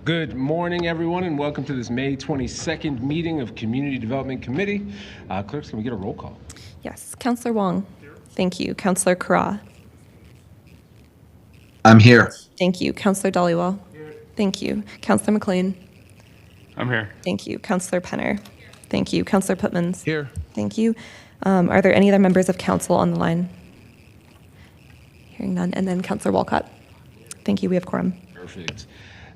Good morning, everyone, and welcome to this May 22nd meeting of Community Development Committee. Clerks, can we get a roll call? Yes. Councillor Wong. Here. Thank you. Councillor Kara. I'm here. Thank you. Councillor Dollywell. Here. Thank you. Councillor McLean. I'm here. Thank you. Councillor Penner. Thank you. Councillor Putmans. Here. Thank you. Are there any other members of council on the line? Hearing none. And then Councillor Walcott. Thank you. We have quorum. Perfect.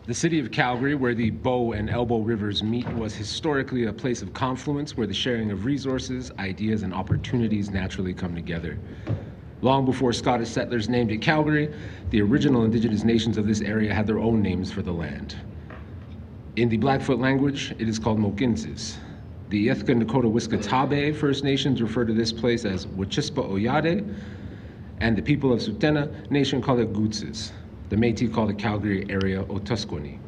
The city of Calgary, where the Bow and Elbow rivers meet, was historically a place of confluence where the sharing of resources, ideas, and opportunities naturally come together. Long before Scottish settlers named it Calgary, the original indigenous nations of this area had their own names for the land. In the Blackfoot language, it is called Mokinsis. The Yethka Nakota Wiskatabe First Nations refer to this place as Wachispa Oyade, and the people of Sutena Nation call it Gutsis. The Métis call the Calgary area Otusquani.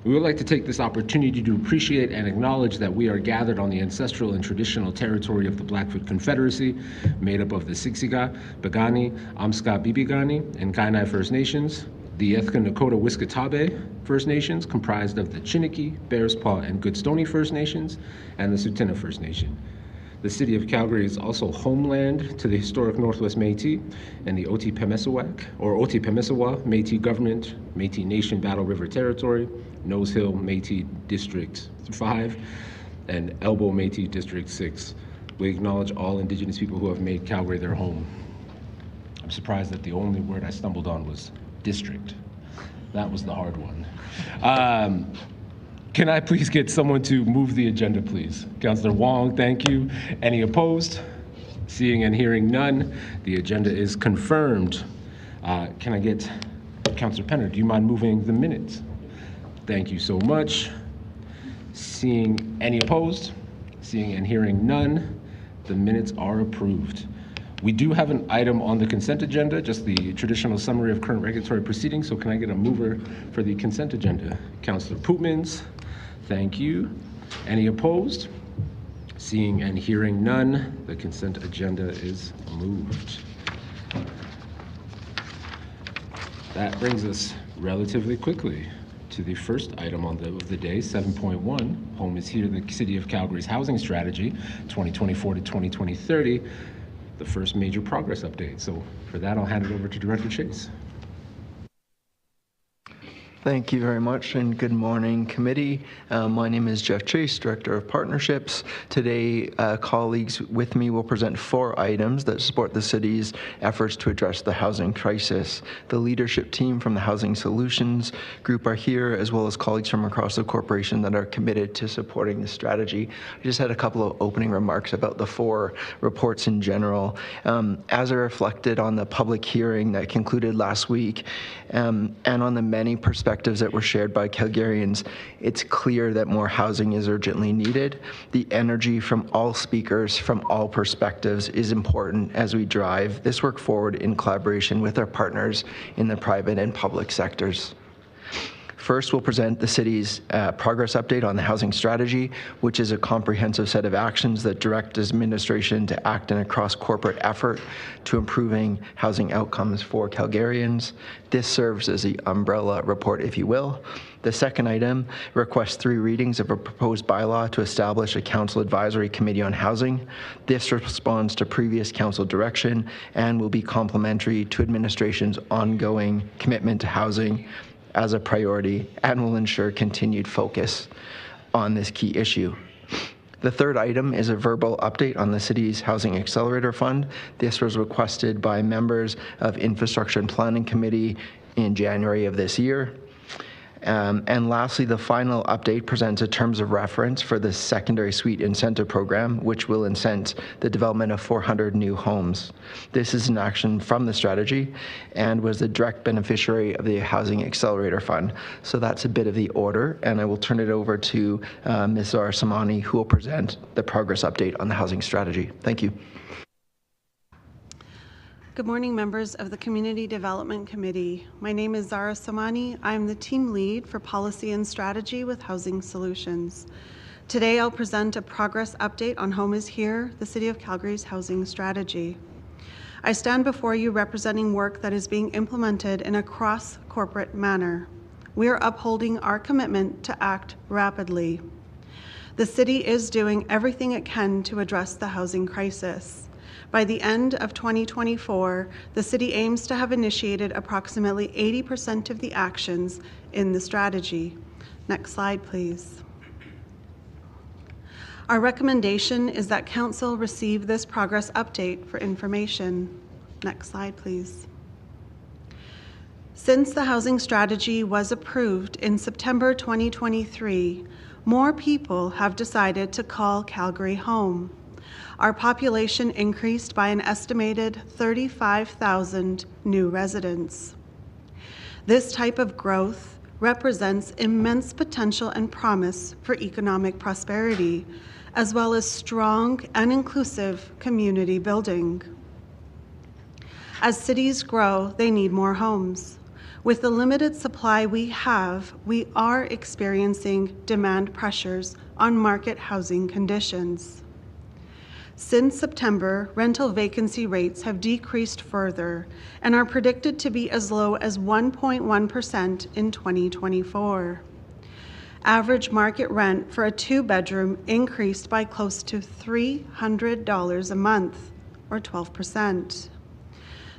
We would like to take this opportunity to appreciate and acknowledge that we are gathered on the ancestral and traditional territory of the Blackfoot Confederacy, made up of the Siksiga, Bagani, Amska Bibigani, and Kainai First Nations, the Yethka Nakota Wiskatabe First Nations, comprised of the Chiniki, Bears Paw, and Goodstoney First Nations, and the Sutena First Nation. The city of Calgary is also homeland to the historic Northwest Métis and the Oti-Pemisiwak, or Oti-Pemisiwa Métis Government, Métis Nation Battle River Territory, Nose Hill Métis District 5, and Elbow Métis District 6. We acknowledge all Indigenous people who have made Calgary their home. I'm surprised that the only word I stumbled on was district. That was the hard one. Can I please get someone to move the agenda, please? Councillor Wong, thank you. Any opposed? Seeing and hearing none, the agenda is confirmed. Can I get Councillor Penner, do you mind moving the minutes? Thank you so much. Seeing any opposed? Seeing and hearing none, the minutes are approved. We do have an item on the consent agenda, just the traditional summary of current regulatory proceedings, so can I get a mover for the consent agenda? Councillor Pootmans. Thank you. Any opposed? Seeing and hearing none, the consent agenda is moved. That brings us relatively quickly to the first item of the day, 7.1. Home is here, the City of Calgary's housing strategy, 2024 to 2030, the first major progress update. So for that, I'll hand it over to Director Chase. Thank you very much, and good morning, committee. My name is Jeff Chase, Director of Partnerships. Today, colleagues with me will present 4 items that support the city's efforts to address the housing crisis. The leadership team from the Housing Solutions Group are here, as well as colleagues from across the corporation that are committed to supporting the strategy. I just had a couple of opening remarks about the 4 reports in general. As I reflected on the public hearing that concluded last week, and on the many perspectives that were shared by Calgarians, it's clear that more housing is urgently needed. The energy from all speakers, from all perspectives, is important as we drive this work forward in collaboration with our partners in the private and public sectors. First, we'll present the city's progress update on the housing strategy, which is a comprehensive set of actions that direct administration to act in a cross-corporate effort to improving housing outcomes for Calgarians. This serves as the umbrella report, if you will. The second item requests 3 readings of a proposed bylaw to establish a council advisory committee on housing. This responds to previous council direction and will be complementary to administration's ongoing commitment to housing as a priority and will ensure continued focus on this key issue. The third item is a verbal update on the city's Housing Accelerator Fund. This was requested by members of Infrastructure and Planning Committee in January of this year. And lastly, the final update presents a terms of reference for the secondary suite incentive program, which will incent the development of 400 new homes. This is an action from the strategy and was the direct beneficiary of the Housing Accelerator Fund. So that's a bit of the order, and I will turn it over to Ms. Zara Samani, who will present the progress update on the housing strategy. Thank you. Good morning, members of the Community Development Committee. My name is Zara Samani. I'm the team lead for policy and strategy with Housing Solutions. Today, I'll present a progress update on Home is Here, the City of Calgary's housing strategy. I stand before you representing work that is being implemented in a cross-corporate manner. we are upholding our commitment to act rapidly. The city is doing everything it can to address the housing crisis. By the end of 2024, the city aims to have initiated approximately 80% of the actions in the strategy. Next slide, please. Our recommendation is that Council receive this progress update for information. Next slide, please. Since the housing strategy was approved in September 2023, more people have decided to call Calgary home. Our population increased by an estimated 35,000 new residents. This type of growth represents immense potential and promise for economic prosperity, as well as strong and inclusive community building. As cities grow, they need more homes. With the limited supply we have, we are experiencing demand pressures on market housing conditions. Since September, rental vacancy rates have decreased further and are predicted to be as low as 1.1% in 2024. Average market rent for a two-bedroom increased by close to $300 a month, or 12%.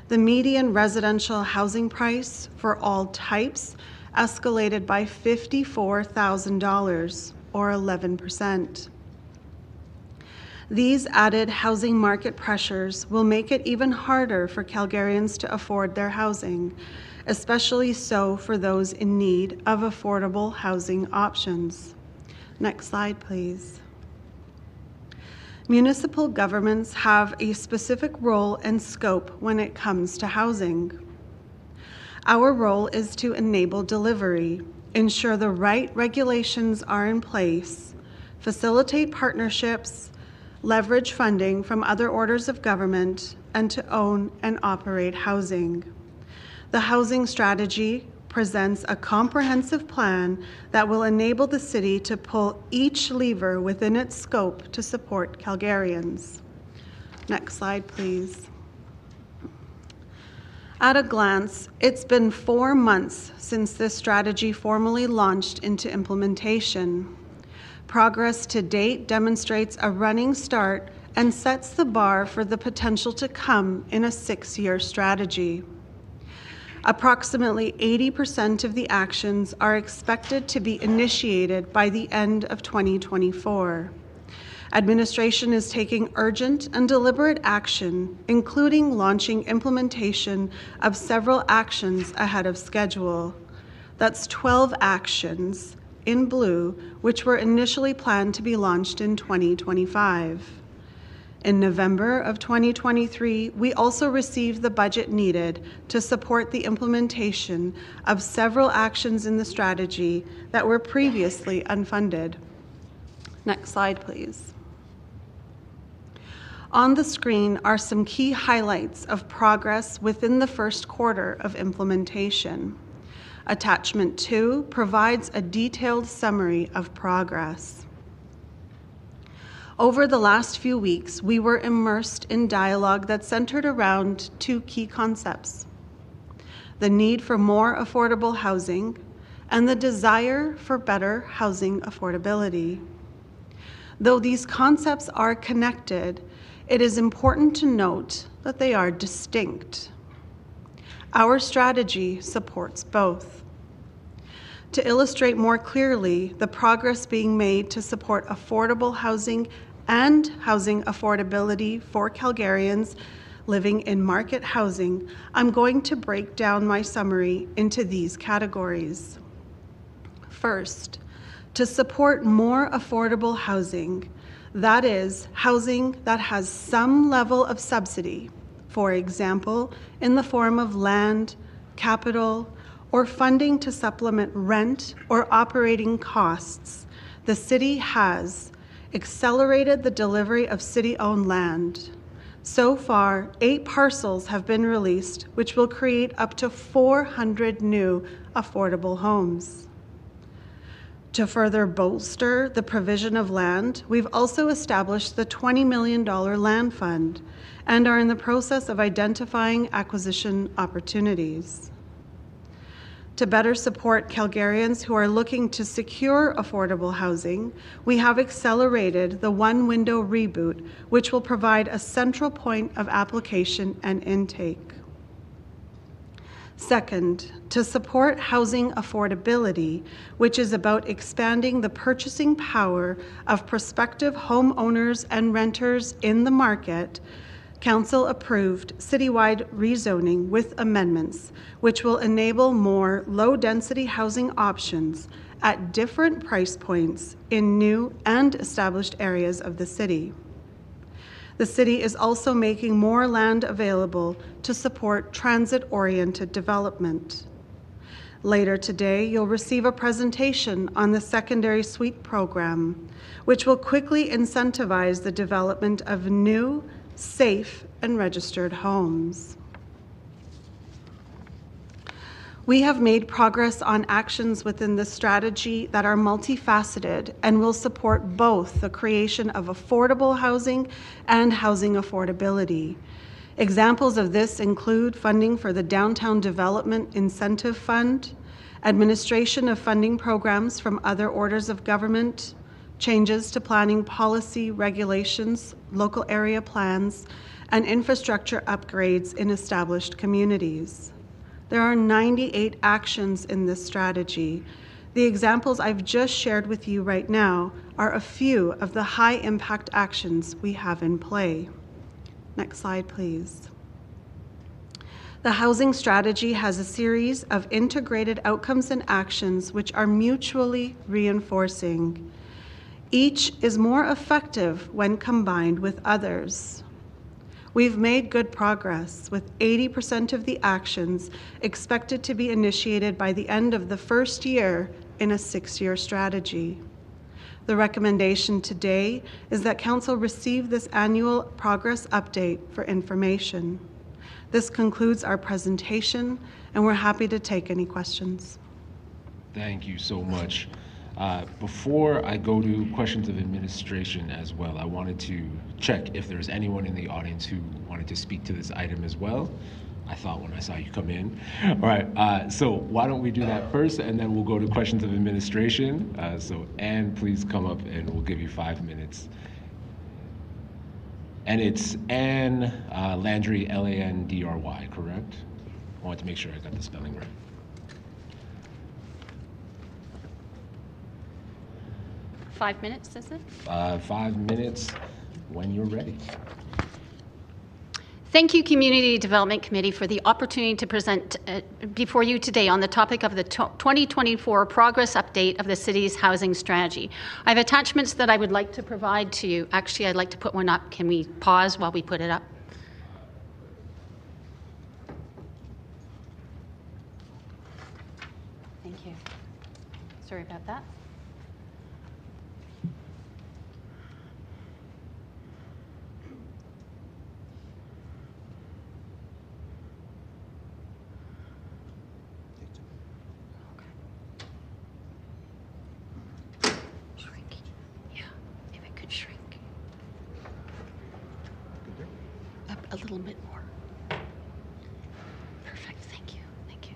The median residential housing price for all types escalated by $54,000, or 11%. These added housing market pressures will make it even harder for Calgarians to afford their housing, especially so for those in need of affordable housing options. Next slide, please. Municipal governments have a specific role and scope when it comes to housing. Our role is to enable delivery, ensure the right regulations are in place, facilitate partnerships, leverage funding from other orders of government, and to own and operate housing. The housing strategy presents a comprehensive plan that will enable the city to pull each lever within its scope to support Calgarians. Next slide, please. At a glance, it's been 4 months since this strategy formally launched into implementation. Progress to date demonstrates a running start and sets the bar for the potential to come in a 6-year strategy. Approximately 80% of the actions are expected to be initiated by the end of 2024. Administration is taking urgent and deliberate action, including launching implementation of several actions ahead of schedule. That's 12 actions in blue, which were initially planned to be launched in 2025. In November of 2023, we also received the budget needed to support the implementation of several actions in the strategy that were previously unfunded. Next slide, please. On the screen are some key highlights of progress within the first quarter of implementation. Attachment 2 provides a detailed summary of progress. Over the last few weeks, we were immersed in dialogue that centered around 2 key concepts: the need for more affordable housing and the desire for better housing affordability. Though these concepts are connected, it is important to note that they are distinct. Our strategy supports both. To illustrate more clearly the progress being made to support affordable housing and housing affordability for Calgarians living in market housing, I'm going to break down my summary into these categories. First, to support more affordable housing, that is, housing that has some level of subsidy, for example, in the form of land, capital, or funding to supplement rent or operating costs, the city has accelerated the delivery of city-owned land. So far, 8 parcels have been released, which will create up to 400 new affordable homes. To further bolster the provision of land, we've also established the $20 million land fund and are in the process of identifying acquisition opportunities. To better support Calgarians who are looking to secure affordable housing, we have accelerated the One Window Reboot, which will provide a central point of application and intake. Second, to support housing affordability, which is about expanding the purchasing power of prospective homeowners and renters in the market, Council approved citywide rezoning with amendments, which will enable more low-density housing options at different price points in new and established areas of the city. The city is also making more land available to support transit-oriented development. Later today, you'll receive a presentation on the secondary suite program, which will quickly incentivize the development of new, safe, and registered homes. We have made progress on actions within the strategy that are multifaceted and will support both the creation of affordable housing and housing affordability. Examples of this include funding for the Downtown Development Incentive Fund, administration of funding programs from other orders of government, changes to planning policy, regulations, local area plans, and infrastructure upgrades in established communities. There are 98 actions in this strategy. The examples I've just shared with you right now are a few of the high-impact actions we have in play. Next slide, please. The housing strategy has a series of integrated outcomes and actions which are mutually reinforcing. Each is more effective when combined with others. We've made good progress, with 80% of the actions expected to be initiated by the end of the first year in a 6-year strategy. The recommendation today is that Council receive this annual progress update for information. This concludes our presentation, and we're happy to take any questions. Thank you so much. Before I go to questions of administration as well, I wanted to check if there's anyone in the audience who wanted to speak to this item as well. I thought when I saw you come in. All right, so why don't we do that first, and then we'll go to questions of administration. So Anne, please come up and we'll give you 5 minutes. And it's Anne Landry, Landry, correct? I wanted to make sure I got the spelling right. Five minutes, is it? 5 minutes when you're ready. Thank you, Community Development Committee, for the opportunity to present before you today on the topic of the 2024 progress update of the city's housing strategy. I have attachments that I would like to provide to you. Actually, I'd like to put one up. Can we pause while we put it up? Thank you. Sorry about that. A little bit more. Perfect, thank you, thank you.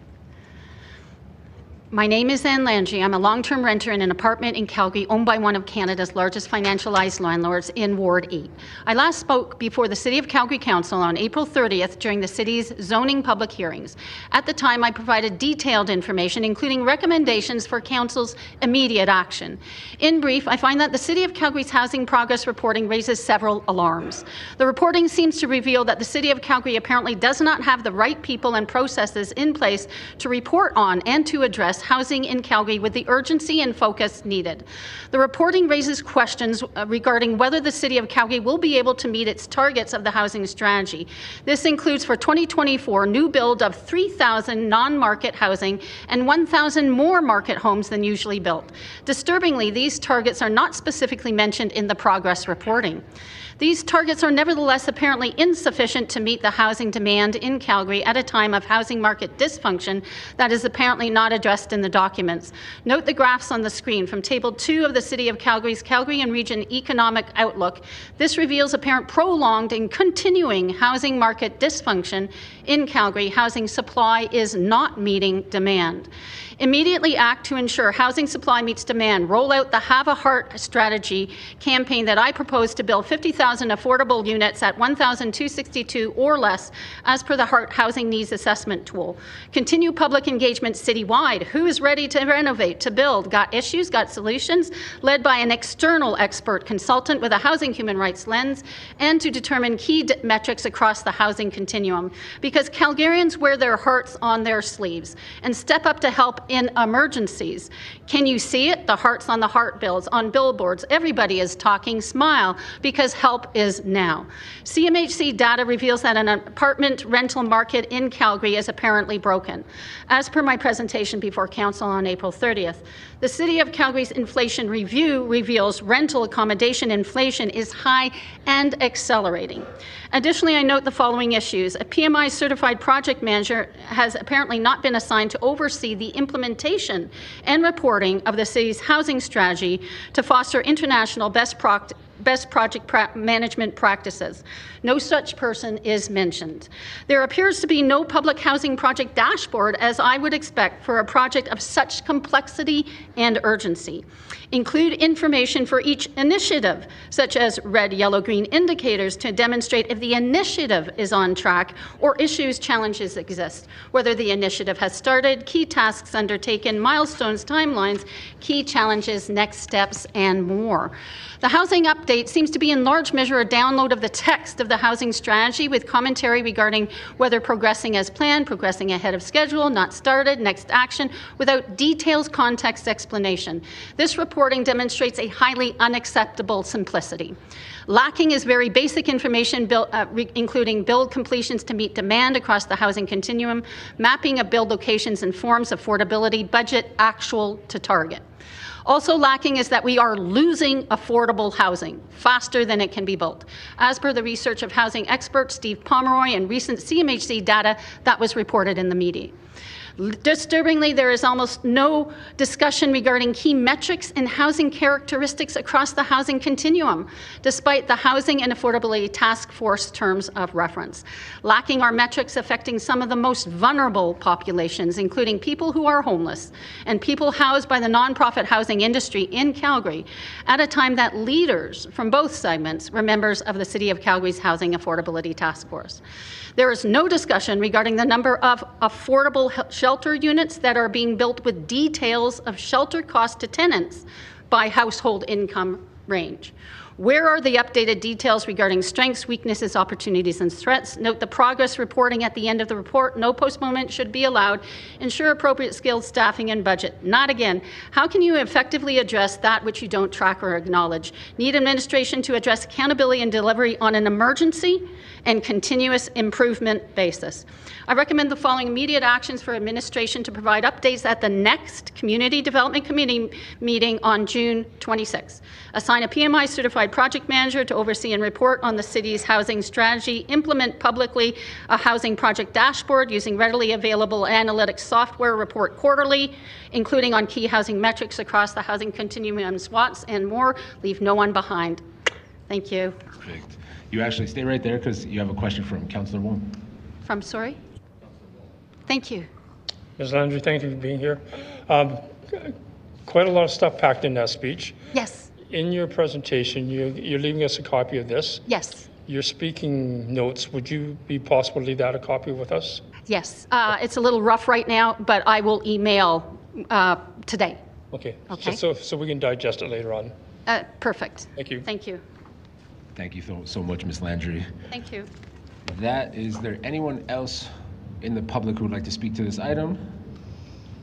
My name is Anne Landry. I'm a long-term renter in an apartment in Calgary owned by one of Canada's largest financialized landlords in Ward 8. I last spoke before the City of Calgary Council on April 30th during the city's zoning public hearings. At the time, I provided detailed information, including recommendations for Council's immediate action. In brief, I find that the City of Calgary's housing progress reporting raises several alarms. The reporting seems to reveal that the City of Calgary apparently does not have the right people and processes in place to report on and to address housing in Calgary with the urgency and focus needed. The reporting raises questions regarding whether the City of Calgary will be able to meet its targets of the housing strategy. This includes for 2024 new build of 3,000 non-market housing and 1,000 more market homes than usually built. Disturbingly, these targets are not specifically mentioned in the progress reporting. These targets are nevertheless apparently insufficient to meet the housing demand in Calgary at a time of housing market dysfunction that is apparently not addressed in the documents. Note the graphs on the screen from Table 2 of the City of Calgary's Calgary and Region Economic Outlook. This reveals apparent prolonged and continuing housing market dysfunction in Calgary. Housing supply is not meeting demand. Immediately act to ensure housing supply meets demand. Roll out the Have a Heart strategy campaign that I propose to build 50,000 affordable units at $1,262 or less as per the Heart Housing Needs Assessment tool. Continue public engagement citywide. Who is ready to renovate, to build? Got issues, got solutions? Led by an external expert consultant with a housing human rights lens, and to determine key metrics across the housing continuum. Because Calgarians wear their hearts on their sleeves and step up to help in emergencies. Can you see it? The Hearts on the Heart bills, on billboards. Everybody is talking. Smile, because help is now. CMHC data reveals that an apartment rental market in Calgary is apparently broken. As per my presentation before Council on April 30th, the City of Calgary's inflation review reveals rental accommodation inflation is high and accelerating. Additionally, I note the following issues. A PMI certified project manager has apparently not been assigned to oversee the implementation and reporting of the city's housing strategy to foster international best project management practices. No such person is mentioned. There appears to be no public housing project dashboard, as I would expect for a project of such complexity and urgency. Include information for each initiative, such as red, yellow, green indicators to demonstrate if the initiative is on track or issues, challenges exist, whether the initiative has started, key tasks undertaken, milestones, timelines, key challenges, next steps, and more. The housing update seems to be in large measure a download of the text of the housing strategy with commentary regarding whether progressing as planned, progressing ahead of schedule, not started, next action, without detailed context explanation. This reporting demonstrates a highly unacceptable simplicity. Lacking is very basic information, including build completions to meet demand across the housing continuum, mapping of build locations and forms, affordability, budget, actual to target. Also lacking is that we are losing affordable housing faster than it can be built. As per the research of housing expert Steve Pomeroy and recent CMHC data that was reported in the media. Disturbingly, there is almost no discussion regarding key metrics and housing characteristics across the housing continuum, despite the Housing and Affordability Task Force terms of reference. Lacking are metrics affecting some of the most vulnerable populations, including people who are homeless and people housed by the nonprofit housing industry in Calgary, at a time that leaders from both segments were members of the City of Calgary's Housing Affordability Task Force. There is no discussion regarding the number of affordable shelter units that are being built with details of shelter cost to tenants by household income range. Where are the updated details regarding strengths, weaknesses, opportunities, and threats? Note the progress reporting at the end of the report. No postponement should be allowed. Ensure appropriate skilled staffing and budget. Not again. How can you effectively address that which you don't track or acknowledge? Need administration to address accountability and delivery on an emergency and continuous improvement basis. I recommend the following immediate actions for administration to provide updates at the next Community Development Committee meeting on June 26. Assign a PMI certified project manager to oversee and report on the city's housing strategy. Implement publicly a housing project dashboard using readily available analytics software. Report quarterly, including on key housing metrics across the housing continuum and SWATs and more. Leave no one behind. Thank you. Perfect. You actually stay right there because you have a question from Councillor Wong. From, sorry? Thank you. Ms. Landry, thank you for being here. Quite a lot of stuff packed in that speech. Yes. In your presentation, you're leaving us a copy of this. Yes. Your speaking notes, would you be possible to leave that a copy with us? Yes. It's a little rough right now, but I will email today. Okay. Okay. So we can digest it later on. Perfect. Thank you. Thank you. Thank you so much, Ms. Landry. Thank you. Is there anyone else in the public who would like to speak to this item?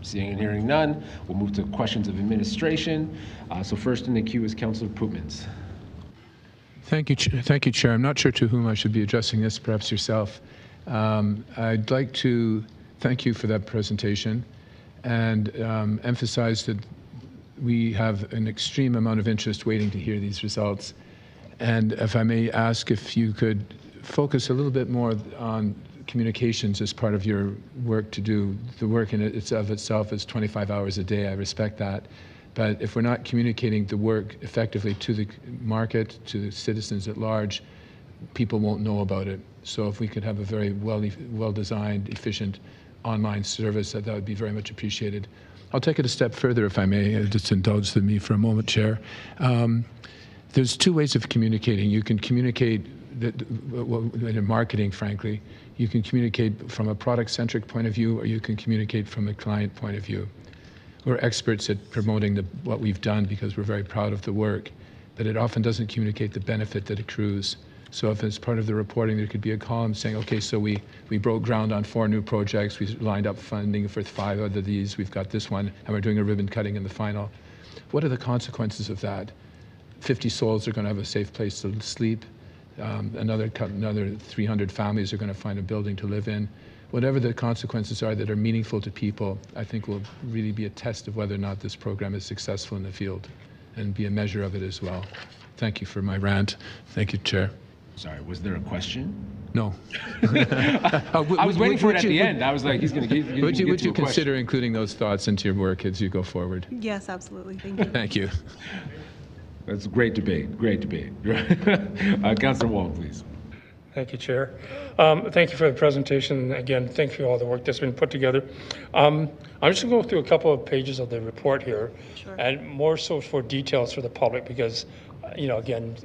Seeing and hearing none, we'll move to questions of administration. So first in the queue is Councillor Pootmans. Thank you, Chair. I'm not sure to whom I should be addressing this, perhaps yourself. I'd like to thank you for that presentation and emphasize that we have an extreme amount of interest waiting to hear these results. And if I may ask if you could focus a little bit more on communications as part of your work to do. The work in itself is 25 hours a day. I respect that. But if we're not communicating the work effectively to the market, to the citizens at large, people won't know about it. So if we could have a very well-designed, efficient online service, that would be very much appreciated. I'll take it a step further, if I may. Just indulge me for a moment, Chair. There's two ways of communicating. You can communicate in marketing, frankly. You can communicate from a product-centric point of view, or you can communicate from a client point of view. We're experts at promoting what we've done because we're very proud of the work, but it often doesn't communicate the benefit that accrues. So if it's part of the reporting, there could be a column saying, okay, so we broke ground on 4 new projects, we lined up funding for 5 out of these, we've got this one, and we're doing a ribbon cutting in the final. What are the consequences of that? 50 souls are going to have a safe place to sleep. Another 300 families are going to find a building to live in. Whatever the consequences are that are meaningful to people, I think will really be a test of whether or not this program is successful in the field and be a measure of it as well. Thank you for my rant. Thank you, Chair. Sorry, was there a question? No. I was waiting for it at the end. I was like, he's going to get to a question. Would you consider including those thoughts into your work as you go forward? Yes, absolutely. Thank you. Thank you. That's a great debate. Great debate. Councillor Wong, please. Thank you, Chair. Thank you for the presentation. Again, thank you for all the work that's been put together. I'm just going to go through a couple of pages of the report here, Sure. and more so for details for the public because, again,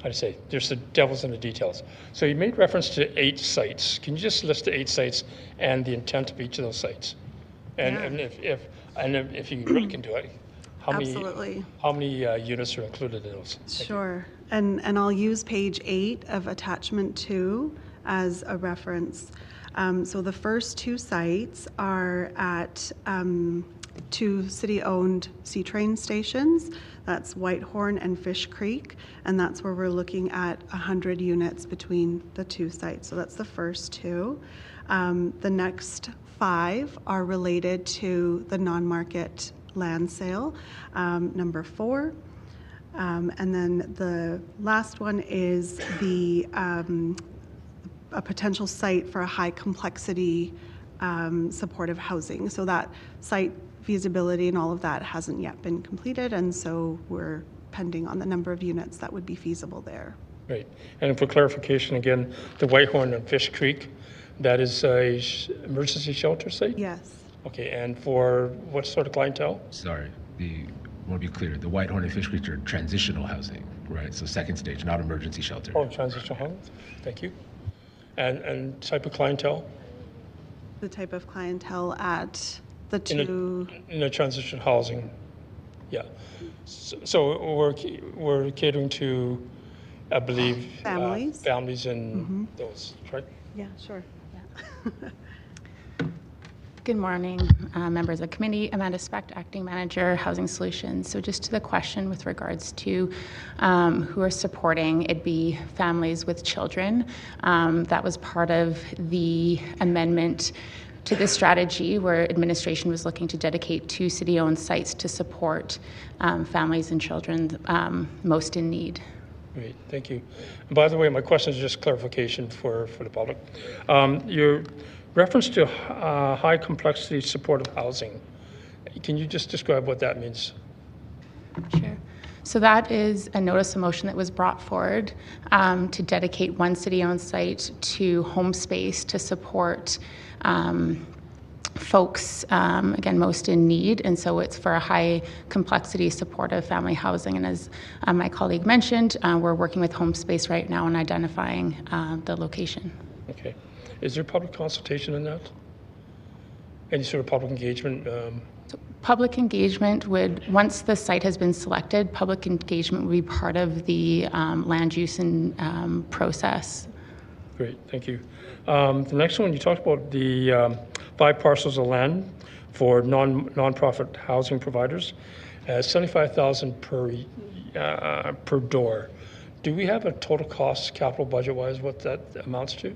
how to say, there's the devil's in the details. So you made reference to 8 sites. Can you just list the 8 sites and the intent of each of those sites? And if you really can do it, how Absolutely. many units are included in those? Sure. And I'll use page 8 of attachment 2 as a reference. So the first 2 sites are at 2 city-owned C-train stations. That's Whitehorn and Fish Creek, and that's where we're looking at 100 units between the 2 sites. So that's the first 2. The next 5 are related to the non-market land sale, number 4. And then the last one is a potential site for a high complexity supportive housing. So that site feasibility and all of that hasn't yet been completed, and so we're pending on the number of units that would be feasible there. Right. And for clarification, again, the Whitehorn and Fish Creek, that is a emergency shelter site? Yes. Okay, and for what sort of clientele? Sorry, I want to be clear. The Whitehorn and Fish Creek are transitional housing, right? So second stage, not emergency shelter. Oh, transitional housing. Thank you. And type of clientele? The type of clientele at the 2... In a transitional housing, yeah. So we're catering to, I believe... Families. Families in those, right? Yeah, sure. Yeah. Good morning, members of the committee. Amanda Specht, Acting Manager, Housing Solutions. So just to the question with regards to who are supporting, it'd be families with children. That was part of the amendment to this strategy where administration was looking to dedicate 2 city-owned sites to support families and children most in need. Great, thank you. And by the way, my question is just clarification for the public. Your reference to high complexity supportive housing, can you just describe what that means? Sure. So that is a notice of motion that was brought forward to dedicate 1 city-owned site to home space to support folks, again, most in need. And so it's for a high complexity supportive family housing. And as my colleague mentioned, we're working with home space right now and identifying the location. Okay. Is there public consultation in that? Any sort of public engagement? Public engagement would, once the site has been selected, public engagement would be part of the land use and process. Great, thank you. The next one, you talked about the 5 parcels of land for non-profit housing providers, $75,000 per door. Do we have a total cost, capital budget-wise, what that amounts to?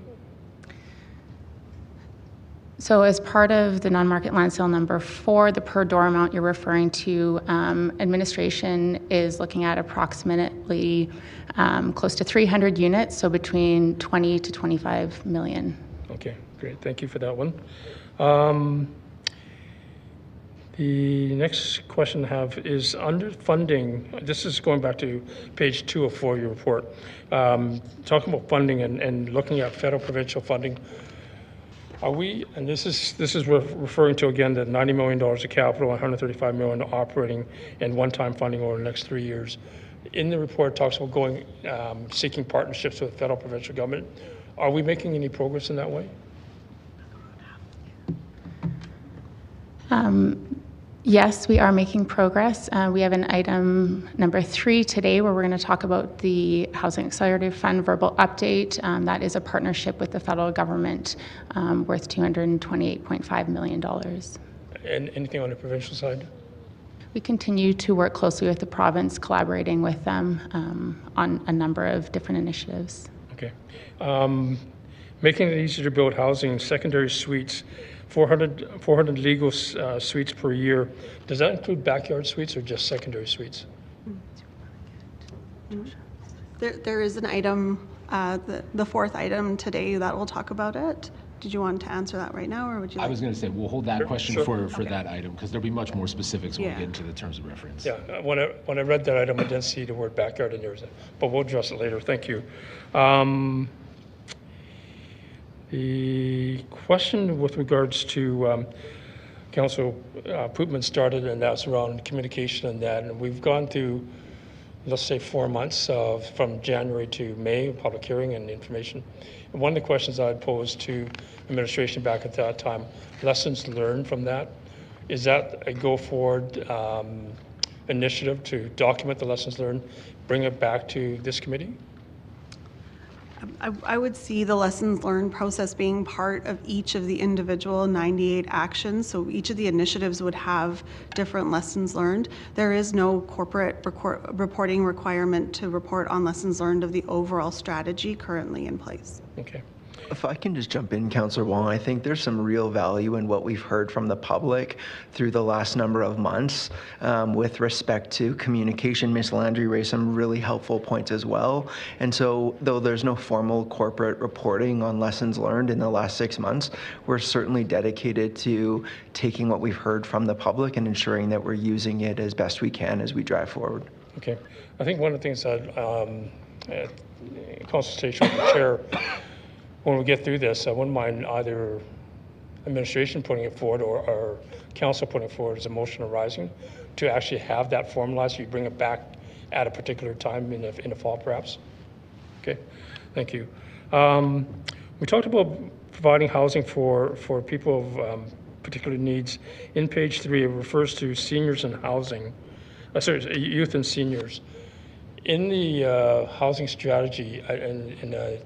So as part of the non-market land sale number 4, the per door amount you're referring to, administration is looking at approximately close to 300 units, so between 20 to 25 million. Okay, great. Thank you for that one. The next question I have is under funding. This is going back to page 2 of 4 your report. Talking about funding and looking at federal provincial funding. Are we, and this is referring to again the $90 million of capital, $135 million operating, and one-time funding over the next 3 years. In the report, it talks about going seeking partnerships with federal provincial government. Are we making any progress in that way? Yes, we are making progress. We have an item number 3 today where we're going to talk about the Housing Accelerator Fund verbal update. That is a partnership with the federal government worth $228.5 million. And anything on the provincial side? We continue to work closely with the province, collaborating with them on a number of different initiatives. Okay. Making it easier to build housing, secondary suites, 400 legal suites per year. Does that include backyard suites or just secondary suites? There is an item, the 4th item today that will talk about it. Did you want to answer that right now, or would you like? I was going to say, we'll hold that question Sure. for that item, because there'll be much more specifics when Yeah. we get into the terms of reference. Yeah, when I read that item, I didn't see the word backyard in there, but we'll address it later. Thank you. The question with regards to Council Pootman started, and that's around communication and that, and we've gone through, let's say, 4 months from January to May, public hearing and information. And one of the questions I had posed to administration back at that time, lessons learned from that, is that a go-forward initiative to document the lessons learned, bring it back to this committee? I would see the lessons learned process being part of each of the individual 98 actions. So each of the initiatives would have different lessons learned. There is no corporate reporting requirement to report on lessons learned of the overall strategy currently in place. Okay. If I can just jump in, Councillor Wong, I think there's some real value in what we've heard from the public through the last number of months with respect to communication. Ms. Landry raised some really helpful points as well. And so, though there's no formal corporate reporting on lessons learned in the last 6 months, we're certainly dedicated to taking what we've heard from the public and ensuring that we're using it as best we can as we drive forward. Okay. I think one of the things that in consultation with the chair, when we get through this, I wouldn't mind either administration putting it forward or council putting it forward as a motion arising to actually have that formalized, so you bring it back at a particular time in the fall, perhaps. Okay, thank you. We talked about providing housing for people of particular needs. In page 3, it refers to seniors and housing, youth and seniors. In the housing strategy and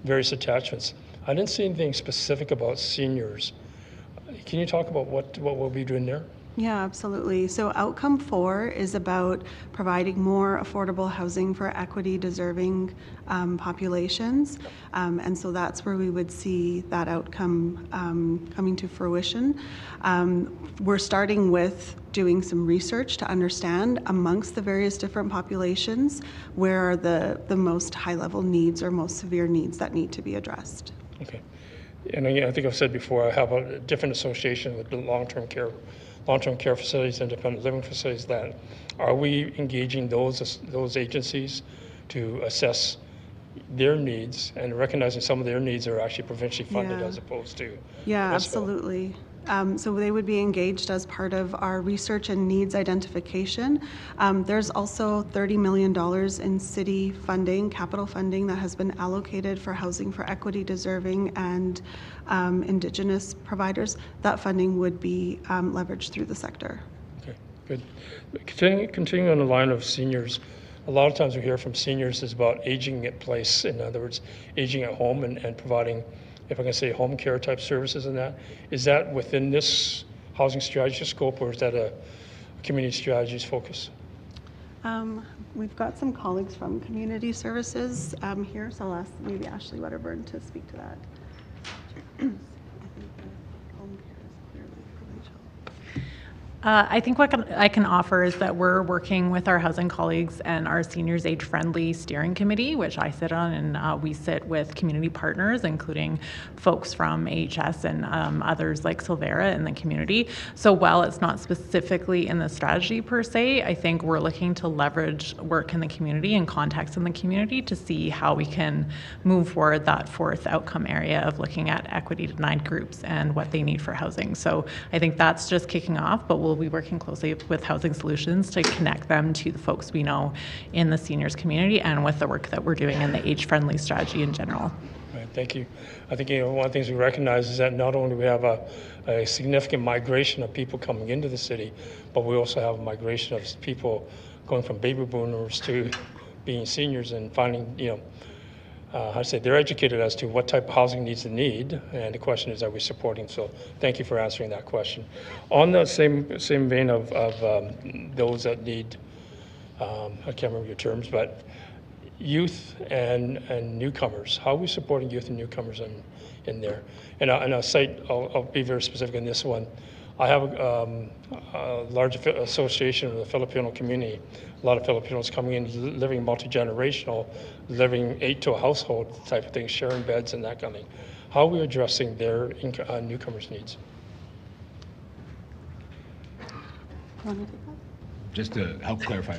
various attachments, I didn't see anything specific about seniors. Can you talk about what we'll be doing there? Yeah, absolutely. So outcome 4 is about providing more affordable housing for equity deserving populations. And so that's where we would see that outcome coming to fruition. We're starting with doing some research to understand amongst the various different populations where are the most high level needs or most severe needs that need to be addressed. Okay. And I think I've said before, I have a different association with the long-term care facilities, independent living facilities. That are we engaging those agencies to assess their needs and recognizing some of their needs are actually provincially funded as opposed to absolutely. So they would be engaged as part of our research and needs identification. There's also $30 million in city funding, capital funding, that has been allocated for housing for equity deserving and Indigenous providers. That funding would be leveraged through the sector. Okay, good. Continuing on the line of seniors, a lot of times we hear from seniors is about aging at place, in other words, aging at home and providing, if I can say, home care type services and that. Is that within this housing strategy scope, or is that a community strategies focus? We've got some colleagues from community services here, so I'll ask maybe Ashley Wedderburn to speak to that. I think what I can offer is that we're working with our housing colleagues and our seniors age-friendly steering committee, which I sit on, and we sit with community partners, including folks from AHS and others like Silvera in the community. So while it's not specifically in the strategy per se, I think we're looking to leverage work in the community and context in the community to see how we can move forward that fourth outcome area of looking at equity denied groups and what they need for housing. So I think that's just kicking off, but we'll be working closely with Housing Solutions to connect them to the folks we know in the seniors community and with the work that we're doing in the age-friendly strategy in general. Right, thank you. I think one of the things we recognize is that not only do we have a significant migration of people coming into the city, but we also have a migration of people going from baby boomers to being seniors and finding, they're educated as to what type of housing needs they need, and the question is, are we supporting? So thank you for answering that question. On the same vein of those that need, I can't remember your terms, but youth and newcomers, how are we supporting youth and newcomers in there? And I'll cite, I'll be very specific in this one. I have a large association with the Filipino community. A lot of Filipinos coming in, living multi-generational, living 8 to a household type of thing, sharing beds and that kind of thing. How are we addressing their newcomers' needs? Just to help clarify.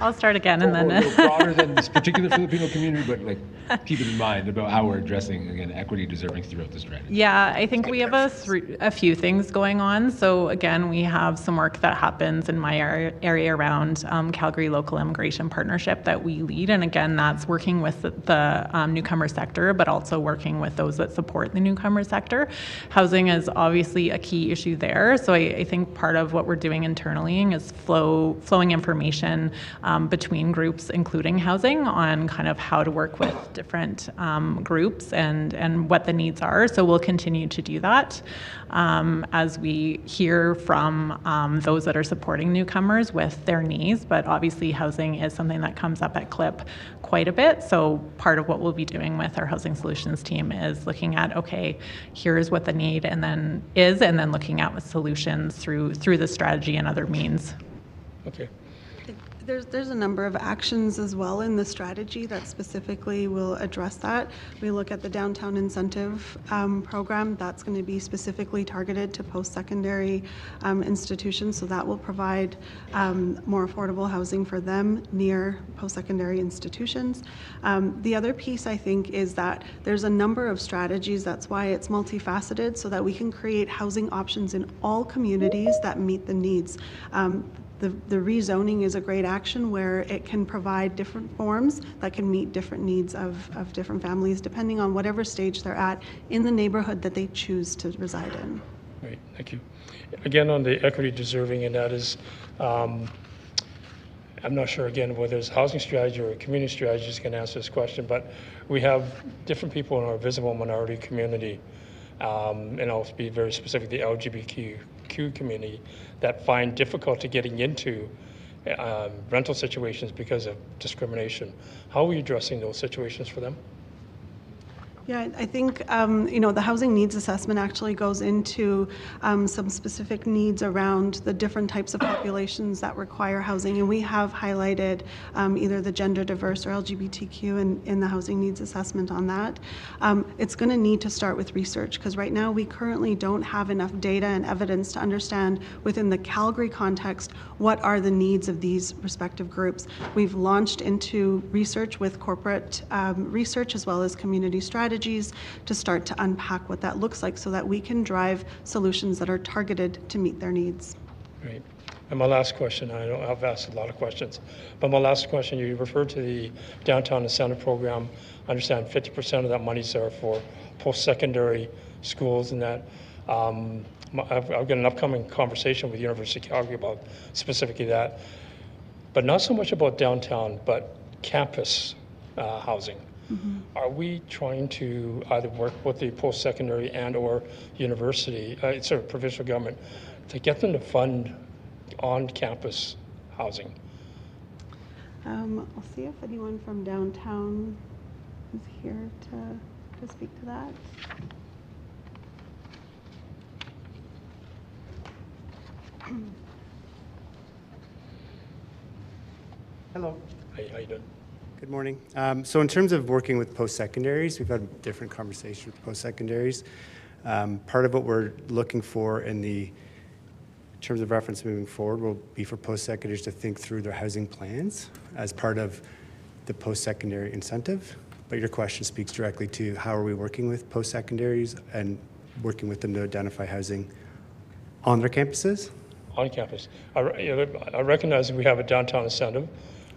I'll start again and then. A little broader than this particular Filipino community, but keep in mind about how we're addressing, again, equity deserving throughout the strategy. Yeah, I think we have a few things going on. So again, we have some work that happens in my area around Calgary Local Immigration Partnership that we lead. And again, that's working with the newcomer sector, but also working with those that support the newcomer sector. Housing is obviously a key issue there. So I think part of what we're doing internally is flowing information between groups, including housing, on kind of how to work with different groups and what the needs are. So we'll continue to do that as we hear from those that are supporting newcomers with their needs. But obviously housing is something that comes up at CLIP quite a bit. So part of what we'll be doing with our Housing Solutions team is looking at, okay, here's what the need and then looking at with solutions through the strategy and other means. Okay. There's a number of actions as well in the strategy that specifically will address that. We look at the downtown incentive program. That's going to be specifically targeted to post-secondary institutions, so that will provide more affordable housing for them near post-secondary institutions. The other piece, I think, is that there's a number of strategies. That's why it's multifaceted, so that we can create housing options in all communities that meet the needs. The rezoning is a great action where it can provide different forms that can meet different needs of different families depending on whatever stage they're at in the neighborhood that they choose to reside in. Great, thank you. Again, on the equity deserving, and that is, I'm not sure again whether it's a housing strategy or a community strategy can answer this question, but we have different people in our visible minority community, and I'll be very specific, the LGBTQ community, that find difficulty getting into rental situations because of discrimination. How are we addressing those situations for them? Yeah, I think, the housing needs assessment actually goes into some specific needs around the different types of populations that require housing. And we have highlighted either the gender diverse or LGBTQ in the housing needs assessment on that. It's going to need to start with research, because right now we currently don't have enough data and evidence to understand within the Calgary context what are the needs of these respective groups. We've launched into research with corporate research as well as community strategy to start to unpack what that looks like so that we can drive solutions that are targeted to meet their needs. Great. And my last question, I know I've asked a lot of questions, but my last question, you referred to the downtown incentive program. I understand 50% of that money is there for post-secondary schools and that. I've got an upcoming conversation with University of Calgary about specifically that, but not so much about downtown, but campus housing. Mm-hmm. Are we trying to either work with the post-secondary and or university, provincial government, to get them to fund on-campus housing? I'll see if anyone from downtown is here to speak to that. Hello. How you doing? Good morning. So in terms of working with post-secondaries, we've had different conversations with post-secondaries. Part of what we're looking for in terms of reference moving forward will be for post-secondaries to think through their housing plans as part of the post-secondary incentive. But your question speaks directly to how are we working with post-secondaries and working with them to identify housing on their campuses? On campus. I recognize that we have a downtown incentive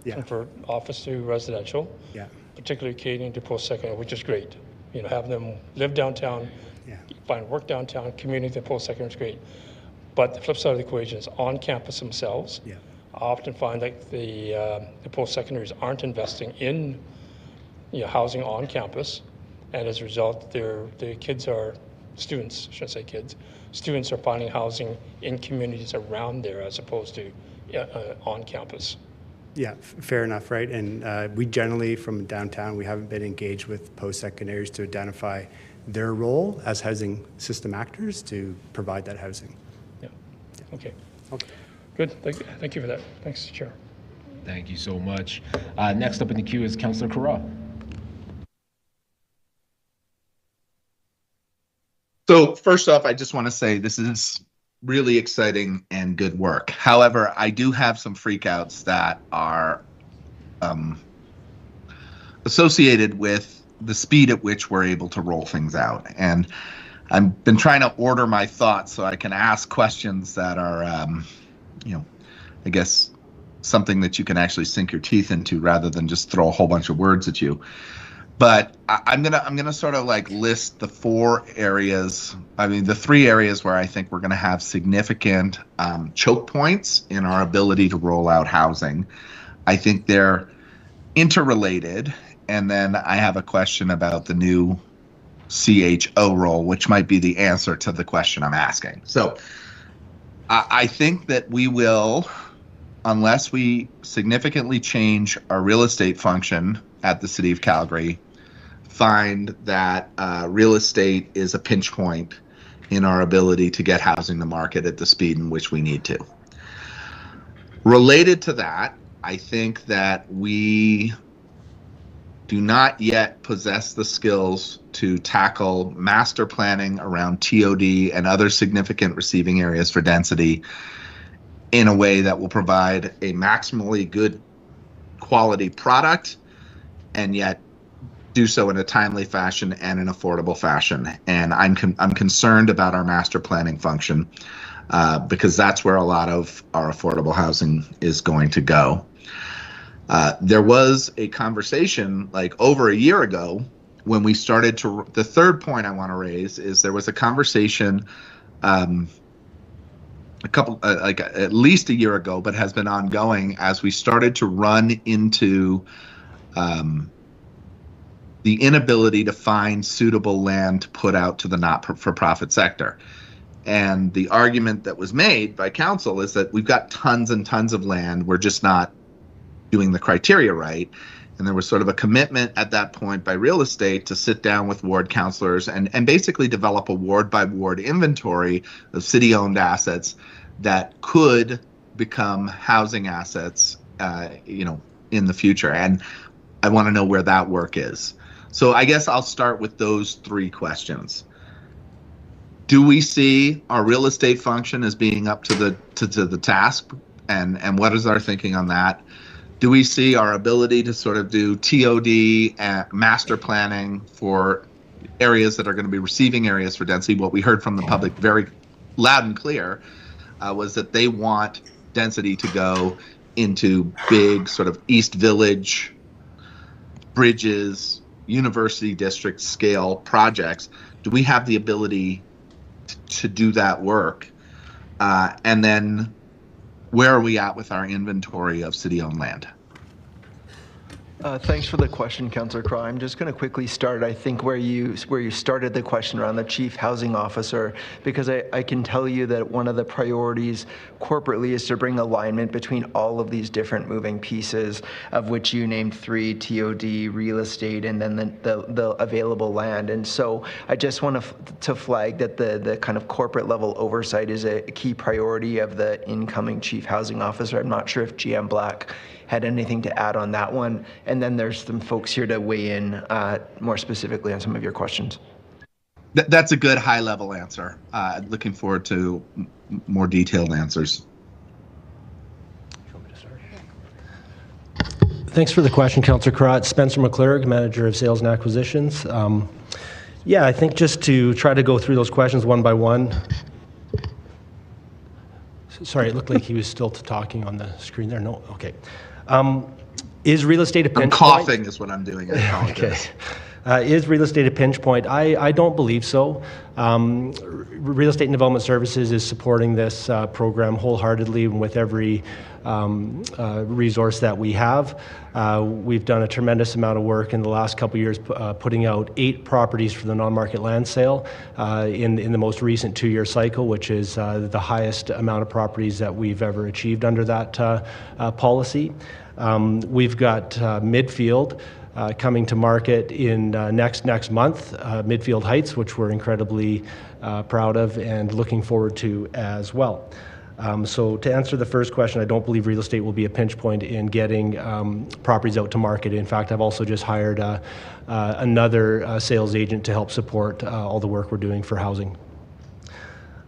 Yeah. for office to residential, Yeah. particularly catering to post-secondary, which is great. Having them live downtown, Yeah. find work downtown, commuting to post-secondary is great. But the flip side of the equation is on campus themselves. Yeah. I often find that the post-secondaries aren't investing in housing on campus, and as a result, the kids are students. I shouldn't say kids. Students are finding housing in communities around there as opposed to on campus. Yeah, fair enough, right? And we generally, from downtown, we haven't been engaged with post-secondaries to identify their role as housing system actors to provide that housing. Yeah. Okay. Okay. Good. Thank you for that. Thanks, Chair. Thank you so much. Next up in the queue is Councillor Carra. So first off, I just want to say this is really exciting and good work. However, I do have some freakouts that are associated with the speed at which we're able to roll things out. And I've been trying to order my thoughts so I can ask questions that are, I guess, something that you can actually sink your teeth into rather than just throw a whole bunch of words at you. But I'm gonna sort of like list the the 3 areas where I think we're gonna have significant choke points in our ability to roll out housing. I think they're interrelated, and then I have a question about the new CHO role, which might be the answer to the question I'm asking. So I think that we will, unless we significantly change our real estate function at the City of Calgary, find that real estate is a pinch point in our ability to get housing to market at the speed in which we need to. Related to that, I think that we do not yet possess the skills to tackle master planning around TOD and other significant receiving areas for density in a way that will provide a maximally good quality product and yet do so in a timely fashion and an affordable fashion. And I'm concerned about our master planning function because that's where a lot of our affordable housing is going to go. There was a conversation like over a year ago when we started to, the third point I want to raise is there was a conversation at least a year ago, but has been ongoing as we started to run into the inability to find suitable land to put out to the not-for-profit sector. And the argument that was made by council is that we've got tons and tons of land, we're just not doing the criteria right. And there was sort of a commitment at that point by real estate to sit down with ward councilors and basically develop a ward-by-ward inventory of city-owned assets that could become housing assets, in the future. And I want to know where that work is. So I guess I'll start with those 3 questions. Do we see our real estate function as being up to the task, and what is our thinking on that? Do we see our ability to sort of do TOD and master planning for areas that are going to be receiving areas for density? What we heard from the public very loud and clear was that they want density to go into big sort of East Village, bridges, university district scale projects. Do we have the ability to do that work? And then where are we at with our inventory of city-owned land? Thanks for the question, Councillor Craw. I'm just going to quickly start, I think, where you started the question around the Chief Housing Officer, because I can tell you that one of the priorities corporately is to bring alignment between all of these different moving pieces, of which you named 3, TOD, real estate, and then the available land. And so I just want to flag that the kind of corporate level oversight is a key priority of the incoming Chief Housing Officer. I'm not sure if GM Black had anything to add on that one. And then there's some folks here to weigh in more specifically on some of your questions. That's a good high-level answer. Looking forward to more detailed answers. Thanks for the question, Councillor Carrot. Spencer McClurg, Manager of Sales and Acquisitions. Yeah, I think just to try to go through those questions one by one. Sorry, it looked like he was still talking on the screen there. No, okay. Is real estate a pinch point? I'm coughing is what I'm doing. I apologize. Okay. Is real estate a pinch point? I don't believe so. Real Estate and Development Services is supporting this program wholeheartedly with every resource that we have. We've done a tremendous amount of work in the last couple of years putting out 8 properties for the non-market land sale in the most recent 2-year cycle, which is the highest amount of properties that we've ever achieved under that policy. We've got Midfield coming to market in next month, Midfield Heights, which we're incredibly proud of and looking forward to as well. So to answer the first question, I don't believe real estate will be a pinch point in getting properties out to market. In fact, I've also just hired another sales agent to help support all the work we're doing for housing.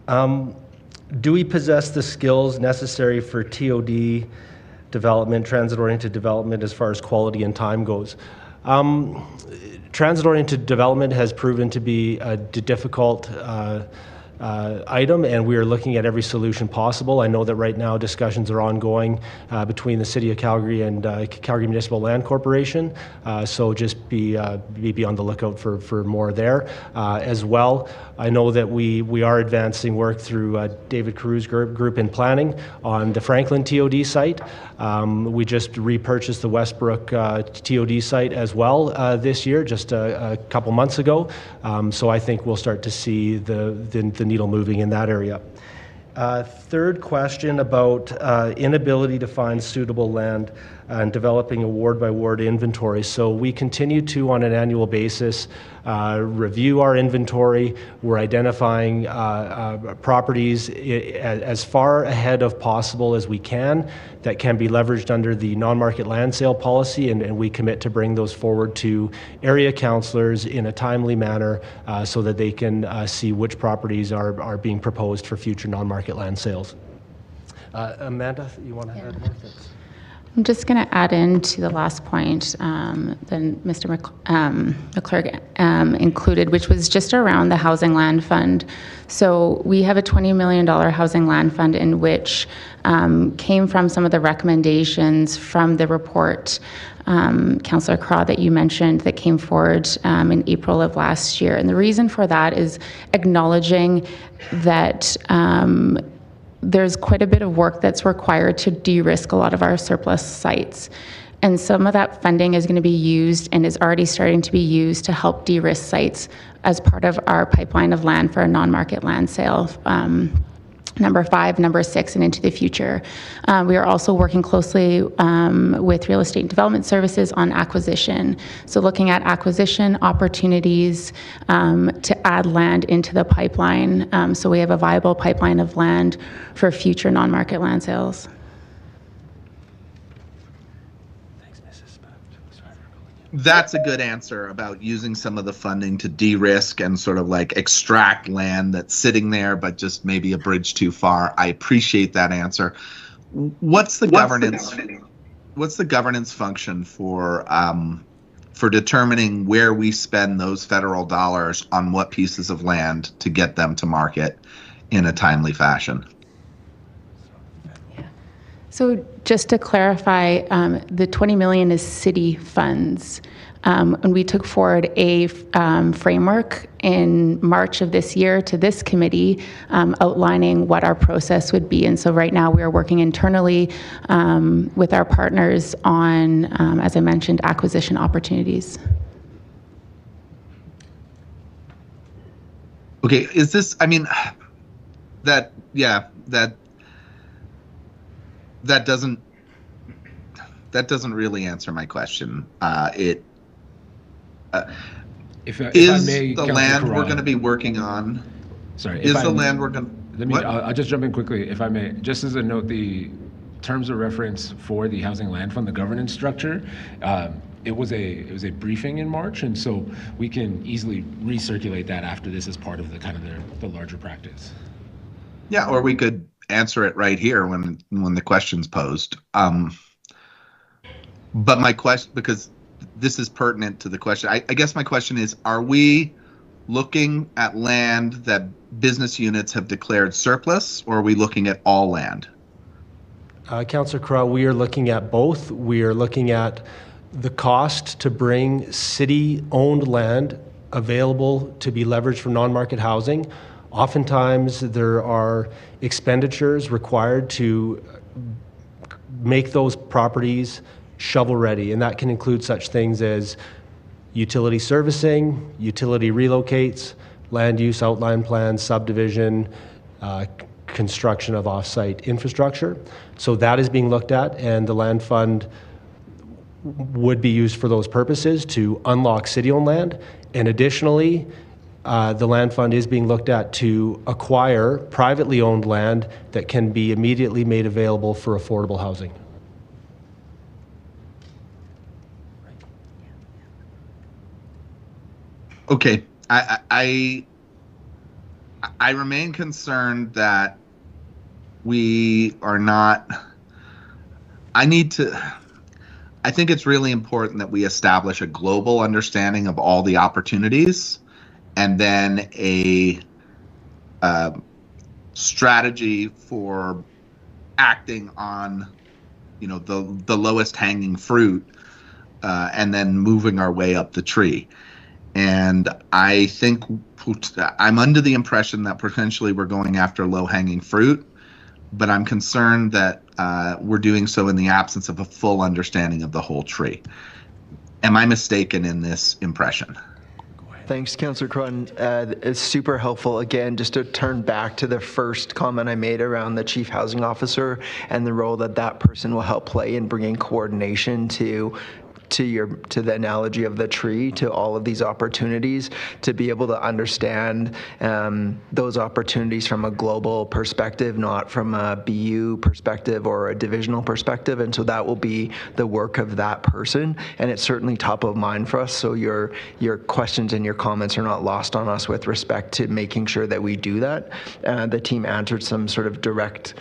Do we possess the skills necessary for TOD development, transit-oriented development, as far as quality and time goes? Transit-oriented development has proven to be a difficult item, and we are looking at every solution possible. I know that right now discussions are ongoing between the City of Calgary and Calgary Municipal Land Corporation, so just be on the lookout for more there. As well, I know that we are advancing work through David Carew's group in planning on the Franklin TOD site. We just repurchased the Westbrook TOD site as well this year, just a couple months ago. So I think we'll start to see the needle moving in that area. Third question about inability to find suitable land and developing a ward-by-ward inventory. So we continue to, on an annual basis, review our inventory. We're identifying properties as far ahead of possible as we can that can be leveraged under the non-market land sale policy, and we commit to bring those forward to area councillors in a timely manner so that they can see which properties are being proposed for future non-market land sales. Amanda, you want to add more things? I'm just going to add into the last point that Mr. McClurg included, which was just around the Housing Land Fund. So we have a $20 million Housing Land Fund in which came from some of the recommendations from the report, Councillor Craw, that you mentioned, that came forward in April of last year. And the reason for that is acknowledging that there's quite a bit of work that's required to de-risk a lot of our surplus sites. And some of that funding is going to be used and is already starting to be used to help de-risk sites as part of our pipeline of land for a non-market land sale. Number 5, number 6, and into the future. We are also working closely with Real Estate and Development Services on acquisition. So looking at acquisition opportunities to add land into the pipeline. So we have a viable pipeline of land for future non-market land sales. That's a good answer about using some of the funding to de-risk and sort of like extract land that's sitting there, but just maybe a bridge too far. I appreciate that answer. What's the governance function for determining where we spend those federal dollars on what pieces of land to get them to market in a timely fashion? So just to clarify, the $20 million is city funds. And we took forward a framework in March of this year to this committee outlining what our process would be. And so right now we are working internally with our partners on, as I mentioned, acquisition opportunities. Okay, is this, I mean, that doesn't really answer my question. If I Is may, the Councillor land we're Carra. going to be working on, Sorry. is the land we're going Let me, I'll just jump in quickly, if I may. Just as a note, the terms of reference for the Housing Land Fund, the governance structure, it was a briefing in March, and so we can easily recirculate that after this as part of the kind of the larger practice. Yeah, or we could answer it right here when the question's posed. But my question, because this is pertinent to the question, I guess my question is, are we looking at land that business units have declared surplus, or are we looking at all land? Councillor Carra, we are looking at both. We are looking at the cost to bring city-owned land available to be leveraged for non-market housing. Oftentimes, there are expenditures required to make those properties shovel-ready, and that can include such things as utility servicing, utility relocates, land use outline plans, subdivision, construction of off-site infrastructure. So that is being looked at, and the land fund would be used for those purposes to unlock city-owned land. And additionally, the land fund is being looked at to acquire privately owned land that can be immediately made available for affordable housing. Okay, I remain concerned that we are not. I think it's really important that we establish a global understanding of all the opportunities, and then a strategy for acting on, the lowest hanging fruit, and then moving our way up the tree. And I think I'm under the impression that potentially we're going after low-hanging fruit, but I'm concerned that we're doing so in the absence of a full understanding of the whole tree. Am I mistaken in this impression? Thanks, Councillor Crutton. It's super helpful. Again, just to turn back to the first comment I made around the Chief Housing Officer and the role that person will help play in bringing coordination to the analogy of the tree, to all of these opportunities, to be able to understand those opportunities from a global perspective, not from a BU perspective or a divisional perspective. And so that will be the work of that person, and it's certainly top of mind for us. So your questions and your comments are not lost on us with respect to making sure that we do that. The team answered some sort of direct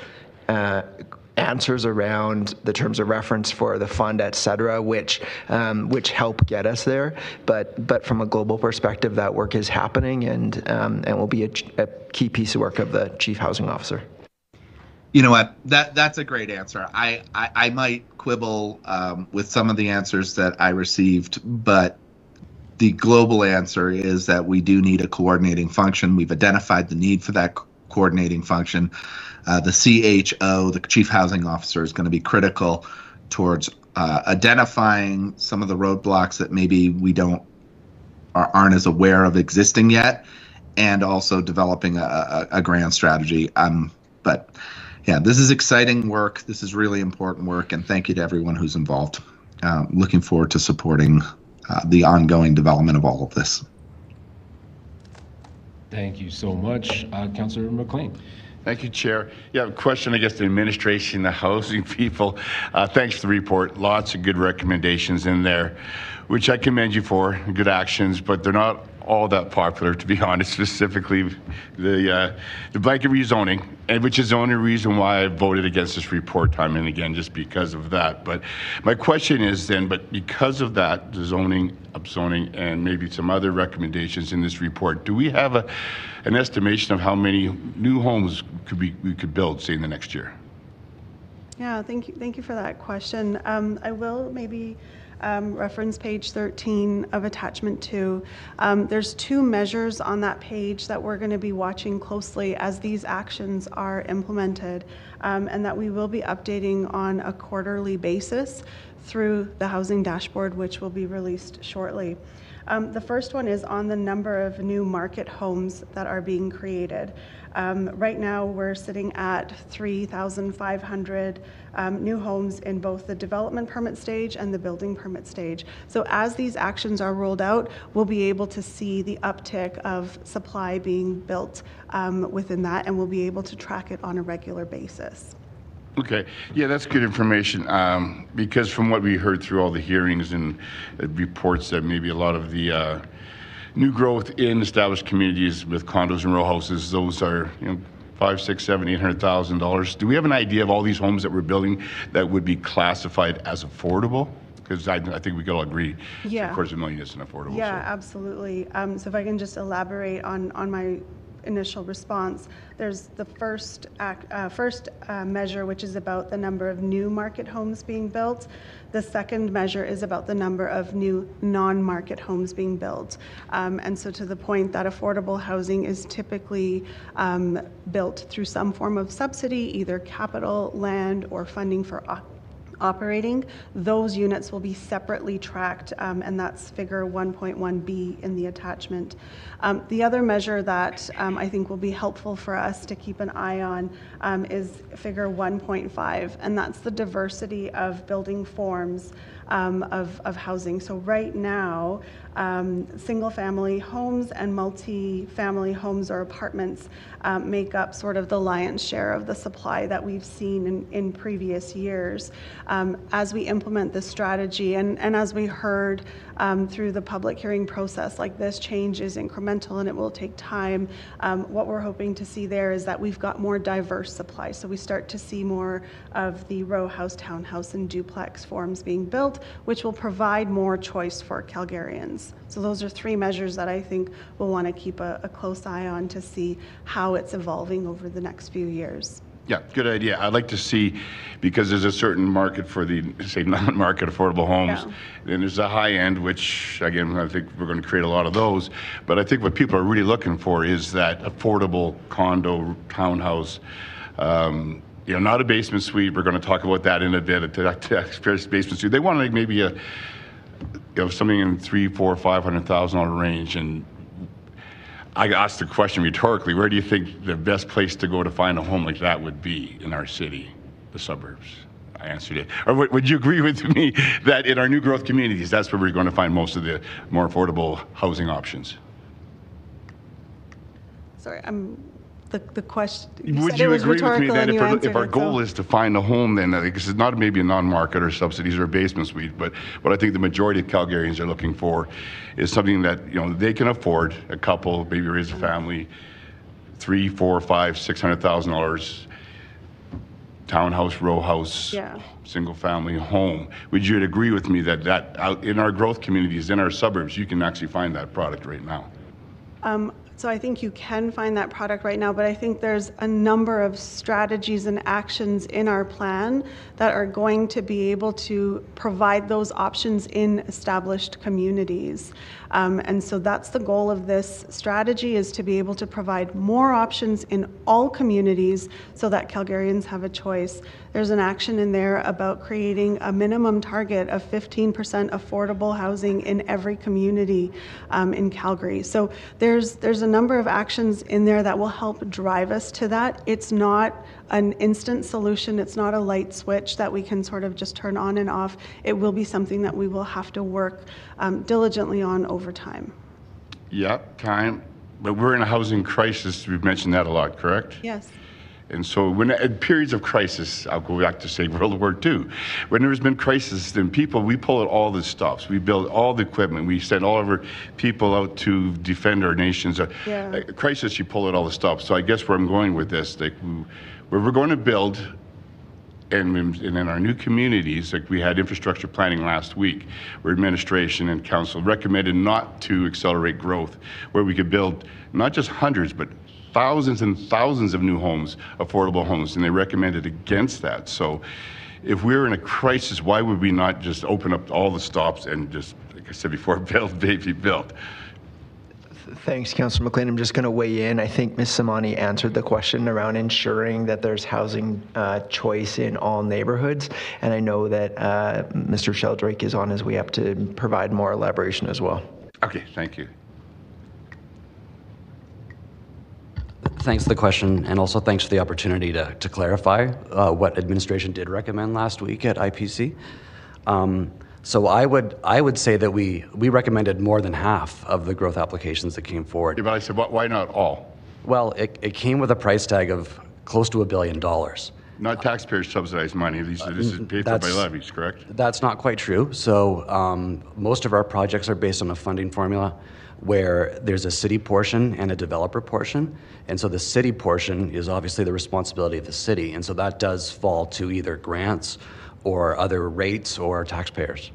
answers around the terms of reference for the fund, et cetera, which help get us there. But from a global perspective, that work is happening and will be a key piece of work of the Chief Housing Officer. You know what? That's a great answer. I might quibble with some of the answers that I received, but the global answer is that we do need a coordinating function. We've identified the need for that coordinating function. The CHO, the Chief Housing Officer, is going to be critical towards identifying some of the roadblocks that maybe we aren't as aware of existing yet, and also developing a grand strategy. But yeah, this is exciting work. This is really important work, and thank you to everyone who's involved. Looking forward to supporting the ongoing development of all of this. Thank you so much. Councillor McLean. Thank you, Chair. Yeah, a question, I guess, the administration, the housing people. Thanks for the report. Lots of good recommendations in there, which I commend you for, good actions, but they're not all that popular, to be honest, specifically the blanket rezoning, and which is the only reason why I voted against this report time and again, just because of that. But my question is then, but because of that, the zoning, upzoning, and maybe some other recommendations in this report, do we have an estimation of how many new homes we could build, say, in the next year? Yeah, thank you for that question. I will maybe reference page 13 of attachment 2. There's 2 measures on that page that we're going to be watching closely as these actions are implemented, and that we will be updating on a quarterly basis through the housing dashboard, which will be released shortly. The first one is on the number of new market homes that are being created. Right now, we're sitting at 3,500 new homes in both the development permit stage and the building permit stage. So as these actions are rolled out, we'll be able to see the uptick of supply being built within that, and we'll be able to track it on a regular basis. Okay, yeah, that's good information, because from what we heard through all the hearings and reports that maybe a lot of the new growth in established communities with condos and row houses, those are, you know, $500,000, $600,000, $700,000, $800,000. Do we have an idea of all these homes that we're building that would be classified as affordable? Because I think we could all agree, Yeah. $250,000 isn't affordable. Yeah, so. absolutely. So if I can just elaborate on my initial response, there's the first measure, which is about the number of new market homes being built. The second measure is about the number of new non-market homes being built. And so to the point that affordable housing is typically built through some form of subsidy, either capital, land, or funding for operating, those units will be separately tracked, and that's figure 1.1b in the attachment. The other measure that I think will be helpful for us to keep an eye on is figure 1.5, and that's the diversity of building forms of housing. So right now, single-family homes and multi-family homes or apartments make up sort of the lion's share of the supply that we've seen in previous years. As we implement this strategy, and as we heard through the public hearing process, like, this change is incremental and it will take time. What we're hoping to see there is that we've got more diverse supply. So we start to see more of the row house, townhouse, and duplex forms being built, which will provide more choice for Calgarians. So those are 3 measures that I think we'll want to keep a close eye on to see how it's evolving over the next few years. Yeah, good idea. I'd like to see, because there's a certain market for the, say, non-market affordable homes, and there's a high end, which, again, I think we're going to create a lot of those. But I think what people are really looking for is that affordable condo, townhouse, you know, not a basement suite. We're going to talk about that in a bit. A taxpayer's basement suite. They want like maybe a, you know, something in $300,000, $400,000, $500,000 range. And I asked the question rhetorically, where do you think the best place to go to find a home like that would be in our city, the suburbs? I answered it. Or would you agree with me that in our new growth communities, that's where we're going to find most of the more affordable housing options? Sorry, the question. Would you agree with me that if our goal is to find a home, then because it's not maybe a non-market or subsidies or a basement suite, but what I think the majority of Calgarians are looking for is something that, you know, they can afford, a couple, maybe raise a family, $300,000, $400,000, $500,000, $600,000, townhouse, row house, single family home. Would you agree with me that out in our growth communities, in our suburbs, you can actually find that product right now? So I think you can find that product right now, but I think there's a number of strategies and actions in our plan that are going to be able to provide those options in established communities. And so that's the goal of this strategy, is to be able to provide more options in all communities so that Calgarians have a choice. There's an action in there about creating a minimum target of 15% affordable housing in every community in Calgary. So there's a number of actions in there that will help drive us to that. It's not an instant solution. It's not a light switch that we can sort of just turn on and off. It will be something that we will have to work diligently on over time. Yeah, time. But we're in a housing crisis. We've mentioned that a lot, correct? Yes. And so when in periods of crisis, I'll go back to, say, World War II, when there's been crisis, then we pull out all the stops. We build all the equipment. We send all of our people out to defend our nations. Crisis, you pull out all the stops. So I guess where I'm going with this, like, where we're going to build, and in our new communities, like we had infrastructure planning last week, where administration and council recommended not to accelerate growth, where we could build not just hundreds, but thousands and thousands of new homes, affordable homes, and they recommended against that. So if we're in a crisis, why would we not just open up all the stops and just, like I said before, build, baby, build? Thanks, Councillor McLean. I'm just going to weigh in. I think Ms. Samani answered the question around ensuring that there's housing choice in all neighborhoods, and I know that Mr. Sheldrake is on his way up to provide more elaboration as well. Okay, thank you. Thanks for the question, and also thanks for the opportunity to clarify what administration did recommend last week at IPC. So I would say that we recommended more than half of the growth applications that came forward. Yeah, but I said, why not all? Well, it came with a price tag of close to $1 billion. Not taxpayers subsidized money. This is paid for by levies, correct? That's not quite true. So most of our projects are based on a funding formula where there's a city portion and a developer portion. And so the city portion is obviously the responsibility of the city. And so that does fall to either grants or other rates or taxpayers.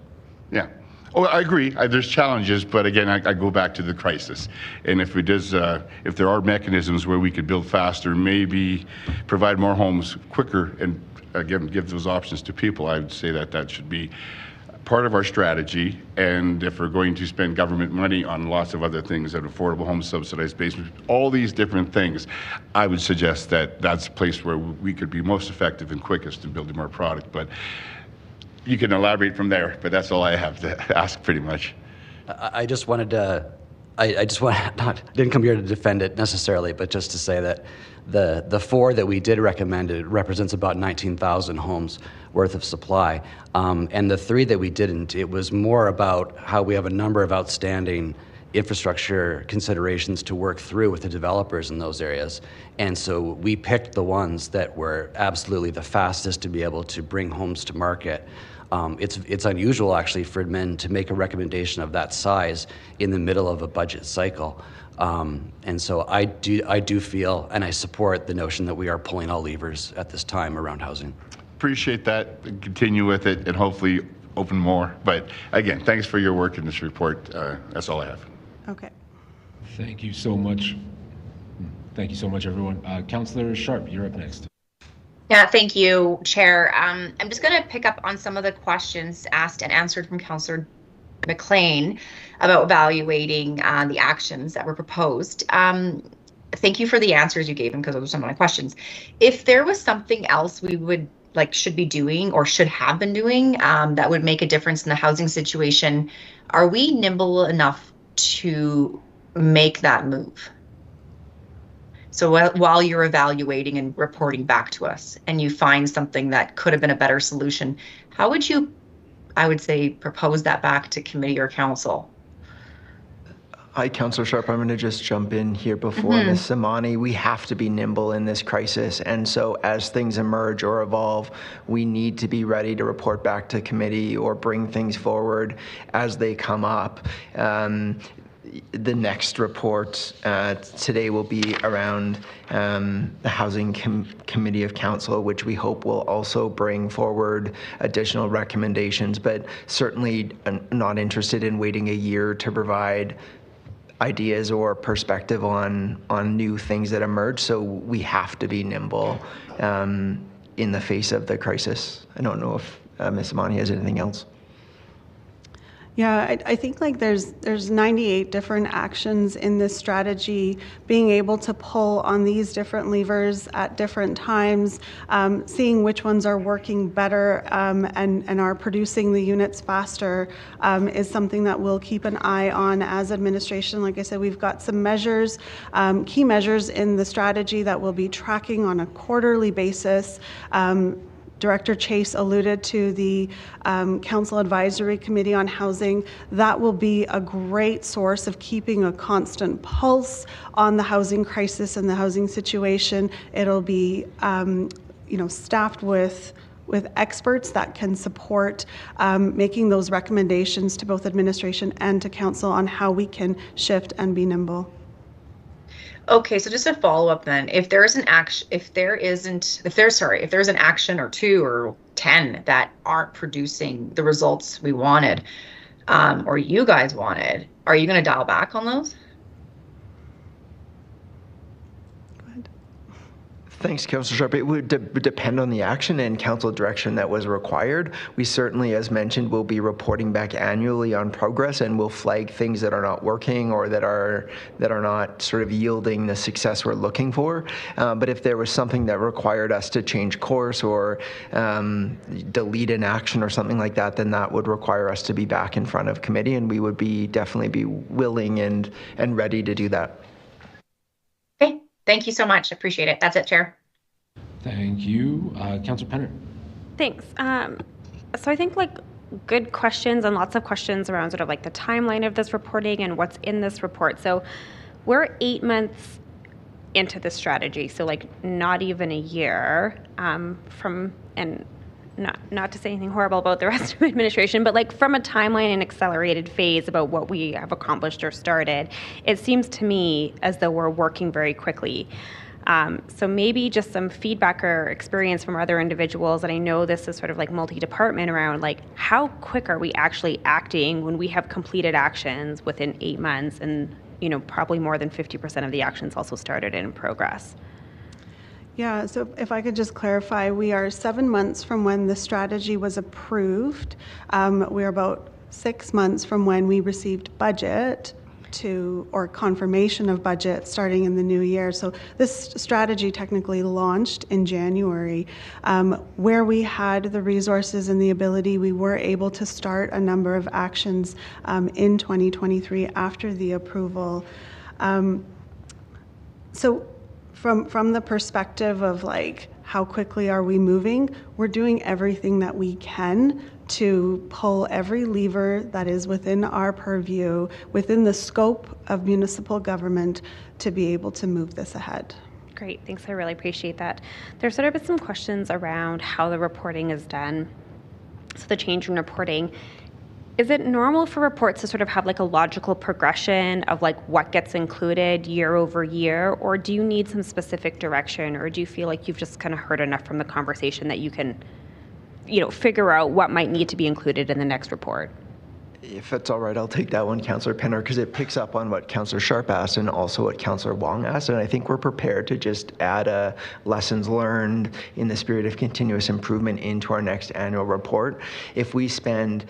Yeah. Oh, I agree. There's challenges, but again, I go back to the crisis. And if if there are mechanisms where we could build faster, maybe provide more homes quicker, and again, give those options to people, I would say that should be part of our strategy. And if we're going to spend government money on lots of other things, that affordable homes, subsidized basements, all these different things, I would suggest that that's a place where we could be most effective and quickest in building more product. But you can elaborate from there, but that's all I have to ask pretty much. I just wanted to, didn't come here to defend it necessarily, but just to say that the 4 that we did recommend, it represents about 19,000 homes worth of supply. And the 3 that we didn't, it was more about how we have a number of outstanding infrastructure considerations to work through with the developers in those areas. And so we picked the ones that were absolutely the fastest to be able to bring homes to market. It's unusual actually for admin to make a recommendation of that size in the middle of a budget cycle. And so I do feel, and I support the notion that we are pulling all levers at this time around housing. Appreciate that. Continue with it and hopefully open more. But again, thanks for your work in this report. That's all I have. Okay. Thank you so much. Thank you so much, everyone. Councillor Sharp, you're up next. Yeah, thank you, Chair. I'm just going to pick up on some of the questions asked and answered from Councillor McLean about evaluating the actions that were proposed. Thank you for the answers you gave him, because those were some of my questions. If there was something else we would should be doing or should have been doing that would make a difference in the housing situation, are we nimble enough to make that move? So while you're evaluating and reporting back to us and you find something that could have been a better solution, how would you, I would say, propose that back to committee or council? Hi, Councillor Sharp. I'm going to just jump in here before Ms. Samani. We have to be nimble in this crisis. And so as things emerge or evolve, we need to be ready to report back to committee or bring things forward as they come up. The next report today will be around the Housing Committee of Council, which we hope will also bring forward additional recommendations, but certainly not interested in waiting a year to provide ideas or perspective on new things that emerge. So we have to be nimble in the face of the crisis. I don't know if Ms. Amani has anything else. Yeah, I think there's 98 different actions in this strategy. Being able to pull on these different levers at different times, seeing which ones are working better and are producing the units faster is something that we'll keep an eye on as administration. Like I said, we've got some measures, key measures in the strategy that we'll be tracking on a quarterly basis. Director Chase alluded to the Council Advisory Committee on Housing. That will be a great source of keeping a constant pulse on the housing crisis and the housing situation. It'll be staffed with experts that can support making those recommendations to both administration and to council on how we can shift and be nimble. Okay, so just a follow up then. If there's an action, if there's an action or 2 or 10 that aren't producing the results we wanted, or you guys wanted, are you going to dial back on those? Thanks, Councillor Sharp. It would depend on the action and council direction that was required. We certainly, as mentioned, will be reporting back annually on progress, and we'll flag things that are not working or that are not sort of yielding the success we're looking for. But if there was something that required us to change course or delete an action or something like that, then that would require us to be back in front of committee, and we would definitely be willing and ready to do that. Okay, thank you so much. Appreciate it. That's it, Chair. Thank you. Councillor Penner. Thanks. So I think good questions and lots of questions around sort of the timeline of this reporting and what's in this report. So we're 8 months into the strategy, so not even a year from, and not to say anything horrible about the rest of administration, but from a timeline and accelerated phase about what we have accomplished or started, it seems to me as though we're working very quickly. So maybe just some feedback or experience from other individuals, and I know this is sort of multi-department around how quick are we actually acting when we have completed actions within 8 months, and probably more than 50% of the actions also started in progress. Yeah, so if I could just clarify, we are 7 months from when the strategy was approved. We're about 6 months from when we received budget or confirmation of budget starting in the new year. So this strategy technically launched in January. Where we had the resources and the ability, we were able to start a number of actions in 2023 after the approval. So from the perspective of how quickly are we moving, we're doing everything that we can to pull every lever that is within our purview, within the scope of municipal government, to be able to move this ahead. Great, thanks, I really appreciate that. There's sort of been some questions around how the reporting is done. So the change in reporting, is it normal for reports to sort of have a logical progression of what gets included year over year, or do you need some specific direction, or do you feel you've just kind of heard enough from the conversation that you can figure out what might need to be included in the next report? If it's all right, I'll take that one, Councillor Penner, because it picks up on what Councillor Sharp asked and also what Councillor Wong asked, and I think we're prepared to just add a lessons learned in the spirit of continuous improvement into our next annual report. If we spend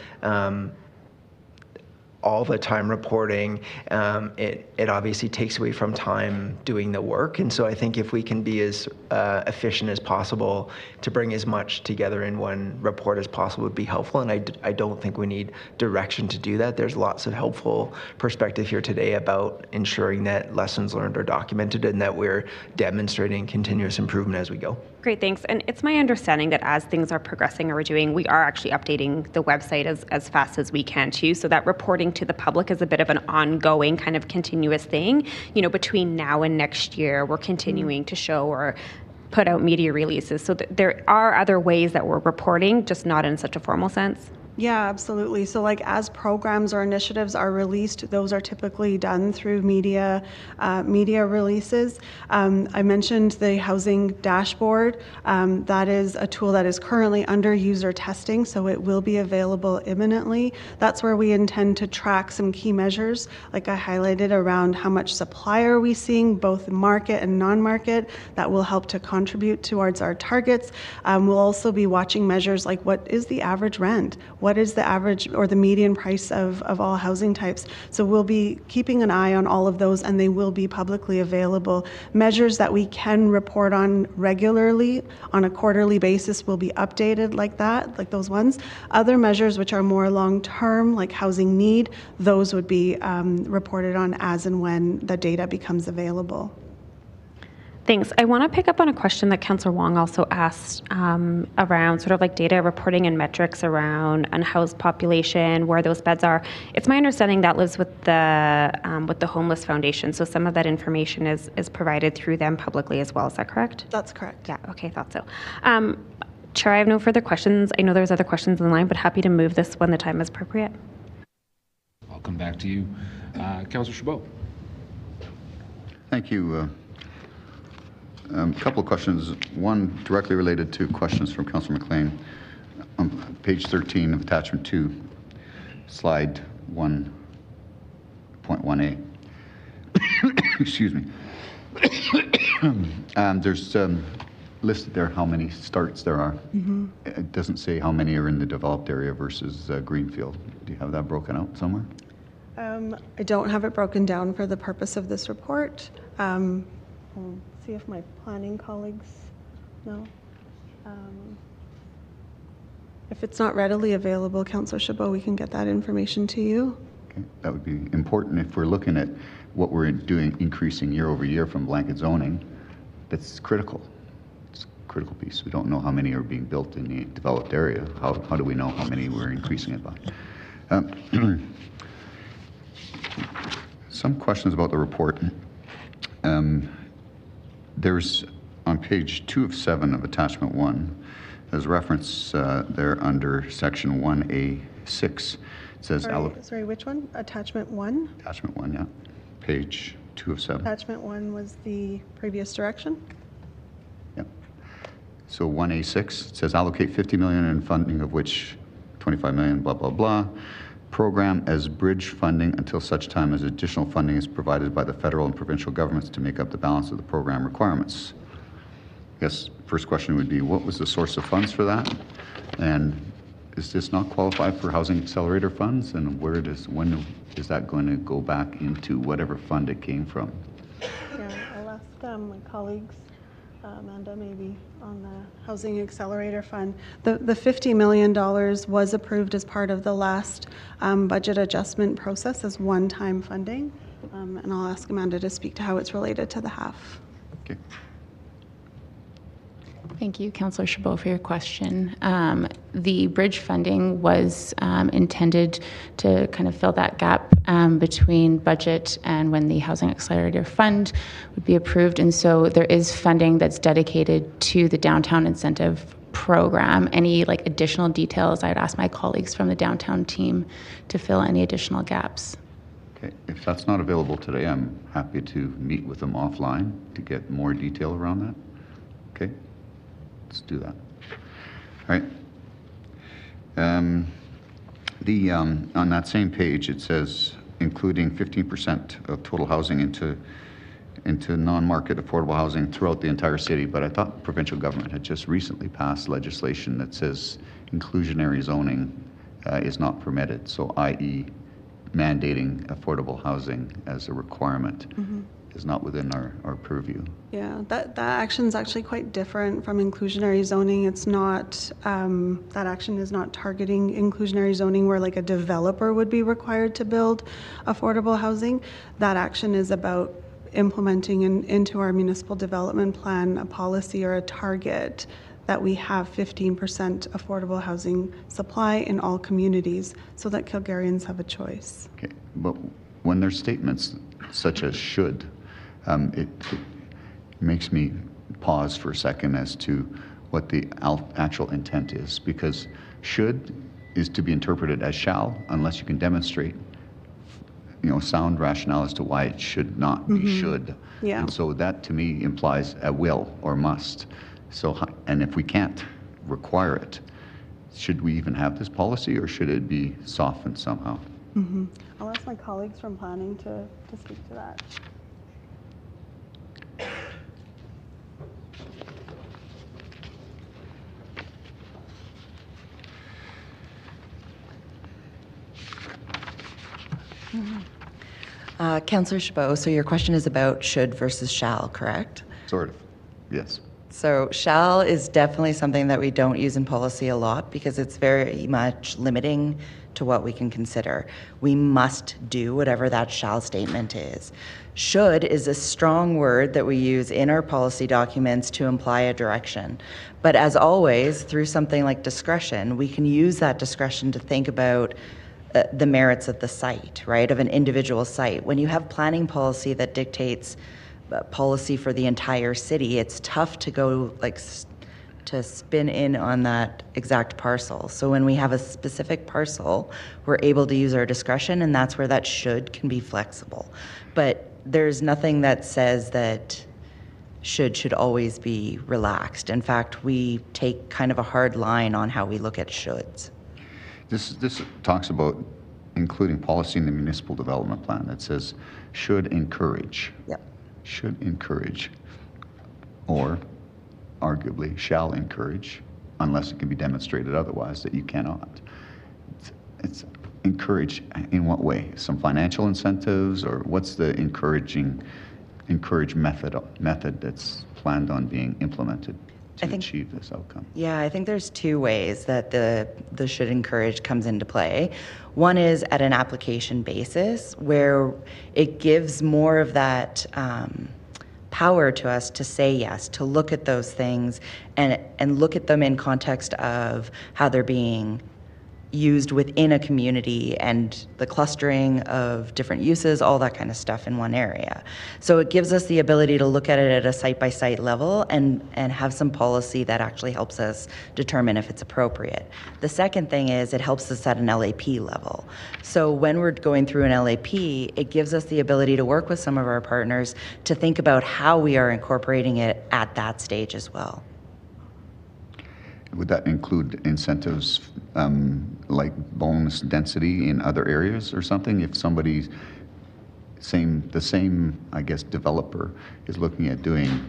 all the time reporting, it obviously takes away from time doing the work. And so I think if we can be as efficient as possible to bring as much together in one report as possible would be helpful. And I don't think we need direction to do that. There's lots of helpful perspective here today about ensuring that lessons learned are documented and that we're demonstrating continuous improvement as we go. Great, thanks. And it's my understanding that as things are progressing or we're doing, we are actually updating the website as fast as we can too. So that reporting to the public is a bit of an ongoing kind of continuous thing. Between now and next year, we're continuing to show or put out media releases. So there are other ways that we're reporting, just not in such a formal sense. Yeah, absolutely. So as programs or initiatives are released, those are typically done through media releases. I mentioned the housing dashboard. That is a tool that is currently under user testing, so it will be available imminently. That's where we intend to track some key measures, like I highlighted, around how much supply are we seeing, both market and non-market. That will help to contribute towards our targets. We'll also be watching measures like what is the average rent? What is the average or the median price of all housing types? So we'll be keeping an eye on all of those, and they will be publicly available. Measures that we can report on regularly on a quarterly basis will be updated like those ones. Other measures which are more long-term, like housing need, those would be reported on as and when the data becomes available. Thanks. I want to pick up on a question that Councillor Wong also asked around sort of data reporting and metrics around unhoused population, where those beds are. It's my understanding that lives with the Homeless Foundation, so some of that information is provided through them publicly as well. Is that correct? That's correct. Yeah. Okay. Thought so. Chair, I have no further questions. I know there's other questions in the line, but happy to move this when the time is appropriate. I'll come back to you, Councillor Chabot. Thank you. A couple of questions, one directly related to questions from Councillor McLean. On page 13 of attachment 2, slide 1.1a. Excuse me. There's listed there how many starts there are. It doesn't say how many are in the developed area versus Greenfield. Do you have that broken out somewhere? I don't have it broken down for the purpose of this report. I'll see if my planning colleagues know. If it's not readily available, Councillor Chabot, we can get that information to you. Okay. That would be important if we're looking at what we're doing, increasing year over year from blanket zoning. That's critical. It's a critical piece. We don't know how many are being built in the developed area. How do we know how many we're increasing it by? Some questions about the report. There's on page 2 of 7 of attachment 1, there's reference there under section 1A6. It says, sorry, which one? Attachment 1? Attachment 1, yeah. Page 2 of 7. Attachment 1 was the previous direction? Yeah. So 1A6, it says allocate 50 million in funding, of which 25 million, blah, blah, blah. Program as bridge funding until such time as additional funding is provided by the federal and provincial governments to make up the balance of the program requirements. I guess first question would be, what was the source of funds for that? And is this not qualified for housing accelerator funds? And when is that going to go back into whatever fund it came from? Yeah, I'll ask my colleagues, Amanda, maybe on the Housing Accelerator Fund. The $50 million was approved as part of the last budget adjustment process as one-time funding. And I'll ask Amanda to speak to how it's related to the half. Okay. Thank you, Councillor Chabot, for your question. The bridge funding was intended to kind of fill that gap between budget and when the Housing Accelerator Fund would be approved. And so there is funding that's dedicated to the Downtown Incentive Program. Any additional details, I'd ask my colleagues from the downtown team to fill any additional gaps. Okay. If that's not available today, I'm happy to meet with them offline to get more detail around that. Okay. Let's do that. All right. On that same page, it says including 15% of total housing into non-market affordable housing throughout the entire city. But I thought provincial government had just recently passed legislation that says inclusionary zoning is not permitted. So, i.e., mandating affordable housing as a requirement. Is not within our purview. Yeah, that action is actually quite different from inclusionary zoning. It's not, that action is not targeting inclusionary zoning where a developer would be required to build affordable housing. That action is about implementing into our municipal development plan a policy or a target that we have 15% affordable housing supply in all communities so that Calgarians have a choice. Okay, but when there's statements such as should, it makes me pause for a second as to what the actual intent is, because should is to be interpreted as shall unless you can demonstrate sound rationale as to why it should not be should. Yeah. And so that to me implies a will or must. So, and if we can't require it, should we even have this policy or should it be softened somehow? I'll ask my colleagues from planning to speak to that. Councillor Chabot, so your question is about should versus shall, correct? Sort of, yes. So shall is definitely something that we don't use in policy a lot because it's very much limiting to what we can consider. We must do whatever that shall statement is. Should is a strong word that we use in our policy documents to imply a direction. But as always, through something like discretion, we can use that discretion to think about the merits of the site, right, of an individual site. When you have planning policy that dictates policy for the entire city, it's tough to go to spin in on that exact parcel. So when we have a specific parcel, we're able to use our discretion, and that's where that should can be flexible. But there's nothing that says that should always be relaxed. In fact, we take kind of a hard line on how we look at shoulds. This talks about including policy in the municipal development plan that says should encourage. Yep. Should encourage. or arguably shall encourage, unless it can be demonstrated otherwise that you cannot. It's encourage in what way? Some financial incentives, or what's the encourage method that's planned on being implemented to achieve this outcome? Yeah, I think there's two ways that the should encourage comes into play. One is at an application basis, where it gives more of that power to us to say yes, to look at those things and look at them in context of how they're being used within a community and the clustering of different uses, all that kind of stuff in one area. So it gives us the ability to look at it at a site-by-site level and have some policy that actually helps us determine if it's appropriate. The second thing is it helps us at an LAP level. So when we're going through an LAP, it gives us the ability to work with some of our partners to think about how we are incorporating it at that stage as well. Would that include incentives like bonus density in other areas or something? If somebody's the same, I guess, developer is looking at doing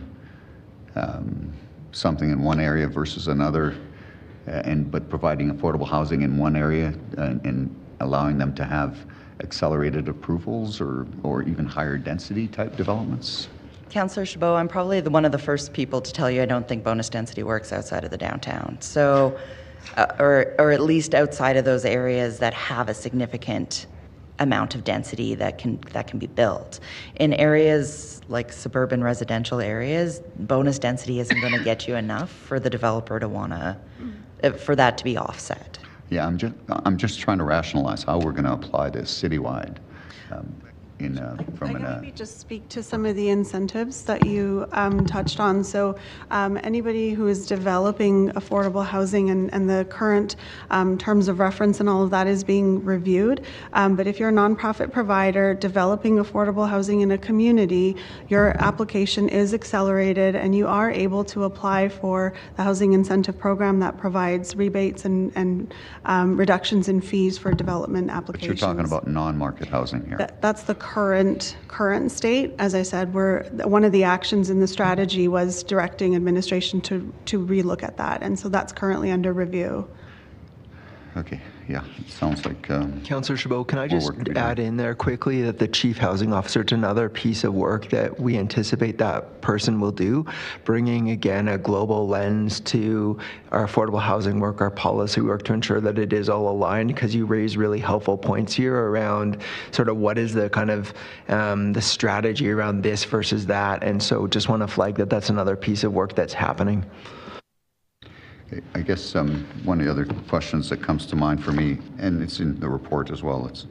something in one area versus another, but providing affordable housing in one area and allowing them to have accelerated approvals or even higher density type developments? Councillor Chabot, I'm probably one of the first people to tell you I don't think bonus density works outside of the downtown. So, or at least outside of those areas that have a significant amount of density that can be built. In areas like suburban residential areas, bonus density isn't going to get you enough for the developer to want to, for that to be offset. Yeah, I'm just trying to rationalize how we're going to apply this citywide. I can maybe just speak to some of the incentives that you touched on. So anybody who is developing affordable housing and the current terms of reference and all of that is being reviewed. But if you're a nonprofit provider developing affordable housing in a community, your application is accelerated and you are able to apply for the housing incentive program that provides rebates and reductions in fees for development applications. But you're talking about non-market housing here. That's the current state. As I said, one of the actions in the strategy was directing administration to relook at that, and so that's currently under review. Okay, yeah, it sounds like... Councillor Chabot, can I just add in there quickly that the Chief Housing Officer, it's another piece of work that we anticipate that person will do, bringing, again, a global lens to our affordable housing work, our policy work, to ensure that it is all aligned, because you raise really helpful points here around sort of what is the kind of the strategy around this versus that, and so just want to flag that that's another piece of work that's happening. I guess one of the other questions that comes to mind for me, and it's in the report as well, it's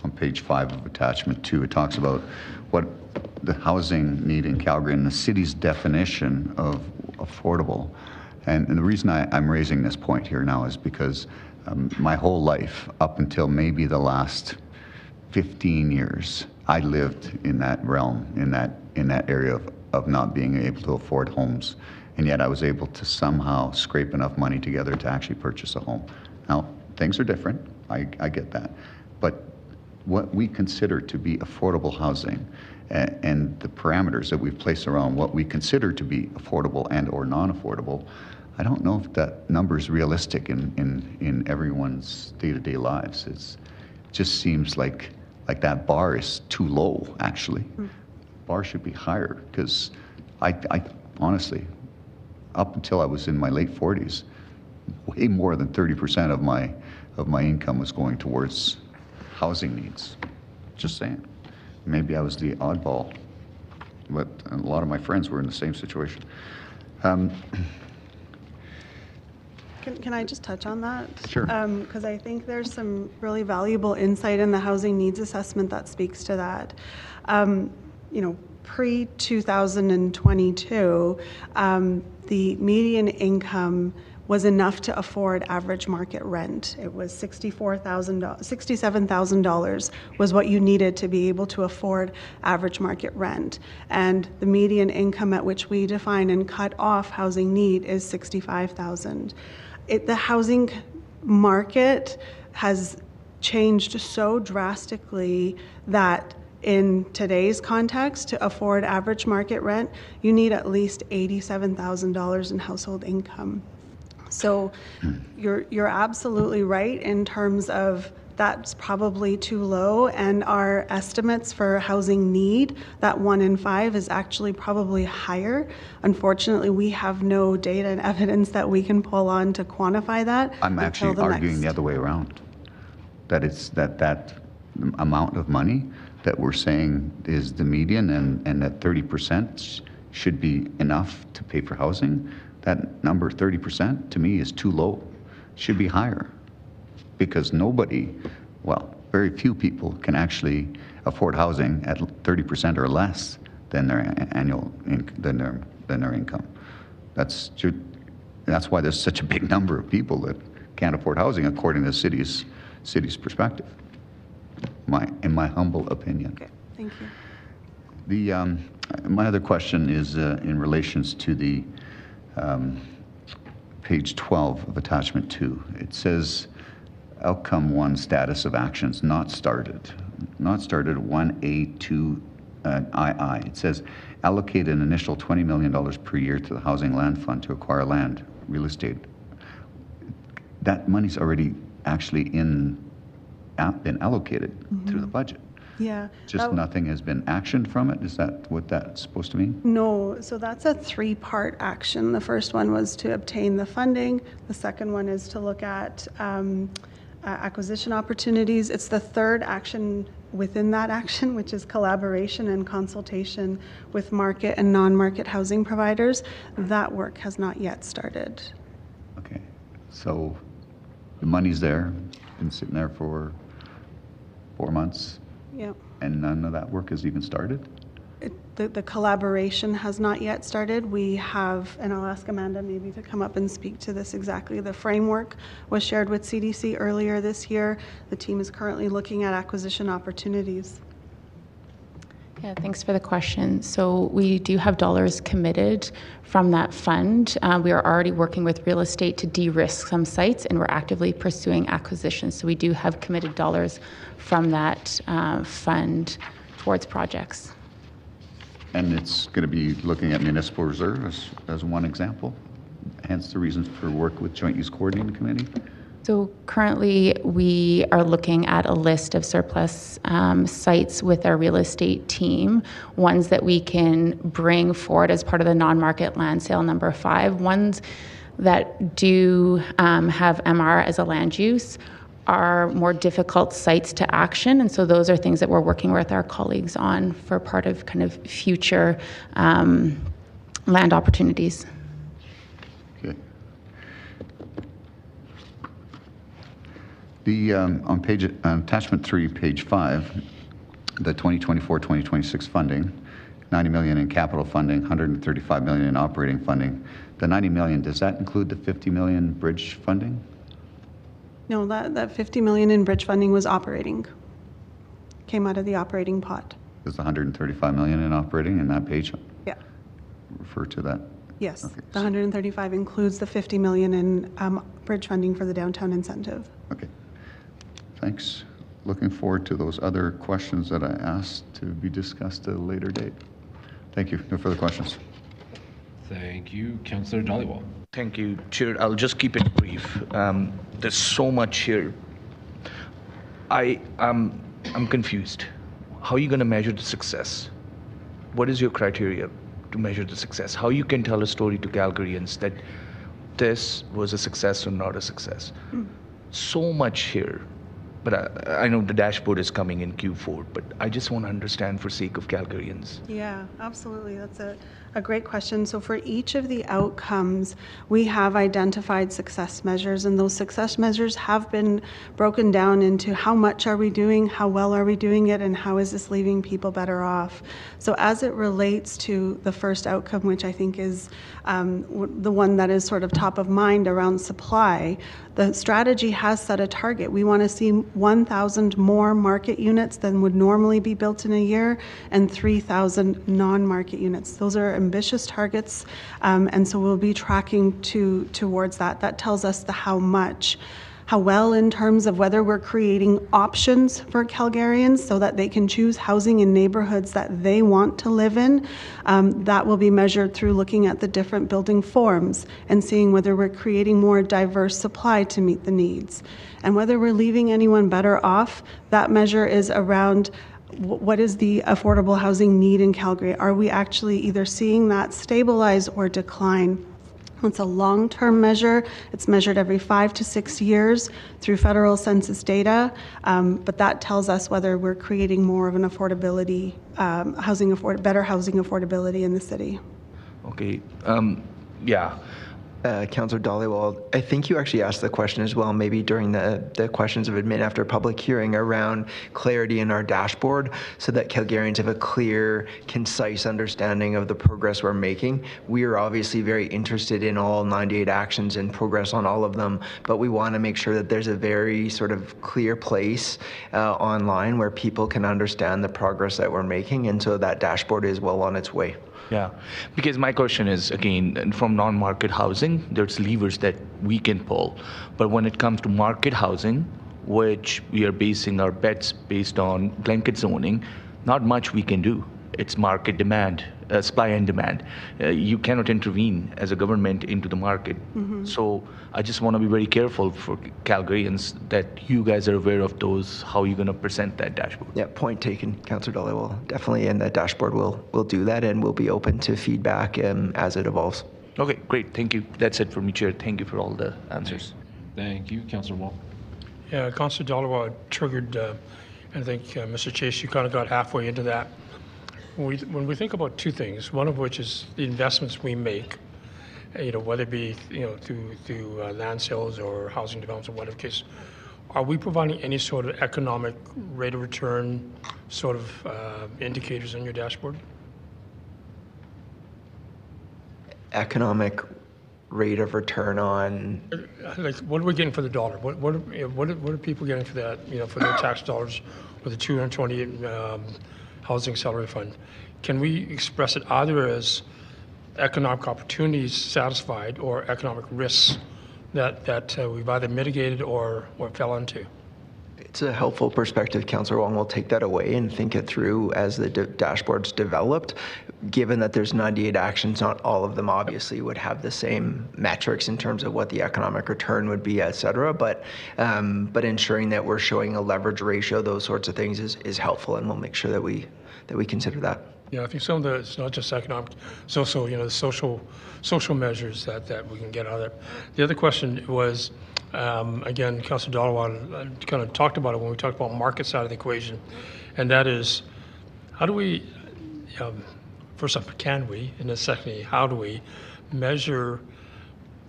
on page 5 of attachment 2, it talks about what the housing need in Calgary and the city's definition of affordable. And the reason I'm raising this point here now is because my whole life, up until maybe the last 15 years, I lived in that realm, in that area of not being able to afford homes. And yet I was able to somehow scrape enough money together to actually purchase a home. Now, things are different, I get that. But what we consider to be affordable housing and the parameters that we've placed around what we consider to be affordable and or non-affordable, I don't know if that number is realistic in everyone's day-to-day lives. It just seems like that bar is too low, actually. Bar should be higher, because I honestly, up until I was in my late 40s, way more than 30% of my income was going towards housing needs. Just saying. Maybe I was the oddball, but a lot of my friends were in the same situation. Can I just touch on that? Sure. Because I think there's some really valuable insight in the housing needs assessment that speaks to that. Pre-2022, the median income was enough to afford average market rent. It was $67,000 was what you needed to be able to afford average market rent. And the median income at which we define and cut off housing need is $65,000. The housing market has changed so drastically that in today's context, to afford average market rent, you need at least $87,000 in household income. So you're absolutely right in terms of that's probably too low, and our estimates for housing need, that 1 in 5, is actually probably higher. Unfortunately, we have no data and evidence that we can pull on to quantify that. I'm actually arguing the other way around. That it's that amount of money that we're saying is the median, and that 30% should be enough to pay for housing. That number, 30%, to me is too low. Should be higher. Because nobody, well, very few people can actually afford housing at 30% or less than their annual than their income. That's why there's such a big number of people that can't afford housing, according to the city's perspective. In my humble opinion. Okay, thank you. My other question is in relations to the page 12 of attachment 2. It says, Outcome 1, status of actions not started. Not started 1A, 2, II. It says, allocate an initial $20 million per year to the Housing Land Fund to acquire land, real estate. That money's already actually been allocated through the budget. Yeah. Just nothing has been actioned from it? Is that what that's supposed to mean? No, so that's a 3-part action. The first one was to obtain the funding. The second one is to look at acquisition opportunities. It's the third action within that action, which is collaboration and consultation with market and non-market housing providers. That work has not yet started. Okay, so the money's there, been sitting there for 4 months. Yep. And none of that work has even started? The collaboration has not yet started. We have, and I'll ask Amanda maybe to come up and speak to this exactly. The framework was shared with CDC earlier this year. The team is currently looking at acquisition opportunities. Yeah, thanks for the question. So we do have dollars committed from that fund. We are already working with real estate to de-risk some sites, and we're actively pursuing acquisitions. So we do have committed dollars from that fund towards projects. And it's going to be looking at municipal reserve as one example, hence the reasons for work with Joint Use Coordinating Committee. So currently we are looking at a list of surplus sites with our real estate team, ones that we can bring forward as part of the non-market land sale number 5, ones that do have MR as a land use are more difficult sites to action, and so those are things that we're working with our colleagues on for part of kind of future land opportunities. Okay. The on attachment 3, page 5, the 2024-2026 funding, $90 million in capital funding, $135 million in operating funding. The $90 million, does that include the $50 million bridge funding? No, that $50 million in bridge funding was operating. Came out of the operating pot. Is the $135 million in operating in that page? Yeah. Refer to that? Yes. Okay. The 135 includes the $50 million in bridge funding for the downtown incentive. Okay. Thanks. Looking forward to those other questions that I asked to be discussed at a later date. Thank you. No further questions. Thank you. Councillor Dhaliwal. Thank you, Chair. I'll just keep it brief. There's so much here. I'm confused. How are you going to measure the success? What is your criteria to measure the success? How you can tell a story to Calgarians that this was a success or not a success? So much here. But I know the dashboard is coming in Q4, but I just want to understand for sake of Calgarians. Yeah, absolutely. That's a great question. So for each of the outcomes, we have identified success measures, and those success measures have been broken down into how much are we doing, how well are we doing it, and how is this leaving people better off. So as it relates to the first outcome, which I think is the one that is sort of top of mind around supply, the strategy has set a target. We want to see 1,000 more market units than would normally be built in a year, and 3,000 non-market units. Those are ambitious targets, and so we'll be tracking towards that. That tells us the how much. how well in terms of whether we're creating options for Calgarians so that they can choose housing in neighborhoods that they want to live in. That will be measured through looking at the different building forms and seeing whether we're creating more diverse supply to meet the needs. And whether we're leaving anyone better off, that measure is around what is the affordable housing need in Calgary? Are we actually either seeing that stabilize or decline? It's a long-term measure. It's measured every 5 to 6 years through federal census data, but that tells us whether we're creating more of an affordability, better housing affordability in the city. Okay. Yeah. Councillor Dhaliwal, I think you actually asked the question as well, maybe during the questions of admin after public hearing, around clarity in our dashboard so that Calgarians have a clear, concise understanding of the progress we're making. We are obviously very interested in all 98 actions and progress on all of them, but we want to make sure that there's a very sort of clear place online where people can understand the progress that we're making, and so that dashboard is well on its way. Yeah, because my question is, again, from non-market housing, there's levers that we can pull. But when it comes to market housing, which we are basing our bets based on blanket zoning, not much we can do. It's market demand, supply and demand. You cannot intervene as a government into the market. Mm-hmm. So I just want to be very careful for Calgarians that you guys are aware of those, how you're going to present that dashboard. Yeah, point taken, Councillor Dhaliwal. Definitely, and that dashboard will do that, and we'll be open to feedback as it evolves. Okay, great. Thank you. That's it for me, Chair. Thank you for all the answers. Thank you, Councillor Wall. Yeah, Councillor Dhaliwal triggered, I think, Mr. Chase, you kind of got halfway into that. When we think about two things, one of which is the investments we make, whether it be through land sales or housing developments or whatever case, are we providing any sort of economic rate of return sort of indicators on your dashboard? Economic rate of return on? Like, what are we getting for the dollar? What are people getting for that? For their tax dollars with the 228 Housing Accelerator Fund. Can we express it either as economic opportunities satisfied or economic risks that we've either mitigated or fell into? It's a helpful perspective, Councillor Wong. We'll take that away and think it through as the dashboard's developed. Given that there's 98 actions, not all of them obviously would have the same metrics in terms of what the economic return would be, et cetera. But ensuring that we're showing a leverage ratio, those sorts of things is helpful, and we'll make sure that we consider that. Yeah, I think some of it's not just economic, it's also the social measures that we can get out of it. The other question was, again, Councillor Dhaliwal kind of talked about it when we talked about market side of the equation, and that is, how do we, first off, can we, and then secondly, how do we measure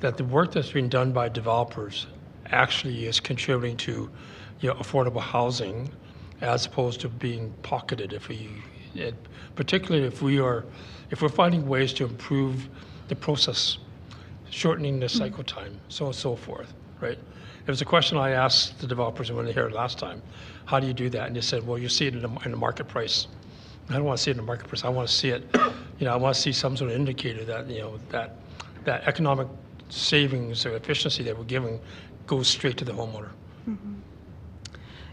that the work that's being done by developers actually is contributing to affordable housing, as opposed to being pocketed, particularly if we're finding ways to improve the process, shortening the cycle time, so on and so forth, right? It was a question I asked the developers when they heard it last time. How do you do that? And they said, well, you see it in the market price. I don't want to see it in the market price. I want to see it, I want to see some sort of indicator that, that economic savings or efficiency that we're giving goes straight to the homeowner. Mm-hmm.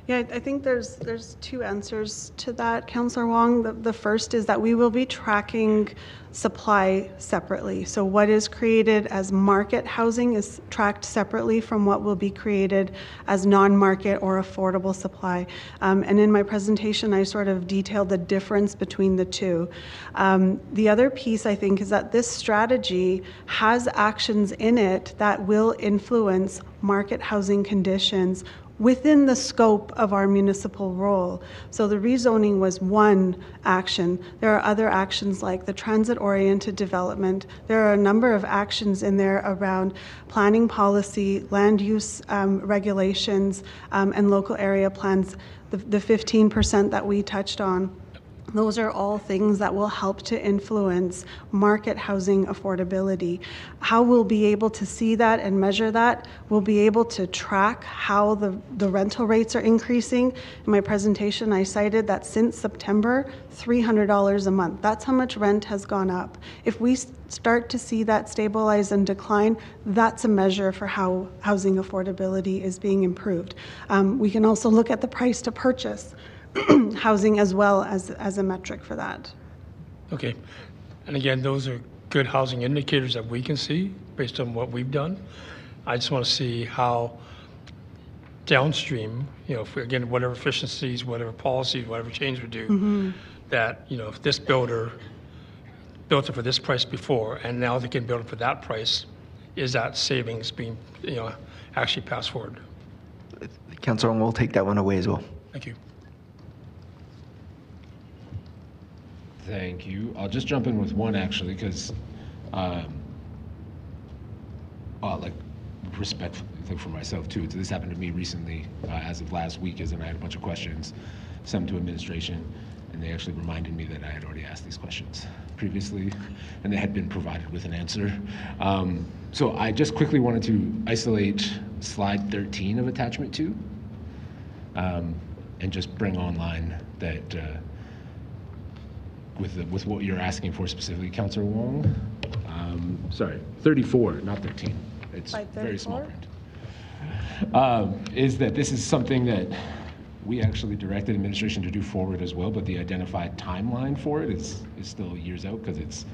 Yeah, I think there's two answers to that, Councillor Wong. The first is that we will be tracking supply separately. So what is created as market housing is tracked separately from what will be created as non-market or affordable supply. And in my presentation, I sort of detailed the difference between the two. The other piece, I think, is that this strategy has actions in it that will influence market housing conditions within the scope of our municipal role. So the rezoning was one action. There are other actions like the transit-oriented development. There are a number of actions in there around planning policy, land use regulations, and local area plans, the 15% that we touched on. Those are all things that will help to influence market housing affordability. How we'll be able to see that and measure that, we'll be able to track how the rental rates are increasing. In my presentation, I cited that since September, $300 a month. That's how much rent has gone up. If we start to see that stabilize and decline, that's a measure for how housing affordability is being improved. We can also look at the price to purchase housing as well as a metric for that. Okay. And again, those are good housing indicators that we can see based on what we've done. I just want to see how downstream, if we, again, whatever efficiencies, whatever policies, whatever change we do, that, if this builder built it for this price before and now they can build it for that price, is that savings being, actually passed forward? Councillor Wong will take that one away as well. Thank you. Thank you. I'll just jump in with one actually, because, respectfully for myself too. This happened to me recently, as of last week, and I had a bunch of questions, some to administration, and they actually reminded me that I had already asked these questions previously, and they had been provided with an answer. So I just quickly wanted to isolate slide 13 of attachment 2, and just bring online that. With what you're asking for specifically, Councillor Wong. Sorry, 34, not 13. It's very small print. Is that this is something that we actually directed administration to do forward as well, but the identified timeline for it is still years out, because it's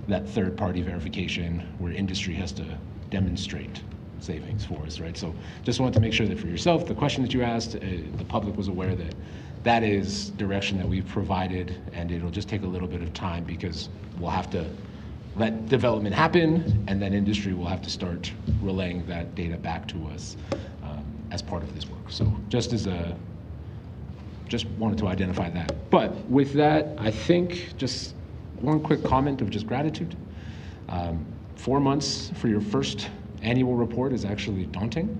that third-party verification where industry has to demonstrate savings for us, right? So just wanted to make sure that for yourself, the question that you asked, the public was aware that that is direction that we've provided, and it'll just take a little bit of time because we'll have to let development happen, and then industry will have to start relaying that data back to us as part of this work. So just wanted to identify that. But with that, I think just one quick comment of just gratitude. 4 months for your first annual report is actually daunting,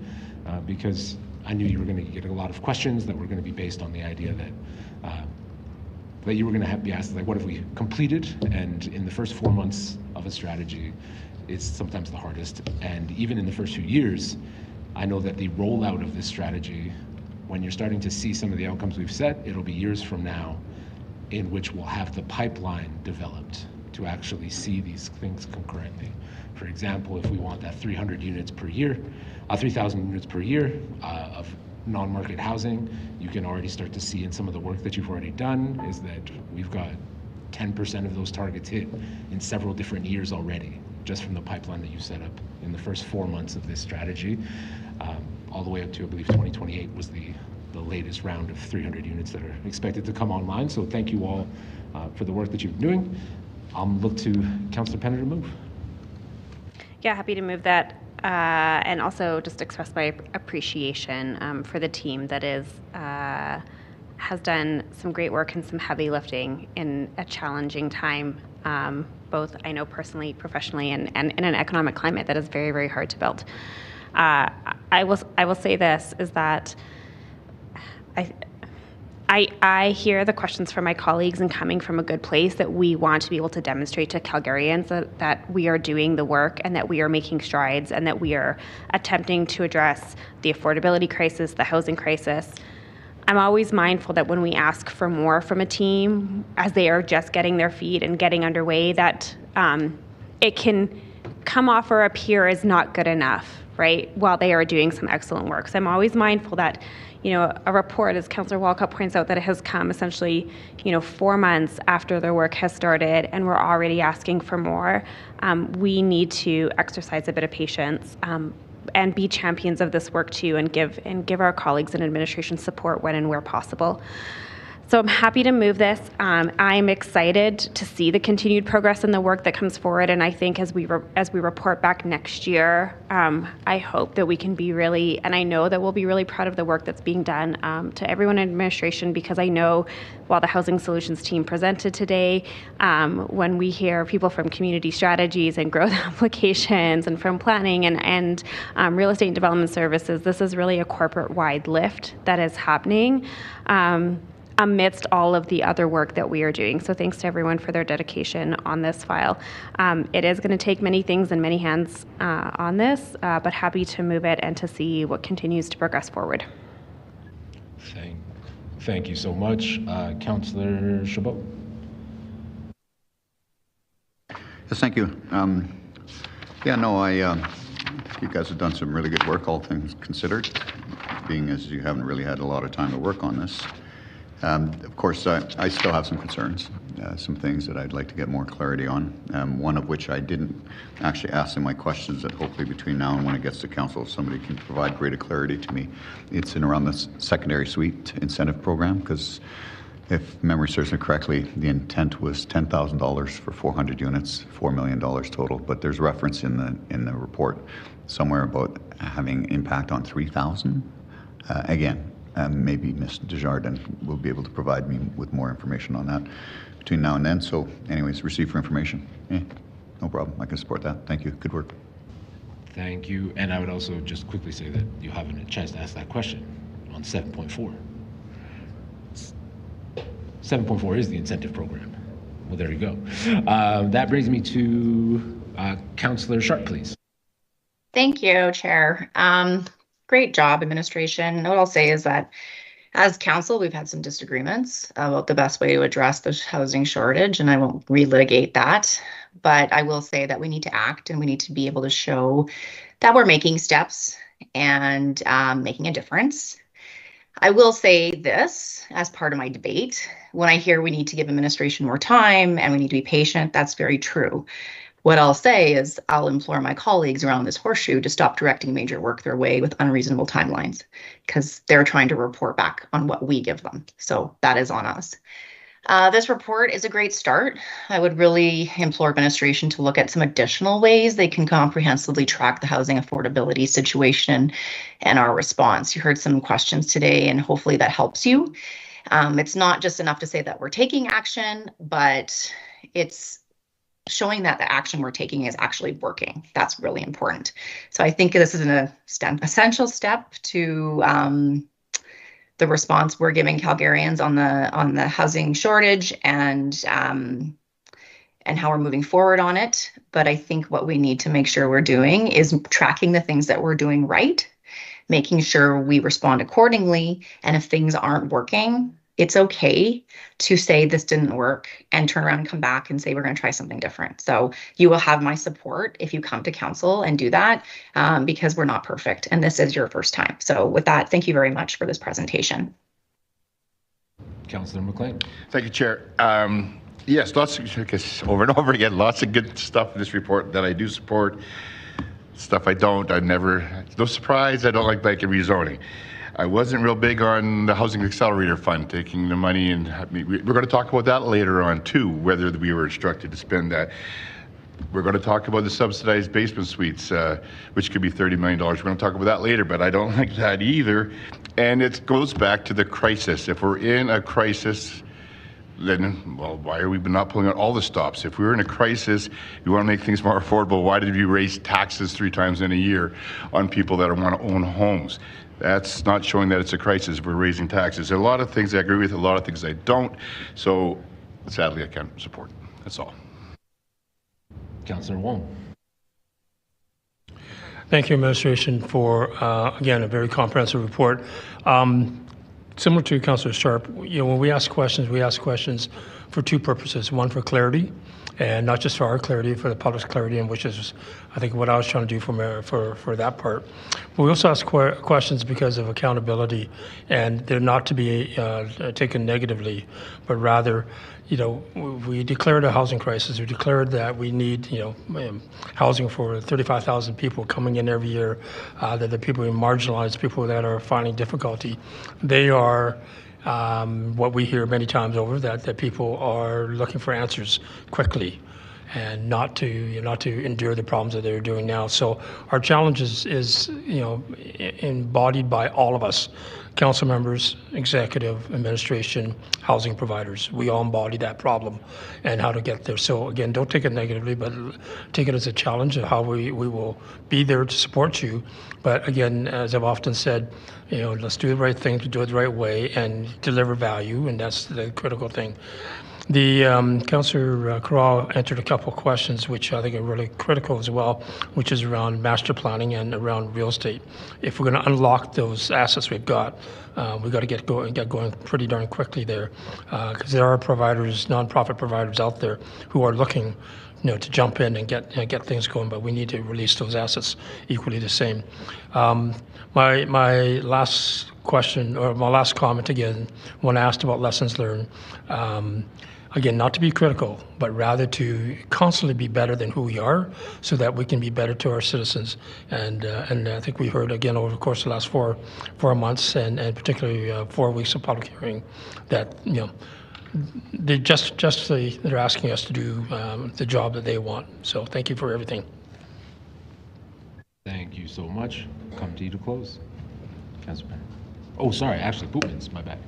because I knew you were going to get a lot of questions that were going to be based on the idea that you were going to be asked, like, what have we completed? And in the first 4 months of a strategy, it's sometimes the hardest. And even in the first few years, I know that the rollout of this strategy, when you're starting to see some of the outcomes we've set, it'll be years from now in which we'll have the pipeline developed to actually see these things concurrently. For example, if we want that 300 units per year, 3,000 units per year of non-market housing, you can already start to see in some of the work that you've already done is that we've got 10% of those targets hit in several different years already, just from the pipeline that you set up in the first 4 months of this strategy, all the way up to, I believe, 2028 was the latest round of 300 units that are expected to come online. So thank you all for the work that you've been doing. I'll look to Councillor Penner to move. Yeah, happy to move that. And also just express my appreciation for the team that has done some great work and some heavy lifting in a challenging time, both I know personally, professionally, and in an economic climate that is very, very hard to build. I will say this, is that I hear the questions from my colleagues and coming from a good place that we want to be able to demonstrate to Calgarians that we are doing the work and that we are making strides and that we are attempting to address the affordability crisis, the housing crisis. I'm always mindful that when we ask for more from a team as they are just getting their feet and getting underway, that it can come off or appear as not good enough, right, while they are doing some excellent work. So I'm always mindful that a report, as Councillor Walcott points out, that it has come essentially, 4 months after their work has started, and we're already asking for more. We need to exercise a bit of patience and be champions of this work too, and give our colleagues in administration support when and where possible. So I'm happy to move this. I'm excited to see the continued progress in the work that comes forward, and I think as we report back next year, I hope that we can be really, and I know that we'll be really proud of the work that's being done to everyone in administration, because I know while the Housing Solutions team presented today, when we hear people from community strategies and growth applications and from planning and real estate and development services, this is really a corporate-wide lift that is happening. amidst all of the other work that we are doing. So thanks to everyone for their dedication on this file. It is going to take many things and many hands on this, but happy to move it and to see what continues to progress forward. Thank you so much. Councillor Chabot. Yes, thank you. Yeah, no, I think you guys have done some really good work, all things considered, being as you haven't really had a lot of time to work on this. Of course, I still have some concerns, some things that I'd like to get more clarity on, one of which I didn't actually ask in my questions that hopefully between now and when it gets to council, if somebody can provide greater clarity to me. It's in around the secondary suite incentive program, because if memory serves me correctly, the intent was $10,000 for 400 units, $4 million total, but there's reference in the report somewhere about having impact on 3,000. Again, maybe Ms. Desjardins will be able to provide me with more information on that between now and then. So anyways, receive for information. No problem. I can support that. Thank you. Good work. Thank you. And I would also just quickly say that you haven't a chance to ask that question on 7.4. 7.4 is the incentive program. Well, there you go. That brings me to Councillor Sharp, please. Thank you, Chair. Great job, administration. What I'll say is that as council, we've had some disagreements about the best way to address the housing shortage, and I won't relitigate that. But I will say that we need to act, and we need to be able to show that we're making steps and making a difference. I will say this as part of my debate. When I hear we need to give administration more time and we need to be patient, that's very true. What I'll say is I'll implore my colleagues around this horseshoe to stop directing major work their way with unreasonable timelines, because they're trying to report back on what we give them. So that is on us. This report is a great start. I would really implore administration to look at some additional ways they can comprehensively track the housing affordability situation and our response. You heard some questions today, and hopefully that helps you. It's not just enough to say that we're taking action, but it's showing that the action we're taking is actually working. That's really important. So I think this is an essential step to the response we're giving Calgarians on the housing shortage and how we're moving forward on it. But I think what we need to make sure we're doing is tracking the things that we're doing right, making sure we respond accordingly. And if things aren't working, it's okay to say this didn't work and turn around and come back and say we're going to try something different. So you will have my support if you come to council and do that, because we're not perfect and this is your first time. So with that, thank you very much for this presentation. Councillor McLean. Thank you, Chair. Yes, lots of, I guess, over and over again, lots of good stuff in this report that I do support. Stuff I don't. No surprise, I don't like blanket rezoning. I wasn't real big on the Housing Accelerator Fund, taking the money, and we're going to talk about that later on too, whether we were instructed to spend that. We're going to talk about the subsidized basement suites, which could be $30 million. We're going to talk about that later, but I don't like that either. And it goes back to the crisis. If we're in a crisis, then, well, why are we not pulling out all the stops? If we were in a crisis, you want to make things more affordable, why did you raise taxes 3 times in a year on people that want to own homes? That's not showing that it's a crisis. We're raising taxes. There are a lot of things I agree with, a lot of things I don't. So sadly, I can't support. That's all. Councillor Wong. Thank you, administration, for again a very comprehensive report. Similar to Councillor Sharp, when we ask questions for 2 purposes. One, for clarity, and not just for our clarity, for the public's clarity, and which is, I think, what I was trying to do for that part. But we also ask questions because of accountability, and they're not to be taken negatively, but rather, we declared a housing crisis. We declared that we need, housing for 35,000 people coming in every year, that the people who are marginalized, people that are finding difficulty. They are what we hear many times over, that people are looking for answers quickly. and not to endure the problems that they're doing now. So our challenge is embodied by all of us, council members, executive, administration, housing providers. We all embody that problem and how to get there. So again, don't take it negatively, but take it as a challenge of how we will be there to support you. But again, as I've often said, let's do the right thing, to do it the right way, and deliver value, and that's the critical thing. The Councillor Corral answered a couple of questions, which I think are really critical as well, which is around master planning and around real estate. If we're going to unlock those assets we've got, we've got to get going pretty darn quickly there, because there are providers, nonprofit providers out there who are looking, to jump in and get things going, but we need to release those assets equally the same. My last question, or my last comment again, when asked about lessons learned, again, not to be critical, but rather to constantly be better than who we are, so that we can be better to our citizens. And I think we heard again over the course of the last four months, and particularly 4 weeks of public hearing, that they're asking us to do the job that they want. So thank you for everything. Thank you so much. Come to you to close. Councillor Penner. Oh, sorry, actually, Boopmans, my bad.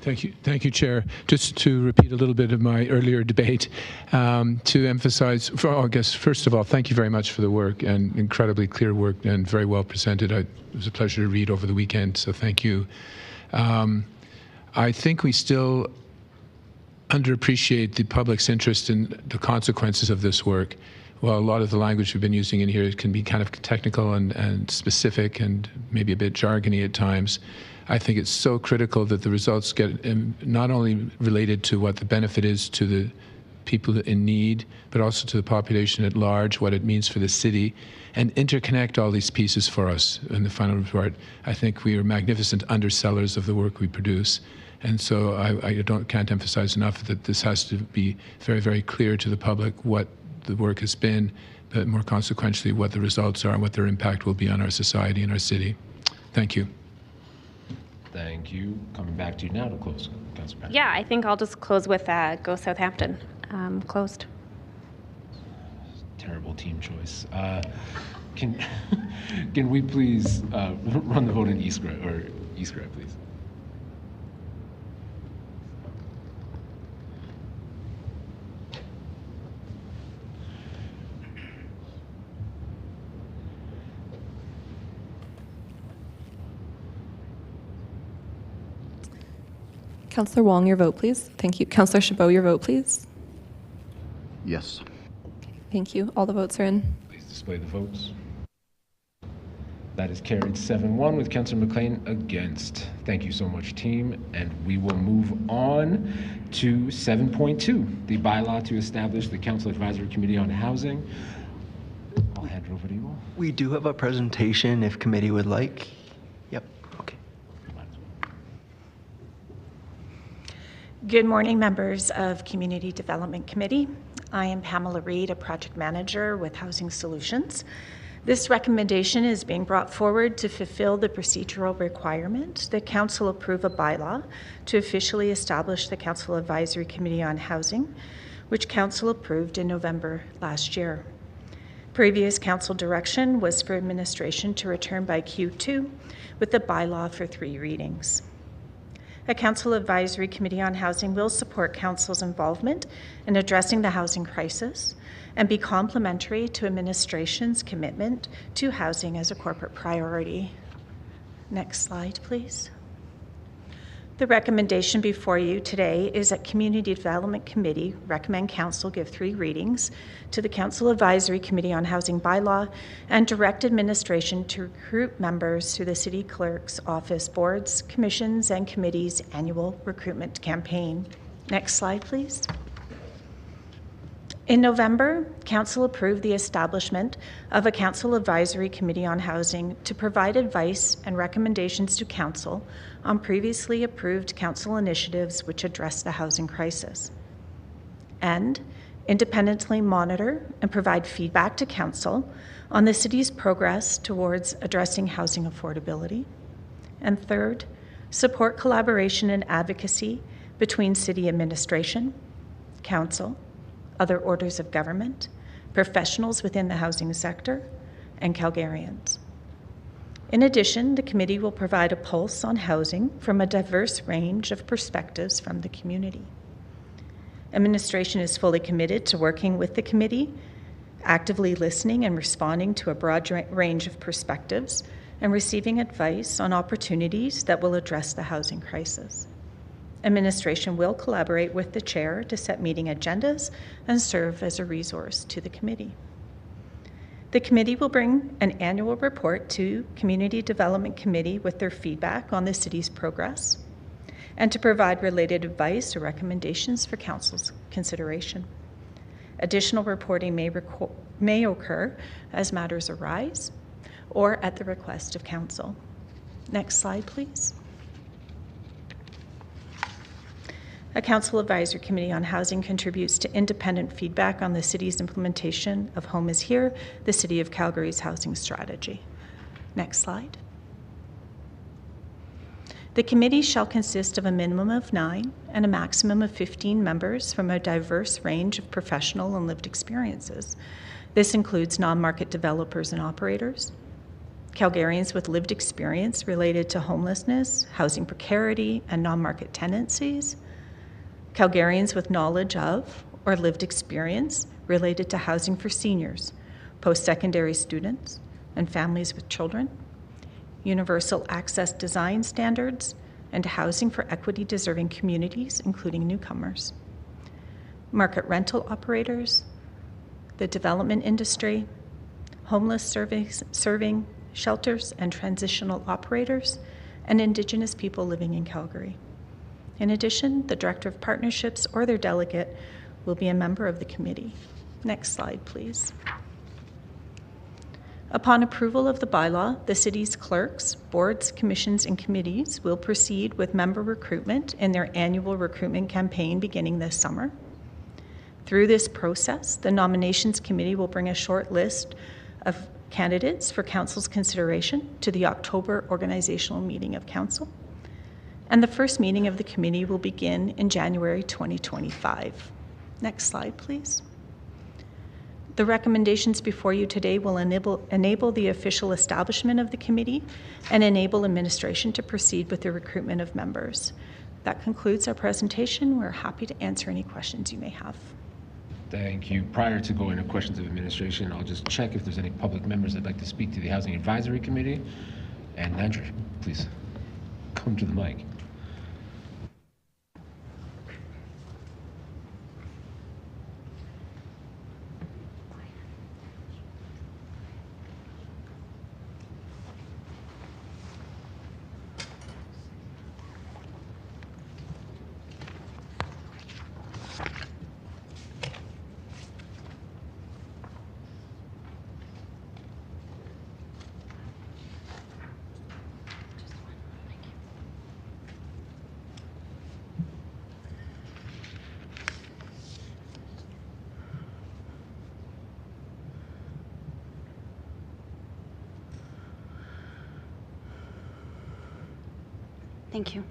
Thank you, Chair. Just to repeat a little bit of my earlier debate, to emphasize, I guess, first of all, thank you very much for the work, and incredibly clear work and very well presented. It was a pleasure to read over the weekend, so thank you. I think we still underappreciate the public's interest in the consequences of this work. Well, a lot of the language we've been using in here can be kind of technical and specific and maybe a bit jargony at times. I think it's so critical that the results get not only related to what the benefit is to the people in need, but also to the population at large, what it means for the city, and interconnect all these pieces for us in the final report. I think we are magnificent undersellers of the work we produce. And so I can't emphasize enough that this has to be very, very clear to the public what the work has been, but more consequentially what the results are and what their impact will be on our society and our city. Thank you. Thank you. Coming back to you now to close. Councillor Penner. Yeah, I think I'll just close with Go Southampton. Closed. Terrible team choice. Can we please run the vote in Eastgrad, please? Councillor Wong, your vote, please. Thank you. Councillor Chabot, your vote, please. Yes. Thank you. All the votes are in. Please display the votes. That is carried 7-1 with Councillor McLean against. Thank you so much, team. And we will move on to 7.2, the bylaw to establish the Council Advisory Committee on Housing. I'll hand it over to you all. We do have a presentation if committee would like. Yep. Okay. Good morning, members of Community Development Committee. I am Pamela Reed, a project manager with Housing Solutions. This recommendation is being brought forward to fulfill the procedural requirement that Council approve a bylaw to officially establish the Council Advisory Committee on Housing, which Council approved in November last year. Previous Council direction was for administration to return by Q2 with the bylaw for 3 readings. A Council Advisory Committee on Housing will support Council's involvement in addressing the housing crisis and be complementary to administration's commitment to housing as a corporate priority. Next slide, please. The recommendation before you today is that Community Development Committee recommend Council give 3 readings to the Council Advisory Committee on Housing Bylaw and direct administration to recruit members through the City Clerk's Office boards, commissions, and committees' annual recruitment campaign. Next slide, please. In November, Council approved the establishment of a Council Advisory Committee on Housing to provide advice and recommendations to Council on previously approved Council initiatives which address the housing crisis, and independently monitor and provide feedback to Council on the City's progress towards addressing housing affordability, and third, support collaboration and advocacy between City administration, Council, other orders of government, professionals within the housing sector, and Calgarians. In addition, the committee will provide a pulse on housing from a diverse range of perspectives from the community. Administration is fully committed to working with the committee, actively listening and responding to a broad range of perspectives, and receiving advice on opportunities that will address the housing crisis. Administration will collaborate with the chair to set meeting agendas and serve as a resource to the committee. The committee will bring an annual report to Community Development Committee with their feedback on the city's progress and to provide related advice or recommendations for council's consideration. Additional reporting may occur as matters arise or at the request of council. Next slide, please. A Council Advisory Committee on Housing contributes to independent feedback on the city's implementation of Home is Here, the City of Calgary's housing strategy. Next slide. The committee shall consist of a minimum of 9 and a maximum of 15 members from a diverse range of professional and lived experiences. This includes non-market developers and operators, Calgarians with lived experience related to homelessness, housing precarity, and non-market tenancies, Calgarians with knowledge of or lived experience related to housing for seniors, post-secondary students, and families with children, universal access design standards, and housing for equity-deserving communities, including newcomers, market rental operators, the development industry, homeless serving shelters and transitional operators, and Indigenous people living in Calgary. In addition, the Director of Partnerships or their delegate will be a member of the committee. Next slide, please. Upon approval of the bylaw, the city's clerks, boards, commissions, and committees will proceed with member recruitment in their annual recruitment campaign beginning this summer. Through this process, the nominations committee will bring a short list of candidates for council's consideration to the October organizational meeting of council. And the first meeting of the committee will begin in January 2025. Next slide, please. The recommendations before you today will enable the official establishment of the committee and enable administration to proceed with the recruitment of members. That concludes our presentation. We're happy to answer any questions you may have. Thank you. Prior to going to questions of administration, I'll just check if there's any public members that'd like to speak to the Housing Advisory Committee. And Andrew, please come to the mic. Thank you.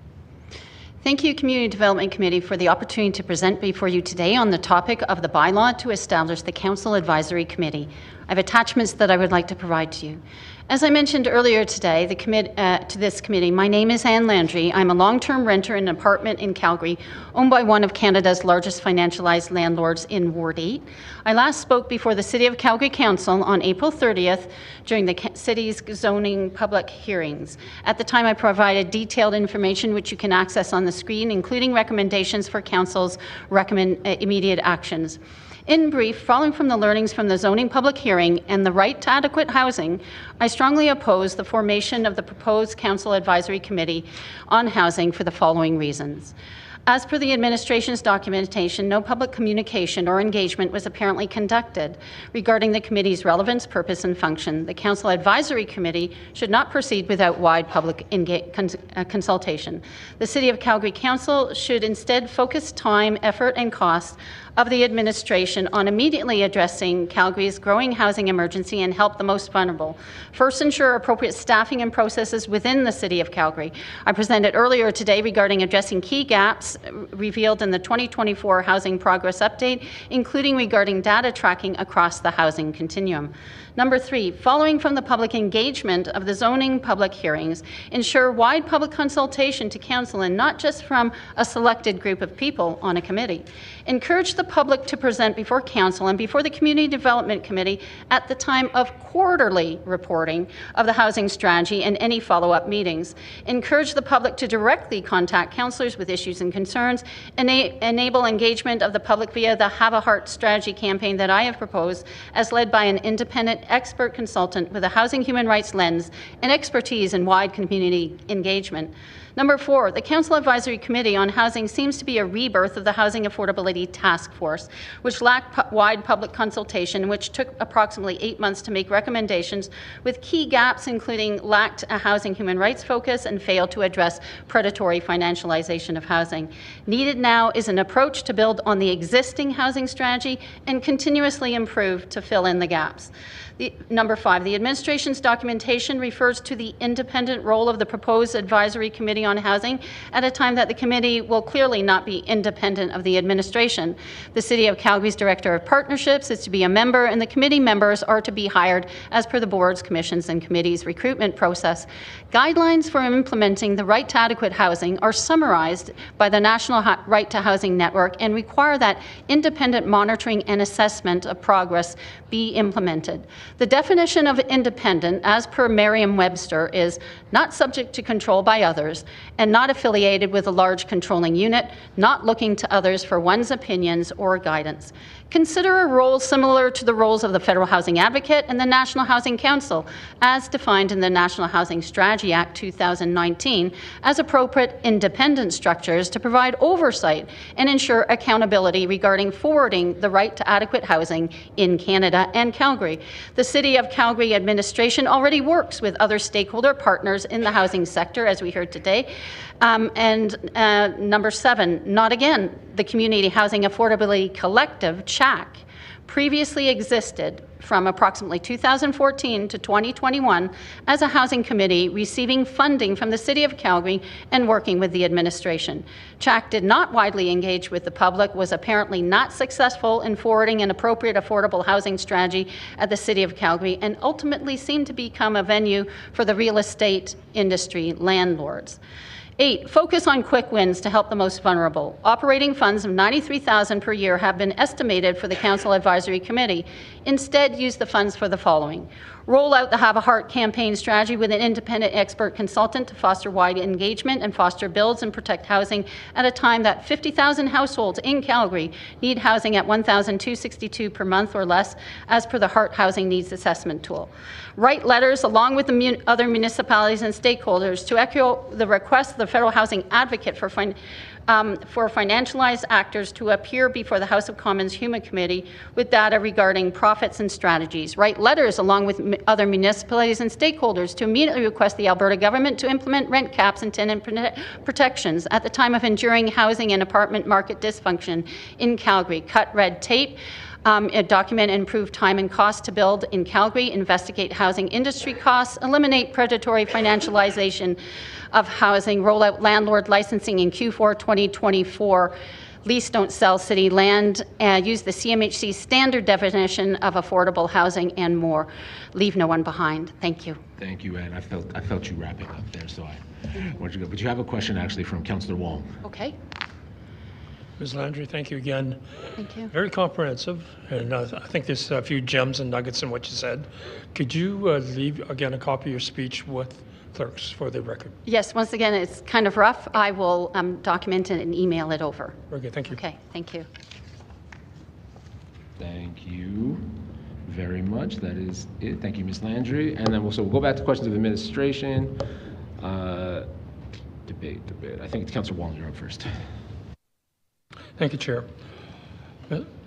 Thank you, Community Development Committee, for the opportunity to present before you today on the topic of the bylaw to establish the Council Advisory Committee. I have attachments that I would like to provide to you. As I mentioned earlier today to this committee, my name is Anne Landry. I'm a long-term renter in an apartment in Calgary owned by one of Canada's largest financialized landlords in Ward 8. I last spoke before the City of Calgary Council on April 30th during the city's zoning public hearings. At the time, I provided detailed information which you can access on the screen, including recommendations for Council's immediate actions. In brief, following from the learnings from the zoning public hearing and the right to adequate housing, I strongly oppose the formation of the proposed Council Advisory Committee on Housing for the following reasons. As per the administration's documentation, no public communication or engagement was apparently conducted regarding the committee's relevance, purpose, and function. The Council Advisory Committee should not proceed without wide public consultation. The City of Calgary Council should instead focus time, effort, and costs of the administration on immediately addressing Calgary's growing housing emergency and help the most vulnerable. First, ensure appropriate staffing and processes within the City of Calgary. I presented earlier today regarding addressing key gaps revealed in the 2024 Housing Progress Update, including regarding data tracking across the housing continuum. Number 3, following from the public engagement of the zoning public hearings, ensure wide public consultation to Council and not just from a selected group of people on a committee. Encourage the public to present before Council and before the Community Development Committee at the time of quarterly reporting of the housing strategy and any follow-up meetings. Encourage the public to directly contact councillors with issues and concerns. Enable engagement of the public via the Have a Heart strategy campaign that I have proposed, as led by an independent expert consultant with a housing human rights lens and expertise in wide community engagement. Number 4, the Council Advisory Committee on Housing seems to be a rebirth of the Housing Affordability Task Force, which lacked wide public consultation, which took approximately 8 months to make recommendations, with key gaps including lacked a housing human rights focus and failed to address predatory financialization of housing. Needed now is an approach to build on the existing housing strategy and continuously improve to fill in the gaps. Number 5, the administration's documentation refers to the independent role of the proposed advisory committee on housing at a time that the committee will clearly not be independent of the administration. The City of Calgary's Director of Partnerships is to be a member, and the committee members are to be hired as per the boards, commissions, and committees' recruitment process. Guidelines for implementing the right to adequate housing are summarized by the National Right to Housing Network and require that independent monitoring and assessment of progress be implemented. The definition of independent, as per Merriam-Webster, is not subject to control by others and not affiliated with a large controlling unit, not looking to others for one's opinions or guidance. Consider a role similar to the roles of the Federal Housing Advocate and the National Housing Council, as defined in the National Housing Strategy Act 2019, as appropriate independent structures to provide oversight and ensure accountability regarding forwarding the right to adequate housing in Canada and Calgary. The City of Calgary administration already works with other stakeholder partners in the housing sector, as we heard today. Number 7, not again, the Community Housing Affordability Collective, CHAC, previously existed from approximately 2014 to 2021 as a housing committee receiving funding from the City of Calgary and working with the administration. CHAC did not widely engage with the public, was apparently not successful in forwarding an appropriate affordable housing strategy at the City of Calgary, and ultimately seemed to become a venue for the real estate industry landlords. 8, focus on quick wins to help the most vulnerable. Operating funds of $93,000 per year have been estimated for the Council Advisory Committee. Instead, use the funds for the following. Roll out the Have a Heart campaign strategy with an independent expert consultant to foster wide engagement and foster builds and protect housing at a time that 50,000 households in Calgary need housing at $1,262 per month or less, as per the Heart Housing Needs Assessment Tool. Write letters along with the other municipalities and stakeholders to echo the request of the Federal Housing Advocate for financialized actors to appear before the House of Commons Human Committee with data regarding profits and strategies. Write letters along with other municipalities and stakeholders to immediately request the Alberta government to implement rent caps and tenant protections at the time of enduring housing and apartment market dysfunction in Calgary. Cut red tape. Document and improve time and cost to build in Calgary, investigate housing industry costs, eliminate predatory financialization of housing, roll out landlord licensing in Q4 2024, lease don't sell city land, use the CMHC standard definition of affordable housing, and more. Leave no one behind. Thank you. Thank you, Anne. I felt you wrapping up there, so I want you to go. But you have a question actually from Councillor Wong. Okay. Ms. Landry, thank you again. Thank you. Very comprehensive, and I think there's a few gems and nuggets in what you said. Could you leave, again, a copy of your speech with clerks for the record? Yes, once again, it's kind of rough. I will document it and email it over. Very good, thank you. Okay, thank you. Thank you very much. That is it. Thank you, Ms. Landry. And then we'll go back to questions of administration. Debate. I think it's Councillor Wong, you're up first. Thank you, Chair.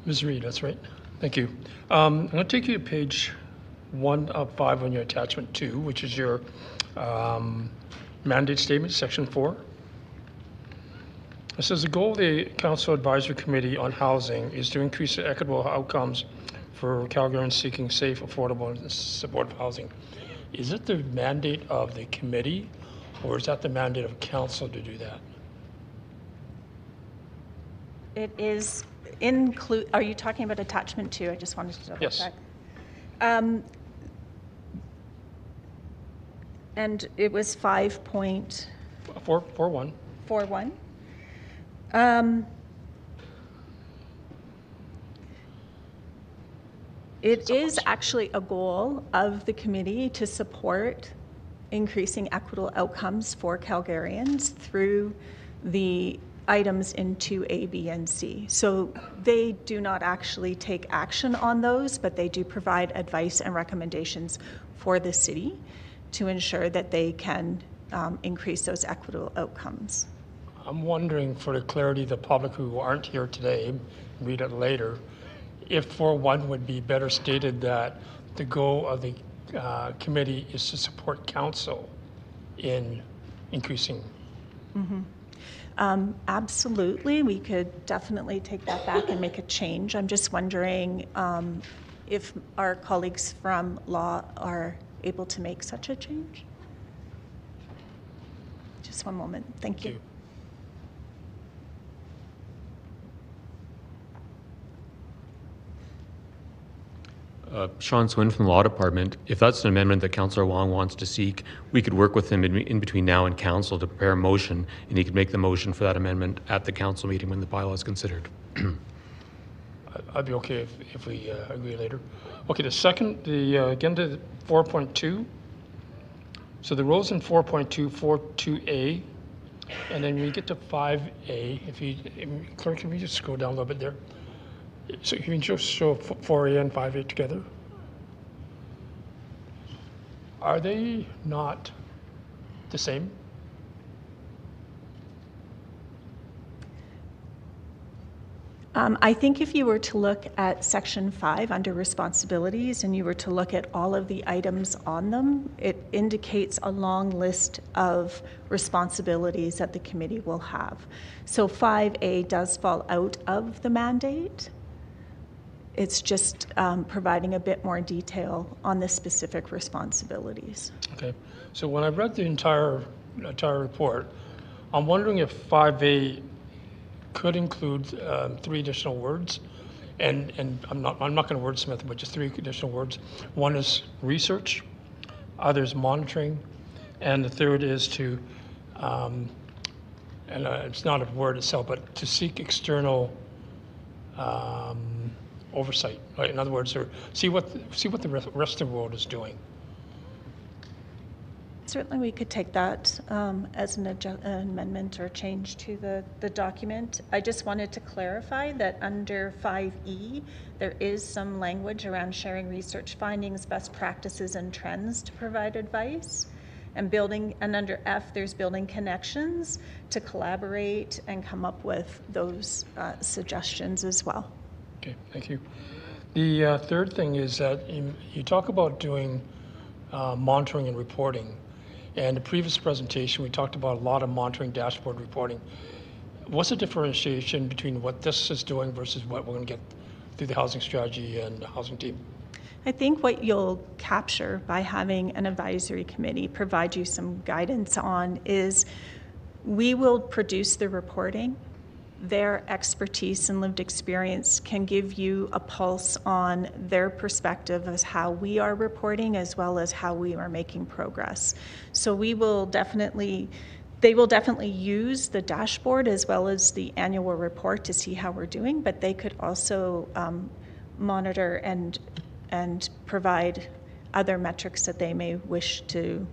Ms. Reid, that's right. Thank you. I'm going to take you to page 1 of 5 on your attachment 2, which is your mandate statement, section 4. It says the goal of the Council Advisory Committee on Housing is to increase the equitable outcomes for Calgarians seeking safe, affordable, and supportive housing. Is it the mandate of the committee, or is that the mandate of council to do that? It is are you talking about attachment 2? I just wanted to double check. And it was 5.41. 4.1. It is actually a goal of the committee to support increasing equitable outcomes for Calgarians through the items in 2A, B, and C. So they do not actually take action on those, but they do provide advice and recommendations for the city to ensure that they can increase those equitable outcomes. I'm wondering, for the clarity of the public who aren't here today, read it later, if 4.1 would be better stated that the goal of the committee is to support council in increasing. Absolutely, we could definitely take that back and make a change. I'm just wondering if our colleagues from law are able to make such a change. Just one moment. Thank you. Sean Swin from the Law Department. If that's an amendment that Councillor Wong wants to seek, we could work with him in between now and Council to prepare a motion, and he could make the motion for that amendment at the Council meeting when the bylaw is considered. I'd be okay if we agree later. Okay, the second, again to 4.2. So the rows in 4.2, 4.2A, and then we get to 5A. Clerk, can we just scroll down a little bit there? So can you just show 4A and 5A together? Are they not the same? I think if you were to look at section 5 under responsibilities and you were to look at all of the items on them, it indicates a long list of responsibilities that the committee will have. So 5A does fall out of the mandate. It's just providing a bit more detail on the specific responsibilities. Okay, so when I read the entire report, I'm wondering if 5A could include 3 additional words, and I'm not going to wordsmith, but just 3 additional words. One is research, other is monitoring, and the third is to, it's not a word itself, but to seek external oversight. Right? In other words, or see what the rest of the world is doing. Certainly we could take that as an amendment or change to the document. I just wanted to clarify that under 5E, there is some language around sharing research findings, best practices, and trends to provide advice. And under F, there's building connections to collaborate and come up with those suggestions as well. Okay, thank you. The third thing is that you talk about doing monitoring and reporting. And the previous presentation, we talked about a lot of monitoring, dashboard reporting. What's the differentiation between what this is doing versus what we're going to get through the housing strategy and the housing team? I think what you'll capture by having an advisory committee provide you some guidance on is we will produce the reporting. Their expertise and lived experience can give you a pulse on their perspective as how we are reporting as well as how we are making progress. So they will definitely use the dashboard as well as the annual report to see how we're doing, but they could also monitor and provide other metrics that they may wish to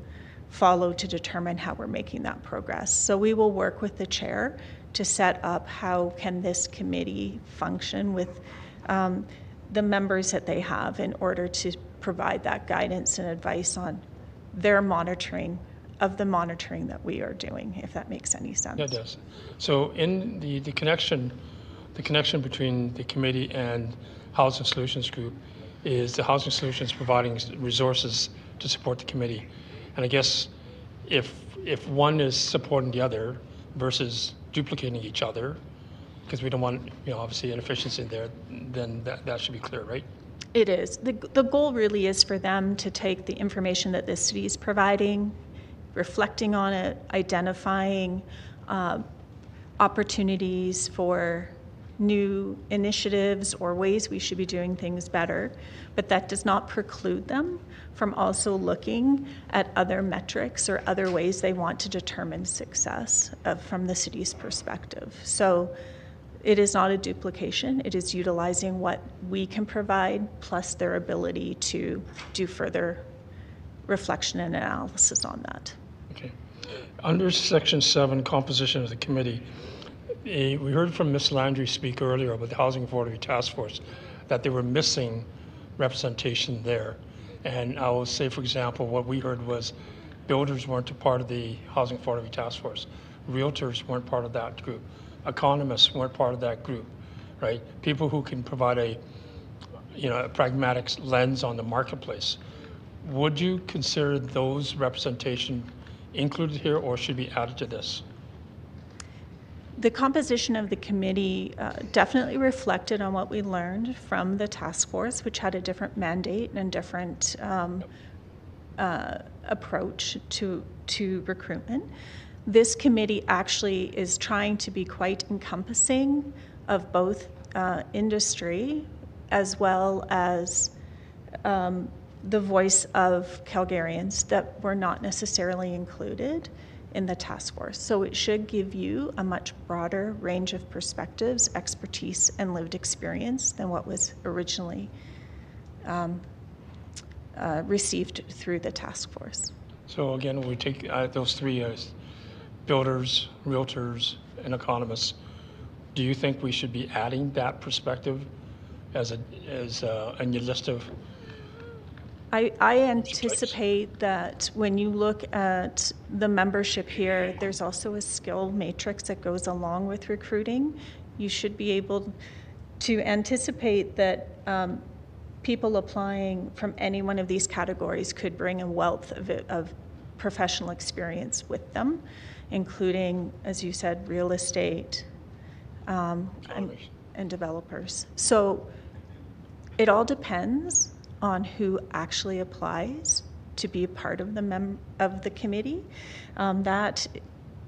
follow to determine how we're making that progress. So we will work with the chair to set up how can this committee function with the members that they have in order to provide that guidance and advice on their monitoring of the monitoring that we are doing, if that makes any sense. Yeah, it does. So in the connection between the committee and Housing Solutions Group is the Housing Solutions providing resources to support the committee. And I guess if one is supporting the other versus duplicating each other, because we don't want, obviously inefficiency in there, then that should be clear, right? It is. The goal really is for them to take the information that the city is providing, reflecting on it, identifying opportunities for new initiatives or ways we should be doing things better, but that does not preclude them from also looking at other metrics or other ways they want to determine success from the city's perspective. So it is not a duplication. It is utilizing what we can provide plus their ability to do further reflection and analysis on that. Okay. Under Section 7, composition of the committee, we heard from Ms. Landry speak earlier about the Housing Affordability Task Force, that they were missing representation there. And I will say, for example, what we heard was builders weren't a part of the Housing Affordability Task Force. Realtors weren't part of that group. Economists weren't part of that group, right? People who can provide a pragmatic lens on the marketplace. Would you consider those representation included here, or should be added to this? The composition of the committee definitely reflected on what we learned from the task force, which had a different mandate and different approach to recruitment. This committee actually is trying to be quite encompassing of both industry as well as the voice of Calgarians that were not necessarily included in the task force. So it should give you a much broader range of perspectives, expertise, and lived experience than what was originally received through the task force. So again, we take those three as builders, realtors, and economists. Do you think we should be adding that perspective in your list of? I anticipate that when you look at the membership here, there's also a skill matrix that goes along with recruiting. You should be able to anticipate that people applying from any one of these categories could bring a wealth of professional experience with them, including, as you said, real estate and developers. So it all depends on who actually applies to be a part of the committee. That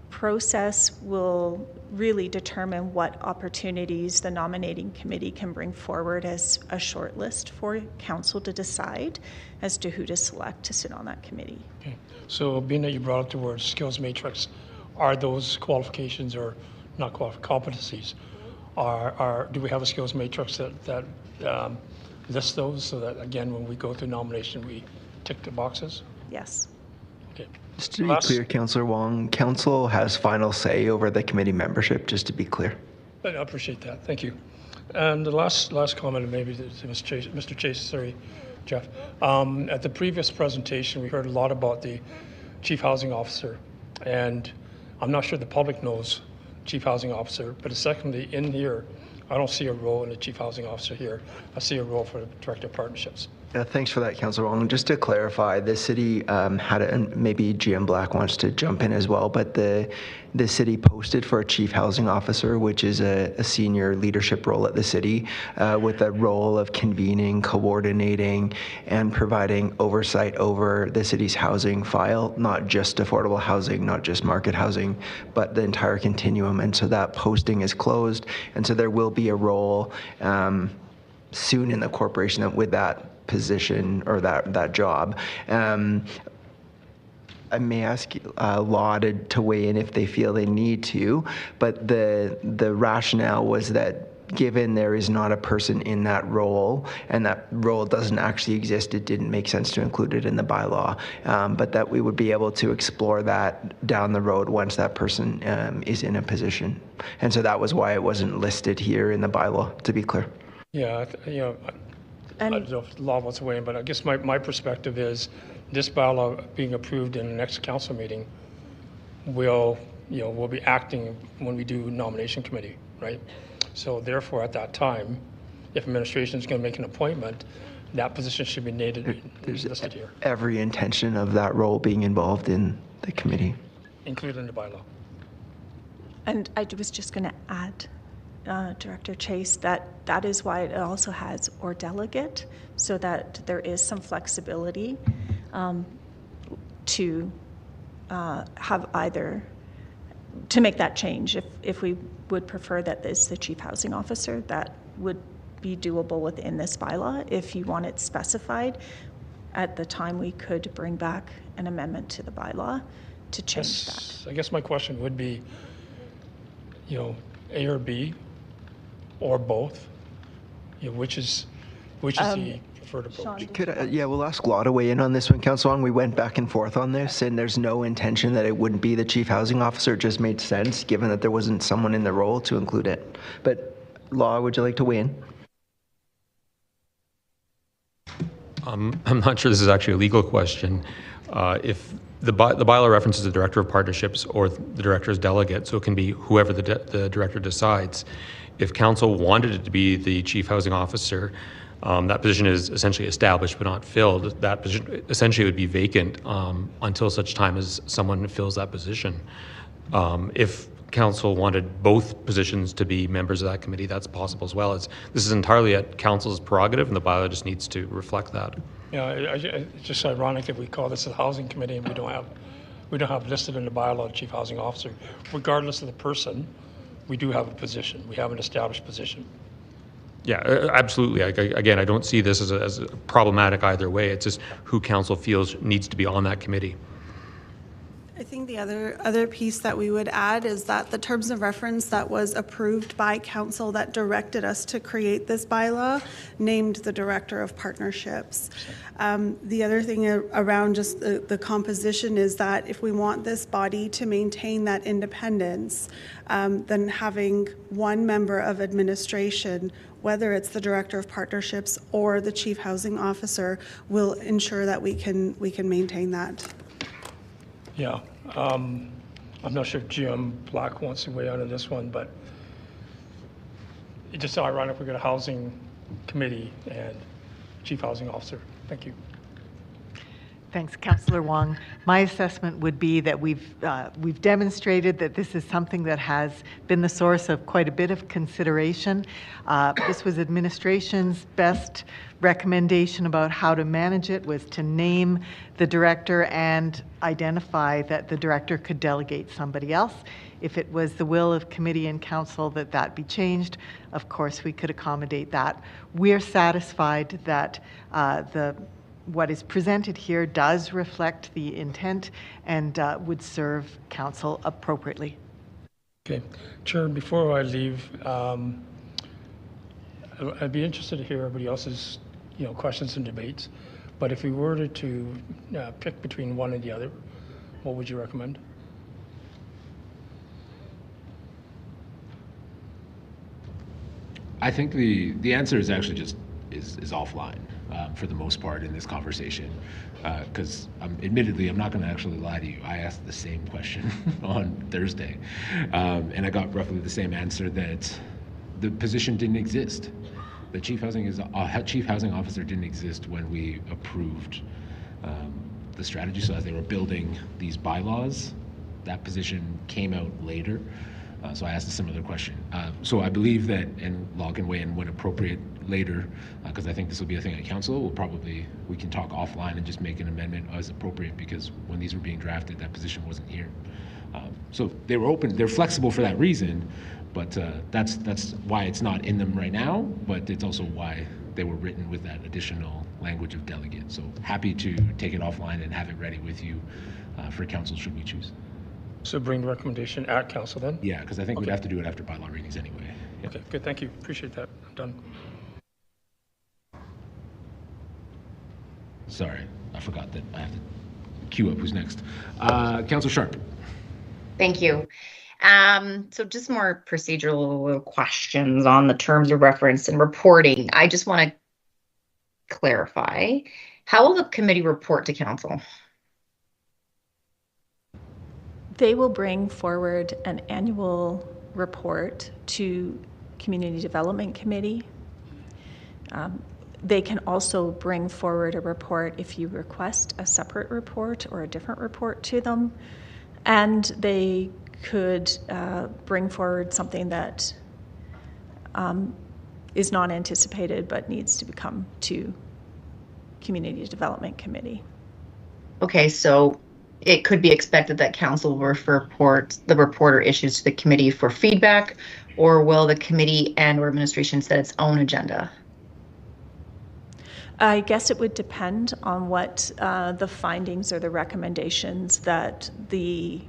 process will really determine what opportunities the nominating committee can bring forward as a short list for council to decide as to who to select to sit on that committee. Okay. So being that you brought up the word skills matrix, are those qualifications or not competencies? Do we have a skills matrix that list those so that, again, when we go through nomination, we tick the boxes? Yes. Okay. Just to be clear, Councillor Wong, council has final say over the committee membership, just to be clear. I appreciate that. Thank you. And the last comment, maybe to Mr. Chase, sorry, Jeff. At the previous presentation, we heard a lot about the Chief Housing Officer, and I'm not sure the public knows Chief Housing Officer, but secondly, in here, I don't see a role in the Chief Housing Officer here. I see a role for the Director of Partnerships. Thanks for that, Councillor Wong. Just to clarify, the city had, and maybe GM Black wants to jump in as well, but the city posted for a Chief Housing Officer, which is a senior leadership role at the city, with a role of convening, coordinating, and providing oversight over the city's housing file, not just affordable housing, not just market housing, but the entire continuum. And so that posting is closed, and so there will be a role soon in the corporation with that position or that job. I may ask Law to weigh in if they feel they need to, but the rationale was that given there is not a person in that role and that role doesn't actually exist, it didn't make sense to include it in the bylaw, but that we would be able to explore that down the road once that person is in a position. And so that was why it wasn't listed here in the bylaw, to be clear. Yeah, I don't know if the law wants to weigh in, but I guess my perspective is this bylaw being approved in the next council meeting we'll be acting when we do nomination committee, right? So therefore, at that time, if administration is going to make an appointment, that position should be listed here. Every intention of that role being involved in the committee. Included in the bylaw. And I was just going to add, Director Chase, that is why it also has or delegate, so that there is some flexibility to have either, to make that change. If we would prefer that it's the chief housing officer, that would be doable within this bylaw. If you want it specified, at the time we could bring back an amendment to the bylaw to change that. I guess my question would be, A or B, or both? Which is the preferred approach? We'll ask Law to weigh in on this one, Councillor Wong. We went back and forth on this, and there's no intention that it wouldn't be the chief housing officer. It just made sense, given that there wasn't someone in the role, to include it. But Law, would you like to weigh in? I'm not sure this is actually a legal question. If the bylaw references the director of partnerships or the director's delegate, so it can be whoever the director decides. If council wanted it to be the chief housing officer, that position is essentially established but not filled. That position essentially would be vacant until such time as someone fills that position. If council wanted both positions to be members of that committee, that's possible as well. This is entirely at council's prerogative, and the bylaw just needs to reflect that. Yeah, it's just ironic that we call this a housing committee and we don't have listed in the bylaw chief housing officer. Regardless of the person, we do have a position. We have an established position. Yeah, absolutely. Again, I don't see this as problematic either way. It's just who council feels needs to be on that committee. I think the other piece that we would add is that the terms of reference that was approved by council that directed us to create this bylaw named the director of partnerships. The other thing around just the composition is that if we want this body to maintain that independence, then having one member of administration, whether it's the director of partnerships or the chief housing officer, will ensure that we can maintain that. Yeah, I'm not sure if GM Black wants to weigh in on this one, but it's just ironic we've got a housing committee and chief housing officer. Thank you. Thanks, Councillor Wong. My assessment would be that we've demonstrated that this is something that has been the source of quite a bit of consideration. This was administration's best recommendation about how to manage it, was to name the director and identify that the director could delegate somebody else. If it was the will of committee and council that that be changed, of course we could accommodate that. We're satisfied that what is presented here does reflect the intent and would serve council appropriately. Okay, Chair, before I leave, I'd be interested to hear everybody else's questions and debates, but if we were to pick between one and the other, what would you recommend? I think the answer is actually just is offline for the most part in this conversation, because admittedly I'm not going to actually lie to you. I asked the same question on Thursday, and I got roughly the same answer, that the position didn't exist. The chief housing officer didn't exist when we approved the strategy. So as they were building these bylaws, that position came out later. So I asked a similar question. So I believe that, and Law can weigh in when appropriate later, because I think this will be a thing at council. We can talk offline and just make an amendment as appropriate, because when these were being drafted, that position wasn't here. So they were open, they're flexible for that reason, but that's why it's not in them right now, but it's also why they were written with that additional language of delegate. So happy to take it offline and have it ready with you for council should we choose. So bring the recommendation at council then? Yeah, because I think we'd have to do it after bylaw readings anyway. Yeah. Okay, good, thank you. Appreciate that. I'm done. Sorry, I forgot that I have to queue up who's next. Councillor Sharp. Thank you. So just more procedural questions on the terms of reference and reporting. I just want to clarify, how will the committee report to council? They will bring forward an annual report to Community Development Committee. They can also bring forward a report if you request a separate report or a different report to them. And they could bring forward something that is not anticipated but needs to come to Community Development Committee. Okay, so it could be expected that council will refer the report or issues to the committee for feedback, or will the committee and or administration set its own agenda? I guess it would depend on what the findings or the recommendations that the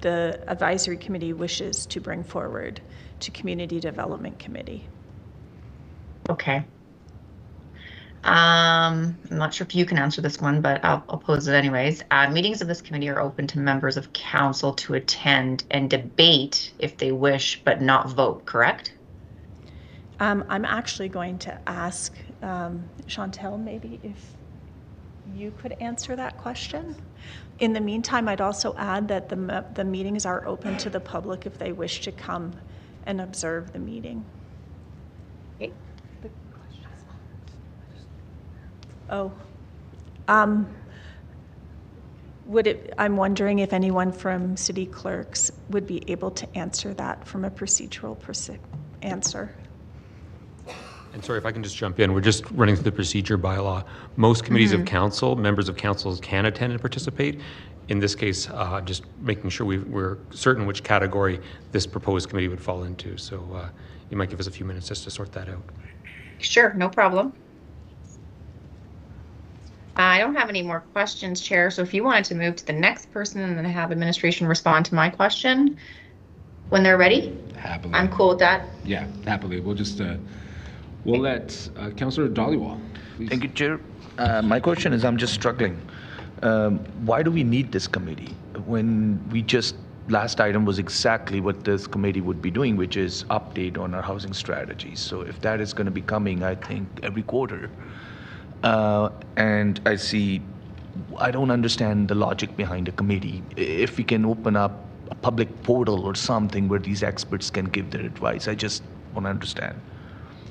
advisory committee wishes to bring forward to Community Development Committee. Okay. I'm not sure if you can answer this one, but I'll pose it anyways. Meetings of this committee are open to members of council to attend and debate if they wish, but not vote, correct? I'm actually going to ask Chantel maybe if you could answer that question. In the meantime, I'd also add that the meetings are open to the public if they wish to come and observe the meeting. Okay. Oh, I'm wondering if anyone from city clerks would be able to answer that from a procedural answer. And sorry if I can just jump in. We're just running through the procedure bylaw. Most committees of council, members of councils can attend and participate. In this case, just making sure we're certain which category this proposed committee would fall into. So you might give us a few minutes just to sort that out. Sure, no problem. I don't have any more questions, Chair. So if you wanted to move to the next person and then have administration respond to my question when they're ready, Happily. I'm cool with that. Yeah, happily. We'll just we'll let Councillor Dhaliwal. Please. Thank you, Chair. My question is, I'm just struggling. Why do we need this committee when we just last item was exactly what this committee would be doing, which is update on our housing strategies. So if that is going to be coming, I think every quarter. And I don't understand the logic behind a committee. If we can open up a public portal or something where these experts can give their advice, I just want to understand.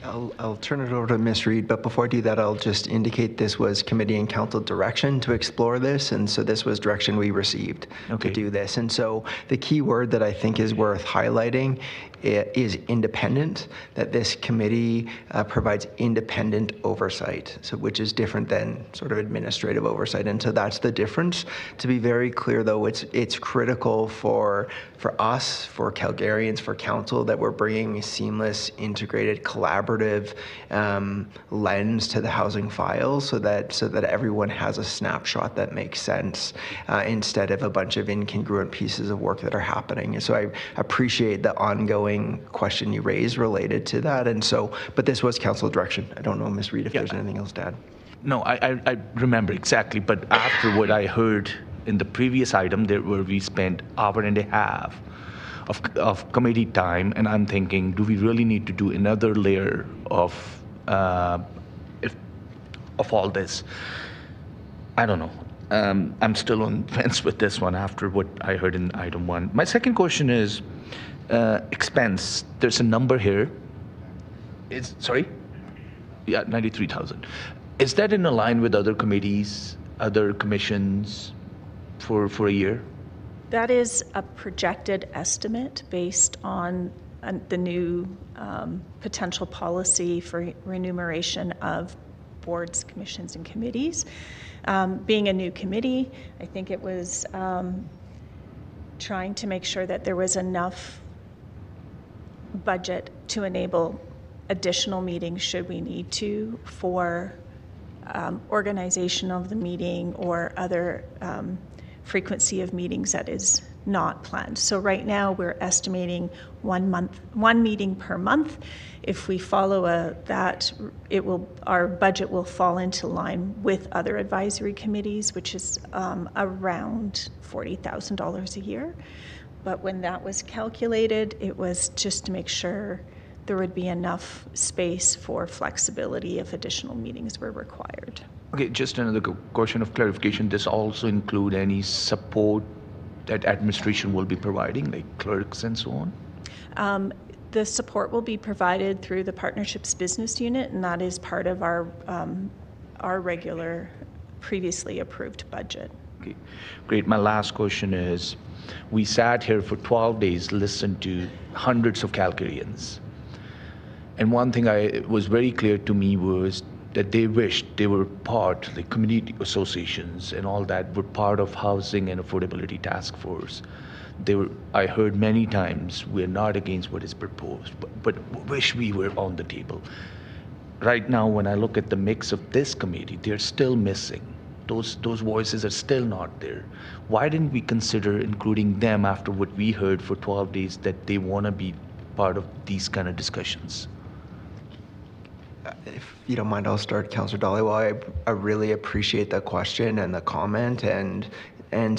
I'll turn it over to Ms. Reid, but before I do that, I'll just indicate this was committee and council direction to explore this, and so this was direction we received to do this. And so the key word that I think is worth highlighting is independent, that this committee provides independent oversight, so which is different than sort of administrative oversight. And so that's the difference. To be very clear, though, it's critical for us, for Calgarians, for council, that we're bringing a seamless, integrated, collaborative lens to the housing files, so that everyone has a snapshot that makes sense instead of a bunch of incongruent pieces of work that are happening. And so I appreciate the ongoing question you raised related to that. And so, but this was council direction. I don't know, Ms. Reid, if there's anything else to add. No, I remember exactly, but after what I heard in the previous item, where we spent hour and a half of committee time, and I'm thinking, do we really need to do another layer of all this? I don't know. I'm still on fence with this one after what I heard in item 1. My second question is expense. There's a number here. Sorry? Yeah, 93,000. Is that in line with other committees, other commissions for a year? That is a projected estimate based on the new potential policy for remuneration of boards, commissions, and committees. Being a new committee, I think it was trying to make sure that there was enough budget to enable additional meetings should we need to for organization of the meeting or other frequency of meetings that is not planned. So right now we're estimating one meeting per month. If we follow that, our budget will fall into line with other advisory committees, which is around $40,000 a year. But when that was calculated, it was just to make sure there would be enough space for flexibility if additional meetings were required. Okay, just another question of clarification. Does also include any support that administration will be providing, like clerks and so on? The support will be provided through the Partnerships Business Unit, and that is part of our regular, previously approved budget. Okay, Okay, great. My last question is, we sat here for 12 days, listened to hundreds of Calgarians. And one thing was very clear to me was that they wished they were part, the community associations and all that, were part of Housing and Affordability Task Force. I heard many times, we're not against what is proposed, but wish we were on the table. Right now, when I look at the mix of this committee, they're still missing. Those voices are still not there. Why didn't we consider including them after what we heard for 12 days that they want to be part of these kind of discussions? If you don't mind, I'll start, Councillor Dhaliwal. I really appreciate the question and the comment, and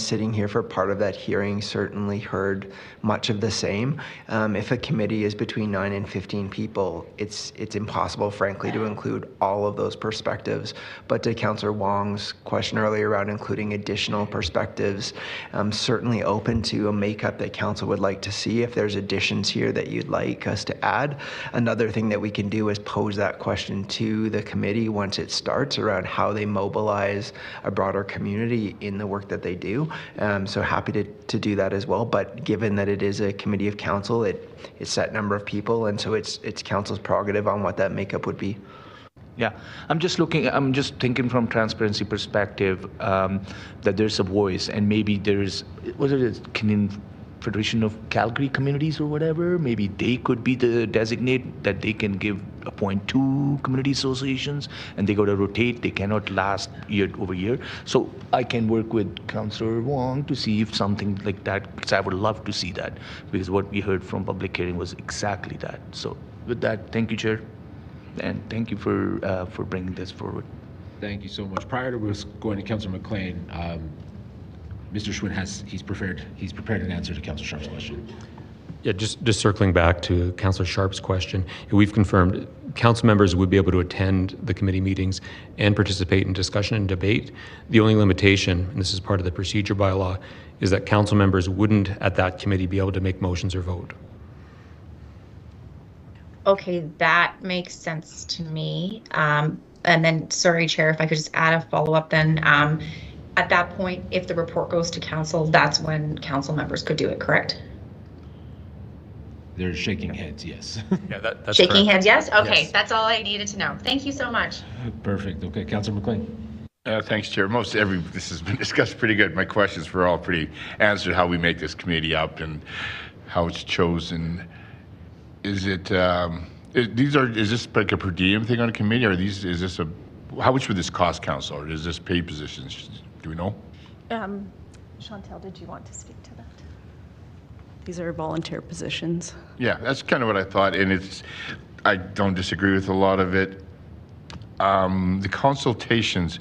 sitting here for part of that hearing certainly heard much of the same. If a committee is between 9 and 15 people, it's impossible, frankly, to include all of those perspectives. But to Councillor Wong's question earlier around including additional perspectives, I'm certainly open to a makeup that Council would like to see if there's additions here that you'd like us to add. Another thing that we can do is pose that question to the committee once it starts around how they mobilize a broader community in the work that they do. So happy to do that as well. But given that it is a committee of council, it's a set number of people, and so it's council's prerogative on what that makeup would be. Yeah, I'm just thinking from transparency perspective that there's a voice, and maybe there's, was it a Canadian Federation of Calgary Communities or whatever, maybe they could be the designate that they can appoint 2 community associations, and they got to rotate. They cannot last year over year. So I can work with Councillor Wong to see if something like that, because I would love to see that, because what we heard from public hearing was exactly that. So with that, thank you, Chair, and thank you for bringing this forward. Thank you so much. Prior to us going to Councillor McLean, Mr. Schwinn he's prepared an answer to Councillor Sharp's question. Yeah, just circling back to Councillor Sharp's question, we've confirmed council members would be able to attend the committee meetings and participate in discussion and debate. The only limitation, and this is part of the procedure bylaw, is that council members wouldn't at that committee be able to make motions or vote. Okay, that makes sense to me. And then, sorry, Chair, if I could just add a follow-up then. At that point, if the report goes to council, that's when council members could do it, correct? They're shaking heads, yes. Yeah, that's shaking correct. heads, yes? Okay, Yes. That's all I needed to know. Thank you so much. Perfect. Okay, Councillor McLean. Thanks, Chair. This has been discussed pretty good. My questions were all pretty answered, how we make this committee up and how it's chosen. Is it, is this like a per diem thing on a committee, or how much would this cost council, or is this paid positions? Do we know? Chantel, did you want to speak to that? These are volunteer positions. Yeah, that's kind of what I thought, and I don't disagree with a lot of it. The consultations,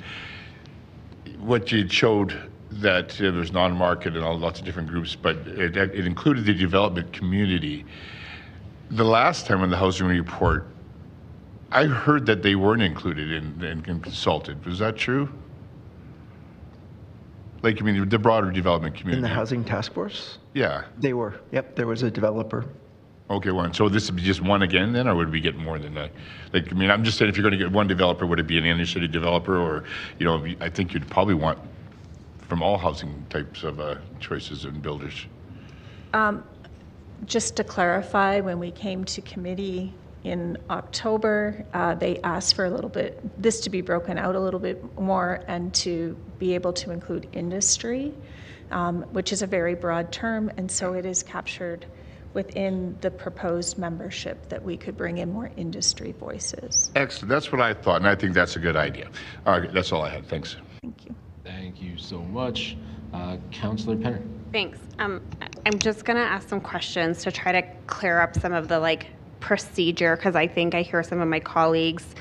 what you showed that there's non-market and lots of different groups, but it included the development community. The last time on the housing report, I heard that they weren't included and consulted. Was that true? Like, I mean, the broader development community. In the housing task force? Yeah. They were. Yep, there was a developer. Okay, one. So this would be just one again then, or would we get more than that? Like, I mean, I'm just saying, if you're going to get one developer, would it be an inner city developer, or, I think you'd probably want from all housing types of choices and builders. Just to clarify, when we came to committee in October, they asked for this to be broken out a little bit more and to be able to include industry, which is a very broad term, and so it is captured within the proposed membership that we could bring in more industry voices. Excellent. That's what I thought, and I think that's a good idea. All right, that's all I had. Thanks. Thank you. Thank you so much. Councillor Penner. Thanks. I'm just going to ask some questions to try to clear up some of the procedure, because I think I hear some of my colleagues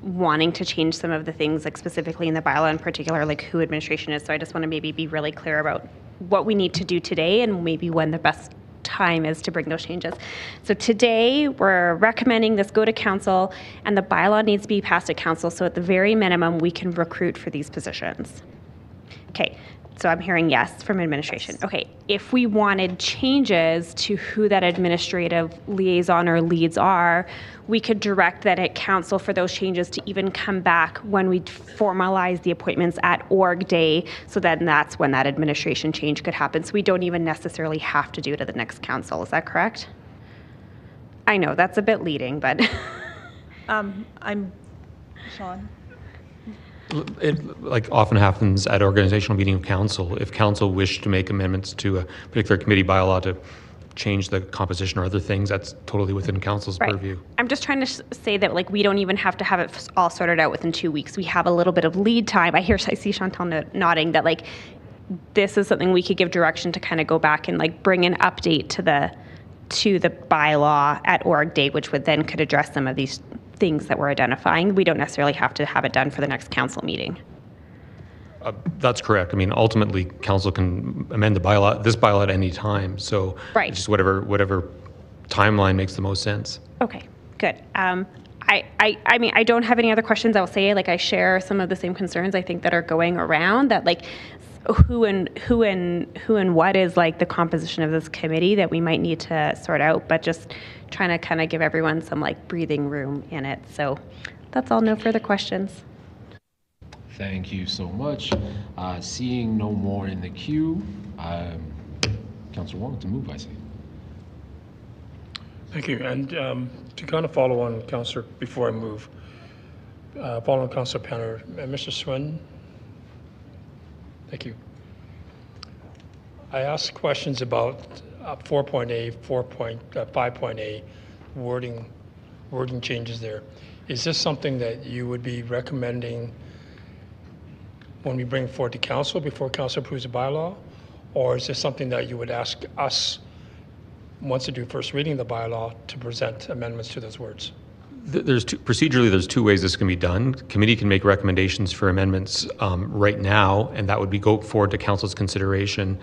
wanting to change some of the things, specifically in the bylaw in particular, who administration is. So I just want to maybe be really clear about what we need to do today and maybe when the best time is to bring those changes. So today we're recommending this go to council, and the bylaw needs to be passed at council, so at the very minimum we can recruit for these positions. Okay, So I'm hearing yes from administration. Okay, if we wanted changes to who that administrative liaison or leads are, we could direct that at council for those changes to even come back when we formalize the appointments at org day, so then that's when that administration change could happen. So we don't even necessarily have to do it at the next council. Is that correct? I know that's a bit leading, but I'm Sean. It like often happens at organizational meeting of council, if council wish to make amendments to a particular committee bylaw to change the composition or other things, that's totally within council's purview. I'm just trying to say that like we don't even have to have it all sorted out within 2 weeks. We have a little bit of lead time. I see Chantal nodding that like this is something we could give direction to kind of go back and like bring an update to the bylaw at org day, which would then could address some of these things that we're identifying. We don't necessarily have to have it done for the next council meeting. That's correct. I mean, ultimately, council can amend this bylaw at any time. So right. Just whatever timeline makes the most sense. Okay, good. I mean, I don't have any other questions. I'll say like I share some of the same concerns I think that are going around, that like who and what is like the composition of this committee that we might need to sort out, but just trying to kind of give everyone some like breathing room in it. So that's all. No further questions. Thank you so much. Seeing no more in the queue, Councillor Wong to move, I see. Thank you. And to kind of follow on, Councillor, before I move, following Councillor Penner, Mr. Swin. Thank you. I asked questions about 4.A, 5.A, wording changes there. Is this something that you would be recommending when we bring forward to council before council approves a bylaw? Or is this something that you would ask us, once to do first reading the bylaw, to present amendments to those words? Procedurally, there's two ways this can be done. Committee can make recommendations for amendments right now, and that would be go forward to council's consideration.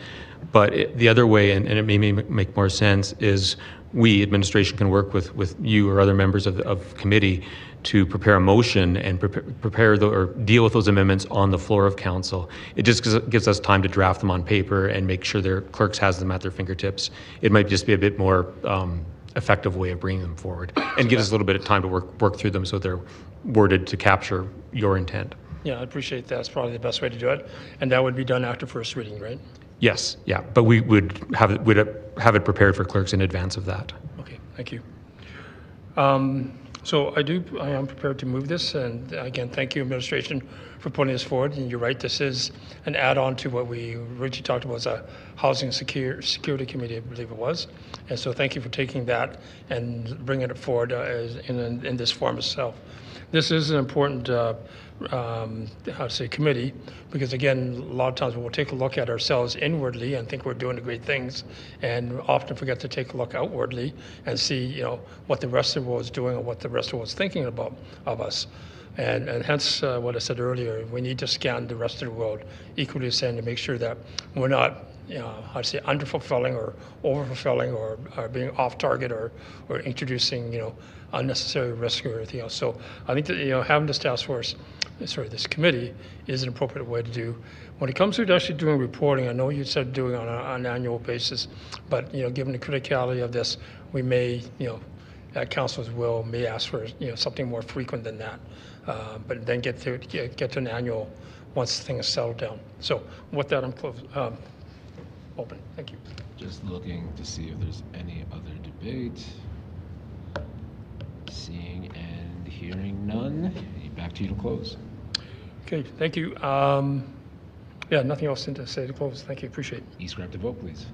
But the other way, and it may make more sense, is we, administration, can work with you or other members of committee to prepare a motion and or deal with those amendments on the floor of council. It just gives us time to draft them on paper and make sure their clerks has them at their fingertips. It might just be a bit more effective way of bringing them forward, and gives us a little bit of time to work through them so they're worded to capture your intent. Yeah, I appreciate that. That's probably the best way to do it. And that would be done after first reading, right? Yes, yeah, but we would have it prepared for clerks in advance of that. Okay, thank you. So I am prepared to move this, and again, thank you, administration, for putting this forward. And you're right, this is an add-on to what we originally talked about as a housing security committee, I believe it was. And so thank you for taking that and bringing it forward in this form itself. This is an important committee, because again, a lot of times we'll take a look at ourselves inwardly and think we're doing the great things, and often forget to take a look outwardly and see, what the rest of the world is doing and what the rest of the world is thinking about of us. And hence what I said earlier, we need to scan the rest of the world equally the same to make sure that we're not underfulfilling or overfulfilling or being off target or introducing, unnecessary risk or anything else. So I think that, having this this committee is an appropriate way to do. When it comes to actually doing reporting, I know you said doing on an annual basis, but, given the criticality of this, we may, at council's will, may ask for, something more frequent than that. But then get to an annual once things settle down. So with that, I'm open. Thank you. Just looking to see if there's any other debate. Seeing and hearing none, back to you to close. Okay, thank you. Yeah, nothing else to say to close. Thank you, appreciate it. East Grab to vote, please.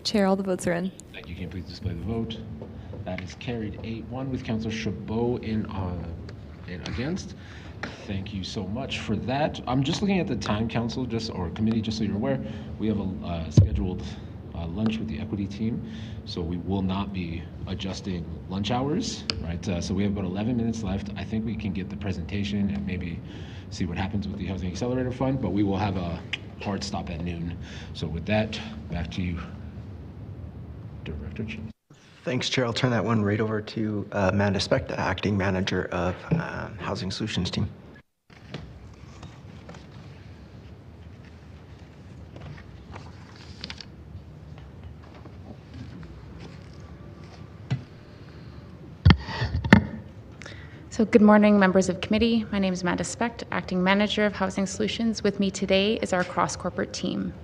Chair, all the votes are in. Thank you. Can you please display the vote? That is carried 8-1 with Councillor Chabot in against. Thank you so much for that. I'm just looking at the time, council, or committee, just so you're aware. We have a scheduled lunch with the equity team, so we will not be adjusting lunch hours, right? So we have about 11 minutes left. I think we can get the presentation and maybe see what happens with the Housing Accelerator Fund, but we will have a hard stop at noon. So with that, back to you, Director Cheese. Thanks, Chair. I'll turn that one right over to Amanda Speck, the Acting Manager of Housing Solutions Team. So good morning, members of committee. My name is Amanda Specht, Acting Manager of Housing Solutions. With me today is our cross-corporate team.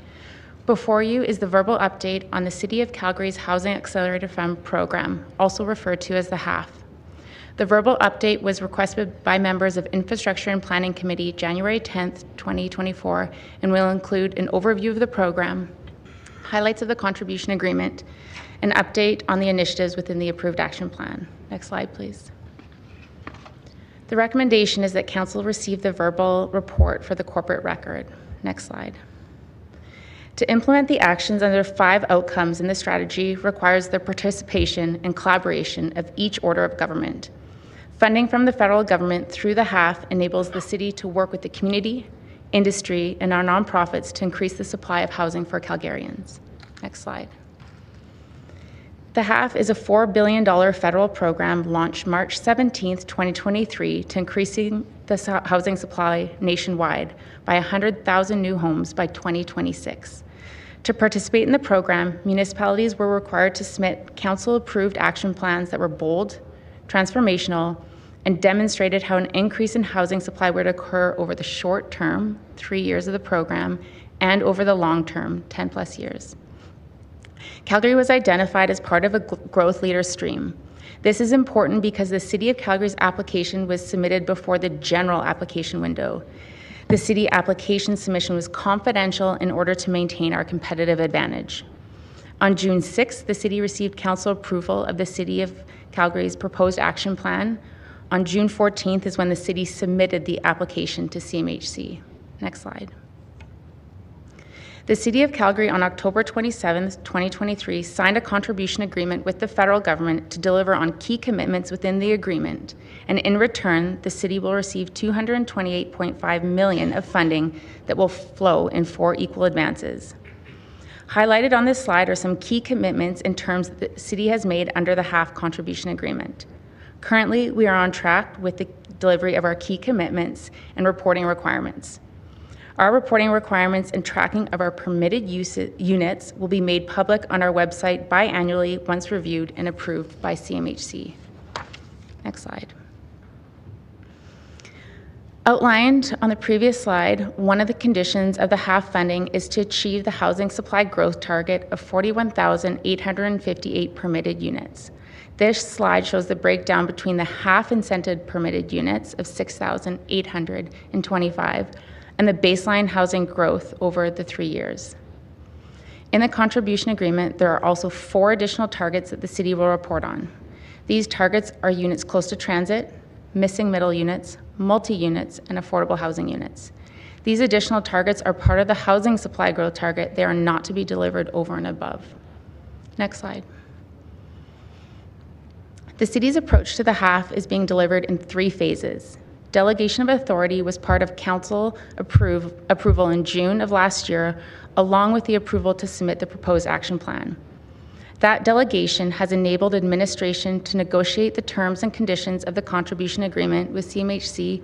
Before you is the verbal update on the City of Calgary's Housing Accelerator Fund program, also referred to as the HAF. The verbal update was requested by members of Infrastructure and Planning Committee January 10th, 2024, and will include an overview of the program, highlights of the contribution agreement, an update on the initiatives within the approved action plan. Next slide, please. The recommendation is that Council receive the verbal report for the corporate record. Next slide. To implement the actions under 5 outcomes in the strategy requires the participation and collaboration of each order of government. Funding from the federal government through the HAF enables the city to work with the community, industry, and our nonprofits to increase the supply of housing for Calgarians. Next slide. The HAF is a $4 billion federal program launched March 17, 2023 to increasing the housing supply nationwide by 100,000 new homes by 2026. To participate in the program, municipalities were required to submit council-approved action plans that were bold, transformational, and demonstrated how an increase in housing supply would occur over the short term, 3 years of the program, and over the long term, 10+ years. Calgary was identified as part of a growth leader stream. This is important because the City of Calgary's application was submitted before the general application window. The city application submission was confidential in order to maintain our competitive advantage. On June 6th, the city received council approval of the City of Calgary's proposed action plan. On June 14th is when the city submitted the application to CMHC. Next slide. The City of Calgary on October 27, 2023 signed a contribution agreement with the federal government to deliver on key commitments within the agreement, and in return, the city will receive $228.5 million of funding that will flow in 4 equal advances. Highlighted on this slide are some key commitments in terms that the city has made under the HAF contribution agreement. Currently, we are on track with the delivery of our key commitments and reporting requirements. Our reporting requirements and tracking of our permitted units will be made public on our website biannually once reviewed and approved by CMHC. Next slide. Outlined on the previous slide, one of the conditions of the HAF funding is to achieve the housing supply growth target of 41,858 permitted units. This slide shows the breakdown between the HAF incented permitted units of 6,825 and the baseline housing growth over the 3 years. In the contribution agreement, there are also 4 additional targets that the city will report on. These targets are units close to transit, missing middle units, multi-units, and affordable housing units. These additional targets are part of the housing supply growth target. They are not to be delivered over and above. Next slide. The city's approach to the HAF is being delivered in 3 phases. Delegation of authority was part of council approval in June of last year, along with the approval to submit the proposed action plan. That delegation has enabled administration to negotiate the terms and conditions of the contribution agreement with CMHC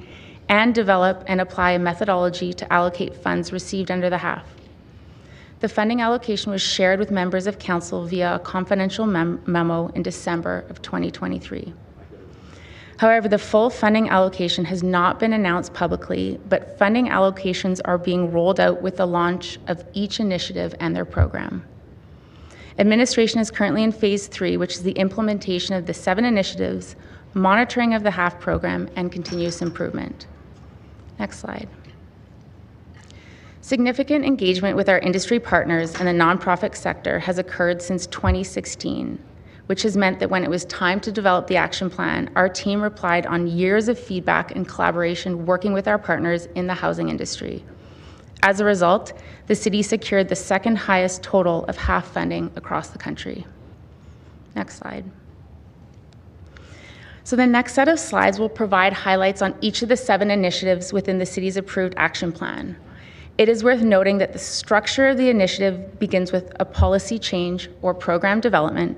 and develop and apply a methodology to allocate funds received under the HAF. The funding allocation was shared with members of council via a confidential memo in December of 2023. However, the full funding allocation has not been announced publicly, but funding allocations are being rolled out with the launch of each initiative and their program. Administration is currently in phase 3, which is the implementation of the 7 initiatives, monitoring of the HAF program, and continuous improvement. Next slide. Significant engagement with our industry partners and the nonprofit sector has occurred since 2016. Which has meant that when it was time to develop the action plan, our team replied on years of feedback and collaboration working with our partners in the housing industry. As a result, the city secured the 2nd highest total of HAF funding across the country. Next slide. So the next set of slides will provide highlights on each of the 7 initiatives within the city's approved action plan. It is worth noting that the structure of the initiative begins with a policy change or program development,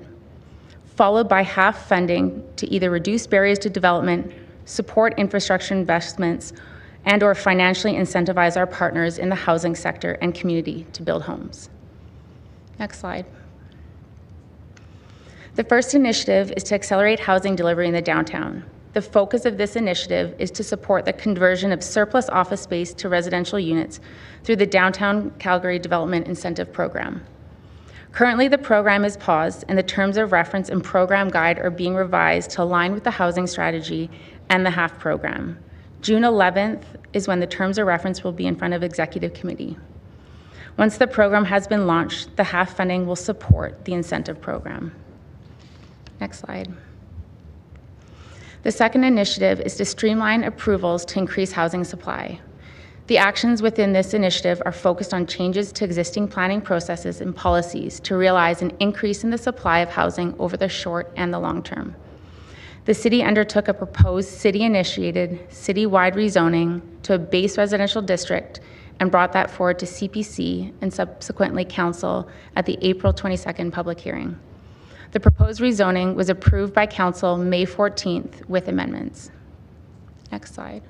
followed by half funding to either reduce barriers to development, support infrastructure investments, and/or financially incentivize our partners in the housing sector and community to build homes. Next slide. The first initiative is to accelerate housing delivery in the downtown. The focus of this initiative is to support the conversion of surplus office space to residential units through the Downtown Calgary Development Incentive Program. Currently, the program is paused, and the terms of reference and program guide are being revised to align with the housing strategy and the HAF program. June 11th is when the terms of reference will be in front of Executive Committee. Once the program has been launched, the HAF funding will support the incentive program. Next slide. The second initiative is to streamline approvals to increase housing supply. The actions within this initiative are focused on changes to existing planning processes and policies to realize an increase in the supply of housing over the short and the long term. The city undertook a proposed city-initiated, city-wide rezoning to a base residential district and brought that forward to CPC and subsequently Council at the April 22nd public hearing. The proposed rezoning was approved by Council May 14th with amendments. Next slide.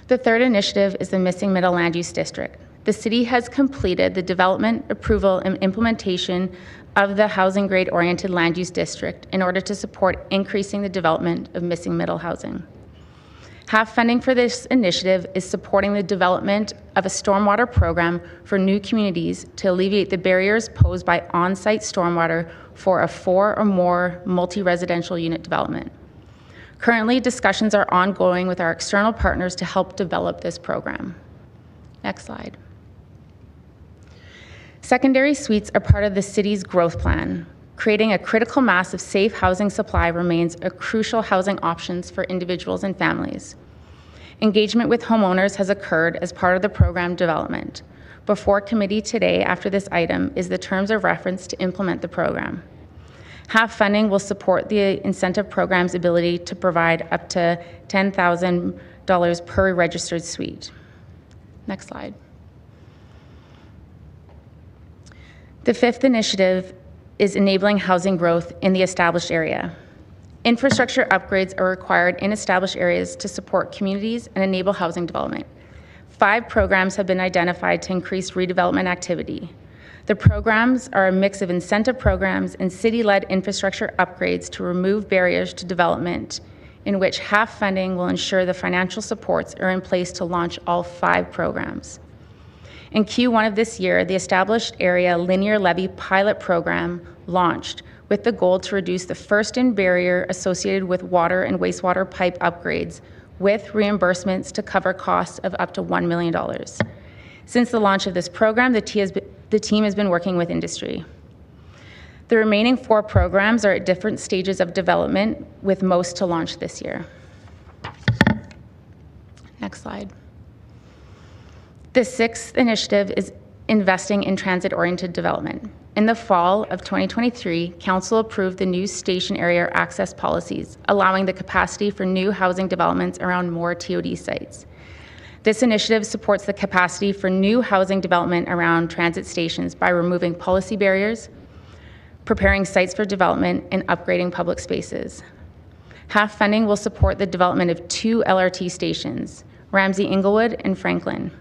The third initiative is the Missing Middle Land Use District. The city has completed the development, approval, and implementation of the housing grade-oriented land use district in order to support increasing the development of missing middle housing. HAF funding for this initiative is supporting the development of a stormwater program for new communities to alleviate the barriers posed by on-site stormwater for a 4 or more multi-residential unit development. Currently, discussions are ongoing with our external partners to help develop this program. Next slide. Secondary suites are part of the city's growth plan. Creating a critical mass of safe housing supply remains a crucial housing option for individuals and families. Engagement with homeowners has occurred as part of the program development. Before committee today, after this item, is the terms of reference to implement the program. HAF funding will support the incentive program's ability to provide up to $10,000 per registered suite. Next slide. The fifth initiative is enabling housing growth in the established area. Infrastructure upgrades are required in established areas to support communities and enable housing development. 5 programs have been identified to increase redevelopment activity. The programs are a mix of incentive programs and city-led infrastructure upgrades to remove barriers to development, in which HAF funding will ensure the financial supports are in place to launch all 5 programs. In Q1 of this year, the established area linear levy pilot program launched with the goal to reduce the first-in barrier associated with water and wastewater pipe upgrades with reimbursements to cover costs of up to $1 million. Since the launch of this program, the team has been working with industry. The remaining 4 programs are at different stages of development, with most to launch this year. Next slide. The 6th initiative is investing in transit-oriented development. In the fall of 2023, Council approved the new station area access policies, allowing the capacity for new housing developments around more TOD sites. This initiative supports the capacity for new housing development around transit stations by removing policy barriers, preparing sites for development, and upgrading public spaces. HAF funding will support the development of 2 LRT stations, Ramsey-Inglewood and Franklin.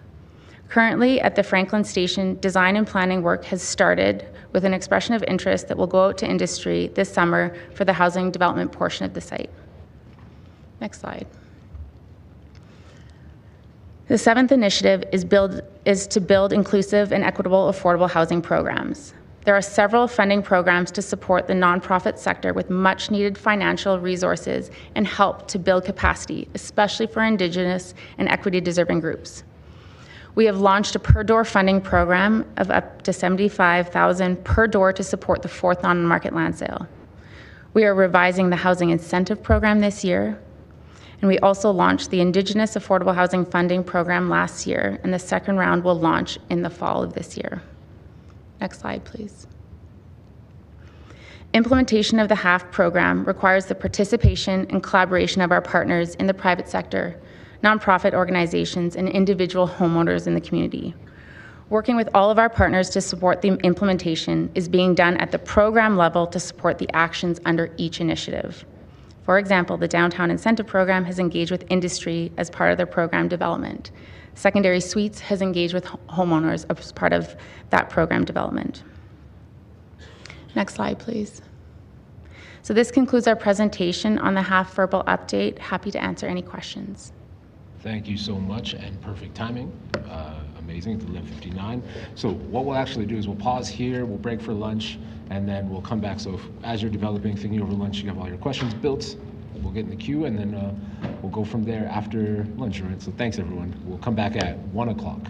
Currently, at the Franklin station, design and planning work has started with an expression of interest that will go out to industry this summer for the housing development portion of the site. Next slide. The 7th initiative is to build inclusive and equitable affordable housing programs. There are several funding programs to support the nonprofit sector with much needed financial resources and help to build capacity, especially for Indigenous and equity deserving groups. We have launched a per-door funding program of up to $75,000 per door to support the 4th on-market land sale. We are revising the housing incentive program this year, and we also launched the Indigenous Affordable Housing Funding Program last year, and the 2nd round will launch in the fall of this year. Next slide, please. Implementation of the HAF program requires the participation and collaboration of our partners in the private sector, nonprofit organizations, and individual homeowners in the community. Working with all of our partners to support the implementation is being done at the program level to support the actions under each initiative. For example, the Downtown Incentive Program has engaged with industry as part of their program development. Secondary Suites has engaged with homeowners as part of that program development. Next slide, please. So this concludes our presentation on the half verbal update. Happy to answer any questions. Thank you so much, and perfect timing. Amazing, it's 11:59. So what we'll actually do is we'll pause here, we'll break for lunch, and then we'll come back. So as you're developing, thinking over lunch, you have all your questions built, we'll get in the queue, and then we'll go from there after lunch, right? So thanks, everyone. We'll come back at 1 o'clock.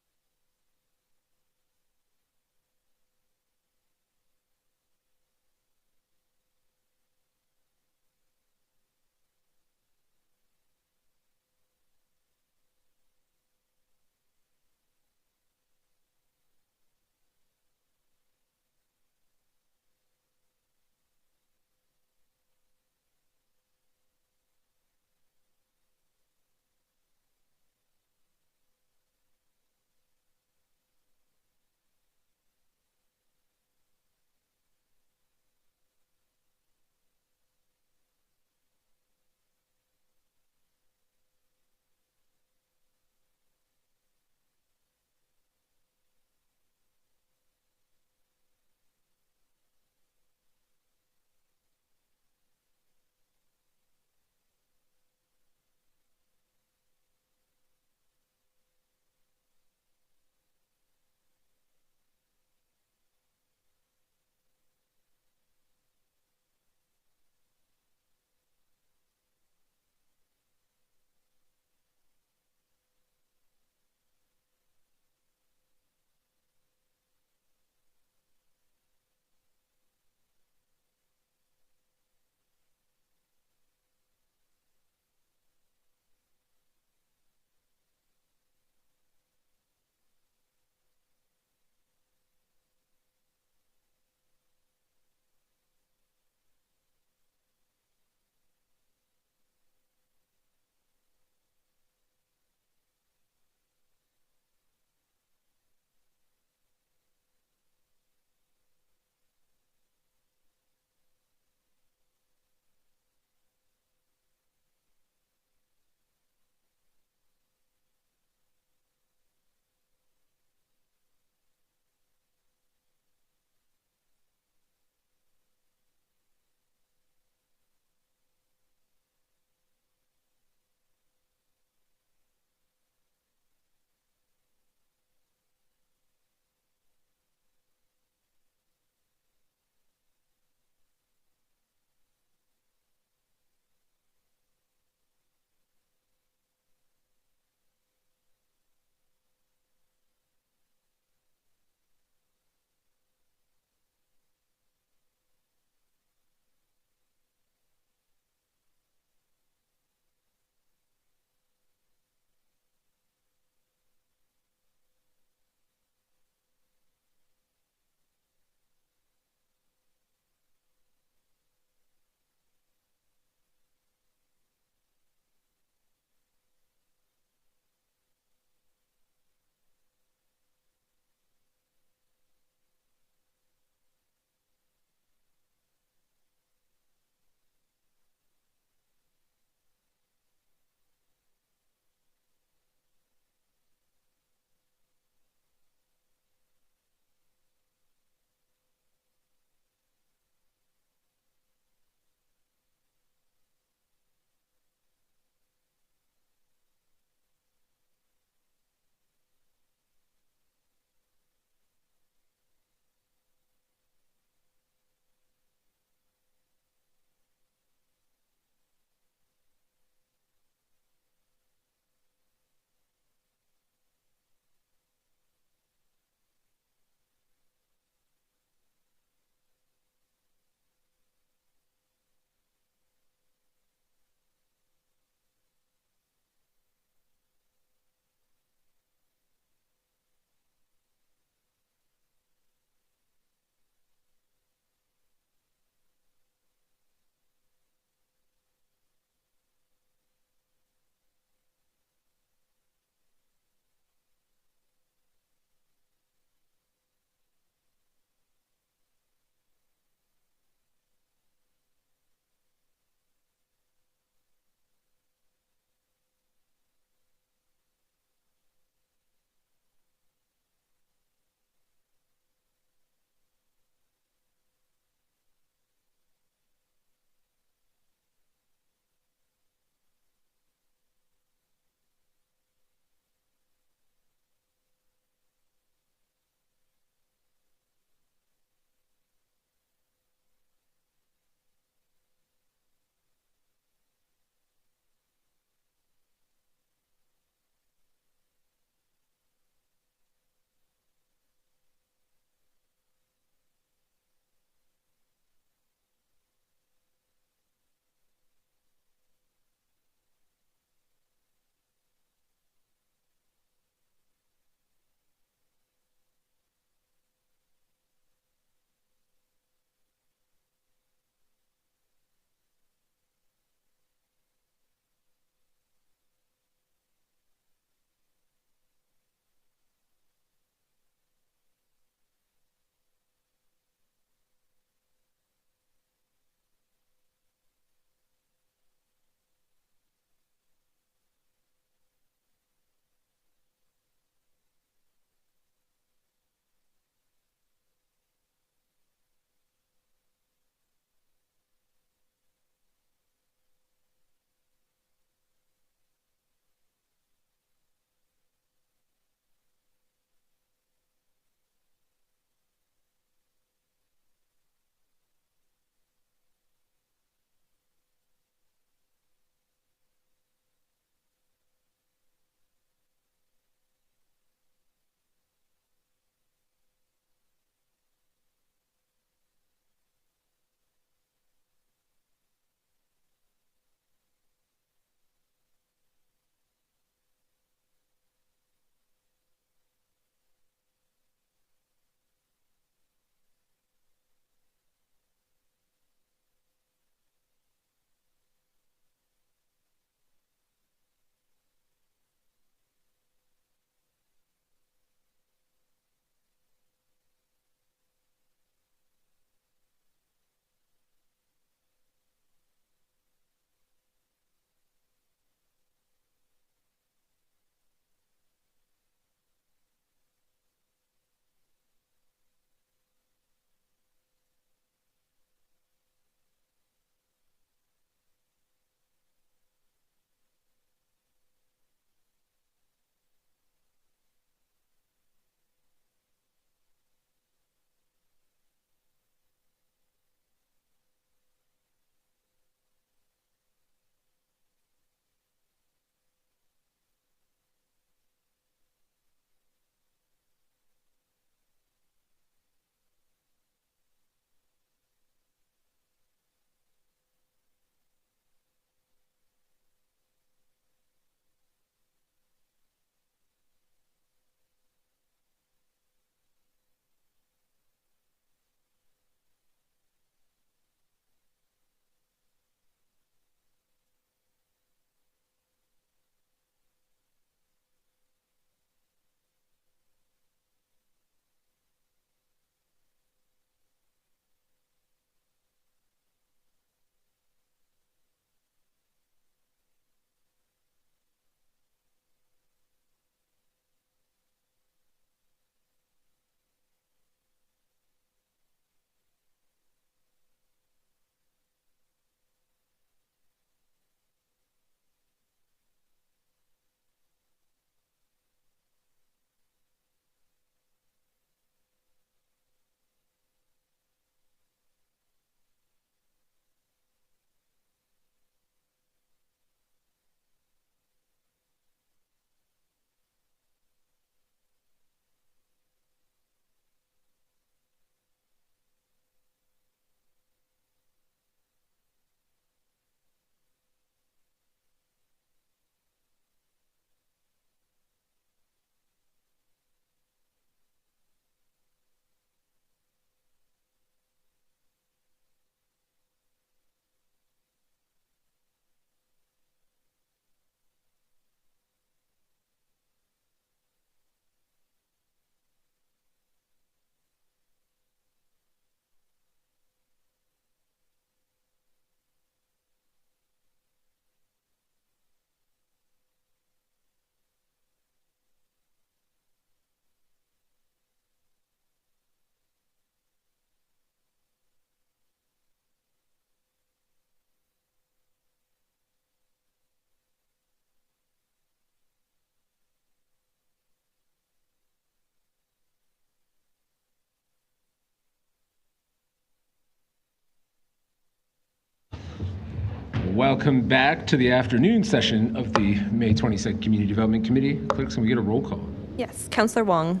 welcome back to the afternoon session of the May 22nd Community Development Committee. Clerks, can we get a roll call? Yes, Councillor Wong.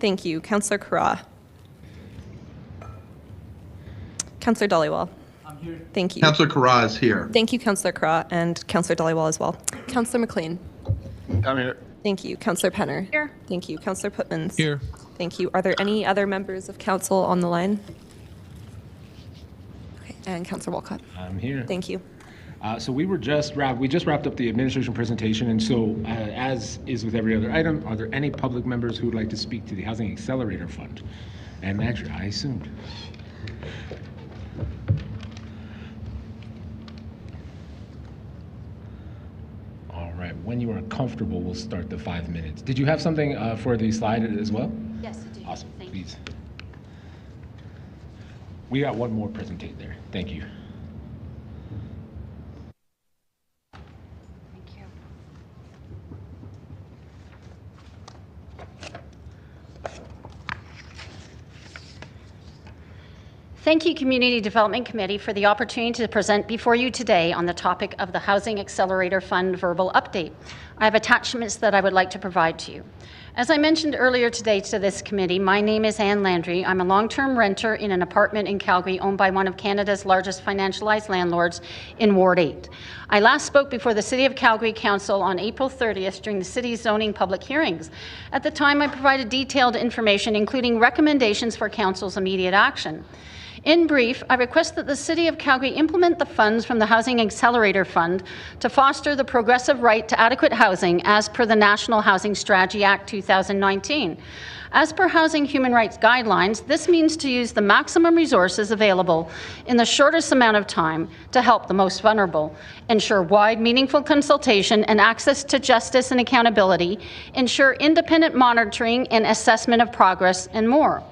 Thank you. Councillor Carra. Councillor Dhaliwal. I'm here. Thank you. Councillor Carra is here. Thank you, Councillor Carra, and Councillor Dhaliwal as well. Councillor McLean. I'm here. Thank you. Councillor Penner. Here. Thank you. Councillor Putmans. Here. Thank you. Are there any other members of council on the line? Okay, and Councillor Walcott. I'm here. Thank you. So we just wrapped up the administration presentation, and so as is with every other item, are there any public members who would like to speak to the Housing Accelerator Fund? And Manager, I assumed. All right, when you are comfortable, we'll start the 5 minutes. Did you have something for the slide as well? Yes, I do. Awesome, Thank please. We got one more presentate there. Thank you. Thank you, Community Development Committee, for the opportunity to present before you today on the topic of the Housing Accelerator Fund verbal update. I have attachments that I would like to provide to you. As I mentioned earlier today to this committee, my name is Anne Landry. I'm a long-term renter in an apartment in Calgary owned by one of Canada's largest financialized landlords in Ward 8. I last spoke before the City of Calgary Council on April 30th during the city's zoning public hearings. At the time, I provided detailed information, including recommendations for Council's immediate action. In brief, I request that the City of Calgary implement the funds from the Housing Accelerator Fund to foster the progressive right to adequate housing as per the National Housing Strategy Act 2019. As per Housing Human Rights Guidelines, this means to use the maximum resources available in the shortest amount of time to help the most vulnerable, ensure wide, meaningful consultation and access to justice and accountability, ensure independent monitoring and assessment of progress, and more.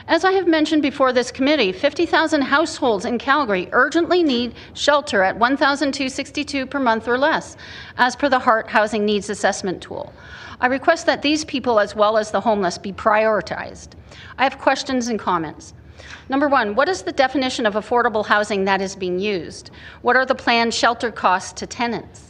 As I have mentioned before this committee, 50,000 households in Calgary urgently need shelter at $1,262 per month or less, as per the HART Housing Needs Assessment Tool. I request that these people, as well as the homeless, be prioritized. I have questions and comments. Number one, what is the definition of affordable housing that is being used? What are the planned shelter costs to tenants?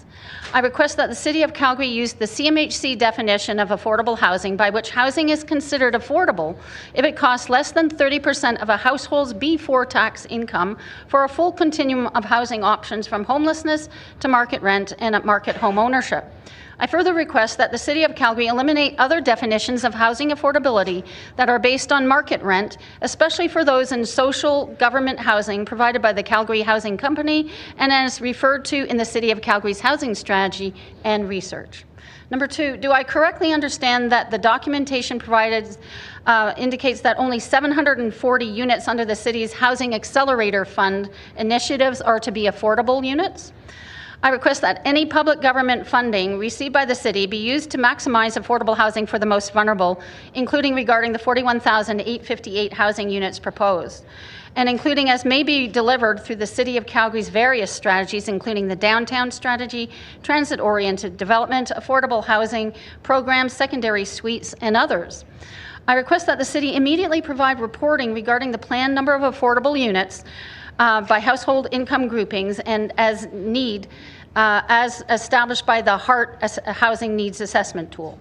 I request that the City of Calgary use the CMHC definition of affordable housing, by which housing is considered affordable if it costs less than 30% of a household's before tax income for a full continuum of housing options from homelessness to market rent and at market home ownership. I further request that the City of Calgary eliminate other definitions of housing affordability that are based on market rent, especially for those in social government housing provided by the Calgary Housing Company and as referred to in the City of Calgary's housing strategy and research. Number two, do I correctly understand that the documentation provided indicates that only 740 units under the city's Housing Accelerator Fund initiatives are to be affordable units? I request that any public government funding received by the city be used to maximize affordable housing for the most vulnerable, including regarding the 41,858 housing units proposed, and including as may be delivered through the City of Calgary's various strategies, including the downtown strategy, transit-oriented development, affordable housing programs, secondary suites, and others. I request that the city immediately provide reporting regarding the planned number of affordable units by household income groupings and as need, as established by the HART Housing Needs Assessment Tool.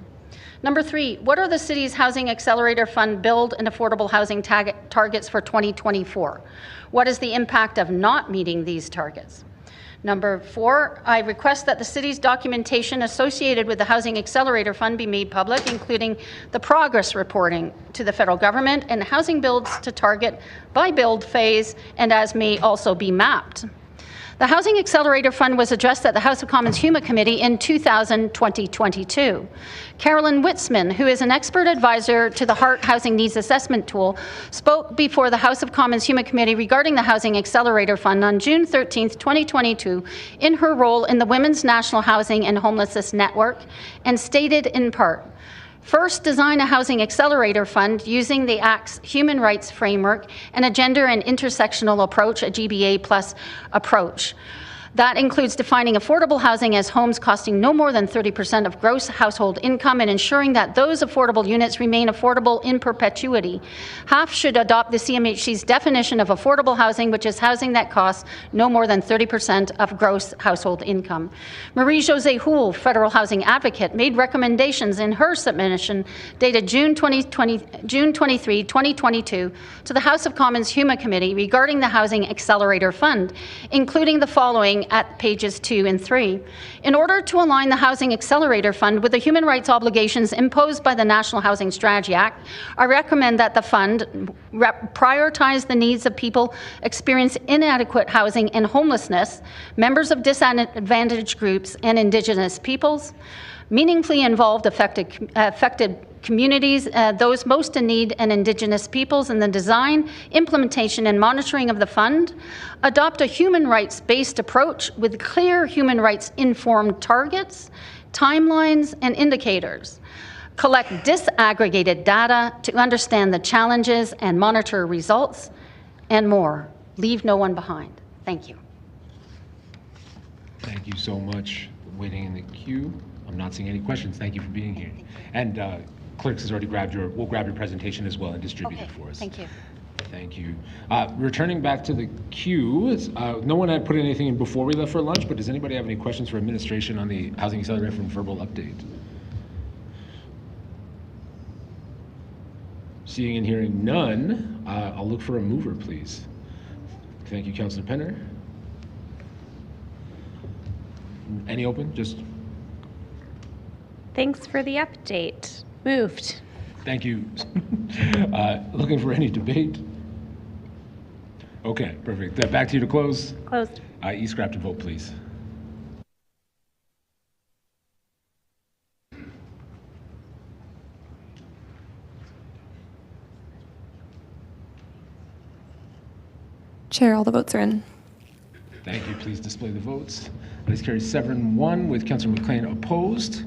Number three, what are the city's Housing Accelerator Fund build and affordable housing targets for 2024? What is the impact of not meeting these targets? Number four, I request that the city's documentation associated with the Housing Accelerator Fund be made public, including the progress reporting to the federal government and housing builds to target by build phase and as may also be mapped. The Housing Accelerator Fund was addressed at the House of Commons HUMA Committee in 2022. Carolyn Witzman, who is an expert advisor to the HART Housing Needs Assessment Tool, spoke before the House of Commons HUMA Committee regarding the Housing Accelerator Fund on June 13, 2022, in her role in the Women's National Housing and Homelessness Network, and stated in part, first, design a Housing Accelerator Fund using the Act's Human Rights Framework and a gender and intersectional approach, a GBA plus approach. That includes defining affordable housing as homes costing no more than 30% of gross household income and ensuring that those affordable units remain affordable in perpetuity. HAF should adopt the CMHC's definition of affordable housing, which is housing that costs no more than 30% of gross household income. Marie-Josée Houle, federal housing advocate, made recommendations in her submission dated June 23, 2022 to the House of Commons HUMA Committee regarding the Housing Accelerator Fund, including the following at pages 2 and 3. In order to align the Housing Accelerator Fund with the human rights obligations imposed by the National Housing Strategy Act, I recommend that the fund prioritize the needs of people experiencing inadequate housing and homelessness, members of disadvantaged groups, and Indigenous peoples, meaningfully involved affected communities, those most in need, and Indigenous peoples in the design, implementation, and monitoring of the fund, adopt a human rights-based approach with clear human rights-informed targets, timelines, and indicators, collect disaggregated data to understand the challenges and monitor results, and more. Leave no one behind. Thank you. Thank you so much for waiting in the queue. I'm not seeing any questions. Thank you for being here. And Clerks has already grabbed we'll grab your presentation as well and distribute it for us. Thank you. Thank you. Returning back to the queue, no one had put anything in before we left for lunch, but does anybody have any questions for administration on the Housing Accelerator from verbal update? Seeing and hearing none, I'll look for a mover, please. Thank you, Councillor Penner. Any open? Just. Thanks for the update. Moved. Thank you. Looking for any debate? Okay, perfect. Back to you to close. Closed. E-scrap to vote, please. Chair, all the votes are in. Thank you. Please display the votes. That is carried 7-1 with Councillor McLean opposed.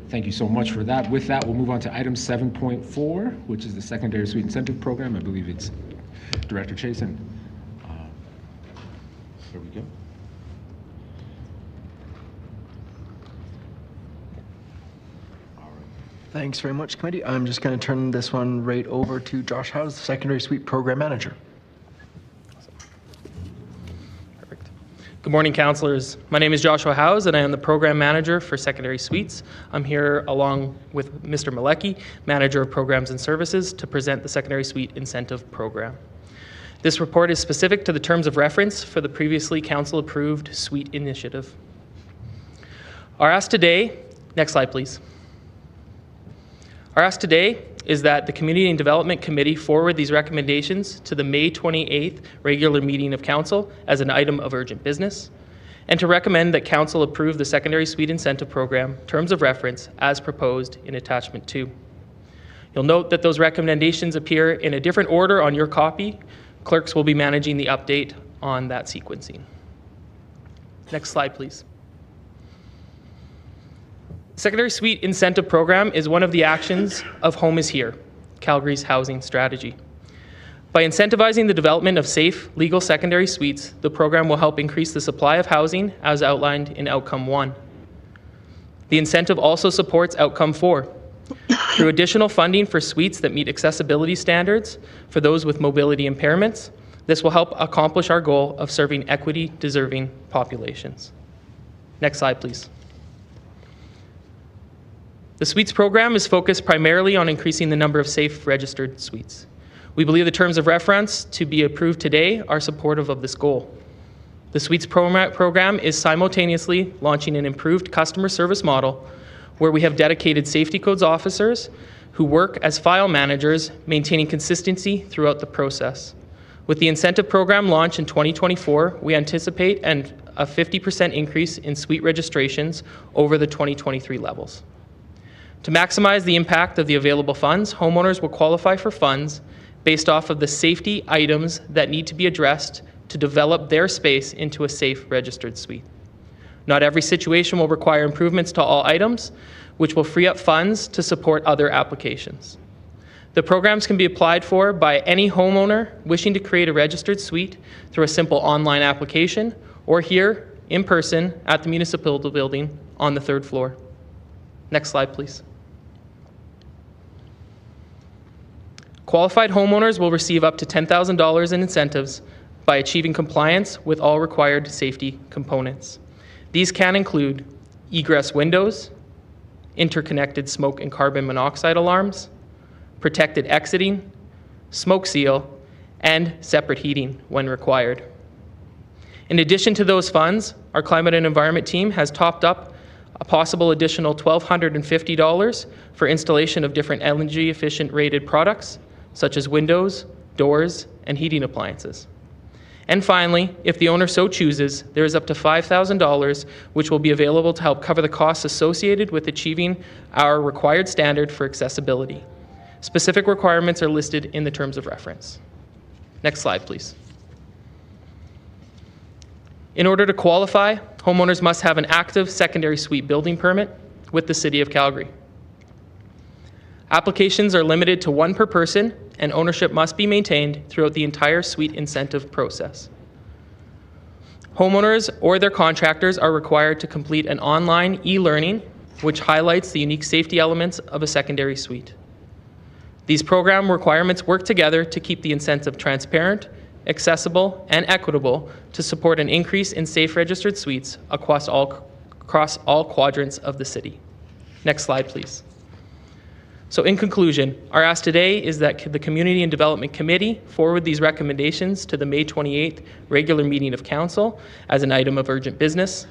Thank you so much for that. With that, we'll move on to item 7.4, which is the Secondary Suite Incentive Program. I believe it's Director Chasen. Here we go. Thanks very much, committee. I'm just going to turn this one right over to Josh Howes, the Secondary Suite Program Manager. Good morning, councillors. My name is Joshua Howes, and I am the Program Manager for Secondary Suites. I'm here along with Mr. Malecki, Manager of Programs and Services, to present the Secondary Suite Incentive Program. This report is specific to the terms of reference for the previously council-approved suite initiative. Our ask today, next slide please. Our ask today is that the Community and Development Committee forward these recommendations to the May 28th regular meeting of Council as an item of urgent business, and to recommend that Council approve the Secondary Suite Incentive Program terms of reference as proposed in Attachment 2. You'll note that those recommendations appear in a different order on your copy. Clerks will be managing the update on that sequencing. Next slide, please. Secondary Suite Incentive Program is one of the actions of Home is Here, Calgary's housing strategy. By incentivizing the development of safe, legal secondary suites, the program will help increase the supply of housing as outlined in Outcome 1. The incentive also supports Outcome 4 through additional funding for suites that meet accessibility standards for those with mobility impairments. This will help accomplish our goal of serving equity-deserving populations. Next slide, please. The Suites program is focused primarily on increasing the number of safe registered suites. We believe the terms of reference to be approved today are supportive of this goal. The Suites program is simultaneously launching an improved customer service model where we have dedicated safety codes officers who work as file managers, maintaining consistency throughout the process. With the incentive program launch in 2024, we anticipate a 50% increase in suite registrations over the 2023 levels. To maximize the impact of the available funds, homeowners will qualify for funds based off of the safety items that need to be addressed to develop their space into a safe registered suite. Not every situation will require improvements to all items, which will free up funds to support other applications. The programs can be applied for by any homeowner wishing to create a registered suite through a simple online application or here in person at the municipal building on the 3rd floor. Next slide, please. Qualified homeowners will receive up to $10,000 in incentives by achieving compliance with all required safety components. These can include egress windows, interconnected smoke and carbon monoxide alarms, protected exiting, smoke seal, and separate heating when required. In addition to those funds, our Climate and Environment team has topped up a possible additional $1,250 for installation of different energy efficient rated products, such as windows, doors, and heating appliances. And finally, if the owner so chooses, there is up to $5,000 which will be available to help cover the costs associated with achieving our required standard for accessibility. Specific requirements are listed in the terms of reference. Next slide, please. In order to qualify, homeowners must have an active secondary suite building permit with the City of Calgary. Applications are limited to 1 per person, and ownership must be maintained throughout the entire suite incentive process. Homeowners or their contractors are required to complete an online e-learning which highlights the unique safety elements of a secondary suite. These program requirements work together to keep the incentive transparent, accessible, and equitable to support an increase in safe registered suites across all quadrants of the city. Next slide, please. So in conclusion, our ask today is that the Community and Development Committee forward these recommendations to the May 28th regular meeting of Council as an item of urgent business,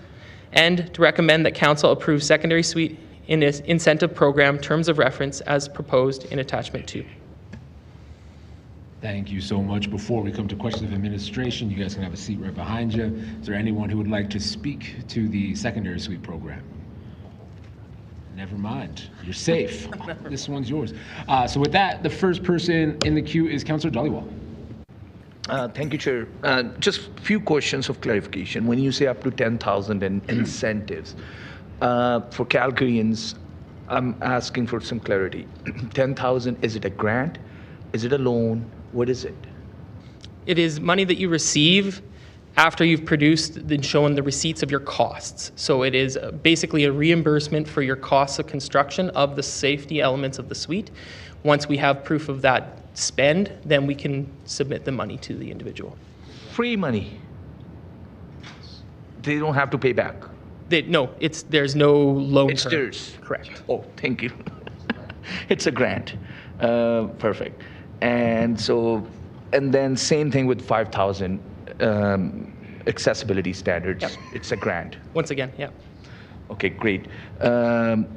and to recommend that Council approve secondary suite incentive program terms of reference as proposed in Attachment 2. Thank you so much. Before we come to questions of administration, you guys can have a seat right behind you. Is there anyone who would like to speak to the secondary suite program? Never mind. You're safe. This one's yours. So with that, the first person in the queue is Councillor Dhaliwal. Thank you, Chair. Just a few questions of clarification. When you say up to 10,000 in incentives, for Calgarians, I'm asking for some clarity. 10,000, is it a grant? Is it a loan? What is it? It is money that you receive after you've produced and shown the receipts of your costs. So it is basically a reimbursement for your costs of construction of the safety elements of the suite. Once we have proof of that spend, then we can submit the money to the individual. Free money. They don't have to pay back. No, there's no loan. It's theirs. Correct. Oh, thank you. It's a grant. Perfect. And then same thing with 5,000 accessibility standards. Yep. It's a grant. Once again, yeah. Okay, great. And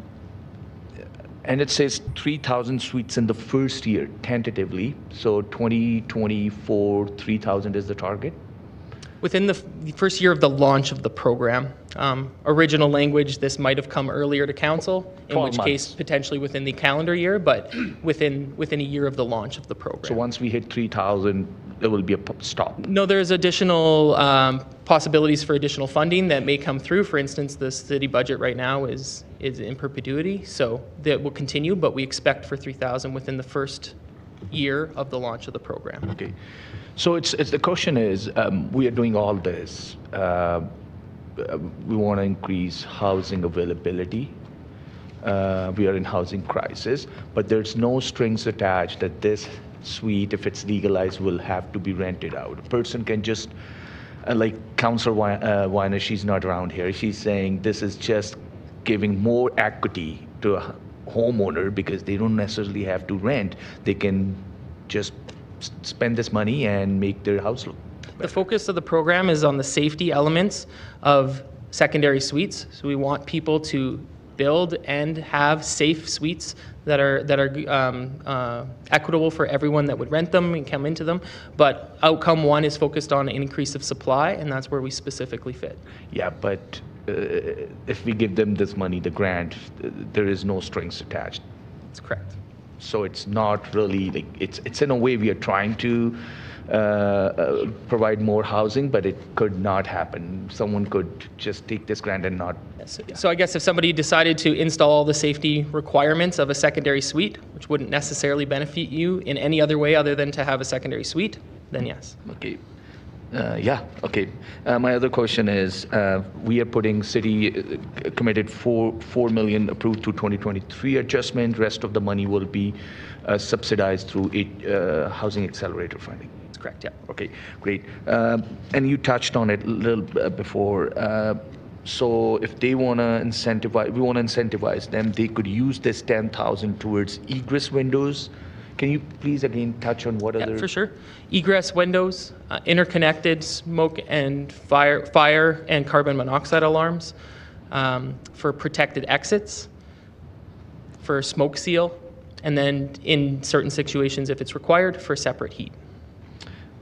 it says 3,000 suites in the first year, tentatively. So 2024, 3,000 is the target? Within the first year of the launch of the program. Original language, this might have come earlier to Council, in which case potentially within the calendar year, but within a year of the launch of the program. So once we hit 3,000, there will be a stop? No, there's additional possibilities for additional funding that may come through. For instance, the city budget right now is in perpetuity, so that will continue, but we expect for 3,000 within the first year of the launch of the program. Okay. So it's the question is, we are doing all this. We want to increase housing availability. We are in housing crisis, but there's no strings attached that this suite, if it's legalized, will have to be rented out. A person can just, like Councillor Weiner, she's not around here, she's saying this is just giving more equity to a homeowner because they don't necessarily have to rent. They can just spend this money and make their house look better. The focus of the program is on the safety elements of secondary suites. So we want people to build and have safe suites that are equitable for everyone that would rent them and come into them. But outcome one is focused on an increase of supply, and that's where we specifically fit. Yeah, but if we give them this money, the grant, there is no strings attached. That's correct. So it's not really like it's in a way we are trying to provide more housing, but it could not happen. Someone could just take this grant and not. So I guess if somebody decided to install all the safety requirements of a secondary suite, which wouldn't necessarily benefit you in any other way other than to have a secondary suite, then yes. Okay. Yeah, okay. My other question is, we are putting city committed 4 million approved through 2023 adjustment. Rest of the money will be subsidized through housing accelerator funding. That's correct, yeah. Okay, great. And you touched on it a little before. So if they want to incentivize, we want to incentivize them, they could use this 10,000 towards egress windows. Can you please again touch on what other? For sure. Egress windows, interconnected smoke and fire and carbon monoxide alarms, for protected exits, for smoke seal, and then in certain situations, if it's required, for separate heat.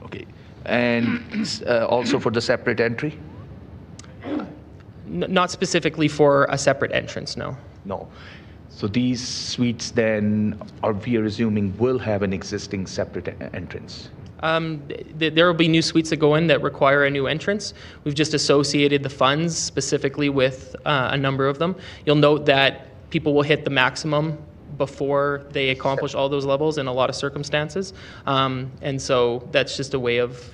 Okay. And also for the separate entry? Not specifically for a separate entrance, no. No. So these suites then, are we assuming, will have an existing separate entrance? There will be new suites that go in that require a new entrance. We've just associated the funds specifically with a number of them. You'll note that people will hit the maximum before they accomplish all those levels in a lot of circumstances. And so that's just a way of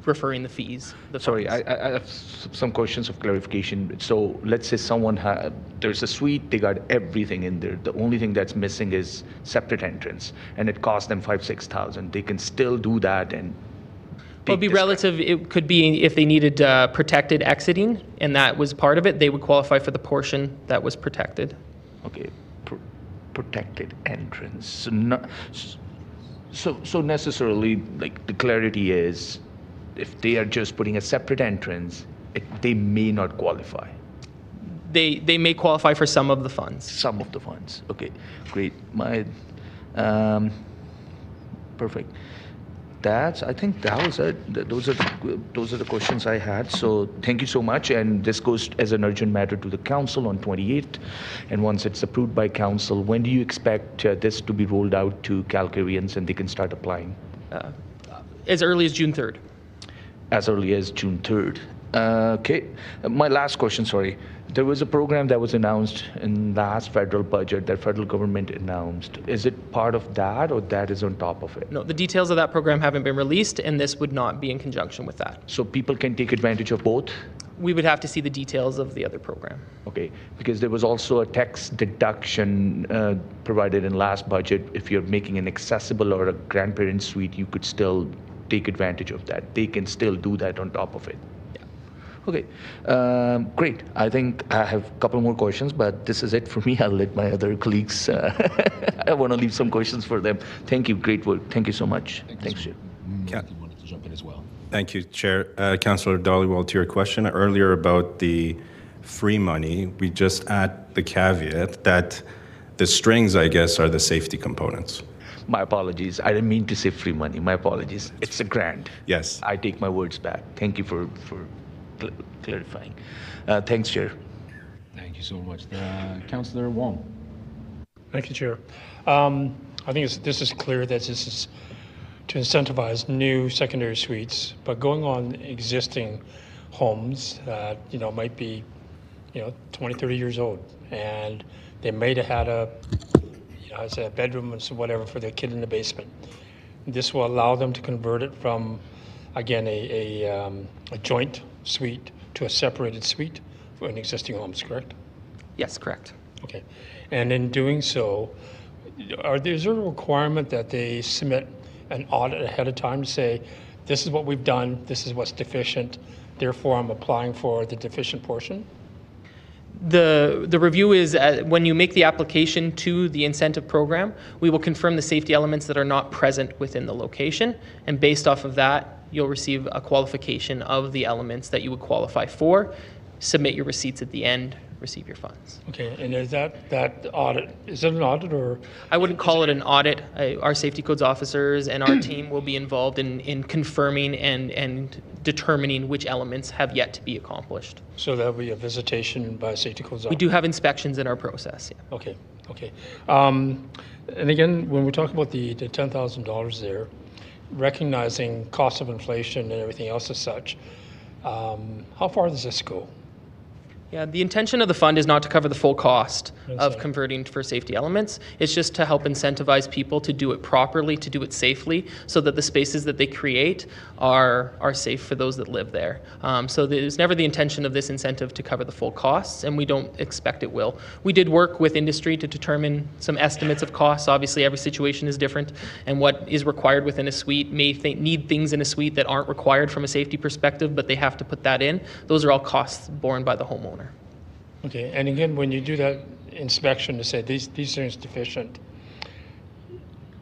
referring the fees. Sorry, I have some questions of clarification. So let's say someone there's a suite, they got everything in there. The only thing that's missing is separate entrance, and it costs them $5,000-6,000. They can still do that and. Well, it'd be relative. It could be if they needed protected exiting, and that was part of it, they would qualify for the portion that was protected. Okay, protected entrance. So necessarily, like the clarity is, if they are just putting a separate entrance, they may not qualify. They may qualify for some of the funds. Some of the funds. Okay, great. Perfect. I think that was it. Those are the questions I had. So thank you so much. And this goes as an urgent matter to the council on 28th. And once it's approved by council, when do you expect this to be rolled out to Calgarians and they can start applying? As early as June 3rd. As early as June 3rd. Okay. My last question, sorry. There was a program that was announced in last federal budget that federal government announced. Is it part of that, or that is on top of it? No, the details of that program haven't been released, and this would not be in conjunction with that. So people can take advantage of both? We would have to see the details of the other program. Okay, because there was also a tax deduction provided in last budget. If you're making an accessible or a grandparent suite, you could still take advantage of that. They can still do that on top of it. Okay, great. I think I have a couple more questions, but this is it for me. I'll let my other colleagues, I want to leave some questions for them. Thank you, great work. Thank you so much. Thanks, Chair. You wanted to jump in as well. Thank you, Chair. Councillor Dhaliwal, to your question earlier about the free money, we just add the caveat that the strings, I guess, are the safety components. My apologies. I didn't mean to say free money. My apologies. It's a grant. Yes. I take my words back. Thank you for clarifying. Thanks, Chair. Thank you so much. Councillor Wong. Thank you, Chair. I think this is clear that this is to incentivize new secondary suites, but going on existing homes that might be 20, 30 years old, and they may have had a bedroom or whatever for their kid in the basement. This will allow them to convert it from, again, a joint suite to a separated suite for an existing homes, correct? Yes, correct. Okay. And in doing so, is there a requirement that they submit an audit ahead of time to say, this is what we've done, this is what's deficient, therefore I'm applying for the deficient portion? The review is when you make the application to the incentive program, we will confirm the safety elements that are not present within the location, and based off of that, you'll receive a qualification of the elements that you would qualify for, submit your receipts at the end, receive your funds. Okay, and is that audit, is it an audit or? I wouldn't call it an audit. Our safety codes officers and our team will be involved in confirming and determining which elements have yet to be accomplished. So there'll be a visitation by safety codes officers? We do have inspections in our process, yeah. Okay. And again, when we talk about the $10,000 there, recognizing cost of inflation and everything else as such, how far does this go? Yeah, the intention of the fund is not to cover the full cost of converting for safety elements. It's just to help incentivize people to do it properly, to do it safely, so that the spaces that they create are safe for those that live there. So there's never the intention of this incentive to cover the full costs, and we don't expect it will. We did work with industry to determine some estimates of costs. Obviously, every situation is different, and what is required within a suite may need things in a suite that aren't required from a safety perspective, but they have to put that in. Those are all costs borne by the homeowner. Okay, and again, when you do that inspection to say these things deficient,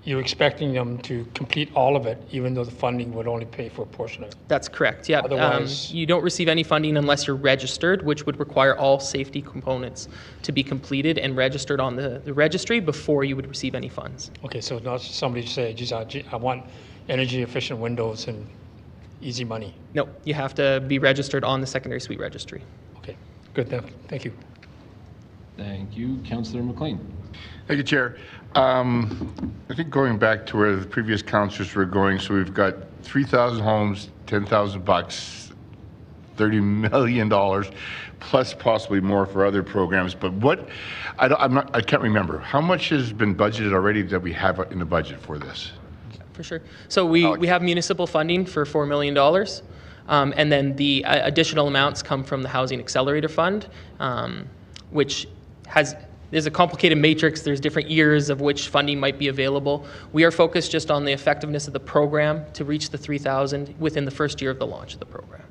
you're expecting them to complete all of it, even though the funding would only pay for a portion of it? That's correct, yeah. Otherwise, you don't receive any funding unless you're registered, which would require all safety components to be completed and registered on the registry before you would receive any funds. okay, so not somebody say, geez, I want energy efficient windows and easy money. No, you have to be registered on the secondary suite registry. Okay, good, thank you. Thank you. Councillor McLean. Thank you, Chair. I think going back to where the previous councillors were going, so we've got 3,000 homes, $10,000, $30 million, plus possibly more for other programs. But what, I can't remember. How much has been budgeted already that we have in the budget for this? For sure. So we have municipal funding for $4 million. And then the additional amounts come from the Housing Accelerator Fund, which there's a complicated matrix. There's different years of which funding might be available. We are focused just on the effectiveness of the program to reach the 3,000 within the first year of the launch of the program.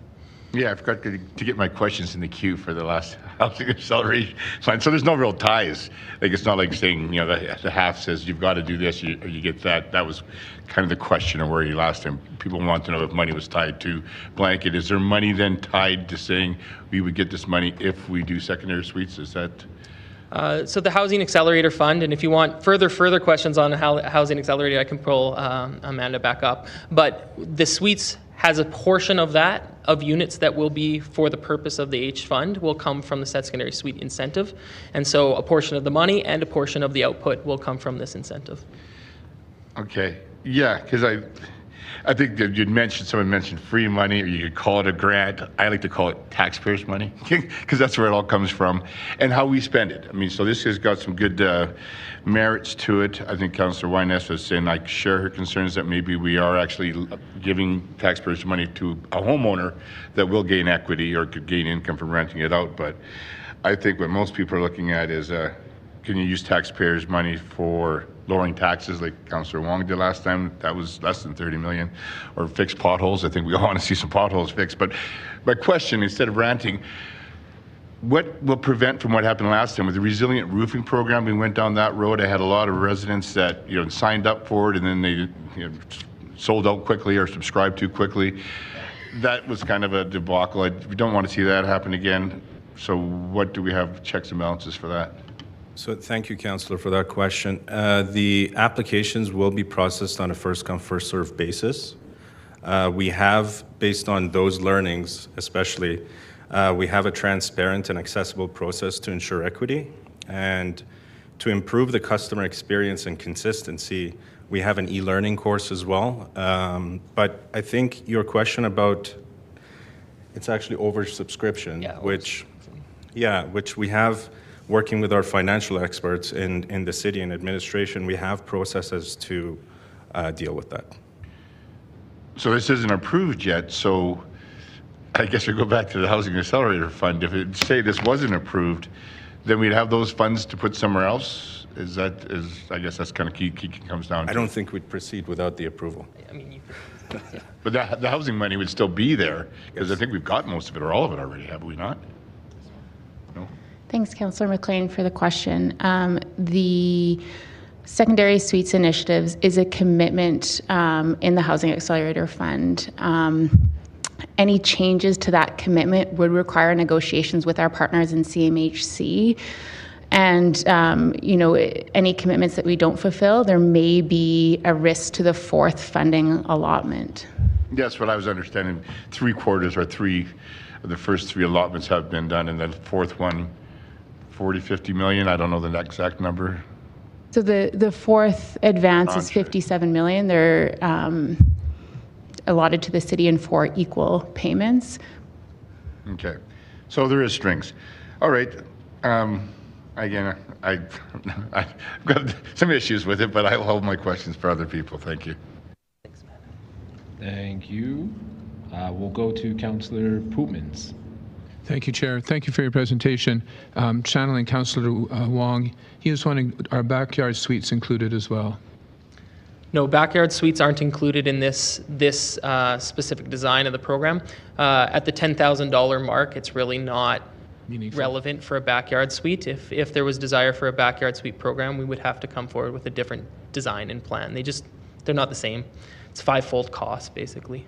Yeah, I forgot to get my questions in the queue for the last Housing Acceleration Fund. So there's no real ties. Like, it's not like saying, you know, the half says you've got to do this or you get that. That was kind of the question of where you last time. People want to know if money was tied to blanket. Is there money then tied to saying we would get this money if we do secondary suites? Is that... So the Housing Accelerator Fund, and if you want further questions on how Housing Accelerator, I can pull Amanda back up. But the suites has a portion of that, of units that will be for the purpose of the H fund, will come from the secondary suite incentive. And so a portion of the money and a portion of the output will come from this incentive. Okay. Yeah, because I think that someone mentioned free money, or you could call it a grant. I like to call it taxpayers' money, because that's where it all comes from, and how we spend it. I mean, so this has got some good merits to it. I think Councillor Wyness was saying I share her concerns that maybe we are actually giving taxpayers' money to a homeowner that will gain equity or could gain income from renting it out. But I think what most people are looking at is, can you use taxpayers' money for lowering taxes like Councillor Wong did last time? That was less than 30 million. Or fix potholes. I think we all want to see some potholes fixed. But my question, instead of ranting, what will prevent from what happened last time with the resilient roofing program? We went down that road. I had a lot of residents that signed up for it and then they sold out quickly or subscribed too quickly. That was kind of a debacle. We don't want to see that happen again. So what do we have checks and balances for that? So thank you, Councillor, for that question. The applications will be processed on a first-come, first-served basis. We have, based on those learnings especially, we have a transparent and accessible process to ensure equity. And to improve the customer experience and consistency, we have an e-learning course as well. But I think your question about, it's actually oversubscription, which we have. Working with our financial experts in the city and administration, we have processes to deal with that. So this isn't approved yet, so I guess we go back to the Housing Accelerator Fund. If it say this wasn't approved, then we'd have those funds to put somewhere else? I guess that's kind of key comes down to. I don't think we'd proceed without the approval. I mean, but the housing money would still be there, because I think we've got most of it or all of it already, have we not? No? Thanks, Councillor McLean, for the question. The Secondary Suites Initiatives is a commitment in the Housing Accelerator Fund. Any changes to that commitment would require negotiations with our partners in CMHC. And, any commitments that we don't fulfill, there may be a risk to the fourth funding allotment. That's what I was understanding. 3/4 or the first three allotments have been done, and then the fourth one, 40, 50 million. I don't know the exact number. So the fourth advance is 57 million. They're allotted to the city in 4 equal payments. Okay. So there is strings. All right. Again, I've got some issues with it, but I'll hold my questions for other people. Thank you. Thank you. We'll go to Councillor Pootmans. Thank you, Chair. Thank you for your presentation. Channeling Councillor Wong, he was wanting our backyard suites included as well. No, backyard suites aren't included in this specific design of the program. At the $10,000 mark, it's really not relevant for a backyard suite. If there was desire for a backyard suite program, we would have to come forward with a different design and plan. They're not the same. It's five-fold cost, basically.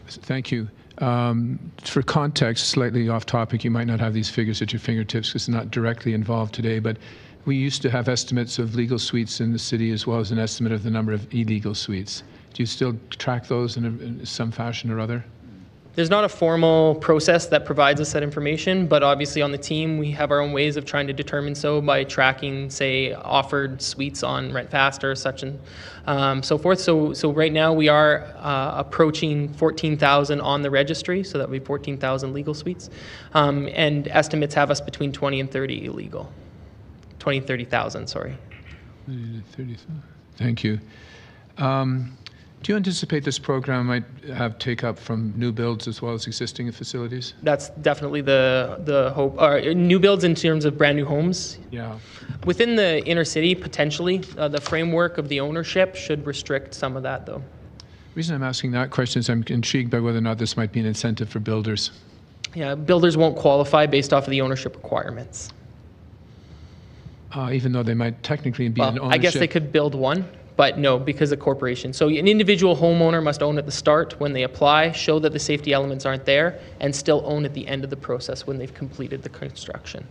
Thank you. For context, slightly off topic, you might not have these figures at your fingertips because it's not directly involved today, but we used to have estimates of legal suites in the city as well as an estimate of the number of illegal suites. Do you still track those in some fashion or other? There's not a formal process that provides us that information, but obviously on the team, we have our own ways of trying to determine so by tracking, say, offered suites on Rent Fast or such and so forth. So right now we are approaching 14,000 on the registry, so that would be 14,000 legal suites. And estimates have us between 20 and 30 illegal. 20 and 30,000, sorry. 30,000. Thank you. Do you anticipate this program might have take-up from new builds as well as existing facilities? That's definitely the hope. New builds in terms of brand new homes? Yeah. Within the inner city, potentially. The framework of the ownership should restrict some of that, though. The reason I'm asking that question is I'm intrigued by whether or not this might be an incentive for builders. Yeah, builders won't qualify based off of the ownership requirements. Even though they might technically be an ownership? I guess they could build one. But no, because of corporation. So an individual homeowner must own at the start when they apply, show that the safety elements aren't there, and still own at the end of the process when they've completed the construction.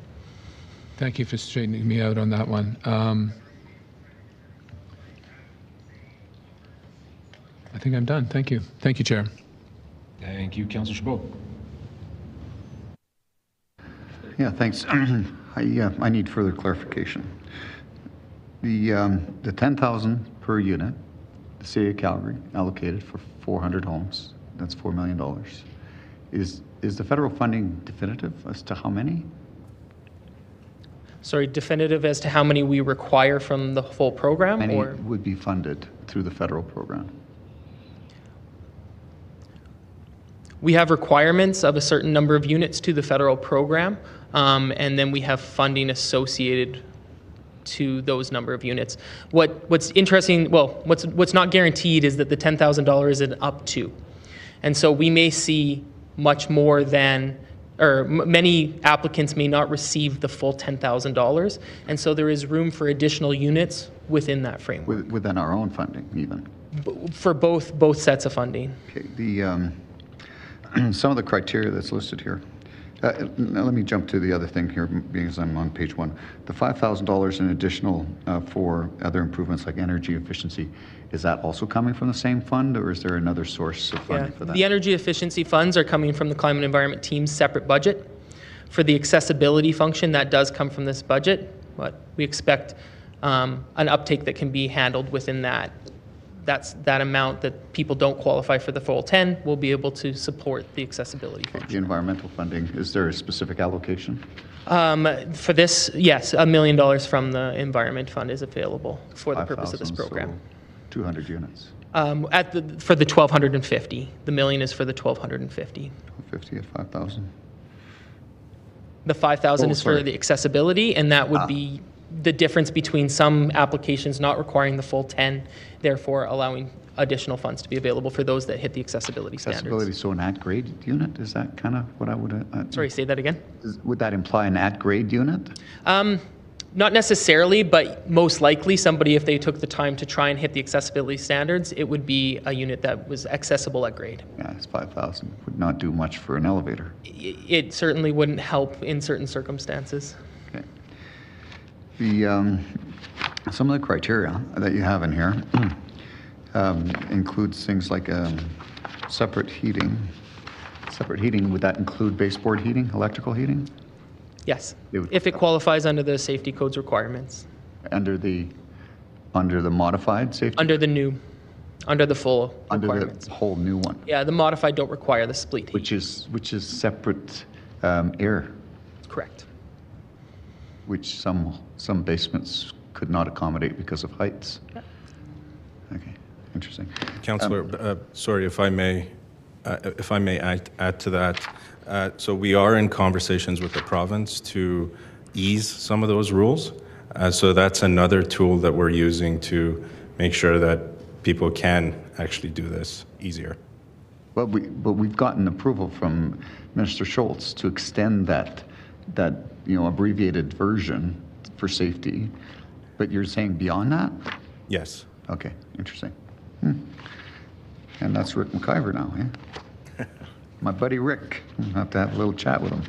Thank you for straightening me out on that one. I think I'm done. Thank you. Thank you, Chair. Thank you, Councillor Chabot. Yeah, thanks. I need further clarification. The 10,000 per unit, the City of Calgary allocated for 400 homes, that's $4 million. Is the federal funding definitive as to how many? Sorry, definitive as to how many we require from the full program? How many or would be funded through the federal program? We have requirements of a certain number of units to the federal program, and then we have funding associated to those number of units. What's interesting, well, what's not guaranteed is that the $10,000 is an up to. And so we may see much more than, or many applicants may not receive the full $10,000. And so there is room for additional units within that framework. Within our own funding, even? For both sets of funding. Okay, some of the criteria that's listed here. Now let me jump to the other thing here, because I'm on page 1. The $5,000 in additional for other improvements like energy efficiency, is that also coming from the same fund, or is there another source of funding for that? The energy efficiency funds are coming from the Climate and Environment team's separate budget. For the accessibility function, that does come from this budget, but we expect an uptake that can be handled within that. That's that amount that people don't qualify for the full 10 will be able to support the accessibility function. The environmental funding, is there a specific allocation? For this, yes, $1 million from the environment fund is available for the purpose of this 5,000, program. So 200 units. For the 1,250. The million is for the 1,250. 50 at 5,000. The 5,000 is for the accessibility, and that would be the difference between some applications not requiring the full 10, therefore allowing additional funds to be available for those that hit the accessibility standards. Accessibility, so an at-grade unit, is that kind of what I would... Sorry, say that again? Would that imply an at-grade unit? Not necessarily, but most likely somebody, if they took the time to try and hit the accessibility standards, it would be a unit that was accessible at grade. Yeah, it's 5,000. Would not do much for an elevator. It certainly wouldn't help in certain circumstances. Okay. Some of the criteria that you have in here includes things like separate heating. Separate heating, would that include baseboard heating, electrical heating? Yes, if it qualifies under the safety code's requirements. Under the modified safety? Under the full under the whole new one? Yeah, the modified don't require the split heat. Which is separate air. Correct. Which some basements could not accommodate because of heights. Yep. Okay, interesting. Councillor, sorry if I may add to that. So we are in conversations with the province to ease some of those rules. So that's another tool that we're using to make sure that people can actually do this easier. But we've gotten approval from Minister Schultz to extend that abbreviated version for safety. But you're saying beyond that? Yes. Okay, interesting. And that's Rick McIver now, eh? My buddy Rick. I'll have to have a little chat with him.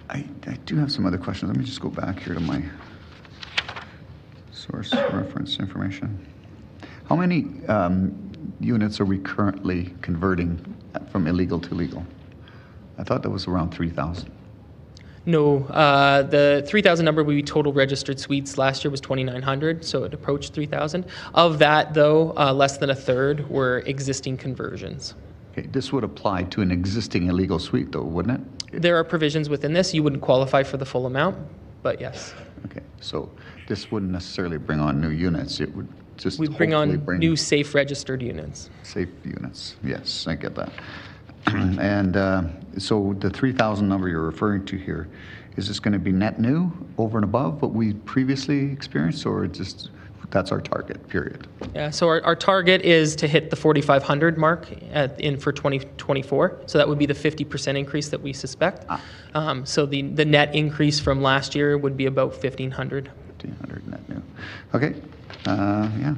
I do have some other questions. Let me just go back here to my source reference information. How many units are we currently converting from illegal to legal? I thought that was around 3,000. No, the 3,000 number would be total registered suites. Last year was 2,900, so it approached 3,000. Of that, though, less than a third were existing conversions. Okay, this would apply to an existing illegal suite, though, wouldn't it? There are provisions within this. You wouldn't qualify for the full amount, but yes. Okay, so this wouldn't necessarily bring on new units. It would just We bring on new safe registered units. Safe units, yes, I get that. And so the 3,000 number you're referring to here, is this going to be net new over and above what we previously experienced, or just that's our target, period? Yeah, so our target is to hit the 4,500 mark for 2024. So that would be the 50% increase that we suspect. So the net increase from last year would be about 1,500. 1,500 net new. Okay, yeah.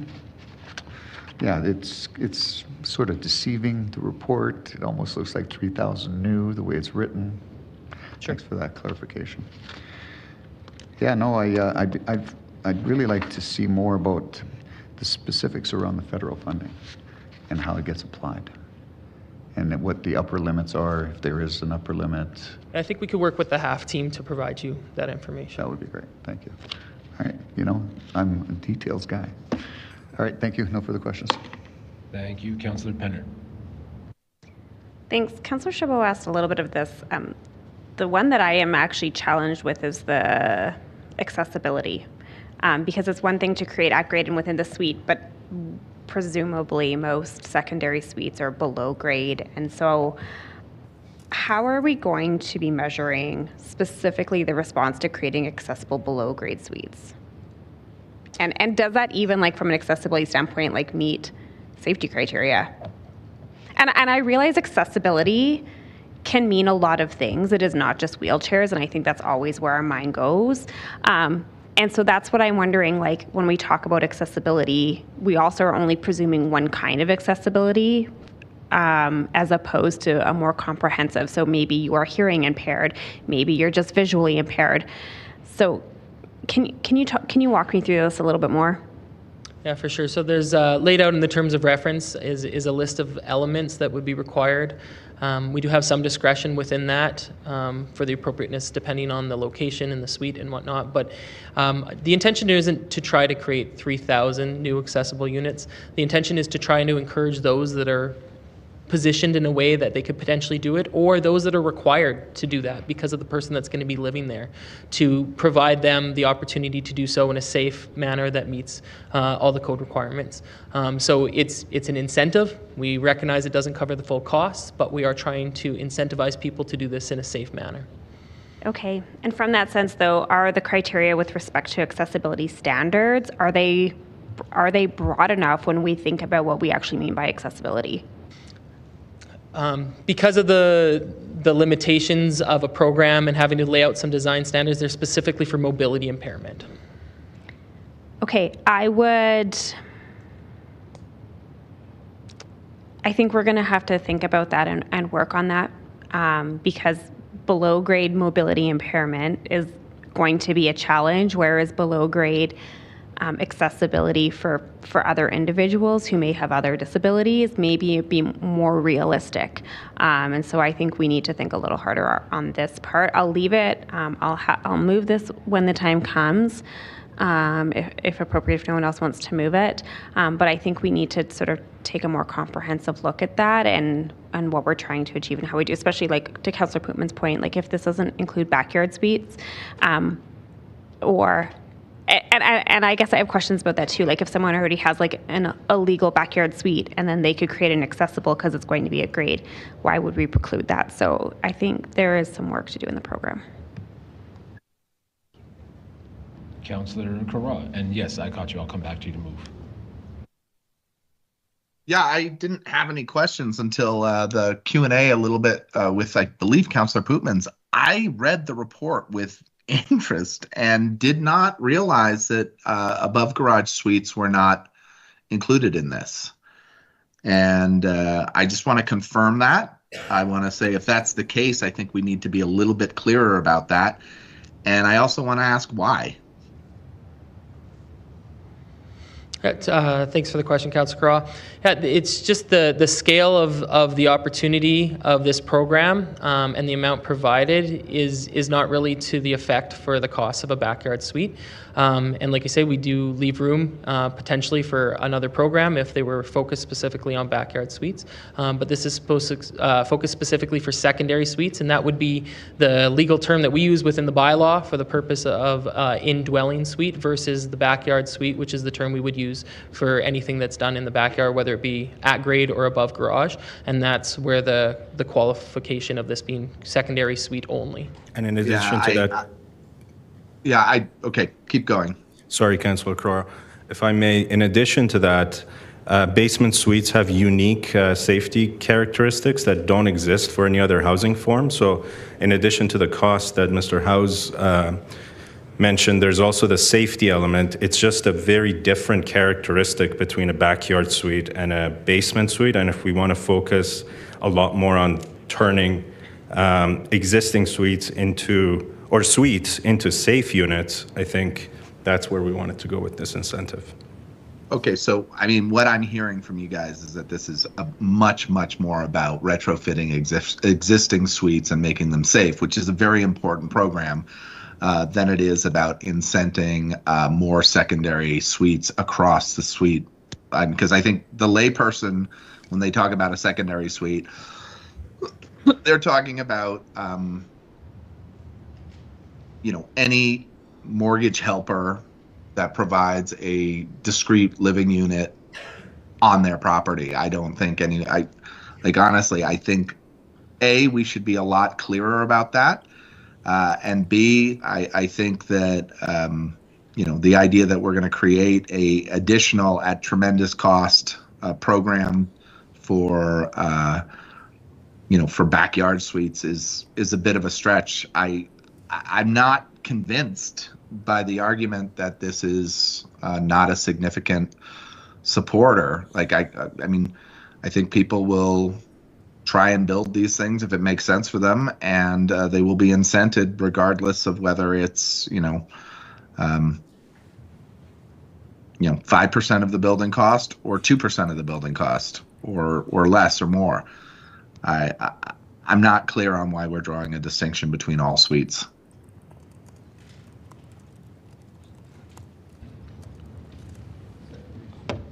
Yeah, it's sort of deceiving, the report. It almost looks like 3,000 new, the way it's written. Sure. Thanks for that clarification. Yeah, no, I'd really like to see more about the specifics around the federal funding and how it gets applied, and what the upper limits are, if there is an upper limit. I think we could work with the HAF team to provide you that information. That would be great. Thank you. All right, I'm a details guy. All right, thank you. No further questions. Thank you, Councillor Penner. Thanks. Councillor Chabot asked a little bit of this. The one that I am actually challenged with is the accessibility, because it's one thing to create at grade and within the suite, but presumably most secondary suites are below grade. And so how are we going to be measuring specifically the response to creating accessible below grade suites? And does that even, like, from an accessibility standpoint, like, meet safety criteria? And I realize accessibility can mean a lot of things. It is not just wheelchairs, and I think that's always where our mind goes. And so that's what I'm wondering, like, when we talk about accessibility, we also are only presuming one kind of accessibility as opposed to a more comprehensive. So maybe you are hearing impaired, maybe you're just visually impaired. So can you walk me through this a little bit more? Yeah, for sure. So there's laid out in the terms of reference is a list of elements that would be required. We do have some discretion within that for the appropriateness depending on the location and the suite and whatnot. But the intention isn't to try to create 3,000 new accessible units. The intention is to try to encourage those that are positioned in a way that they could potentially do it, or those that are required to do that because of the person that's going to be living there, to provide them the opportunity to do so in a safe manner that meets all the code requirements. So it's an incentive. We recognize it doesn't cover the full costs, but we are trying to incentivize people to do this in a safe manner. Okay, and from that sense, though, are the criteria with respect to accessibility standards, are they broad enough when we think about what we actually mean by accessibility? Because of the limitations of a program and having to lay out some design standards, they're specifically for mobility impairment. Okay, I think we're going to have to think about that and work on that because below grade mobility impairment is going to be a challenge, whereas below grade accessibility for other individuals who may have other disabilities, maybe it'd be more realistic. And so I think we need to think a little harder on this part. I'll leave it. I'll move this when the time comes, if appropriate, if no one else wants to move it. But I think we need to sort of take a more comprehensive look at that and what we're trying to achieve and how we do, especially like to Councillor Pootman's point, like if this doesn't include backyard suites, and I guess I have questions about that too. Like if someone already has like an illegal backyard suite and then they could create an accessible because it's going to be a grade, why would we preclude that? So I think there is some work to do in the program. Councillor Carra, and yes, I caught you. I'll come back to you to move. Yeah, I didn't have any questions until the Q&A a little bit with, I believe, Councillor Pootmans. I read the report with interest and did not realize that above garage suites were not included in this. And I just want to confirm that. I want to say if that's the case, I think we need to be a little bit clearer about that. And I also want to ask why. Thanks for the question, Councillor Carra. Yeah, it's just the scale of the opportunity of this program and the amount provided is not really to the effect for the cost of a backyard suite. And like you say, we do leave room potentially for another program if they were focused specifically on backyard suites. But this is supposed to focus specifically for secondary suites, and that would be the legal term that we use within the bylaw for the purpose of in-dwelling suite versus the backyard suite, which is the term we would use for anything that's done in the backyard, whether it be at grade or above garage. And that's where the qualification of this being secondary suite only. And in addition to that... Okay, keep going. Sorry, Councillor Carra. If I may, in addition to that, basement suites have unique safety characteristics that don't exist for any other housing form. So in addition to the cost that Mr. House mentioned, there's also the safety element. It's just a very different characteristic between a backyard suite and a basement suite. And if we want to focus a lot more on turning existing suites into safe units, I think that's where we wanted to go with this incentive. Okay, so I mean, what I'm hearing from you guys is that this is a much more about retrofitting existing suites and making them safe, which is a very important program, than it is about incenting more secondary suites across the suite. Because I think the layperson, when they talk about a secondary suite, they're talking about any mortgage helper that provides a discrete living unit on their property. I don't think honestly, I think A, we should be a lot clearer about that. And B, I think that, the idea that we're going to create a additional at tremendous cost program for, for backyard suites is a bit of a stretch. I'm not convinced by the argument that this is not a significant supporter. I mean, I think people will try and build these things if it makes sense for them, and they will be incented regardless of whether it's 5% of the building cost or 2% of the building cost or less or more. I'm not clear on why we're drawing a distinction between all suites.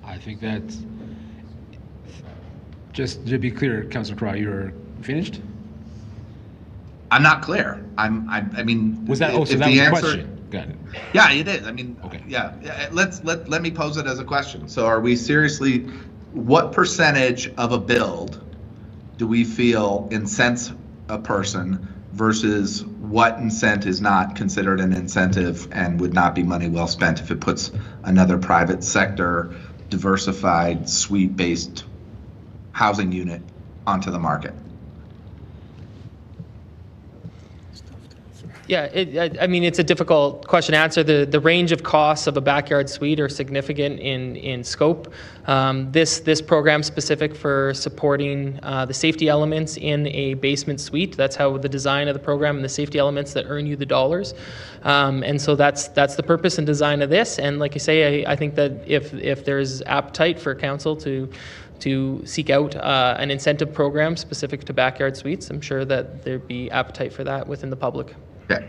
I think that's, just to be clear, Councillor Carra, you're finished? I'm not clear. I mean, was that? Oh, so that was the question. Got it. Yeah, it is. I mean, okay. Yeah. Let me pose it as a question. So, are we seriously? What percentage of a build do we feel incents a person versus what incent is not considered an incentive and would not be money well spent if it puts another private sector diversified suite-based housing unit onto the market? Yeah, I mean, it's a difficult question to answer. The range of costs of a backyard suite are significant in scope. This program specific for supporting the safety elements in a basement suite. That's how the design of the program and the safety elements that earn you the dollars. And so that's the purpose and design of this. And like I say, I think that if there's appetite for council to seek out an incentive program specific to backyard suites, I'm sure that there'd be appetite for that within the public. Okay.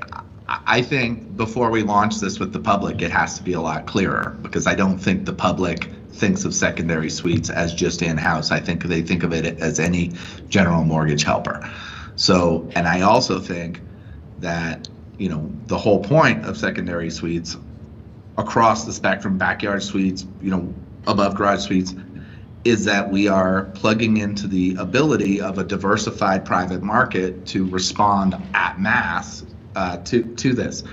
I think before we launch this with the public, it has to be a lot clearer, because I don't think the public thinks of secondary suites as just in-house. I think they think of it as any general mortgage helper. So, and I also think that, you know, the whole point of secondary suites across the spectrum, backyard suites, you know, above garage suites, is that we are plugging into the ability of a diversified private market to respond at mass to this.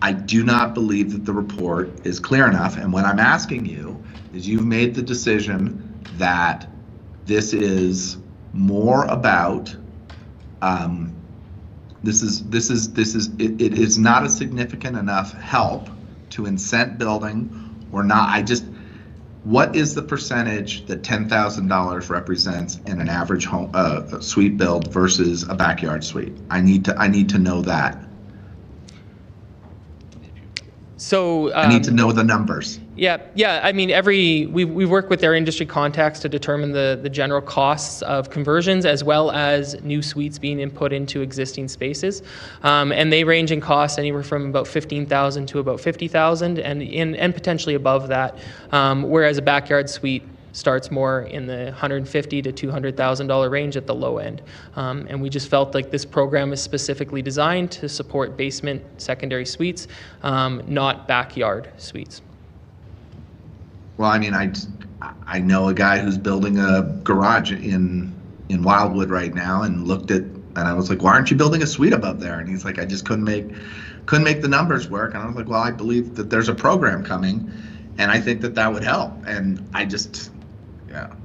I do not believe that the report is clear enough, and what I'm asking you is, you've made the decision that this is more about it is not a significant enough help to incent building or not. What is the percentage that $10,000 represents in an average home suite build versus a backyard suite? I need to know that. So I need to know the numbers. Yeah. I mean, we work with their industry contacts to determine the general costs of conversions, as well as new suites being input into existing spaces, and they range in costs anywhere from about $15,000 to about $50,000, and potentially above that. Whereas a backyard suite starts more in the $150,000 to $200,000 range at the low end. And we just felt like this program is specifically designed to support basement secondary suites, not backyard suites. Well, I mean, I know a guy who's building a garage in Wildwood right now, and I was like, why aren't you building a suite above there? And he's like, I just couldn't make the numbers work. And I was like, well, I believe that there's a program coming, and I think that would help. And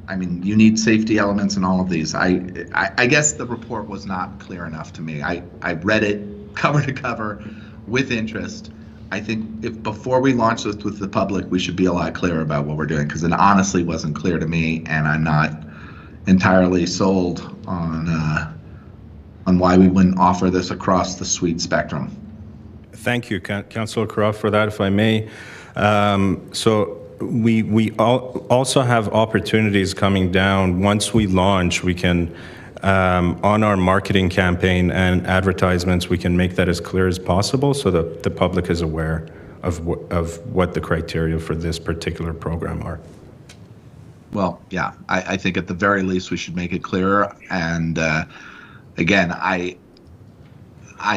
I mean, you need safety elements in all of these. I guess the report was not clear enough to me. I read it cover to cover with interest. I think if before we launch this with the public, we should be a lot clearer about what we're doing, because it honestly wasn't clear to me, and I'm not entirely sold on why we wouldn't offer this across the suite spectrum. Thank you, Councillor Croft, for that, if I may. So we also have opportunities coming down. Once we launch, we can, on our marketing campaign and advertisements, we can make that as clear as possible so that the public is aware of what the criteria for this particular program are. Well, yeah, I think at the very least we should make it clearer. And again, I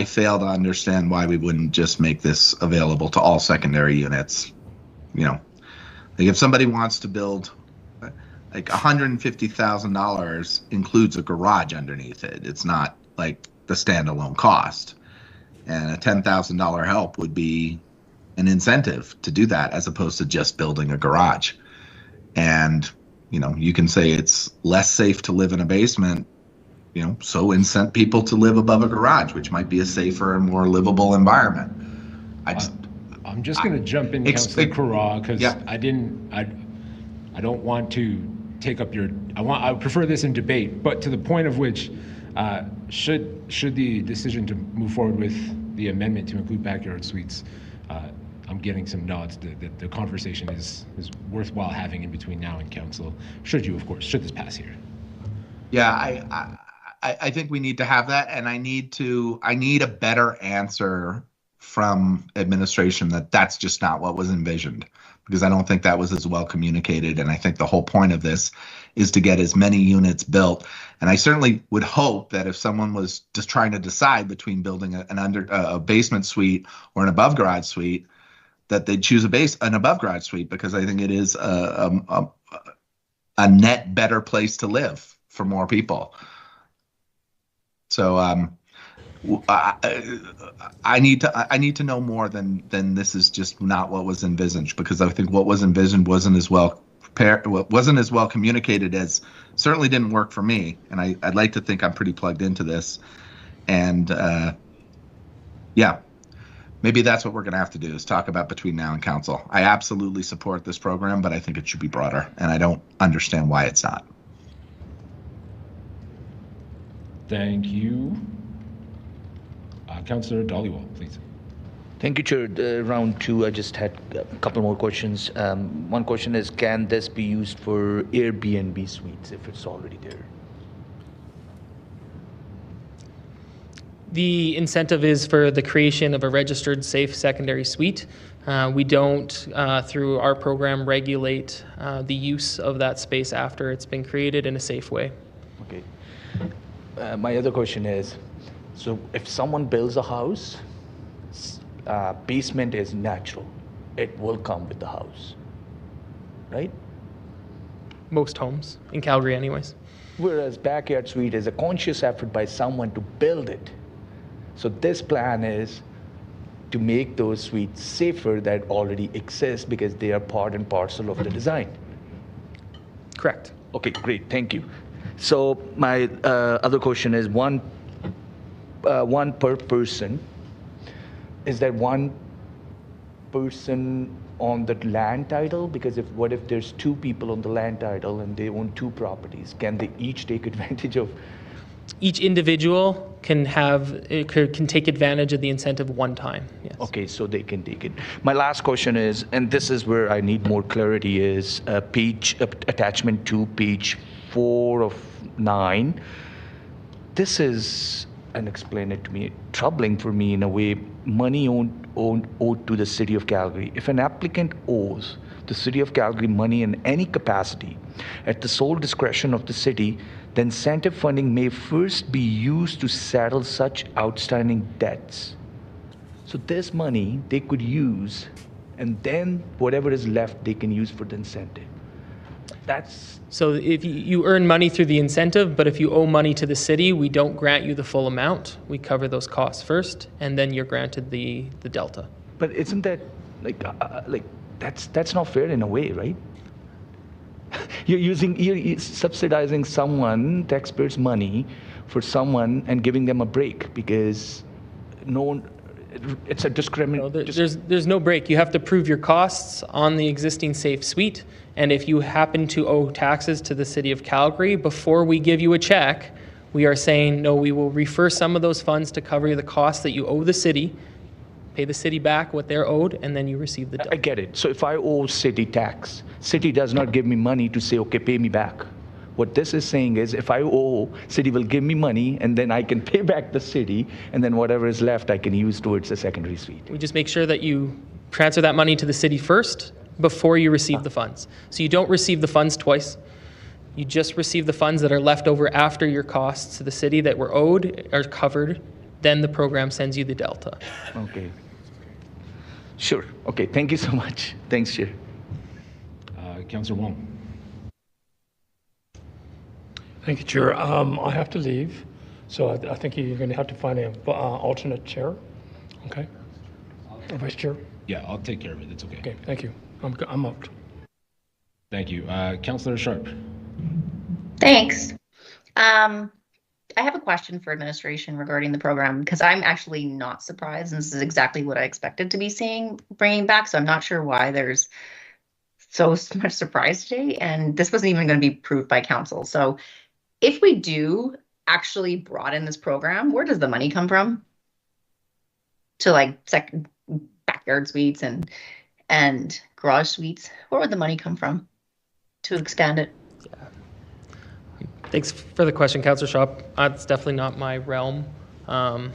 fail to understand why we wouldn't just make this available to all secondary units. You know, like if somebody wants to build, like $150,000 includes a garage underneath it. It's not like the standalone cost. And a $10,000 help would be an incentive to do that, as opposed to just building a garage. And, you know, you can say it's less safe to live in a basement, you know, so incent people to live above a garage, which might be a safer and more livable environment. I'm just going to jump in, Councillor Carra, because I don't want to take up your. I prefer this in debate, but to the point of which, should the decision to move forward with the amendment to include backyard suites, I'm getting some nods that the conversation is worthwhile having in between now and council. Should this pass here? Yeah, I think we need to have that, and I need a better answer from administration that that's just not what was envisioned, because I don't think that was as well communicated. And I think the whole point of this is to get as many units built. And I certainly would hope that if someone was just trying to decide between building a basement suite or an above garage suite, that they'd choose an above garage suite, because I think it is a net better place to live for more people. So I need to know more than this is just not what was envisaged, because I think what was envisioned wasn't as well prepared, wasn't as well communicated, as certainly didn't work for me. And I'd like to think I'm pretty plugged into this. And yeah, maybe that's what we're going to have to do, is talk about between now and council. I absolutely support this program, but I think it should be broader, and I don't understand why it's not. Thank you. Councillor Dhaliwal, please. Thank you, Chair. Round two, I just had a couple more questions. One question is, can this be used for Airbnb suites if it's already there? The incentive is for the creation of a registered safe secondary suite. We don't, through our program, regulate the use of that space after it's been created in a safe way. Okay. My other question is, so if someone builds a house, basement is natural. It will come with the house, right? Most homes, in Calgary anyways. Whereas backyard suite is a conscious effort by someone to build it. So this plan is to make those suites safer that already exist because they are part and parcel of the design. Correct. Okay, great, thank you. So my other question is one per person. Is there one person on the land title? Because what if there's two people on the land title and they own two properties? Can they each take advantage of? Each individual can take advantage of the incentive one time. Yes. Okay, so they can take it. My last question is, and this is where I need more clarity, is attachment 2, page 4 of 9. This is, and explain it to me, troubling for me in a way, money owed to the City of Calgary. If an applicant owes the City of Calgary money in any capacity at the sole discretion of the city, the incentive funding may first be used to settle such outstanding debts. So this money they could use, and then whatever is left they can use for the incentive. That's so if you earn money through the incentive, but if you owe money to the city, we don't grant you the full amount. We cover those costs first, and then you're granted the delta. But isn't that that's not fair in a way, right? You're subsidizing someone, taxpayers' money, for someone and giving them a break because it's a discrimination. There's no break. You have to prove your costs on the existing safe suite, and if you happen to owe taxes to the City of Calgary, before we give you a check, we are saying, no, we will refer some of those funds to cover the costs that you owe the city, pay the city back what they're owed, and then you receive the delta. I get it. So if I owe city tax, city does not give me money to say, okay, pay me back. What this is saying is if I owe, city will give me money, and then I can pay back the city, and then whatever is left I can use towards the secondary suite. We just make sure that you transfer that money to the city first before you receive the funds. So you don't receive the funds twice. You just receive the funds that are left over after your costs to the city that were owed are covered. Then the program sends you the delta. Okay. Sure. Okay. Thank you so much. Thanks, Chair. Councillor Wong. Thank you, Chair. I have to leave, so I think you're going to have to find an alternate chair. Okay. Vice Chair. Yeah, I'll take care of it. It's okay. Okay. Thank you. I'm out. Thank you, Councillor Sharp. Thanks. I have a question for administration regarding the program because I'm actually not surprised, and this is exactly what I expected to be seeing bringing back. So I'm not sure why there's so much surprise today, and this wasn't even going to be approved by council. So if we do actually broaden this program, where does the money come from? To like backyard suites and garage suites, where would the money come from to expand it? Thanks for the question, Councillor Shop. It's definitely not my realm. I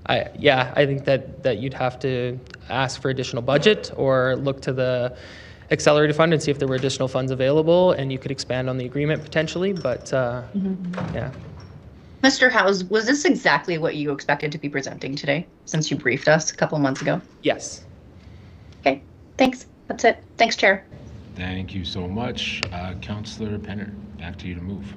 think that you'd have to ask for additional budget or look to the accelerated fund and see if there were additional funds available, and you could expand on the agreement potentially. But yeah. Mr. Howes, was this exactly what you expected to be presenting today, since you briefed us a couple of months ago? Yes. Okay. Thanks. That's it. Thanks, Chair. Thank you so much. Councillor Penner, back to you to move.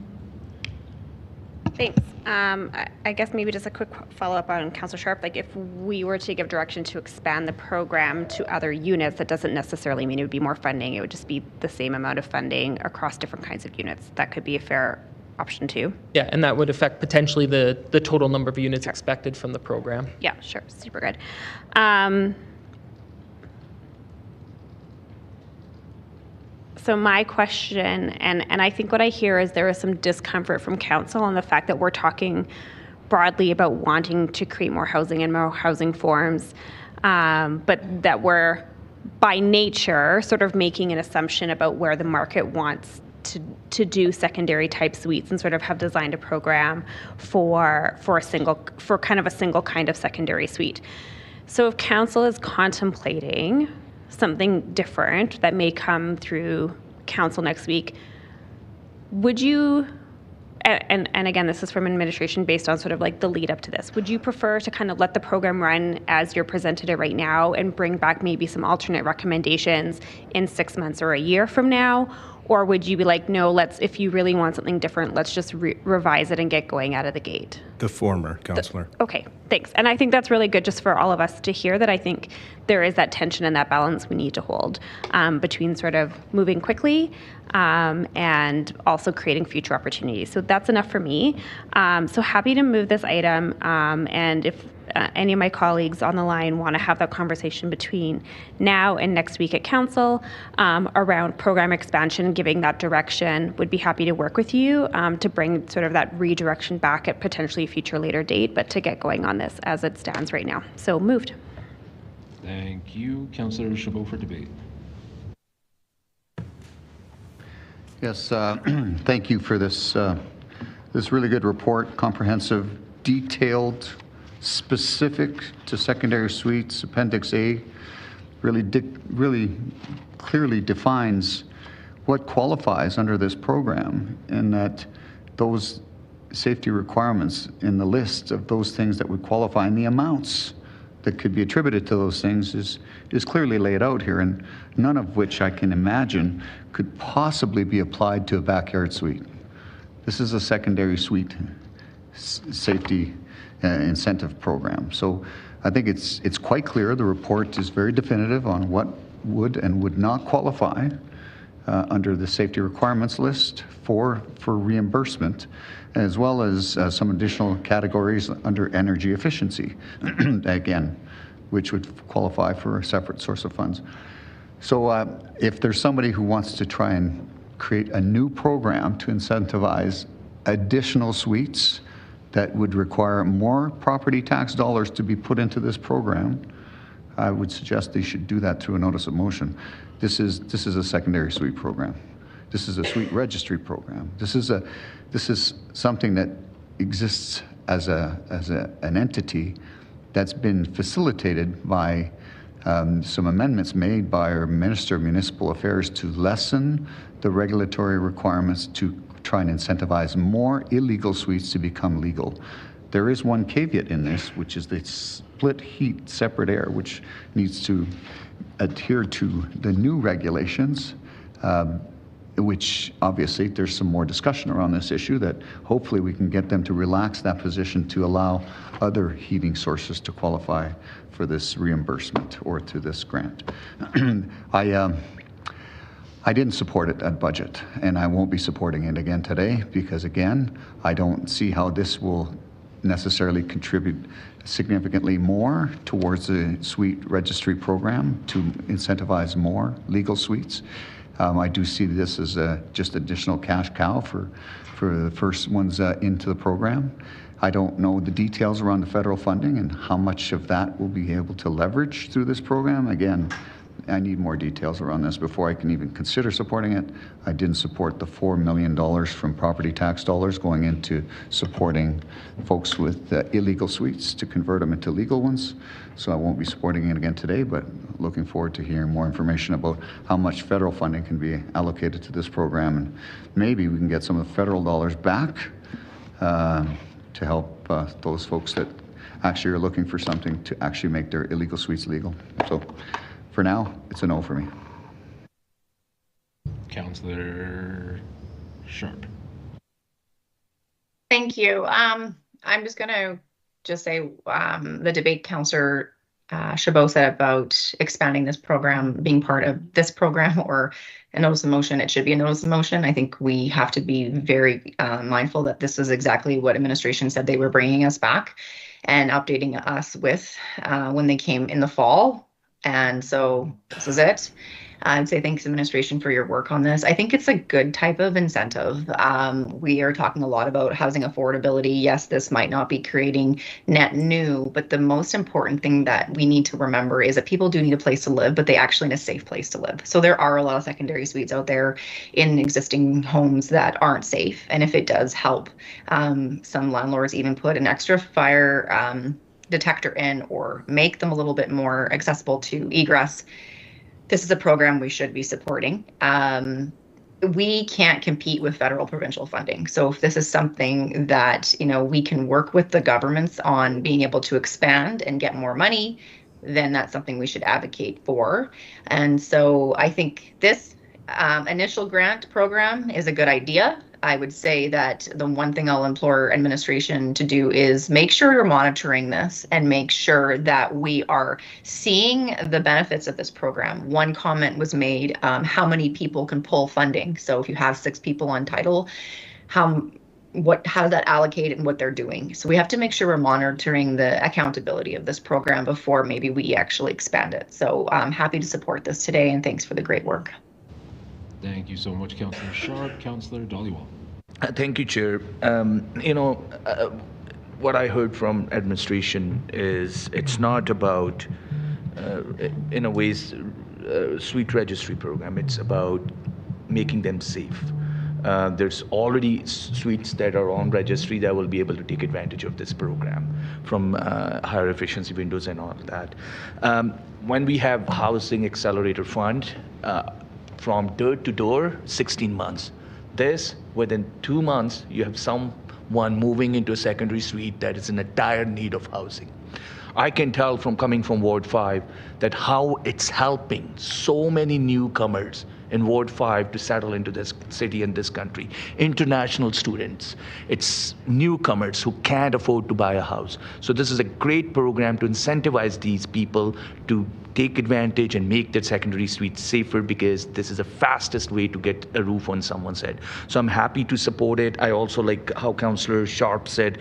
Thanks. I guess maybe just a quick follow-up on Councillor Sharp. Like, if we were to give direction to expand the program to other units, that doesn't necessarily mean it would be more funding. It would just be the same amount of funding across different kinds of units. That could be a fair option too. Yeah, and that would affect potentially the total number of units expected from the program. Yeah, sure. Super good. So my question, and I think what I hear is there is some discomfort from council on the fact that we're talking broadly about wanting to create more housing and more housing forms, but that we're by nature sort of making an assumption about where the market wants to do secondary type suites and sort of have designed a program for kind of a single kind of secondary suite. So if council is contemplating something different that may come through council next week, would you, and again, this is from administration based on sort of like the lead up to this, would you prefer to kind of let the program run as you're presented it right now and bring back maybe some alternate recommendations in 6 months or a year from now? Or would you be like, no, if you really want something different, let's just revise it and get going out of the gate? The former, Councillor. Okay, thanks. And I think that's really good just for all of us to hear, that I think there is that tension and that balance we need to hold between sort of moving quickly and also creating future opportunities. So that's enough for me. So happy to move this item. And if any of my colleagues on the line want to have that conversation between now and next week at council around program expansion, giving that direction, would be happy to work with you to bring sort of that redirection back at potentially a future later date, but to get going on this as it stands right now. So moved. Thank you. Councillor Chabot for debate. Yes, thank you for this really good report, comprehensive, detailed, specific to secondary suites. Appendix A really clearly defines what qualifies under this program, and that those safety requirements in the list of those things that would qualify and the amounts that could be attributed to those things is clearly laid out here, and none of which I can imagine could possibly be applied to a backyard suite. This is a secondary suite safety incentive program. So I think it's quite clear. The report is very definitive on what would and would not qualify under the safety requirements list for reimbursement, as well as some additional categories under energy efficiency, again, which would qualify for a separate source of funds. So if there's somebody who wants to try and create a new program to incentivize additional suites that would require more property tax dollars to be put into this program, I would suggest they should do that through a notice of motion. This is a secondary suite program. This is a suite registry program. This is something that exists as an entity that's been facilitated by some amendments made by our Minister of Municipal Affairs to lessen the regulatory requirements to try and incentivize more illegal suites to become legal. There is one caveat in this, which is the split heat separate air, which needs to adhere to the new regulations, which obviously there's some more discussion around this issue that hopefully we can get them to relax that position to allow other heating sources to qualify for this reimbursement or to this grant. I didn't support it at budget, and I won't be supporting it again today because, again, I don't see how this will necessarily contribute significantly more towards the suite registry program to incentivize more legal suites. I do see this as just additional cash cow for the first ones into the program. I don't know the details around the federal funding and how much of that we'll be able to leverage through this program. Again, I need more details around this before I can even consider supporting it. I didn't support the $4 million from property tax dollars going into supporting folks with illegal suites to convert them into legal ones. So I won't be supporting it again today, but looking forward to hearing more information about how much federal funding can be allocated to this program, and maybe we can get some of the federal dollars back to help those folks that actually are looking for something to actually make their illegal suites legal. So for now, it's a no for me. Councillor Sharp. Thank you. I'm just going to say the debate Councillor Chabot said about expanding this program, being part of this program or a notice of motion. It should be a notice of motion. I think we have to be very mindful that this is exactly what administration said they were bringing us back and updating us with when they came in the fall. And so this is it. I'd say thanks, administration, for your work on this. I think it's a good type of incentive. We are talking a lot about housing affordability. Yes, this might not be creating net new, but the most important thing that we need to remember is that people do need a place to live, but they actually need a safe place to live. So there are a lot of secondary suites out there in existing homes that aren't safe. And if it does help, some landlords even put an extra fire detector in or make them a little bit more accessible to egress. This is a program we should be supporting. We can't compete with federal provincial funding. So if this is something that, we can work with the governments on being able to expand and get more money, then that's something we should advocate for. And so I think this initial grant program is a good idea. I would say that the one thing I'll implore administration to do is make sure you're monitoring this and make sure that we are seeing the benefits of this program. One comment was made, how many people can pull funding? So if you have 6 people on title, how does that allocate and what they're doing? So we have to make sure we're monitoring the accountability of this program before maybe we actually expand it. So I'm happy to support this today, and thanks for the great work. Thank you so much, Councillor Sharp. Councillor Dhaliwal. Thank you, Chair. What I heard from administration is it's not about, in a way, suite registry program. It's about making them safe. There's already suites that are on registry that will be able to take advantage of this program from higher efficiency windows and all of that. When we have Housing Accelerator Fund, from dirt to door, 16 months. This, within 2 months, you have someone moving into a secondary suite that is in a dire need of housing. I can tell from coming from Ward 5 that how it's helping so many newcomers in Ward 5 to settle into this city and this country. International students, it's newcomers who can't afford to buy a house. So this is a great program to incentivize these people to take advantage and make their secondary suites safer, because this is the fastest way to get a roof on someone's head. So I'm happy to support it. I also like how Councillor Sharp said,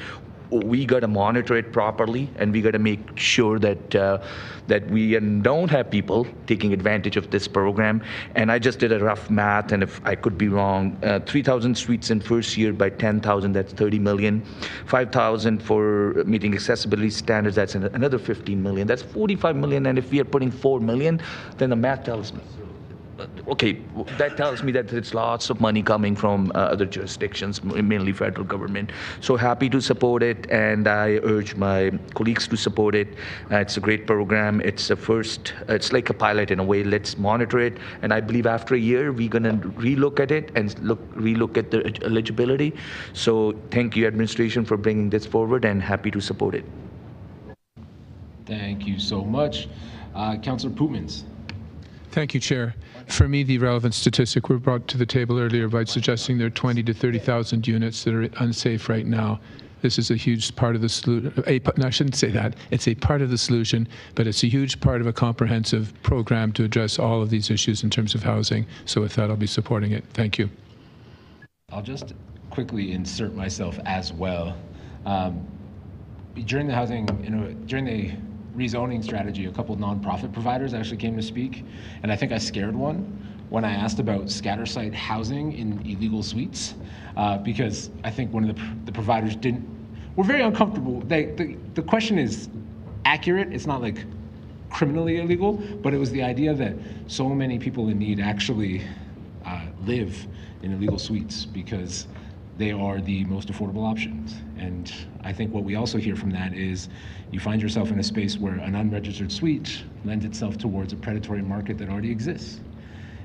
we got to monitor it properly, and we got to make sure that that we don't have people taking advantage of this program. And I just did a rough math, and if I could be wrong, 3,000 suites in first year by 10,000, that's 30 million. 5,000 for meeting accessibility standards, that's another 15 million. That's 45 million. And if we are putting 4 million, then the math tells me, okay, that tells me that there's lots of money coming from other jurisdictions, mainly federal government. So happy to support it, and I urge my colleagues to support it. It's a great program. It's a first, it's like a pilot in a way. Let's monitor it, and I believe after a year, we're going to relook at it and relook at the eligibility. So thank you, administration, for bringing this forward, and happy to support it. Thank you so much. Councillor Pootmans. Thank you, Chair. For me, the relevant statistic were brought to the table earlier by suggesting there are 20 to 30,000 units that are unsafe right now. This is a huge part of the solution. No, I shouldn't say that. It's a part of the solution, but it's a huge part of a comprehensive program to address all of these issues in terms of housing. So with that, I'll be supporting it. Thank you. I'll just quickly insert myself as well. During the rezoning strategy, a couple of nonprofit providers actually came to speak, and I think I scared one when I asked about scatter site housing in illegal suites, because I think one of the providers were very uncomfortable. The question is accurate. It's not like criminally illegal, but it was the idea that so many people in need actually live in illegal suites because they are the most affordable options. And I think what we also hear from that is you find yourself in a space where an unregistered suite lends itself towards a predatory market that already exists.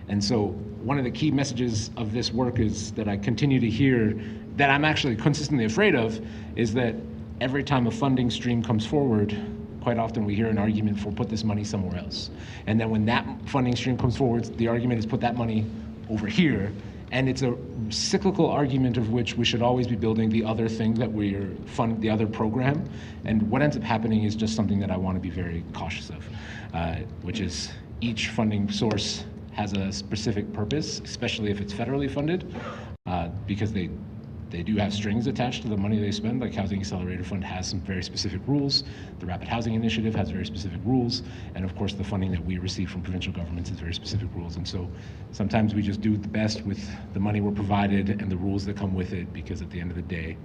And so one of the key messages of this work is that I continue to hear that I'm actually consistently afraid of is that every time a funding stream comes forward, quite often we hear an argument for put this money somewhere else. And then when that funding stream comes forward, the argument is put that money over here. And it's a cyclical argument of which we should always be building the other thing that we're funding, the other program. And what ends up happening is just something that I want to be very cautious of, which is each funding source has a specific purpose, especially if it's federally funded, because they They do have strings attached to the money they spend, like Housing Accelerator Fund has some very specific rules. The Rapid Housing Initiative has very specific rules. And of course, the funding that we receive from provincial governments is very specific rules. And so sometimes we just do the best with the money we're provided and the rules that come with it, because at the end of the day,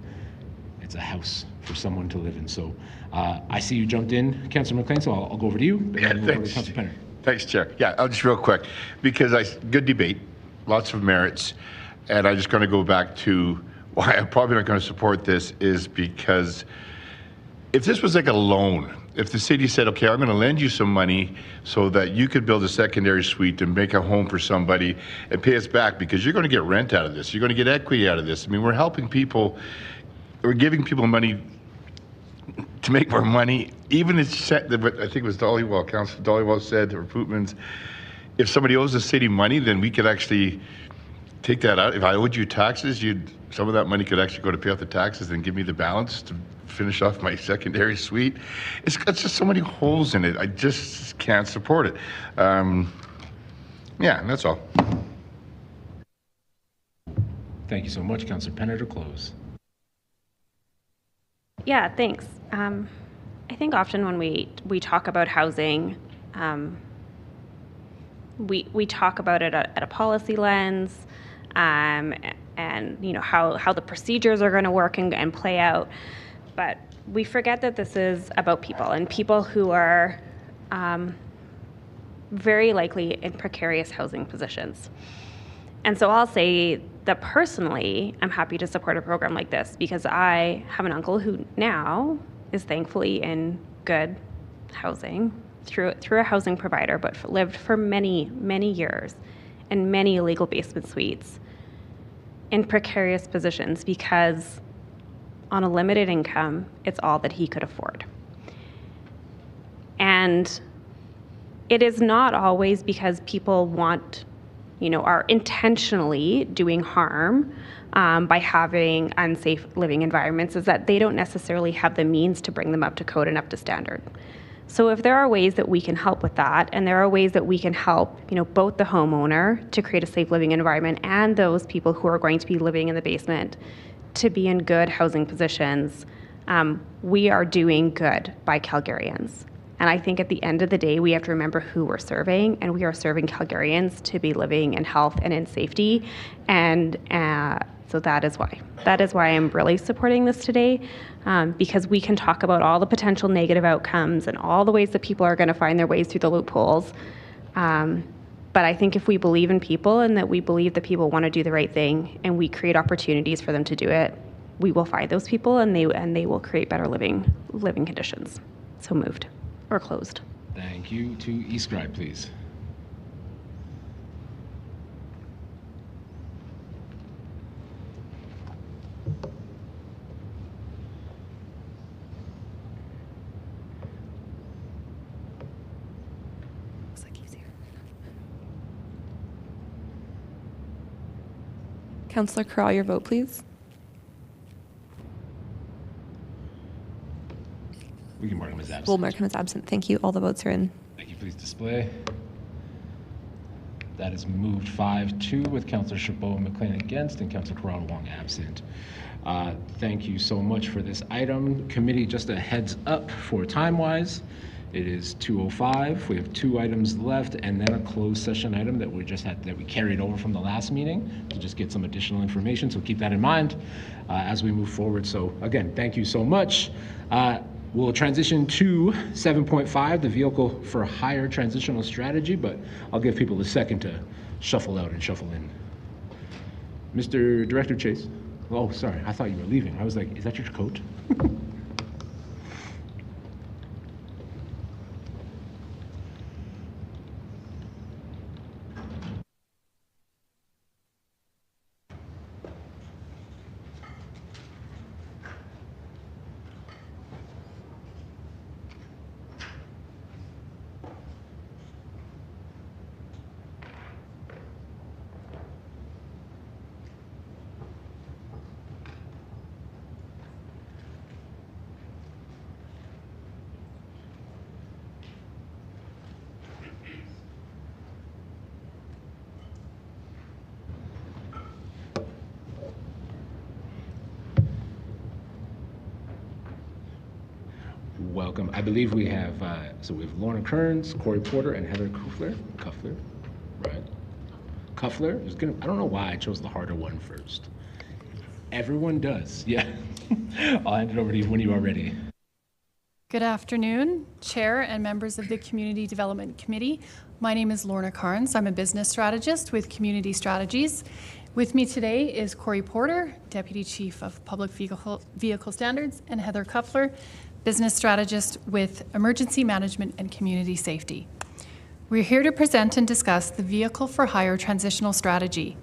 it's a house for someone to live in. So I see you jumped in, Councillor McLean, so I'll go over to you. Yeah, thanks, Chair. Yeah, I'll just real quick, because good debate, lots of merits, and I'm just going to go back to why I'm probably not going to support this is because if this was like a loan, if the city said, okay, I'm going to lend you some money so that you could build a secondary suite and make a home for somebody and pay us back because you're going to get rent out of this, you're going to get equity out of this. I mean, we're helping people, we're giving people money to make more money. Even I think it was Dollywell, Councillor Dollywell said, or Pootmans, if somebody owes the city money, then we could actually take that out. If I owed you taxes, some of that money could actually go to pay off the taxes and give me the balance to finish off my secondary suite. It's got just so many holes in it. I just can't support it. Yeah, that's all. Thank you so much, Councillor Penner, to close. Yeah, thanks. I think often when we talk about housing, we talk about it at a policy lens, and how the procedures are going to work and play out, but we forget that this is about people, and people who are very likely in precarious housing positions. And so I'll say that personally, I'm happy to support a program like this because I have an uncle who now is thankfully in good housing through a housing provider, but lived for many, many years in many illegal basement suites in precarious positions because on a limited income, it's all that he could afford. And it is not always because people are intentionally doing harm by having unsafe living environments, is that they don't necessarily have the means to bring them up to code and up to standard. So if there are ways that we can help with that, and there are ways that we can help, both the homeowner to create a safe living environment and those people who are going to be living in the basement to be in good housing positions, we are doing good by Calgarians. And I think at the end of the day, we have to remember who we're serving, and we are serving Calgarians to be living in health and in safety. And so that is why I'm really supporting this today, because we can talk about all the potential negative outcomes and all the ways that people are going to find their ways through the loopholes. But I think if we believe in people and that we believe that people want to do the right thing and we create opportunities for them to do it, we will find those people and they will create better living conditions. So moved or closed. Thank you. To e-scribe, please. Councillor Corral, your vote, please. We can mark him as absent. We'll mark him as absent. Thank you. All the votes are in. Thank you. Please display. That is moved 5-2 with Councillor Chabot and McLean against and Councillor Corral Wong absent. Thank you so much for this item. Committee, just a heads up for time-wise. It is 2:05. We have 2 items left, and then a closed session item that we carried over from the last meeting to just get some additional information. So keep that in mind as we move forward. So again, thank you so much. We'll transition to 7.5, the vehicle for hire transitional strategy, but I'll give people a second to shuffle out and shuffle in. Mr. Director Chase. Oh, sorry. I thought you were leaving. I was like, is that your coat? welcome. I believe we have, so we have Lorna Kearns, Corey Porter, and Heather Cuffler, right? Cuffler? I don't know why I chose the harder one first. Everyone does, yeah. I'll hand it over to you when you are ready. Good afternoon, Chair and members of the Community Development Committee. My name is Lorna Carnes. I'm a business strategist with Community Strategies. With me today is Corey Porter, Deputy Chief of Public Vehicle Standards, and Heather Cuffler, business strategist with Emergency Management and Community Safety. We're here to present and discuss the Vehicle for Hire Transitional Strategy.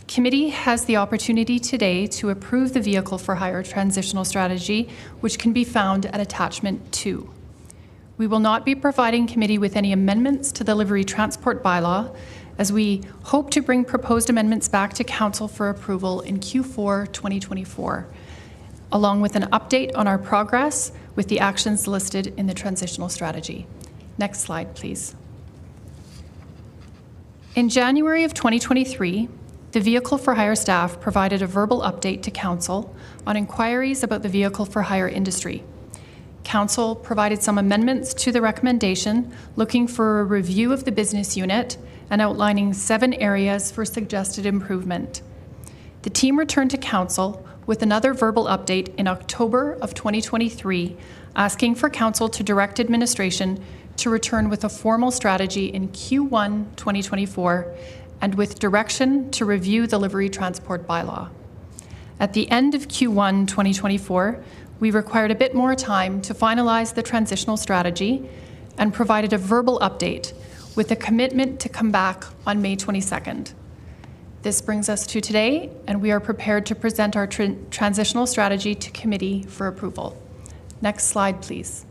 Committee has the opportunity today to approve the Vehicle for Hire Transitional Strategy, which can be found at Attachment 2. We will not be providing Committee with any amendments to the Livery Transport Bylaw, as we hope to bring proposed amendments back to Council for approval in Q4 2024, along with an update on our progress with the actions listed in the transitional strategy. Next slide, please. In January of 2023, the Vehicle for Hire staff provided a verbal update to Council on inquiries about the vehicle for hire industry. Council provided some amendments to the recommendation, looking for a review of the business unit and outlining 7 areas for suggested improvement. The team returned to Council with another verbal update in October of 2023, asking for Council to direct administration to return with a formal strategy in Q1 2024 and with direction to review the Livery Transport Bylaw. At the end of Q1 2024, we required a bit more time to finalize the transitional strategy and provided a verbal update with a commitment to come back on May 22nd. This brings us to today, and we are prepared to present our transitional strategy to Committee for approval. Next slide, please.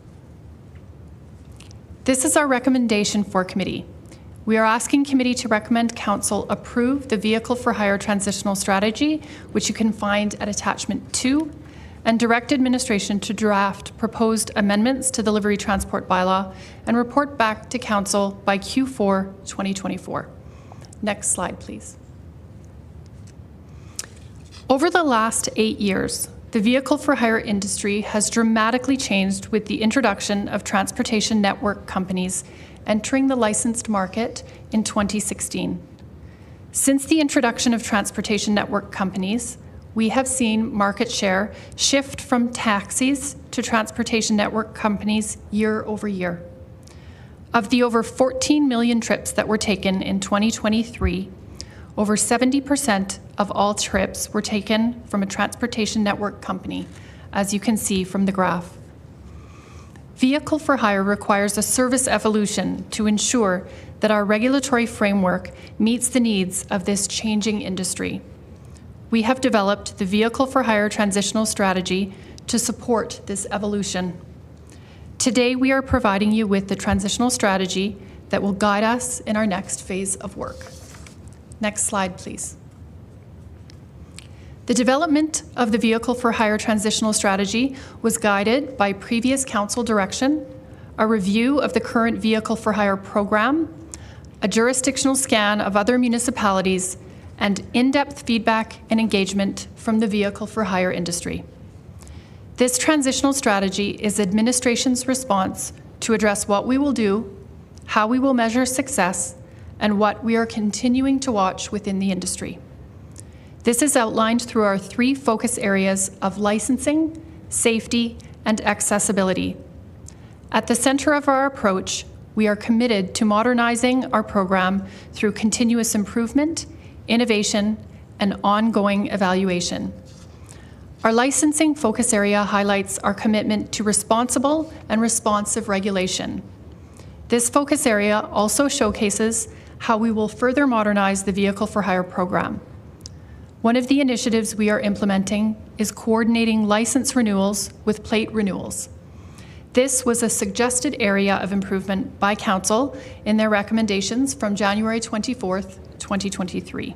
This is our recommendation for Committee. We are asking Committee to recommend Council approve the Vehicle for Hire Transitional Strategy, which you can find at Attachment 2, and direct administration to draft proposed amendments to the Livery Transport Bylaw and report back to Council by Q4 2024. Next slide, please. Over the last 8 years, the vehicle for hire industry has dramatically changed with the introduction of transportation network companies entering the licensed market in 2016. Since the introduction of transportation network companies, we have seen market share shift from taxis to transportation network companies year over year. Of the over 14 million trips that were taken in 2023, over 70% of all trips were taken from a transportation network company, as you can see from the graph. Vehicle for hire requires a service evolution to ensure that our regulatory framework meets the needs of this changing industry. We have developed the Vehicle for Hire Transitional Strategy to support this evolution. Today, we are providing you with the transitional strategy that will guide us in our next phase of work. Next slide, please. The development of the Vehicle for Hire Transitional Strategy was guided by previous Council direction, a review of the current Vehicle for Hire program, a jurisdictional scan of other municipalities, and in-depth feedback and engagement from the vehicle for hire industry. This transitional strategy is administration's response to address what we will do, how we will measure success, and what we are continuing to watch within the industry. This is outlined through our 3 focus areas of licensing, safety, and accessibility. At the center of our approach, we are committed to modernizing our program through continuous improvement, innovation, and ongoing evaluation. Our licensing focus area highlights our commitment to responsible and responsive regulation. This focus area also showcases how we will further modernize the Vehicle for Hire program. One of the initiatives we are implementing is coordinating license renewals with plate renewals. This was a suggested area of improvement by Council in their recommendations from January 24th, 2023.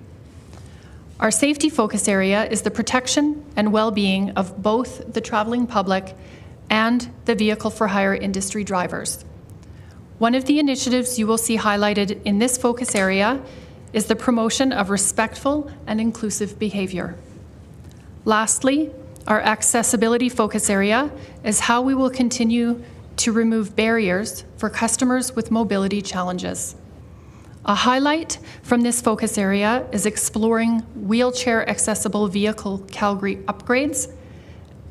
Our safety focus area is the protection and well-being of both the traveling public and the vehicle for hire industry drivers. One of the initiatives you will see highlighted in this focus area is the promotion of respectful and inclusive behavior. Lastly, our accessibility focus area is how we will continue to remove barriers for customers with mobility challenges. A highlight from this focus area is exploring wheelchair accessible vehicle Calgary upgrades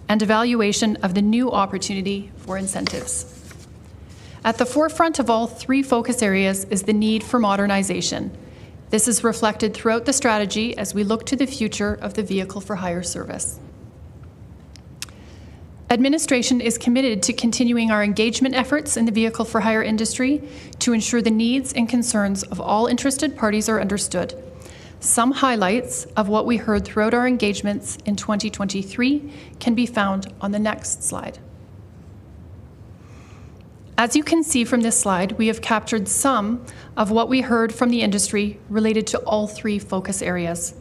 and evaluation of the new opportunity for incentives. At the forefront of all three focus areas is the need for modernization. This is reflected throughout the strategy as we look to the future of the vehicle for hire service. Administration is committed to continuing our engagement efforts in the vehicle for hire industry to ensure the needs and concerns of all interested parties are understood. Some highlights of what we heard throughout our engagements in 2023 can be found on the next slide. As you can see from this slide, we have captured some of what we heard from the industry related to all three focus areas.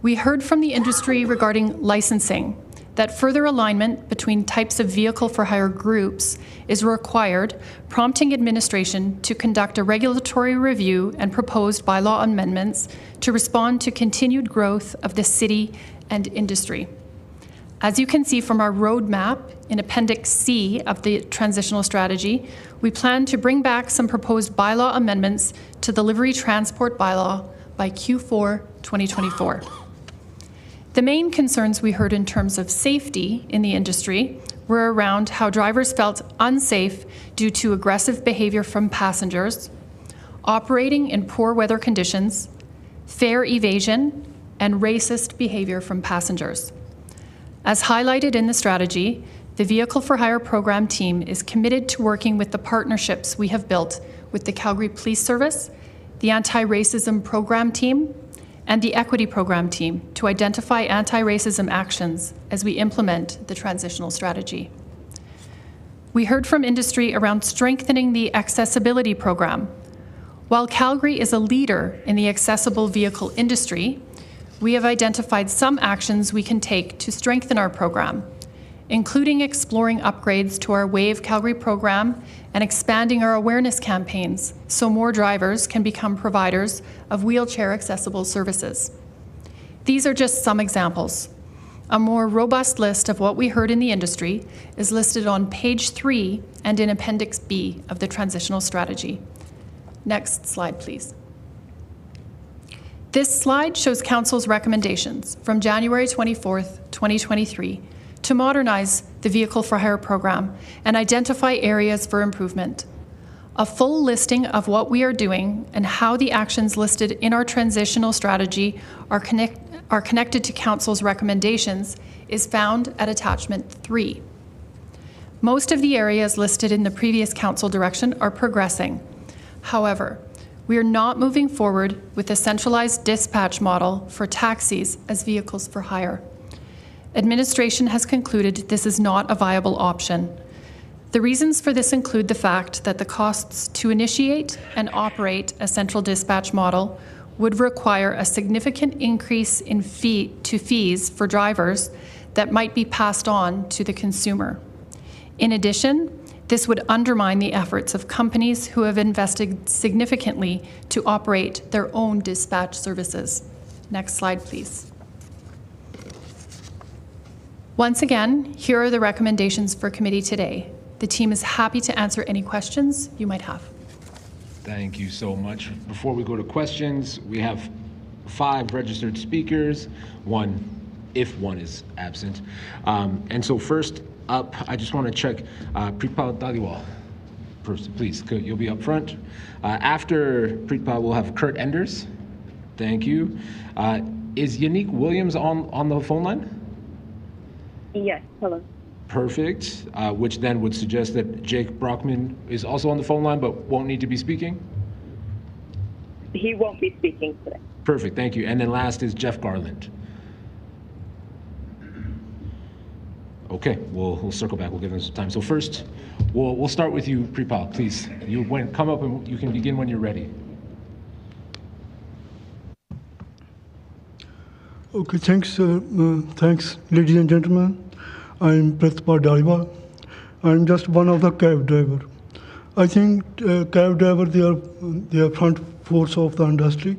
We heard from the industry regarding licensing, that further alignment between types of vehicle for hire groups is required, prompting administration to conduct a regulatory review and proposed bylaw amendments to respond to continued growth of the city and industry. As you can see from our roadmap in Appendix C of the transitional strategy, we plan to bring back some proposed bylaw amendments to the livery transport bylaw by Q4 2024. The main concerns we heard in terms of safety in the industry were around how drivers felt unsafe due to aggressive behavior from passengers, operating in poor weather conditions, fare evasion, and racist behavior from passengers. As highlighted in the strategy, the Vehicle for Hire program team is committed to working with the partnerships we have built with the Calgary Police Service, the Anti-Racism Program Team, and the Equity Program Team to identify anti-racism actions as we implement the transitional strategy. We heard from industry around strengthening the accessibility program. While Calgary is a leader in the accessible vehicle industry, we have identified some actions we can take to strengthen our program, including exploring upgrades to our Wave Calgary program and expanding our awareness campaigns so more drivers can become providers of wheelchair accessible services. These are just some examples. A more robust list of what we heard in the industry is listed on page 3 and in Appendix B of the transitional strategy. Next slide, please. This slide shows Council's recommendations from January 24th, 2023 to modernize the Vehicle for Hire program and identify areas for improvement. A full listing of what we are doing and how the actions listed in our transitional strategy are connected to Council's recommendations is found at Attachment 3. Most of the areas listed in the previous Council direction are progressing. However, we are not moving forward with a centralized dispatch model for taxis as vehicles for hire. Administration has concluded this is not a viable option. The reasons for this include the fact that the costs to initiate and operate a central dispatch model would require a significant increase in fees for drivers that might be passed on to the consumer. In addition, this would undermine the efforts of companies who have invested significantly to operate their own dispatch services. Next slide, please. Once again, here are the recommendations for committee today. The team is happy to answer any questions you might have. Thank you so much. Before we go to questions, we have 5 registered speakers, if one is absent. And so first up, I just want to check Preetpal Dhaliwal. First, please, you'll be up front. After Preetpal, we'll have Kurt Enders. Thank you. Is Yannick Williams on the phone line? Yes, hello. Perfect, which then would suggest that Jake Brockman is also on the phone line but won't need to be speaking? He won't be speaking today. Perfect, thank you. And then last is Jeff Garland. Okay, we'll circle back, we'll give them some time. So first, we'll start with you, Preetpal, please. Come up and you can begin when you're ready. Okay, thanks, ladies and gentlemen. I'm Preetpal Dhaliwal. I'm just one of the cab driver. I think cab driver, they are front force of the industry,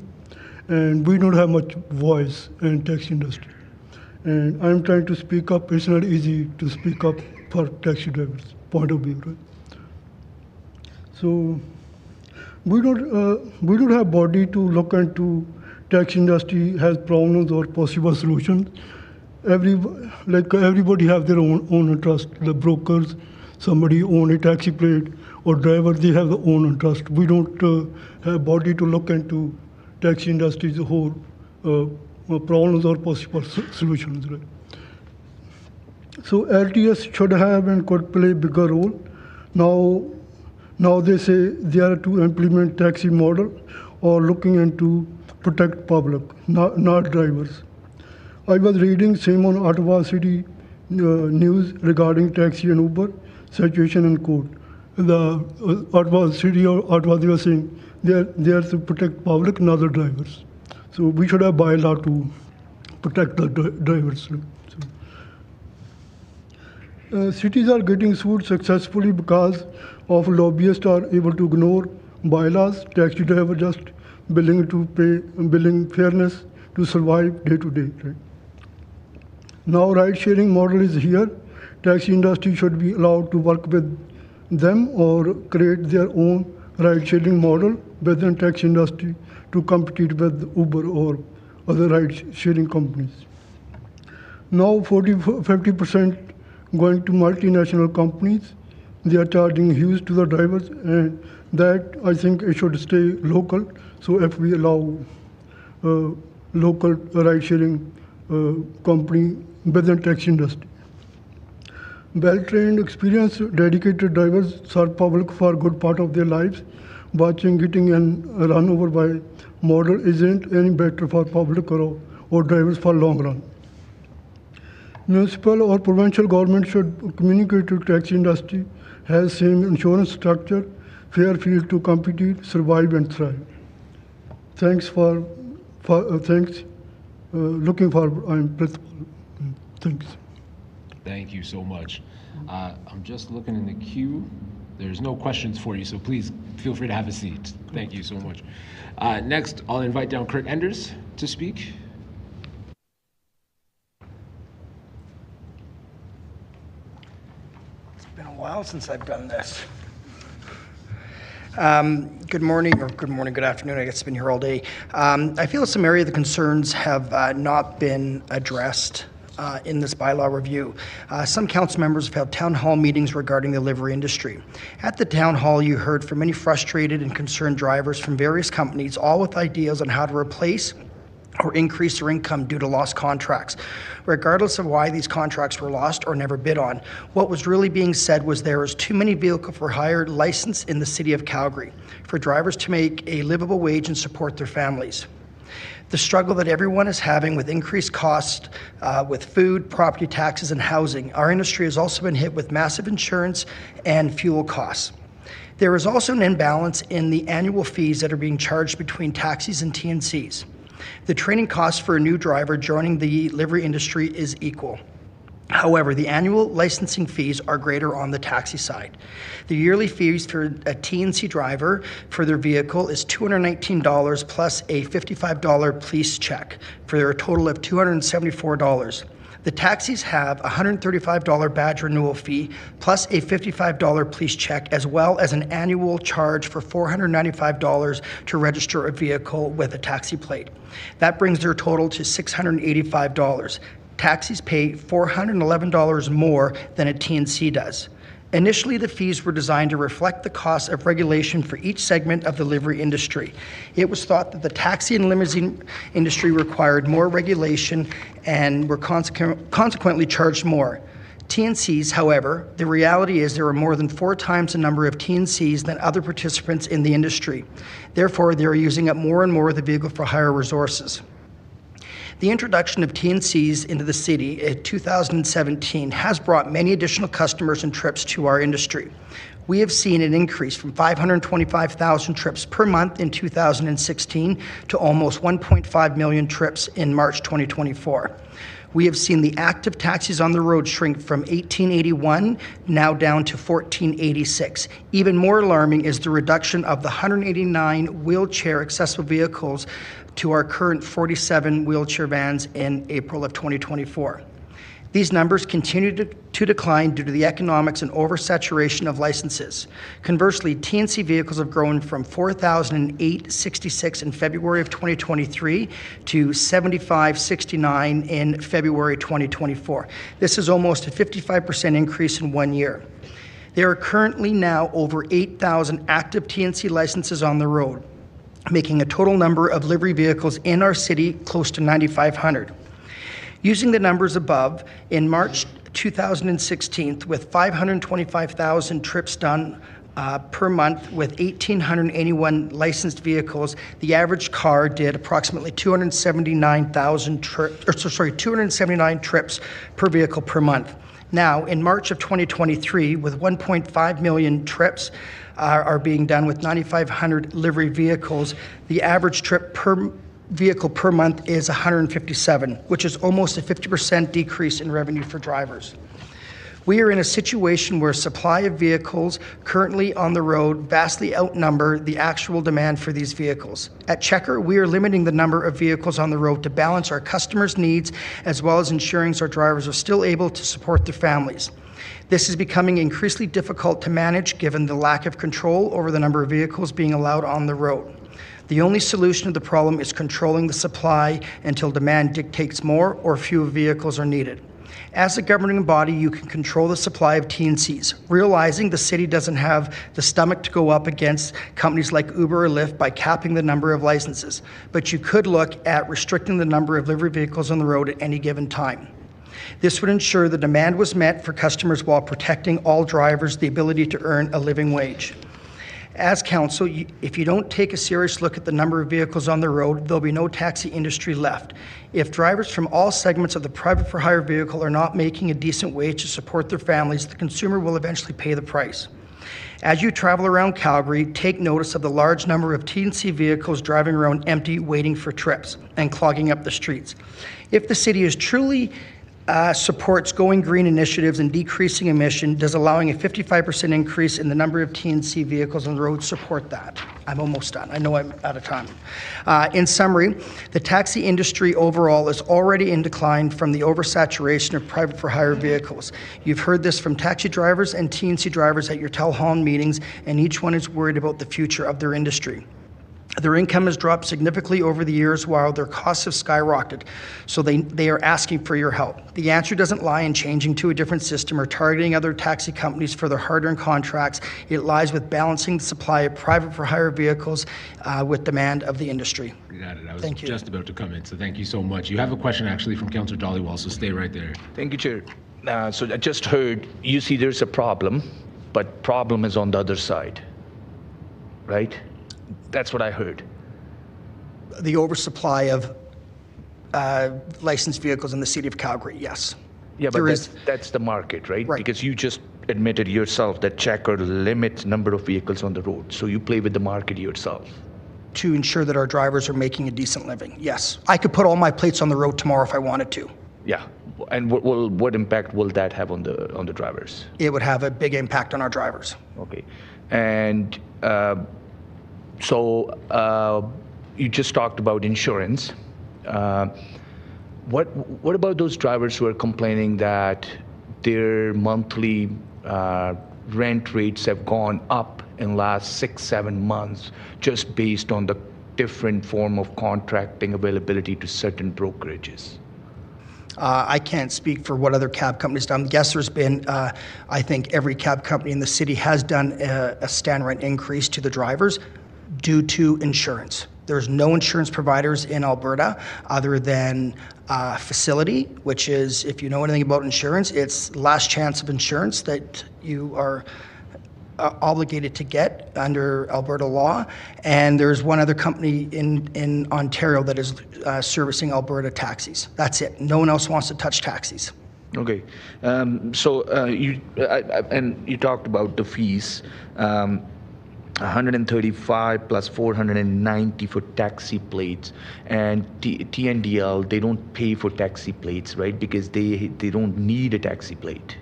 and we don't have much voice in taxi industry. And I'm trying to speak up. It's not easy to speak up for taxi drivers. point of view, right? So we don't have body to look into taxi industry has problems or possible solutions. Everybody have their own interest. The brokers, somebody own a taxi plate, or driver, they have their own interest. We don't have body to look into taxi industry's whole problems or possible solutions. Right? So LTS should have and could play a bigger role. Now they say they are to implement taxi model or looking into protect public, not drivers. I was reading same on Ottawa City news regarding taxi and Uber situation in court. The Ottawa City or Ottawa, they were saying they are to protect public, not the drivers. So we should have bylaw to protect the drivers. Cities are getting sued successfully because of lobbyists are able to ignore bylaws. Taxi driver just billing fairness to survive day to day. Right? Now ride-sharing model is here. Taxi industry should be allowed to work with them or create their own ride-sharing model within taxi industry to compete with Uber or other ride-sharing companies. Now 50% going to multinational companies. They are charging huge to the drivers, and that I think it should stay local. So if we allow local ride-sharing company within taxi industry. Well-trained, experienced, dedicated drivers serve public for a good part of their lives. Watching, getting and run over by model isn't any better for public or drivers for long run. Municipal or provincial government should communicate to taxi industry, has same insurance structure, fair field to compete, survive and thrive. Thanks thanks. Looking forward, I'm principal. Thanks. Thank you so much. I'm just looking in the queue. There's no questions for you, so please feel free to have a seat. Thank you so much. Next, I'll invite down Kurt Enders to speak. It's been a while since I've done this. Good morning, good afternoon. I guess it's been here all day. I feel some area of the concerns have not been addressed in this bylaw review. Some council members have held town hall meetings regarding the livery industry. At the town hall, you heard from many frustrated and concerned drivers from various companies, all with ideas on how to replace or increase their income due to lost contracts. Regardless of why these contracts were lost or never bid on, what was really being said was there is too many vehicle for hire licensed in the city of Calgary for drivers to make a livable wage and support their families. The struggle that everyone is having with increased costs with food, property taxes, and housing, our industry has also been hit with massive insurance and fuel costs. There is also an imbalance in the annual fees that are being charged between taxis and TNCs. The training cost for a new driver joining the livery industry is equal. However, the annual licensing fees are greater on the taxi side. The yearly fees for a TNC driver for their vehicle is $219 plus a $55 police check for a total of $274. The taxis have a $135 badge renewal fee plus a $55 police check, as well as an annual charge for $495 to register a vehicle with a taxi plate. That brings their total to $685. Taxis pay $411 more than a TNC does. Initially, the fees were designed to reflect the cost of regulation for each segment of the livery industry. It was thought that the taxi and limousine industry required more regulation and were consequently charged more. TNCs, however, the reality is there are more than 4 times the number of TNCs than other participants in the industry. Therefore, they are using up more and more of the vehicle for hire resources. The introduction of TNCs into the city in 2017 has brought many additional customers and trips to our industry. We have seen an increase from 525,000 trips per month in 2016 to almost 1.5 million trips in March 2024. We have seen the active taxis on the road shrink from 1,881 now down to 1,486. Even more alarming is the reduction of the 189 wheelchair accessible vehicles to our current 47 wheelchair vans in April of 2024. These numbers continue to decline due to the economics and oversaturation of licenses. Conversely, TNC vehicles have grown from 4,866 in February of 2023 to 7,569 in February 2024. This is almost a 55% increase in 1 year. There are currently now over 8,000 active TNC licenses on the road, making a total number of livery vehicles in our city close to 9,500. Using the numbers above, in March 2016, with 525,000 trips done per month with 1,881 licensed vehicles, the average car did approximately 279 trips per vehicle per month. Now, in March of 2023, with 1.5 million trips are being done with 9,500 livery vehicles, the average trip per vehicle per month is 157, which is almost a 50% decrease in revenue for drivers. We are in a situation where supply of vehicles currently on the road vastly outnumber the actual demand for these vehicles. At Checker, we are limiting the number of vehicles on the road to balance our customers' needs as well as ensuring our drivers are still able to support their families. This is becoming increasingly difficult to manage given the lack of control over the number of vehicles being allowed on the road. The only solution to the problem is controlling the supply until demand dictates more or fewer vehicles are needed. As a governing body, you can control the supply of TNCs, realizing the city doesn't have the stomach to go up against companies like Uber or Lyft by capping the number of licenses. But you could look at restricting the number of livery vehicles on the road at any given time. This would ensure the demand was met for customers while protecting all drivers the ability to earn a living wage. As council, if you don't take a serious look at the number of vehicles on the road, there'll be no taxi industry left. If drivers from all segments of the private for hire vehicle are not making a decent wage to support their families, the consumer will eventually pay the price. As you travel around Calgary, take notice of the large number of TNC vehicles driving around empty, waiting for trips and clogging up the streets. If the city is truly supports going green initiatives and decreasing emission, does allowing a 55% increase in the number of TNC vehicles on the road support that? I'm almost done. I know I'm out of time. In summary, the taxi industry overall is already in decline from the oversaturation of private for hire vehicles. You've heard this from taxi drivers and TNC drivers at your town hall meetings, and each one is worried about the future of their industry. Their income has dropped significantly over the years while their costs have skyrocketed, so they are asking for your help. The answer doesn't lie in changing to a different system or targeting other taxi companies for their hard-earned contracts. It lies with balancing the supply of private for hire vehicles with demand of the industry. You got it. I was just about to come in, so thank you so much. You have a question actually from Councillor Dollywall, so stay right there. Thank you, Chair. So I just heard you see there's a problem, but problem is on the other side, right? That's what I heard. The oversupply of licensed vehicles in the city of Calgary, yes. Yeah, but that's the market, right? Because you just admitted yourself that Checker limits number of vehicles on the road, so you play with the market yourself. To ensure that our drivers are making a decent living, yes. I could put all my plates on the road tomorrow if I wanted to. Yeah, and what impact will that have on the drivers? It would have a big impact on our drivers. Okay, and so you just talked about insurance. What about those drivers who are complaining that their monthly rent rates have gone up in the last 6-7 months just based on the different form of contracting availability to certain brokerages? I can't speak for what other cab companies done. Yes, there's been, I think every cab company in the city has done a stand rent increase to the drivers due to insurance. There's no insurance providers in Alberta other than Facility, which is, if you know anything about insurance, it's last chance of insurance that you are obligated to get under Alberta law. And there's one other company in Ontario that is servicing Alberta taxis. That's it. No one else wants to touch taxis. Okay. So you talked about the fees. 135 plus 490 for taxi plates, and TNDL, they don't pay for taxi plates, right? Because they don't need a taxi plate.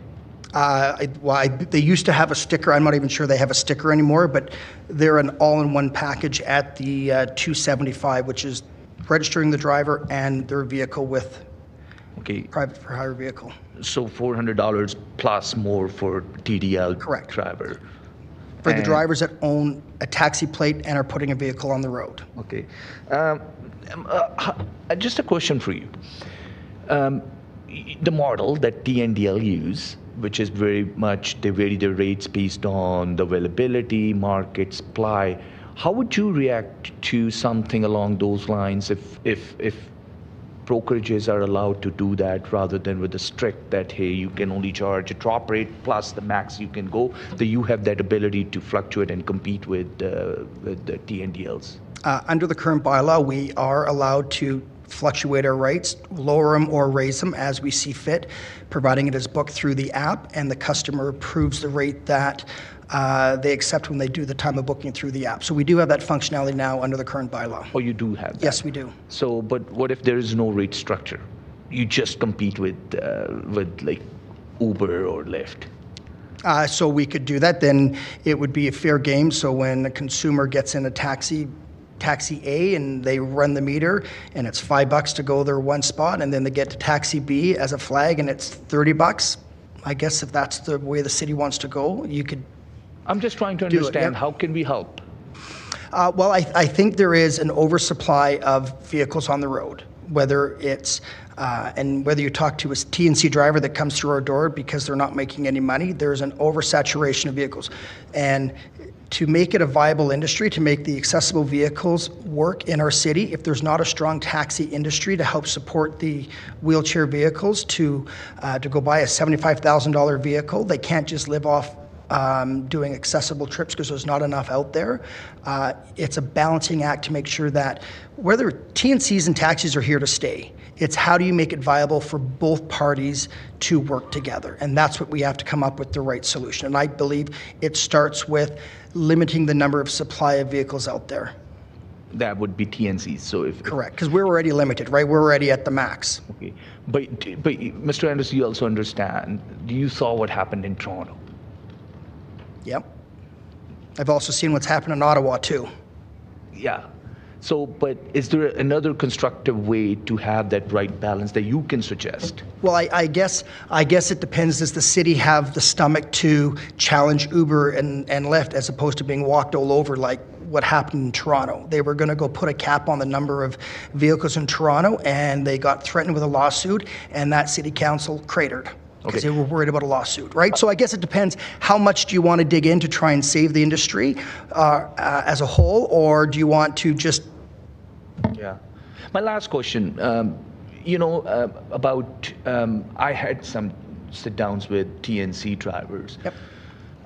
They used to have a sticker. I'm not even sure they have a sticker anymore, but they're an all-in-one package at the 275, which is registering the driver and their vehicle with Okay. private for hire vehicle. So $400 plus more for TDL Correct. driver. For the And- drivers that own a taxi plate and are putting a vehicle on the road. Okay. Just a question for you. The model that TNDL use, which is very much they vary their rates based on the availability, market, supply. How would you react to something along those lines if brokerages are allowed to do that rather than with a strict that, hey, you can only charge a drop rate plus the max you can go, that you have that ability to fluctuate and compete with the TNDLs? Under the current bylaw, we are allowed to fluctuate our rates, lower them or raise them as we see fit, providing it is booked through the app and the customer approves the rate that they accept when they do the time of booking through the app. So we do have that functionality now under the current bylaw. Oh, you do have that? Yes, we do. So, but what if there is no rate structure? You just compete with like Uber or Lyft? So we could do that. Then it would be a fair game. So when a consumer gets in a taxi A and they run the meter and it's $5 to go their one spot, and then they get to taxi B as a flag and it's $30. I guess if that's the way the city wants to go, you could. I'm just trying to understand, how can we help? Well, I think there is an oversupply of vehicles on the road, whether it's, and whether you talk to a TNC driver that comes through our door because they're not making any money, there's an oversaturation of vehicles. And to make it a viable industry, to make the accessible vehicles work in our city, if there's not a strong taxi industry to help support the wheelchair vehicles, to go buy a $75,000 vehicle, they can't just live off doing accessible trips because there's not enough out there. It's a balancing act to make sure that whether TNCs and taxis are here to stay, it's how do you make it viable for both parties to work together? And that's what we have to come up with the right solution. And I believe it starts with limiting the number of supply of vehicles out there. That would be TNCs. So if correct, because we're already limited, right? We're already at the max. Okay, but Mr. Anderson, you also understand. You saw what happened in Toronto. Yep. I've also seen what's happened in Ottawa too. Yeah. So, but is there another constructive way to have that right balance that you can suggest? Well, I guess it depends. Does the city have the stomach to challenge Uber and Lyft as opposed to being walked all over like what happened in Toronto? They were going to go put a cap on the number of vehicles in Toronto, and they got threatened with a lawsuit, and that city council cratered. Because they were worried about a lawsuit, right? So I guess it depends, how much do you want to dig in to try and save the industry as a whole, or do you want to just... Yeah. My last question, about, I had some sit-downs with TNC drivers. Yep.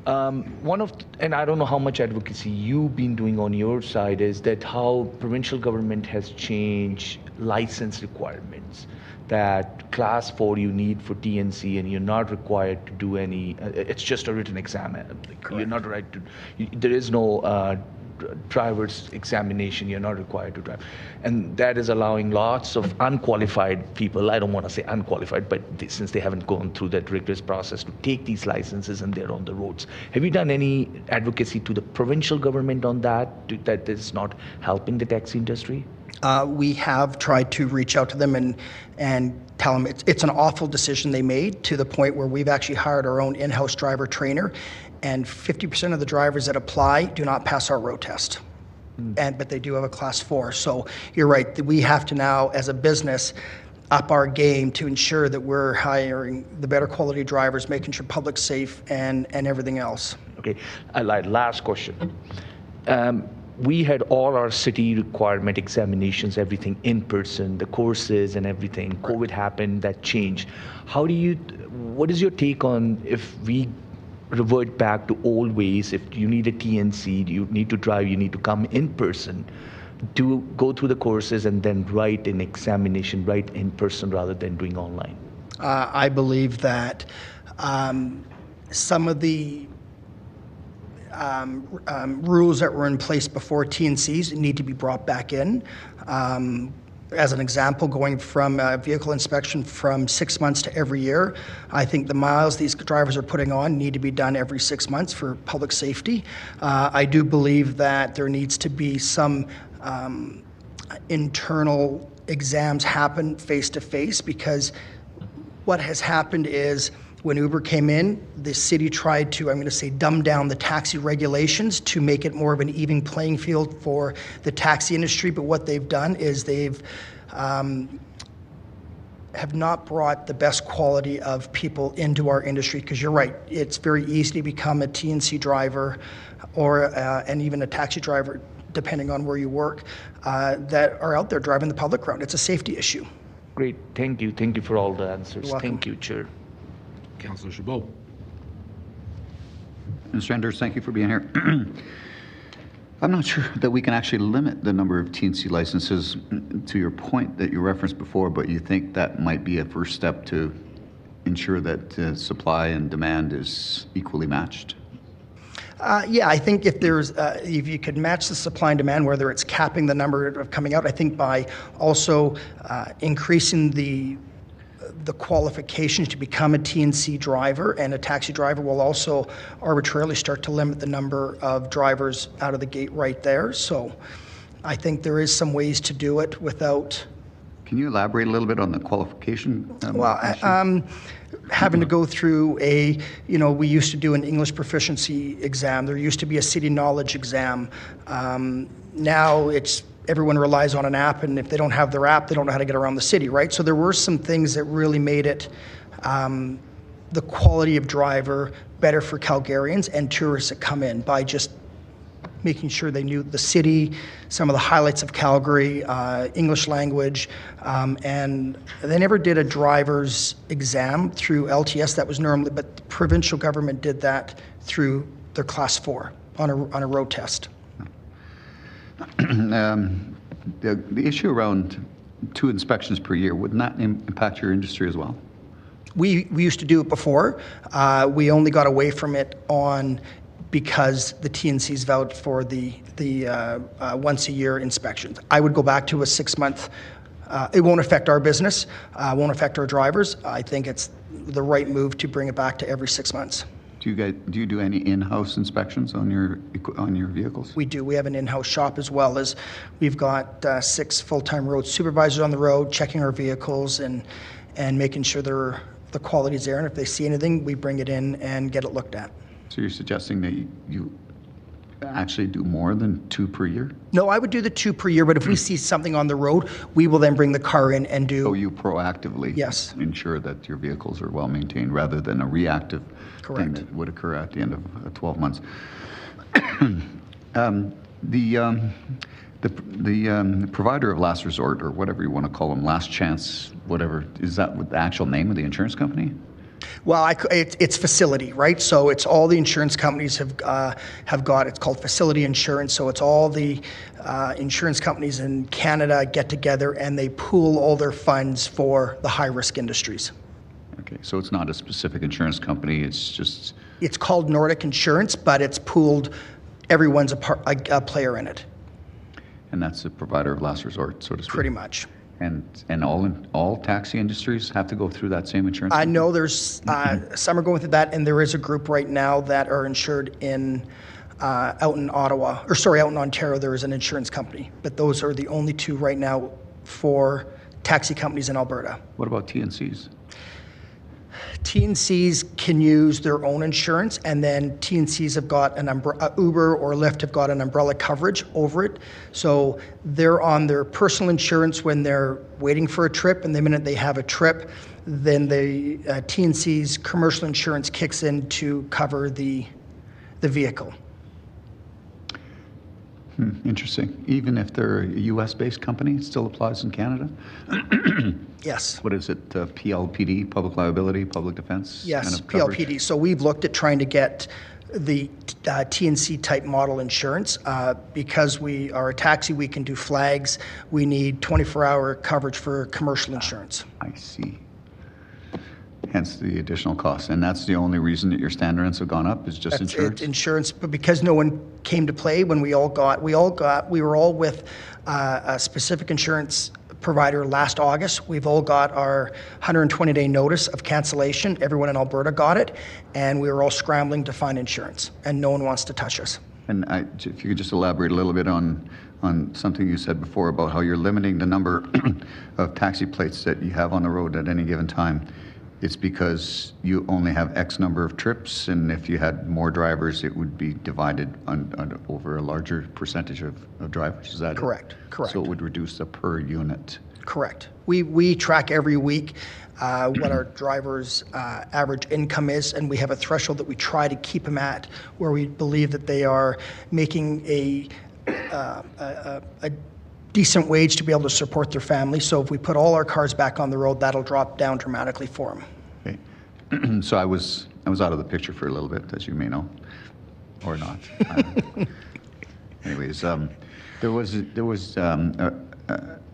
And I don't know how much advocacy you've been doing on your side, is that how provincial government has changed license requirements. That class 4 you need for TNC, and you're not required to do any, it's just a written exam. You're not right to, there is no driver's examination, you're not required to drive. And that is allowing lots of unqualified people, I don't want to say unqualified, but since they haven't gone through that rigorous process, to take these licenses and they're on the roads. Have you done any advocacy to the provincial government on that, that is not helping the taxi industry? We have tried to reach out to them and tell them it's an awful decision they made, to the point where we've actually hired our own in-house driver trainer, and 50% of the drivers that apply do not pass our road test. But they do have a class 4. So you're right, we have to now, as a business, up our game to ensure that we're hiring the better quality drivers, making sure public's safe and everything else. Okay, last question. We had all our city requirement examinations, everything in person, the courses and everything. COVID happened, that changed. What is your take on if we revert back to old ways? If you need a TNC, you need to drive, you need to come in person to go through the courses and then write an examination right in person rather than doing online? I believe that some of the rules that were in place before TNCs need to be brought back in. As an example, going from vehicle inspection from 6 months to every year, I think the miles these drivers are putting on need to be done every 6 months for public safety. I do believe that there needs to be some internal exams happen face-to-face, because what has happened is when Uber came in, the city tried to, I'm going to say, dumb down the taxi regulations to make it more of an even playing field for the taxi industry. But what they've done is they've have not brought the best quality of people into our industry, because you're right, it's very easy to become a TNC driver or and even a taxi driver, depending on where you work, that are out there driving the public around. It's a safety issue. Great. Thank you. Thank you for all the answers. You're welcome. Thank you, Chair. Councillor Chabot. Mr. Enders, thank you for being here. I'm not sure that we can actually limit the number of TNC licenses to your point that you referenced before, but you think that might be a first step to ensure that supply and demand is equally matched? Yeah, I think if there's, if you could match the supply and demand, whether it's capping the number of coming out, I think by also increasing the qualifications to become a TNC driver and a taxi driver will also arbitrarily start to limit the number of drivers out of the gate right there. So I think there is some ways to do it without... Can you elaborate a little bit on the qualification? Having to go through a, we used to do an English proficiency exam. There used to be a city knowledge exam. Now it's everyone relies on an app, and if they don't have their app, they don't know how to get around the city, right? So there were some things that really made it the quality of driver better for Calgarians and tourists that come in by just making sure they knew the city, some of the highlights of Calgary, English language, and they never did a driver's exam through LTS. That was normally, but the provincial government did that through their Class 4 on a road test. The issue around 2 inspections per year, wouldn't that impact your industry as well? We used to do it before. We only got away from it because the TNCs vouched for the once-a-year inspections. I would go back to a 6-month. It won't affect our business, won't affect our drivers. I think it's the right move to bring it back to every 6 months. Do you do any in-house inspections on your vehicles? We do. We have an in-house shop, as well as we've got 6 full-time road supervisors on the road checking our vehicles and making sure the quality is there. And if they see anything, we bring it in and get it looked at. So you're suggesting that you actually do more than 2 per year? No, I would do the 2 per year, but if we see something on the road, we will then bring the car in and do... So you proactively ensure that your vehicles are well maintained rather than a reactive thing that would occur at the end of 12 months. The provider of last resort, or whatever you want to call them, last chance, whatever, is that the actual name of the insurance company? Well, it's facility, right? So it's all the insurance companies have got. It's called facility insurance. So it's all the insurance companies in Canada get together and they pool all their funds for the high-risk industries. Okay, so it's not a specific insurance company. It's just. It's called Nordic Insurance, but it's pooled. Everyone's a player in it. And that's the provider of last resort, so to speak. Pretty much. And all taxi industries have to go through that same insurance? I know there's some are going through that, and there is a group right now that are insured in out in Ottawa, or sorry, out in Ontario. There is an insurance company, but those are the only 2 right now for taxi companies in Alberta. What about TNCs? TNCs can use their own insurance, and then TNCs have got an Uber or Lyft have got an umbrella coverage over it. So they're on their personal insurance when they're waiting for a trip, and the minute they have a trip, then the TNC's commercial insurance kicks in to cover the vehicle. Interesting. Even if they're a US-based company, it still applies in Canada? Yes. What is it, PLPD, public liability, public defense? Yes, kind of PLPD. So we've looked at trying to get the TNC type model insurance. Because we are a taxi, we can do flags. We need 24-hour coverage for commercial insurance. I see. Hence the additional cost. And that's the only reason that your standard rents have gone up, is just insurance? Insurance, but because no one came to play when we were all with a specific insurance provider last August. We've all got our 120-day notice of cancellation. Everyone in Alberta got it, and we were all scrambling to find insurance, and no one wants to touch us. And if you could just elaborate a little bit on something you said before about how you're limiting the number of taxi plates that you have on the road at any given time. it's because you only have X number of trips, and if you had more drivers, it would be divided over a larger percentage of drivers. Is that Correct. it? Correct. So it would reduce the per unit. Correct. We track every week what our drivers' average income is, and we have a threshold that we try to keep them at, where we believe that they are making a decent wage to be able to support their family. So if we put all our cars back on the road, that'll drop down dramatically for them. Okay. So I was out of the picture for a little bit, as you may know, or not. Anyways, there was a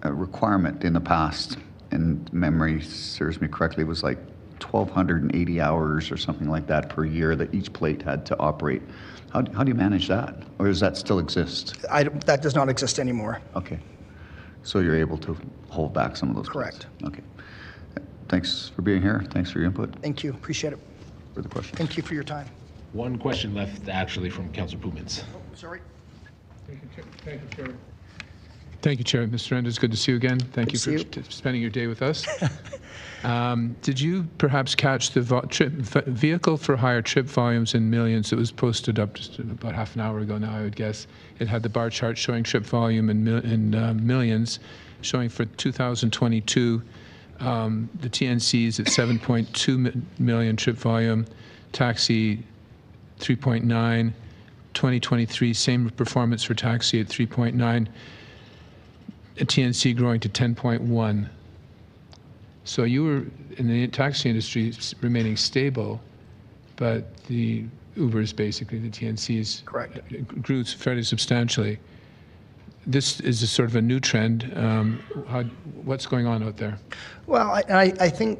requirement in the past, and memory serves me correctly, it was like 1,280 hours or something like that per year that each plate had to operate. How do you manage that? Or does that still exist? That does not exist anymore. Okay. So you're able to hold back some of those Correct. plates. Okay. Thanks for being here. Thanks for your input. Thank you. Appreciate it. Further questions? Thank you for your time. One question left, actually, from Councillor Poumans. Sorry. Thank you, Chair. Thank you, Chair. Mr. Renders, good to see you again. Thank you for spending your day with us. Did you perhaps catch the vehicle for hire trip volumes in millions? It was posted up just about half an hour ago now, I would guess. It had the bar chart showing trip volume in millions, showing for 2022, the TNCs at 7.2 million trip volume, taxi 3.9, 2023, same performance for taxi at 3.9, TNC growing to 10.1. So you were in the taxi industry remaining stable, but the Ubers, basically the TNCs, grew fairly substantially. This is a sort of a new trend. What's going on out there? Well, I think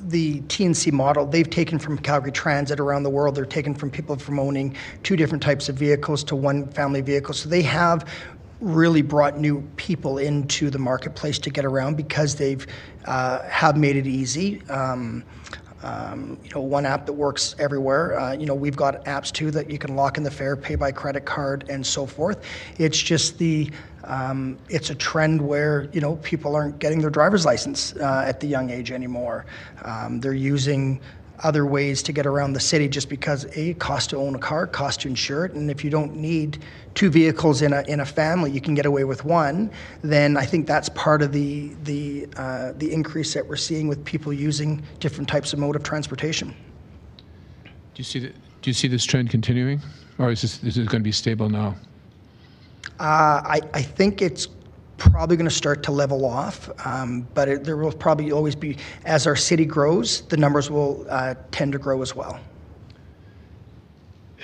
the TNC model, they've taken from Calgary Transit around the world. They're taken from people from owning two different types of vehicles to one family vehicle. So they have really brought new people into the marketplace to get around because they've have made it easy. One app that works everywhere. We've got apps too that you can lock in the fare, pay by credit card, and so forth. It's just it's a trend where people aren't getting their driver's license at the young age anymore. They're using other ways to get around the city just because it costs to own a car, it costs to insure it, and if you don't need two vehicles in a family, you can get away with one. Then I think that's part of the increase that we're seeing with people using different types of mode of transportation. Do you see this trend continuing, or is it going to be stable now? I think it's probably going to start to level off, but there will probably always be, as our city grows, the numbers will tend to grow as well.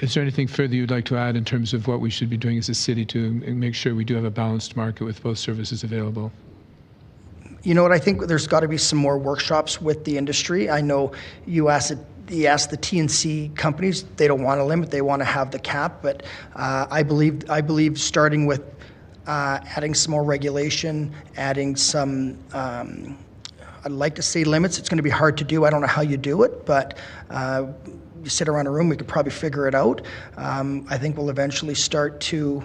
Is there anything further you'd like to add in terms of what we should be doing as a city to make sure we do have a balanced market with both services available? You know what, I think there's got to be some more workshops with the industry. I know you asked the TNC companies, they don't want a limit, they want to have the cap, but I believe starting with adding some more regulation, adding some, I'd like to say limits. It's going to be hard to do. I don't know how you do it, but you sit around a room, we could probably figure it out. I think we'll eventually start to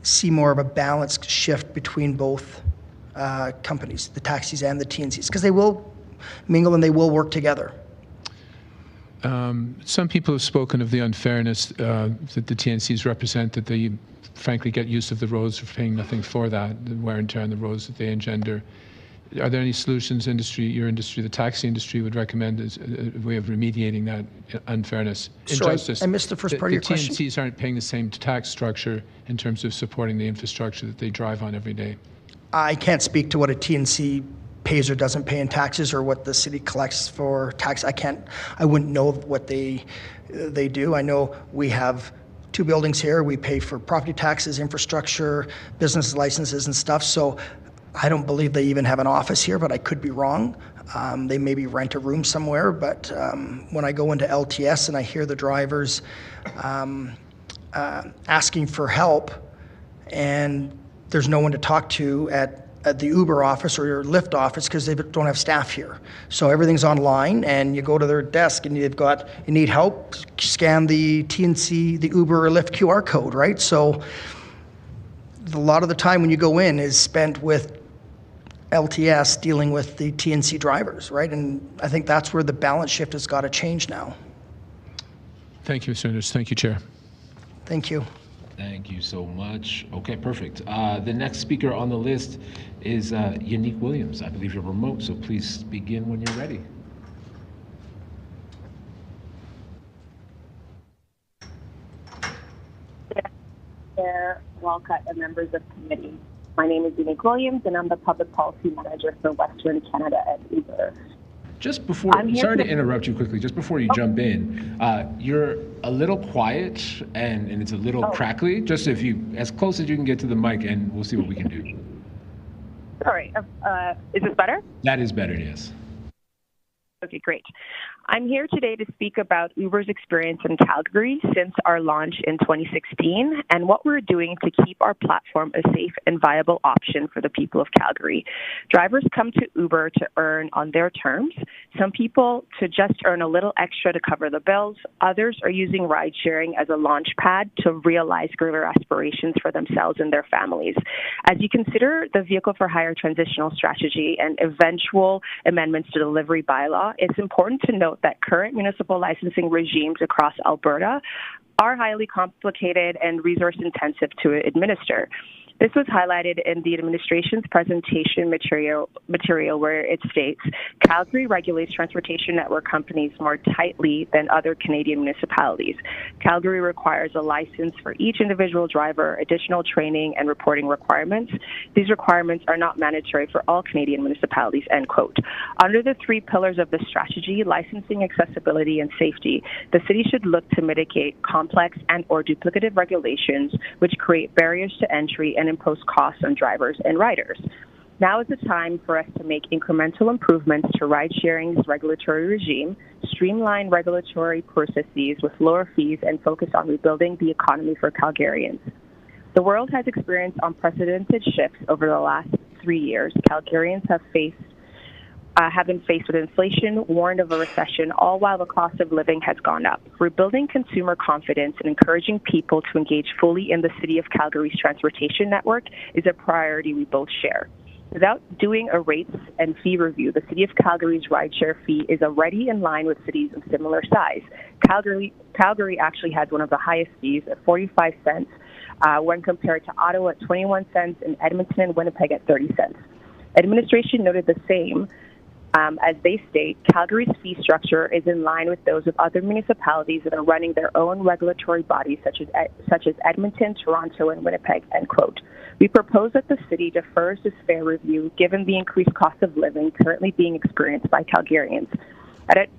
see more of a balanced shift between both companies, the taxis and the TNCs, because they will mingle and they will work together. Some people have spoken of the unfairness that the TNCs represent, that they frankly get use of the roads for paying nothing for that, the wear and tear on the roads that they engender. Are there any solutions your industry, the taxi industry, would recommend as a way of remediating that unfairness? Sorry, Injustice. I missed the first part of your question. The TNCs aren't paying the same tax structure in terms of supporting the infrastructure that they drive on every day. I can't speak to what a TNC pays or doesn't pay in taxes, or what the city collects for tax. I wouldn't know what they do. I know we have two buildings here. We pay for property taxes, infrastructure, business licenses and stuff. So I don't believe they even have an office here, but I could be wrong. They maybe rent a room somewhere, but when I go into LTS and I hear the drivers asking for help and there's no one to talk to at the Uber office or your Lyft office because they don't have staff here. So everything's online, and you go to their desk and you need help, scan the TNC, the Uber or Lyft QR code, right? So a lot of the time when you go in is spent with LTS dealing with the TNC drivers, right? And I think that's where the balance shift has got to change now. Thank you, Senators. Thank you, Chair. Thank you. Thank you so much. Okay, perfect. The next speaker on the list is Yannick Williams. I believe you're remote, so please begin when you're ready. Chair Walcott and members of committee. My name is Yannick Williams, and I'm the Public Policy Manager for Western Canada at Uber. Just before, sorry to interrupt you quickly, just before you jump in, you're a little quiet and it's a little crackly. Just if you, as close as you can get to the mic, and we'll see what we can do. Sorry, is this better? That is better, yes. Okay, great. I'm here today to speak about Uber's experience in Calgary since our launch in 2016 and what we're doing to keep our platform a safe and viable option for the people of Calgary. Drivers come to Uber to earn on their terms. Some people to just earn a little extra to cover the bills. Others are using ride sharing as a launch pad to realize greater aspirations for themselves and their families. As you consider the Vehicle for Hire transitional strategy and eventual amendments to the livery bylaw, it's important to note that current municipal licensing regimes across Alberta are highly complicated and resource intensive to administer. This was highlighted in the administration's presentation material where it states, Calgary regulates transportation network companies more tightly than other Canadian municipalities. Calgary requires a license for each individual driver, additional training and reporting requirements. These requirements are not mandatory for all Canadian municipalities, end quote. Under the three pillars of the strategy, licensing, accessibility, and safety, the city should look to mitigate complex and or duplicative regulations which create barriers to entry and impose costs on drivers and riders. Now is the time for us to make incremental improvements to ride-sharing's regulatory regime, streamline regulatory processes with lower fees, and focus on rebuilding the economy for Calgarians. The world has experienced unprecedented shifts over the last 3 years. Calgarians have been faced with inflation, warned of a recession, all while the cost of living has gone up. Rebuilding consumer confidence and encouraging people to engage fully in the City of Calgary's transportation network is a priority we both share. Without doing a rates and fee review, the City of Calgary's rideshare fee is already in line with cities of similar size. Calgary actually has one of the highest fees at 45 cents when compared to Ottawa at 21 cents and Edmonton and Winnipeg at 30 cents. Administration noted the same. As they state, Calgary's fee structure is in line with those of other municipalities that are running their own regulatory bodies, such as Edmonton, Toronto, and Winnipeg, end quote. We propose that the city defers this fair review given the increased cost of living currently being experienced by Calgarians.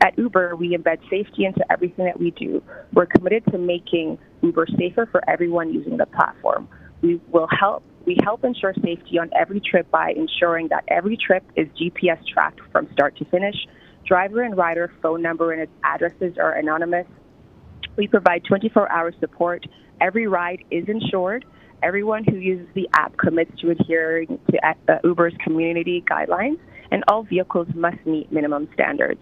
At Uber, we embed safety into everything that we do. We're committed to making Uber safer for everyone using the platform. We help ensure safety on every trip by ensuring that every trip is GPS tracked from start to finish. Driver and rider phone number and addresses are anonymous. We provide 24-hour support. Every ride is insured. Everyone who uses the app commits to adhering to Uber's community guidelines, and all vehicles must meet minimum standards.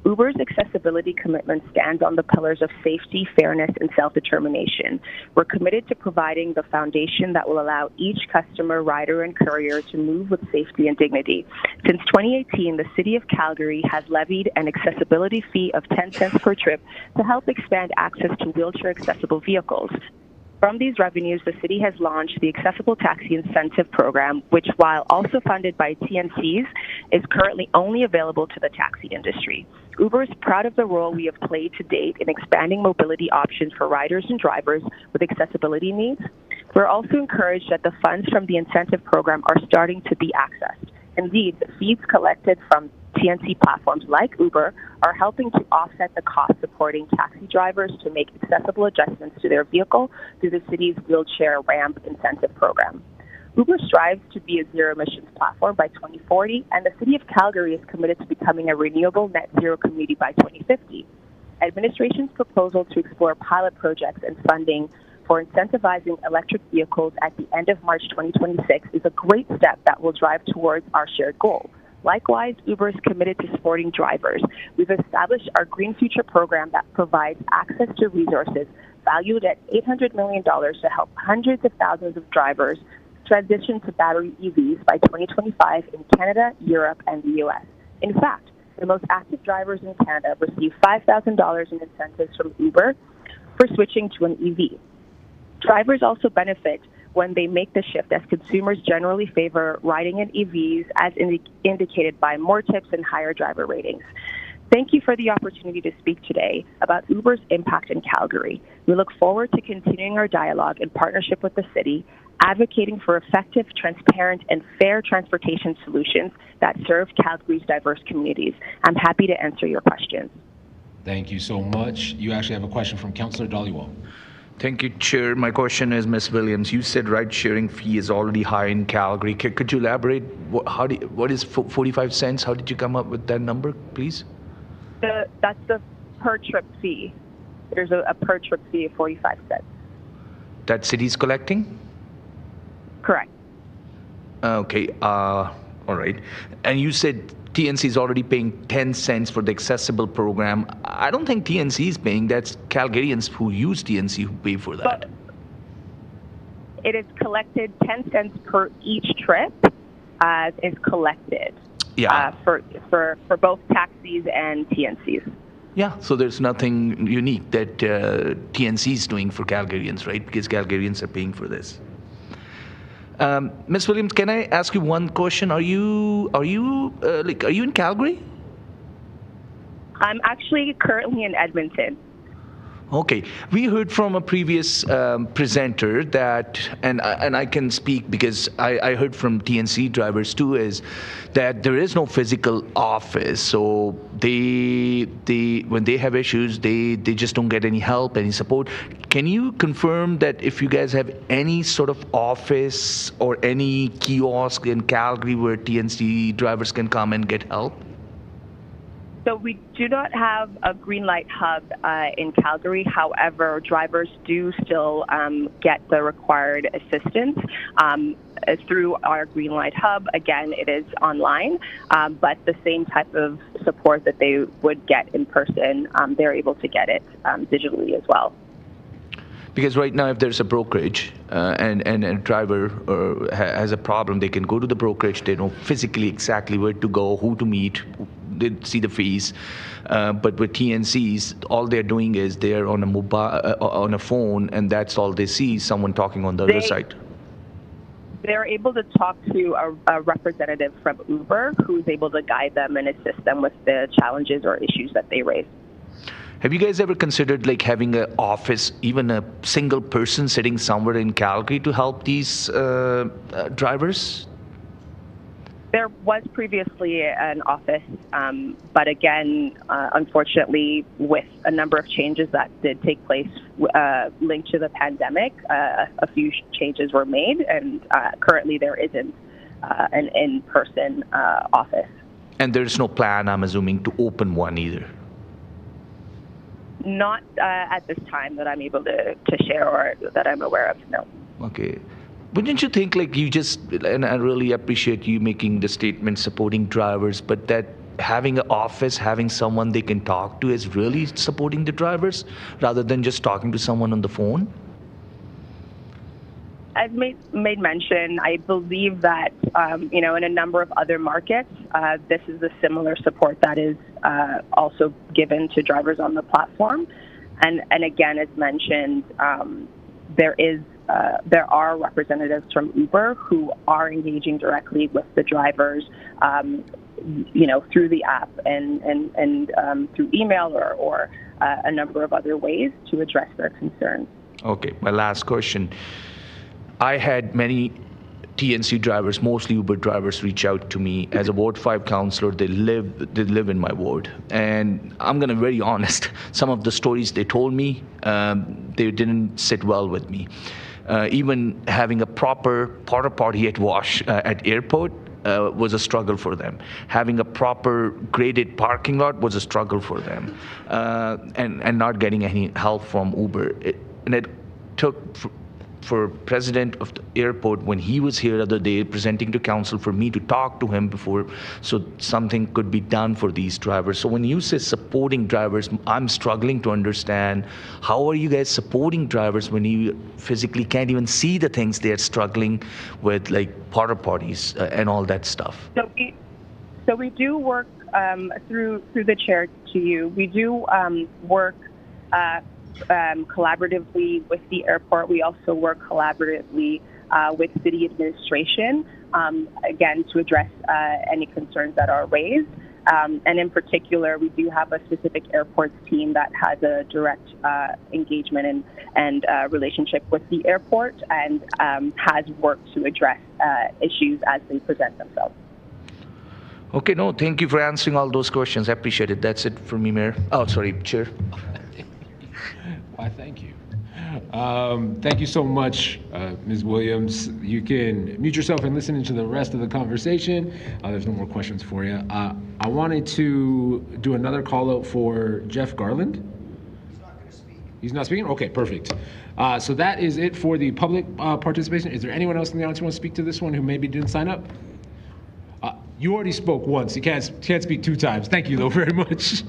Uber's accessibility commitment stands on the pillars of safety, fairness, and self-determination. We're committed to providing the foundation that will allow each customer, rider, and courier to move with safety and dignity. Since 2018, the City of Calgary has levied an accessibility fee of 10 cents per trip to help expand access to wheelchair-accessible vehicles. From these revenues, the city has launched the Accessible Taxi Incentive Program, which, while also funded by TNCs, is currently only available to the taxi industry. Uber is proud of the role we have played to date in expanding mobility options for riders and drivers with accessibility needs. We're also encouraged that the funds from the incentive program are starting to be accessed. Indeed, the fees collected from TNC platforms like Uber are helping to offset the cost supporting taxi drivers to make accessible adjustments to their vehicle through the city's wheelchair ramp incentive program. Uber strives to be a zero-emissions platform by 2040, and the City of Calgary is committed to becoming a renewable net zero community by 2050. Administration's proposal to explore pilot projects and funding for incentivizing electric vehicles at the end of March 2026 is a great step that will drive towards our shared goal. Likewise, Uber is committed to supporting drivers. We've established our Green Future program that provides access to resources valued at $800 million to help hundreds of thousands of drivers transition to battery EVs by 2025 in Canada, Europe, and the US. In fact, the most active drivers in Canada receive $5,000 in incentives from Uber for switching to an EV. Drivers also benefit when they make the shift, as consumers generally favor riding in EVs, as indicated by more tips and higher driver ratings. Thank you for the opportunity to speak today about Uber's impact in Calgary. We look forward to continuing our dialogue in partnership with the city, advocating for effective, transparent, and fair transportation solutions that serve Calgary's diverse communities. I'm happy to answer your questions. Thank you so much. You actually have a question from Councillor Dhaliwal. Thank you, Chair. My question is, Ms. Williams, you said ride-sharing fee is already high in Calgary. Could you elaborate? What is 45 cents? How did you come up with that number, please? That's the per trip fee. There's a per trip fee of 45 cents. That city's collecting? Correct. Okay, all right. And you said TNC is already paying 10 cents for the accessible program. I don't think TNC is paying. That's Calgarians who use TNC who pay for that. But it is collected 10 cents per each trip is collected. Yeah. For both taxis and TNCs. Yeah, so there's nothing unique that TNC is doing for Calgarians, right? Because Calgarians are paying for this. Ms. Williams, can I ask you one question? Are you in Calgary? I'm actually currently in Edmonton. Okay, we heard from a previous presenter that, and I can speak because I heard from TNC drivers too, is that there is no physical office. So they when they have issues, they just don't get any help, any support. Can you confirm that if you guys have any sort of office or any kiosk in Calgary where TNC drivers can come and get help? So we do not have a green light hub in Calgary. However, drivers do still get the required assistance through our green light hub. Again, it is online, but the same type of support that they would get in person, they're able to get it digitally as well. Because right now, if there's a brokerage and a driver has a problem, they can go to the brokerage. They know physically exactly where to go, who to meet. They see the fees. But with TNCs, all they're doing is they're on a mobile, on a phone, and that's all they see, someone talking on the other side. They're able to talk to a representative from Uber who's able to guide them and assist them with the challenges or issues that they raise. Have you guys ever considered like having an office, even a single person sitting somewhere in Calgary to help these drivers? There was previously an office, but again, unfortunately, with a number of changes that did take place linked to the pandemic, a few changes were made, and currently there isn't an in-person office. And there's no plan, I'm assuming, to open one either? Not at this time that I'm able to share or that I'm aware of, no. Okay. Wouldn't you think, like, you just, and I really appreciate you making the statement supporting drivers, but that having an office, having someone they can talk to is really supporting the drivers rather than just talking to someone on the phone? I've made mention, I believe that, in a number of other markets, this is a similar support that is also given to drivers on the platform. And again, as mentioned, there are representatives from Uber who are engaging directly with the drivers, through the app and through email or a number of other ways to address their concerns. Okay, my last question. I had many TNC drivers, mostly Uber drivers, reach out to me. As a Ward 5 councillor, they live in my ward. And I'm going to be very honest, some of the stories they told me, they didn't sit well with me. Even having a proper porta potty at airport was a struggle for them. Having a proper graded parking lot was a struggle for them. And not getting any help from Uber. It took for president of the airport when he was here the other day presenting to council for me to talk to him before so something could be done for these drivers. So when you say supporting drivers, I'm struggling to understand how are you guys supporting drivers when you physically can't even see the things they're struggling with, like porta potties and all that stuff. So we do work through the chair to you. We do work collaboratively with the airport. We also work collaboratively with city administration, again, to address any concerns that are raised. And in particular, we do have a specific airports team that has a direct engagement and relationship with the airport and has worked to address issues as they present themselves. Okay, no, thank you for answering all those questions. I appreciate it. That's it for me, Mayor. Oh, sorry, Chair. Why, thank you. Thank you so much, Ms. Williams. You can mute yourself and listen into the rest of the conversation. There's no more questions for you. I wanted to do another call out for Jeff Garland. He's not going to speak. He's not speaking? Okay, perfect. So that is it for the public participation. Is there anyone else in the audience who wants to speak to this one who maybe didn't sign up? You already spoke once. You can't speak 2 times. Thank you, though, very much.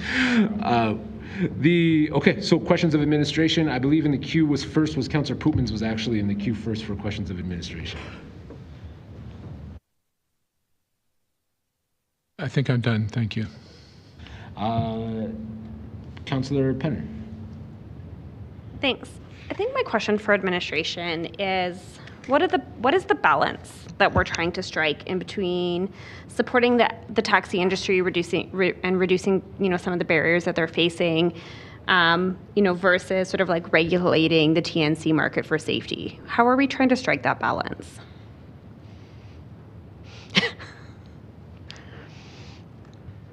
Okay, so questions of administration. I believe in the queue was Councillor Pootmans was actually in the queue first for questions of administration. I think I'm done. Thank you. Councillor Penner. Thanks. I think my question for administration is what is the balance that we're trying to strike in between supporting the taxi industry, reducing some of the barriers that they're facing, versus sort of like regulating the TNC market for safety? How are we trying to strike that balance?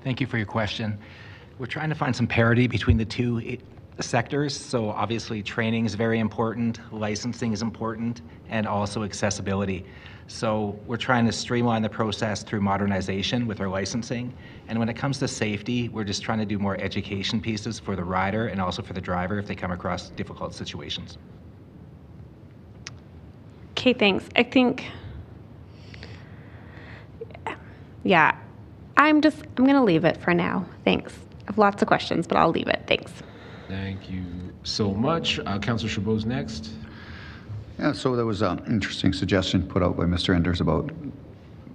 Thank you for your question. We're trying to find some parity between the two sectors. So obviously training is very important, licensing is important, and also accessibility. So we're trying to streamline the process through modernization with our licensing. And when it comes to safety, we're just trying to do more education pieces for the rider and also for the driver if they come across difficult situations. Okay, thanks. I think, yeah, I'm going to leave it for now. Thanks. I have lots of questions, but I'll leave it. Thanks. Thank you so much. Councillor Chabot's next. Yeah, so there was an interesting suggestion put out by Mr. Enders about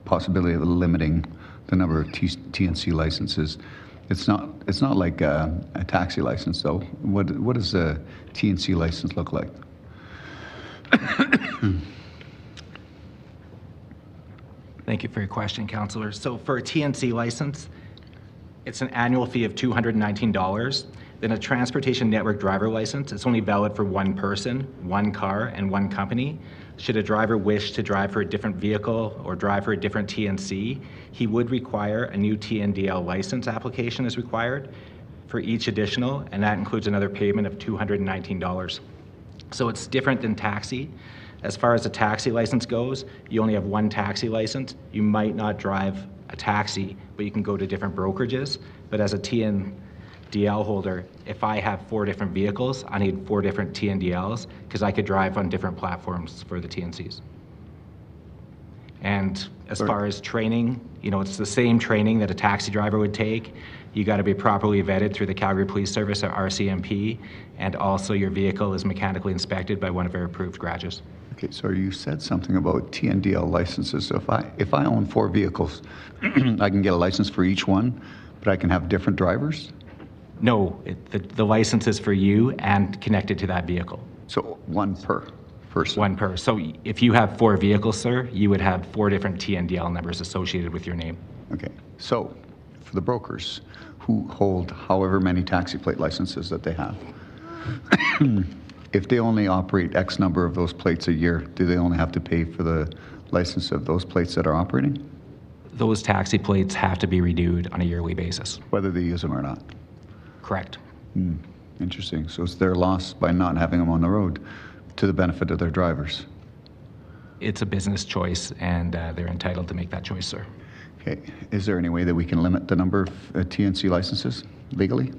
possibility of limiting the number of TNC licenses. It's not like a taxi license, though. What does a TNC license look like? Thank you for your question, Councillor. So for a TNC license, it's an annual fee of $219. Then a transportation network driver license, it's only valid for one person, one car, and one company. Should a driver wish to drive for a different vehicle or drive for a different TNC, he would require a new TNDL license application is required for each additional, and that includes another payment of $219. So it's different than taxi. As far as the taxi license goes, you only have one taxi license. You might not drive a taxi, but you can go to different brokerages. But as a TNDL holder, if I have 4 different vehicles, I need 4 different TNDLs because I could drive on different platforms for the TNCs. And as far as training, it's the same training that a taxi driver would take. You got to be properly vetted through the Calgary Police Service or RCMP, and also your vehicle is mechanically inspected by one of our approved garages. Okay, so you said something about TNDL licenses. So if I own 4 vehicles, I can get a license for each one, but I can have different drivers? No, the license is for you and connected to that vehicle. So one per person? One per. So if you have 4 vehicles, sir, you would have 4 different TNDL numbers associated with your name. Okay, so for the brokers who hold however many taxi plate licenses that they have, if they only operate X number of those plates a year, do they only have to pay for the license of those plates that are operating? Those taxi plates have to be renewed on a yearly basis. Whether they use them or not? Correct. Interesting. So it's their loss by not having them on the road to the benefit of their drivers? It's a business choice, and they're entitled to make that choice, sir. Okay. Is there any way that we can limit the number of TNC licenses legally?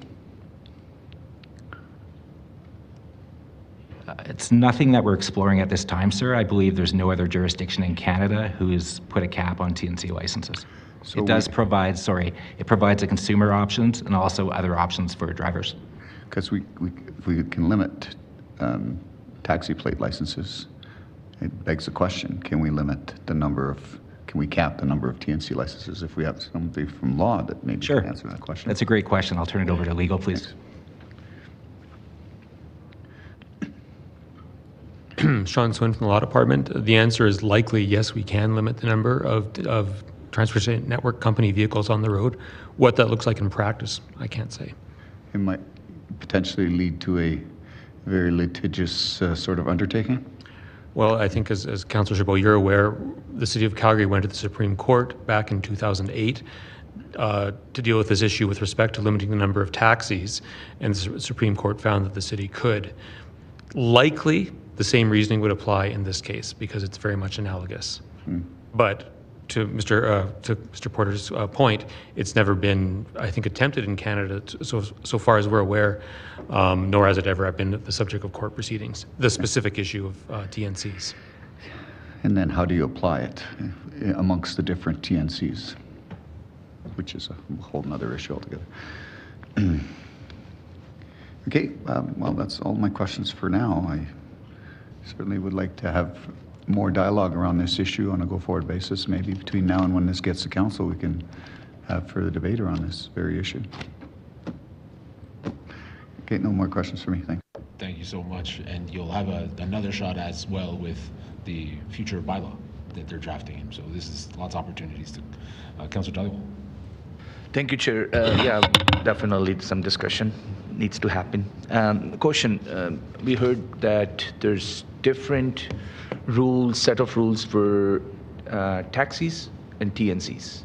It's nothing that we're exploring at this time, sir. I believe there's no other jurisdiction in Canada who has put a cap on TNC licenses. So it does provide, it provides a consumer options and also other options for drivers. Because if we can limit taxi plate licenses, it begs the question, can we cap the number of TNC licenses if we have somebody from law that maybe can answer that question? That's a great question. I'll turn it over to legal, please. Sean Swin from the Law Department. The answer is likely yes, we can limit the number of transportation network company vehicles on the road. What that looks like in practice, I can't say. It might potentially lead to a very litigious sort of undertaking? Well, I think as Councillor Chabot, you're aware, the City of Calgary went to the Supreme Court back in 2008 to deal with this issue with respect to limiting the number of taxis, and the Supreme Court found that the city could. Likely, the same reasoning would apply in this case because it's very much analogous. But to Mr. Porter's point, it's never been, I think, attempted in Canada, so far as we're aware, nor has it ever been the subject of court proceedings, the specific issue of TNCs. And then how do you apply it amongst the different TNCs, which is a whole other issue altogether. Okay, well, that's all my questions for now. I certainly would like to have more dialogue around this issue on a go-forward basis. Maybe between now and when this gets to council, we can have further debate around this very issue. Okay, no more questions for me. Thanks. Thank you so much. And you'll have another shot as well with the future bylaw that they're drafting. So this is lots of opportunities to Councillor Dhaliwal. Thank you, Chair. Yeah, definitely some discussion needs to happen. Question, we heard that there's different set of rules for taxis and TNCs.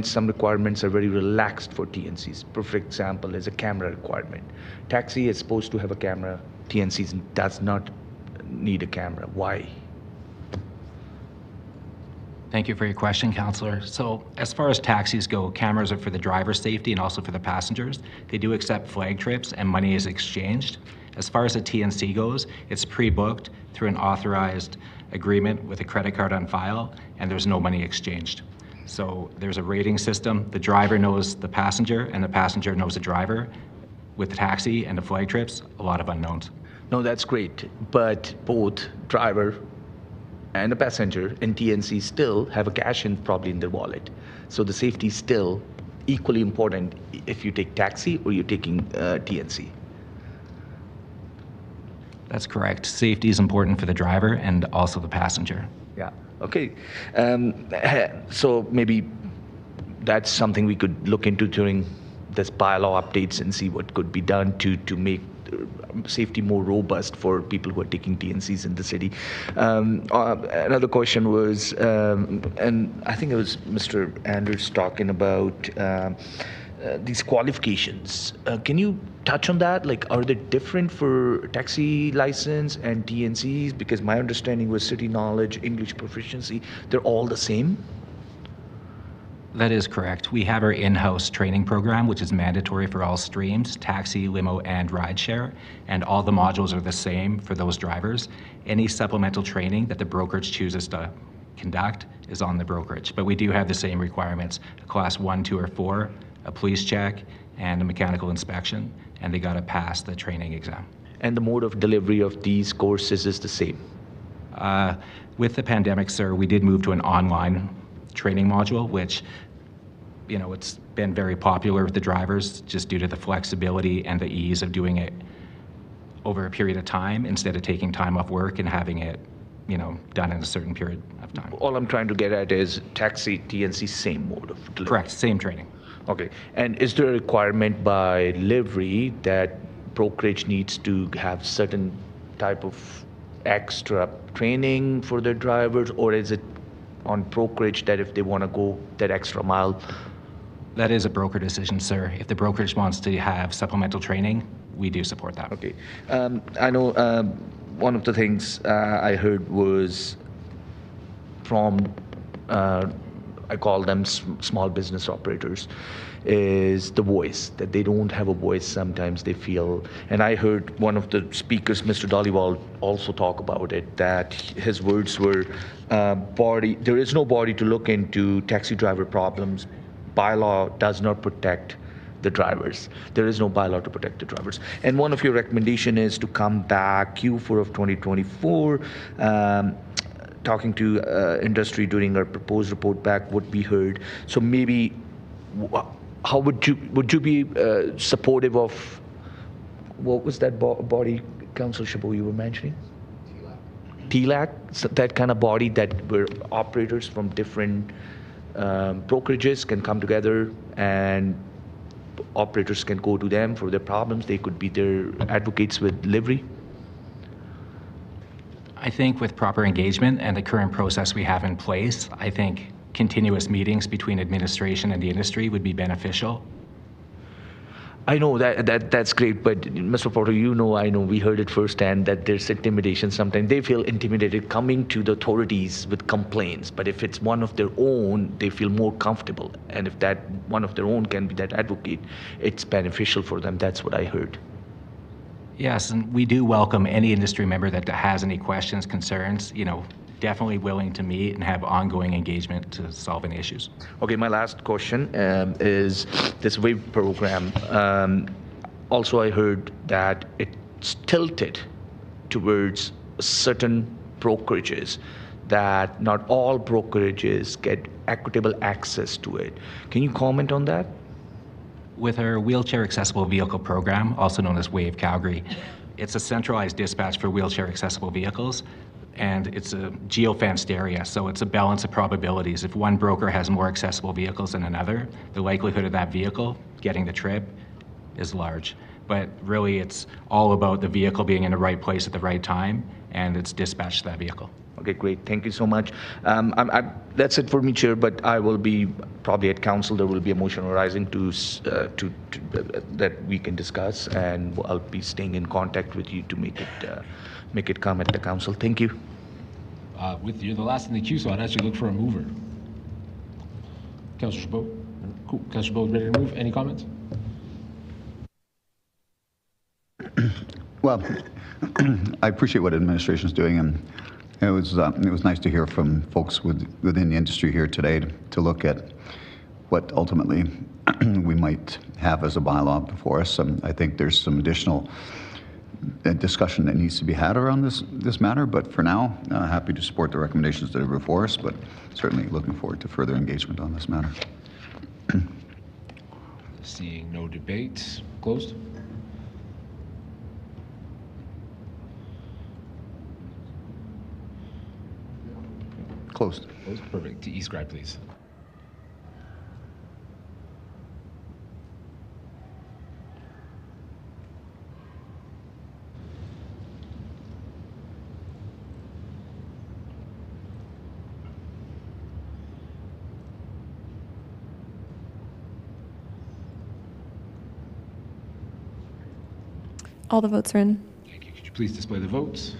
Some requirements are very relaxed for TNCs. Perfect example is a camera requirement. Taxi is supposed to have a camera. TNCs does not need a camera. Why? Thank you for your question, Councillor. So as far as taxis go, cameras are for the driver's safety and also for the passengers. They do accept flag trips and money is exchanged. As far as a TNC goes, it's pre-booked through an authorized agreement with a credit card on file, and there's no money exchanged. So there's a rating system. The driver knows the passenger, and the passenger knows the driver. With the taxi and the flag trips, a lot of unknowns. No, that's great. But both driver and the passenger and TNC still have a cash probably in their wallet. So the safety is still equally important if you take taxi or you're taking TNC. That's correct. Safety is important for the driver and also the passenger. Yeah, okay. So maybe that's something we could look into during this bylaw updates and see what could be done to make safety more robust for people who are taking TNCs in the city. Another question was, and I think it was Mr. Anders talking about these qualifications. Can you touch on that? Like, are they different for taxi license and TNCs? Because my understanding was city knowledge, English proficiency, they're all the same. That is correct. We have our in-house training program, which is mandatory for all streams, taxi, limo, and rideshare, and all the modules are the same for those drivers. Any supplemental training that the brokerage chooses to conduct is on the brokerage, but we do have the same requirements, a class 1, 2, or 4, a police check, and a mechanical inspection, and they got to pass the training exam. And the mode of delivery of these courses is the same? With the pandemic, sir, we did move to an online training module, which, you know, it's been very popular with the drivers just due to the flexibility and the ease of doing it over a period of time instead of taking time off work and having it, you know, done in a certain period of time. All I'm trying to get at is taxi, TNC, same mode of delivery. Correct, same training. Okay, and is there a requirement by livery that brokerage needs to have certain type of extra training for their drivers, or is it on brokerage that if they want to go that extra mile? That is a broker decision, sir. If the brokerage wants to have supplemental training, we do support that. Okay. I know one of the things I heard was from I call them small business operators, is the voice, that they don't have a voice sometimes they feel. And I heard one of the speakers, Mr. Dhaliwal, also talk about it, that his words were, there is no body to look into taxi driver problems. Bylaw does not protect the drivers. There is no bylaw to protect the drivers. And one of your recommendation is to come back Q4 of 2024, talking to industry during our proposed report back would be heard. So maybe, how would you be supportive of, what was that body, Councillor Chabot, you were mentioning? TLAC, so that kind of body that where operators from different brokerages can come together and operators can go to them for their problems. They could be their advocates with livery. I think with proper engagement and the current process we have in place, I think continuous meetings between administration and the industry would be beneficial. I know that's great, but Mr. Porter, I know we heard it firsthand that there's intimidation sometimes. They feel intimidated coming to the authorities with complaints, but if it's one of their own, they feel more comfortable. And if that one of their own can be that advocate, it's beneficial for them. That's what I heard. Yes, and we do welcome any industry member that has any questions, concerns, definitely willing to meet and have ongoing engagement to solve any issues. Okay, my last question is this WAVE program. Also, I heard that it's tilted towards certain brokerages, that not all brokerages get equitable access to it. Can you comment on that? With our wheelchair accessible vehicle program, also known as WAVE Calgary, it's a centralized dispatch for wheelchair accessible vehicles, and it's a geo-fenced area, so it's a balance of probabilities. If one broker has more accessible vehicles than another, the likelihood of that vehicle getting the trip is large. But really, it's all about the vehicle being in the right place at the right time, and it's dispatched to that vehicle. Okay, great. Thank you so much. That's it for me, Chair, but I will be probably at council. There will be a motion arising to that we can discuss, and I'll be staying in contact with you to make it come at the council. Thank you. You're the last in the queue, so I'd actually look for a mover. Councillor Chabot. Cool. Councillor Chabot, ready to move? Any comments? Well, I appreciate what administration is doing, and it was nice to hear from folks within the industry here today to look at what ultimately we might have as a bylaw before us. I think there's some additional discussion that needs to be had around this matter, but for now, happy to support the recommendations that are before us, but certainly looking forward to further engagement on this matter. Seeing no debate, closed. Closed. Closed. Perfect. To e-scribe, please. All the votes are in. Thank you. Could you please display the votes?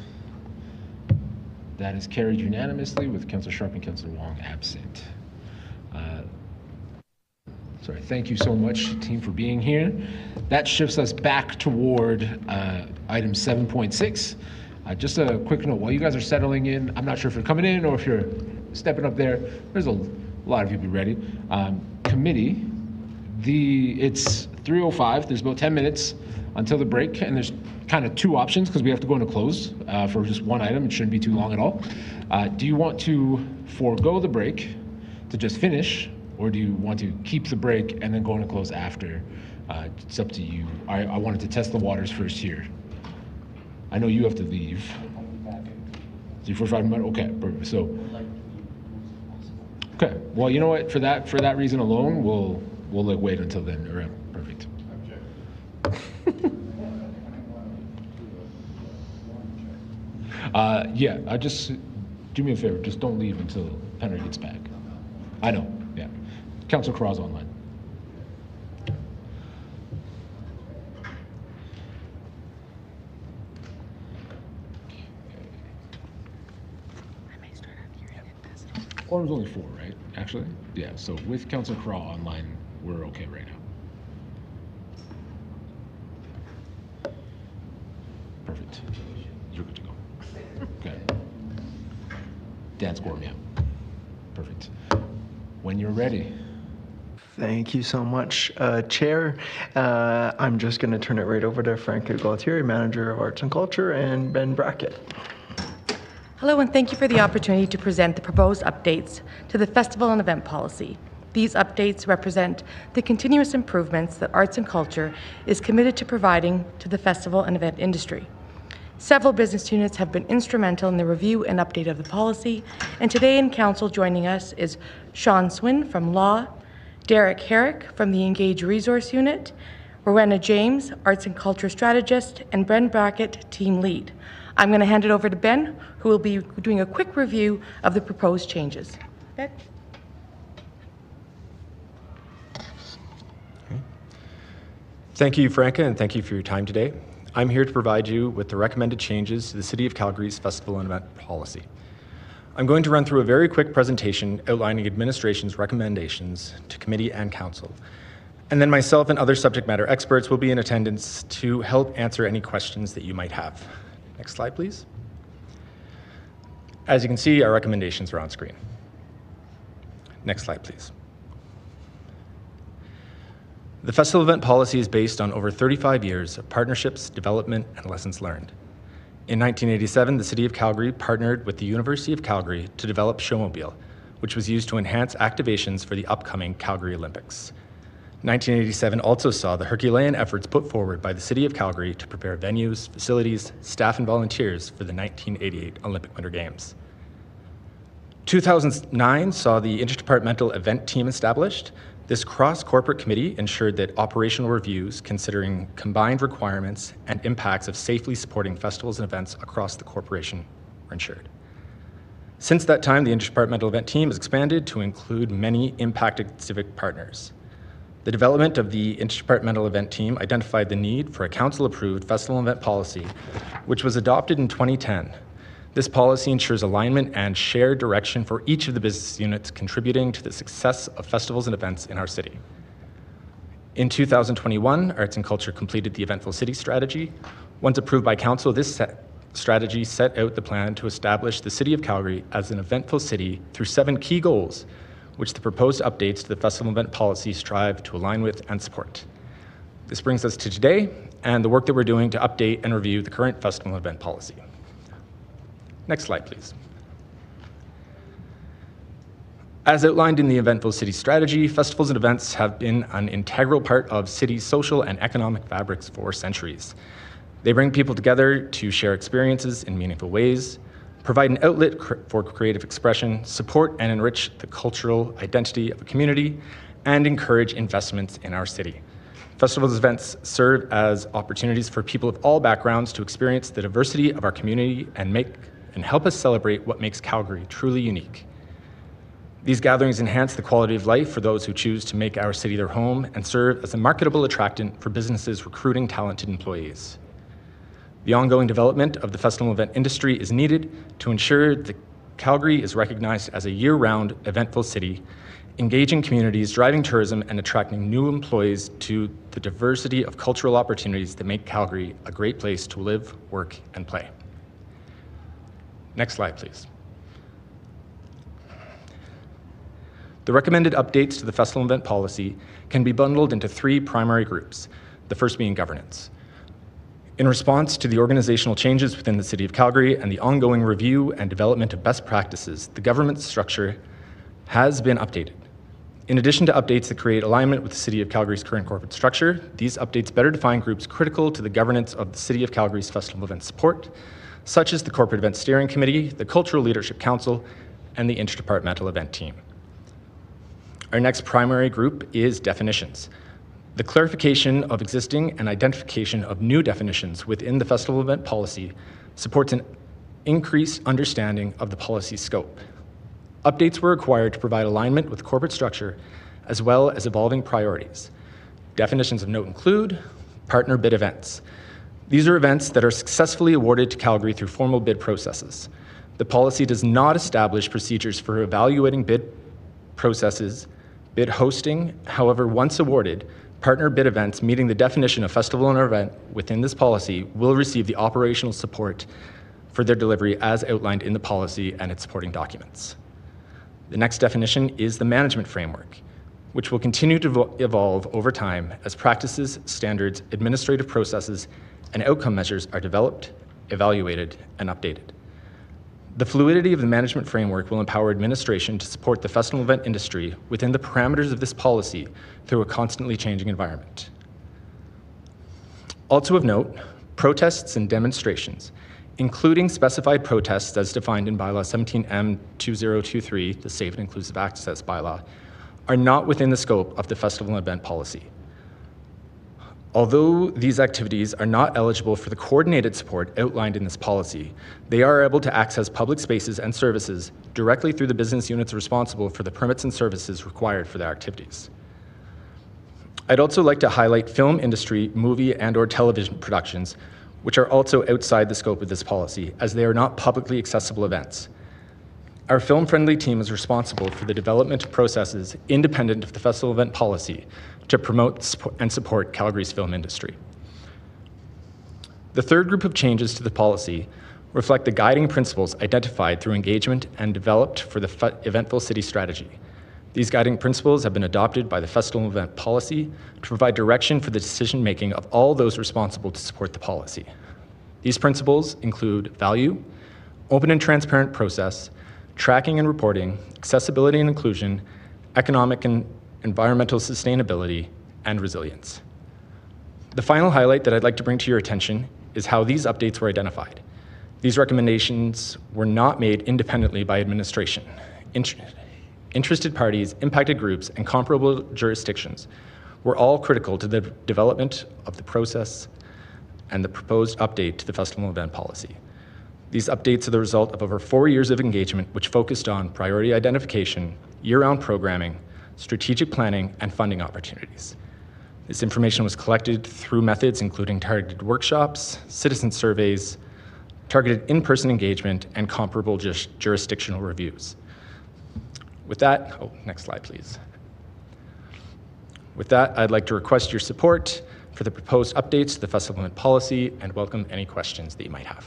That is carried unanimously with Councillor Sharp and Councillor Wong absent. Sorry, thank you so much, team, for being here. That shifts us back toward item 7.6. Just a quick note, while you guys are settling in, I'm not sure if you're coming in or if you're stepping up there. There's a lot of you be ready. Committee, it's 3:05. There's about 10 minutes until the break, and there's kind of two options because we have to go into close for just one item. It shouldn't be too long at all. Do you want to forego the break to just finish, or do you want to keep the break and then go into close after? It's up to you. I wanted to test the waters first here. I know you have to leave. So you for 5 minutes? Okay, perfect. So, okay. Well, you know what? For that reason alone, we'll like wait until then. All right, perfect. Yeah, just do me a favor. Just don't leave until Henry gets back. I know. Yeah, Councillor Carraz online. Quorum's only 4, right? actually. Yeah, so with Councillor Crawl online, we're okay right now. Perfect. You're good to go. Okay. Dan scored me out. Perfect. When you're ready. Thank you so much, Chair. I'm just going to turn it right over to Franca Gaultieri, Manager of Arts and Culture, and Ben Brackett. Hello, and thank you for the opportunity to present the proposed updates to the Festival and Event Policy. These updates represent the continuous improvements that Arts and Culture is committed to providing to the festival and event industry. Several business units have been instrumental in the review and update of the policy, and today in Council joining us is Sean Swin from Law, Derek Herrick from the Engage Resource Unit, Rowena James, Arts and Culture Strategist, and Ben Brackett, Team Lead. I'm going to hand it over to Ben, who will be doing a quick review of the proposed changes. Ben? Thank you, Franca, and thank you for your time today. I'm here to provide you with the recommended changes to the City of Calgary's Festival and Event Policy. I'm going to run through a very quick presentation outlining administration's recommendations to committee and council. And then myself and other subject matter experts will be in attendance to help answer any questions that you might have. Next slide, please. As you can see, our recommendations are on screen. Next slide, please. The Festival Event Policy is based on over 35 years of partnerships, development, and lessons learned. In 1987, the City of Calgary partnered with the University of Calgary to develop Showmobile, which was used to enhance activations for the upcoming Calgary Olympics. 1987 also saw the Herculean efforts put forward by the City of Calgary to prepare venues, facilities, staff, and volunteers for the 1988 Olympic Winter Games. 2009 saw the Interdepartmental Event Team established. This cross-corporate committee ensured that operational reviews considering combined requirements and impacts of safely supporting festivals and events across the corporation were ensured. Since that time, the Interdepartmental Event Team has expanded to include many impacted civic partners. The development of the Interdepartmental Event Team identified the need for a council-approved festival and event policy, which was adopted in 2010. This policy ensures alignment and shared direction for each of the business units contributing to the success of festivals and events in our city. In 2021, Arts and Culture completed the Eventful City strategy. Once approved by council, this strategy set out the plan to establish the City of Calgary as an eventful city through 7 key goals, which the proposed updates to the festival and event policy strive to align with and support. This brings us to today and the work that we're doing to update and review the current festival and event policy. Next slide, please. As outlined in the Eventful City strategy, festivals and events have been an integral part of cities' social and economic fabrics for centuries. They bring people together to share experiences in meaningful ways, provide an outlet for creative expression, support and enrich the cultural identity of a community, and encourage investments in our city. Festivals and events serve as opportunities for people of all backgrounds to experience the diversity of our community and help us celebrate what makes Calgary truly unique. These gatherings enhance the quality of life for those who choose to make our city their home and serve as a marketable attractant for businesses recruiting talented employees. The ongoing development of the festival event industry is needed to ensure that Calgary is recognized as a year-round eventful city, engaging communities, driving tourism, and attracting new employees to the diversity of cultural opportunities that make Calgary a great place to live, work, and play. Next slide, please. The recommended updates to the festival event policy can be bundled into 3 primary groups, the first being governance. In response to the organizational changes within the City of Calgary and the ongoing review and development of best practices, the government structure has been updated. In addition to updates that create alignment with the City of Calgary's current corporate structure, these updates better define groups critical to the governance of the City of Calgary's festival event support, such as the Corporate Event Steering Committee, the Cultural Leadership Council, and the Interdepartmental Event Team. Our next primary group is definitions. The clarification of existing and identification of new definitions within the festival event policy supports an increased understanding of the policy scope. Updates were required to provide alignment with corporate structure as well as evolving priorities. Definitions of note include partner bid events. These are events that are successfully awarded to Calgary through formal bid processes. The policy does not establish procedures for evaluating bid processes, bid hosting. However, once awarded, partner bid events meeting the definition of festival and event within this policy will receive the operational support for their delivery as outlined in the policy and its supporting documents. The next definition is the management framework, which will continue to evolve over time as practices, standards, administrative processes, and outcome measures are developed, evaluated, and updated. The fluidity of the management framework will empower administration to support the festival event industry within the parameters of this policy through a constantly changing environment. Also of note, protests and demonstrations, including specified protests as defined in Bylaw 17M2023, the Safe and Inclusive Access Bylaw, are not within the scope of the festival and event policy. Although these activities are not eligible for the coordinated support outlined in this policy, they are able to access public spaces and services directly through the business units responsible for the permits and services required for their activities. I'd also like to highlight film industry, movie and/or television productions, which are also outside the scope of this policy, as they are not publicly accessible events. Our film-friendly team is responsible for the development of processes independent of the festival event policy to promote and support Calgary's film industry. The third group of changes to the policy reflect the guiding principles identified through engagement and developed for the Eventville City strategy. These guiding principles have been adopted by the festival event policy to provide direction for the decision-making of all those responsible to support the policy. These principles include value, open and transparent process, tracking and reporting, accessibility and inclusion, economic and environmental sustainability, and resilience. The final highlight that I'd like to bring to your attention is how these updates were identified. These recommendations were not made independently by administration. Interested parties, impacted groups, and comparable jurisdictions were all critical to the development of the process and the proposed update to the festival event policy. These updates are the result of over 4 years of engagement, which focused on priority identification, year-round programming, strategic planning, and funding opportunities. This information was collected through methods including targeted workshops, citizen surveys, targeted in-person engagement, and comparable jurisdictional reviews. With that, next slide, please. With that, I'd like to request your support for the proposed updates to the festival event policy and welcome any questions that you might have.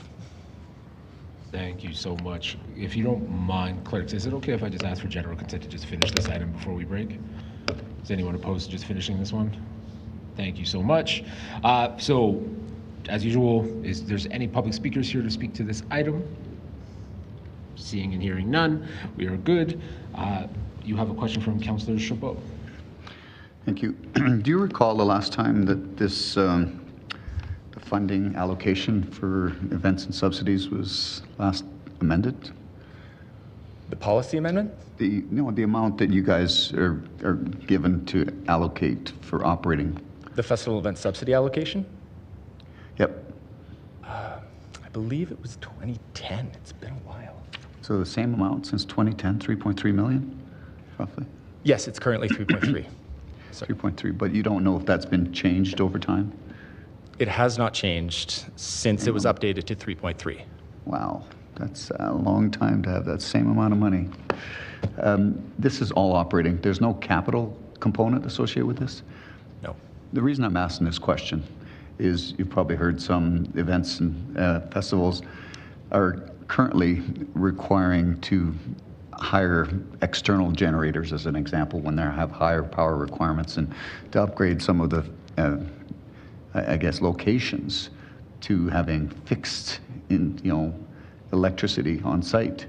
Thank you so much. If you don't mind, clerks, is it okay if I just ask for general consent to just finish this item before we break? Is anyone opposed to just finishing this one? Thank you so much. So, as usual, is there's any public speakers here to speak to this item? Seeing and hearing none, we are good. You have a question from Councillor Chabot. Thank you. Do you recall the last time that this the funding allocation for events and subsidies was last amended? The policy amendment? The amount that you guys are given to allocate for operating. The festival event subsidy allocation? Yep. I believe it was 2010. It's been a while. So the same amount since 2010, 3.3 million, roughly? Yes, it's currently 3.3. 3.3, but you don't know if that's been changed over time? It has not changed since it was updated to 3.3. Wow, that's a long time to have that same amount of money. This is all operating. There's no capital component associated with this? No. The reason I'm asking this question is you've probably heard some events and festivals are currently requiring to hire external generators, as an example, when they have higher power requirements, and to upgrade some of the, I guess, locations to having fixed, electricity on site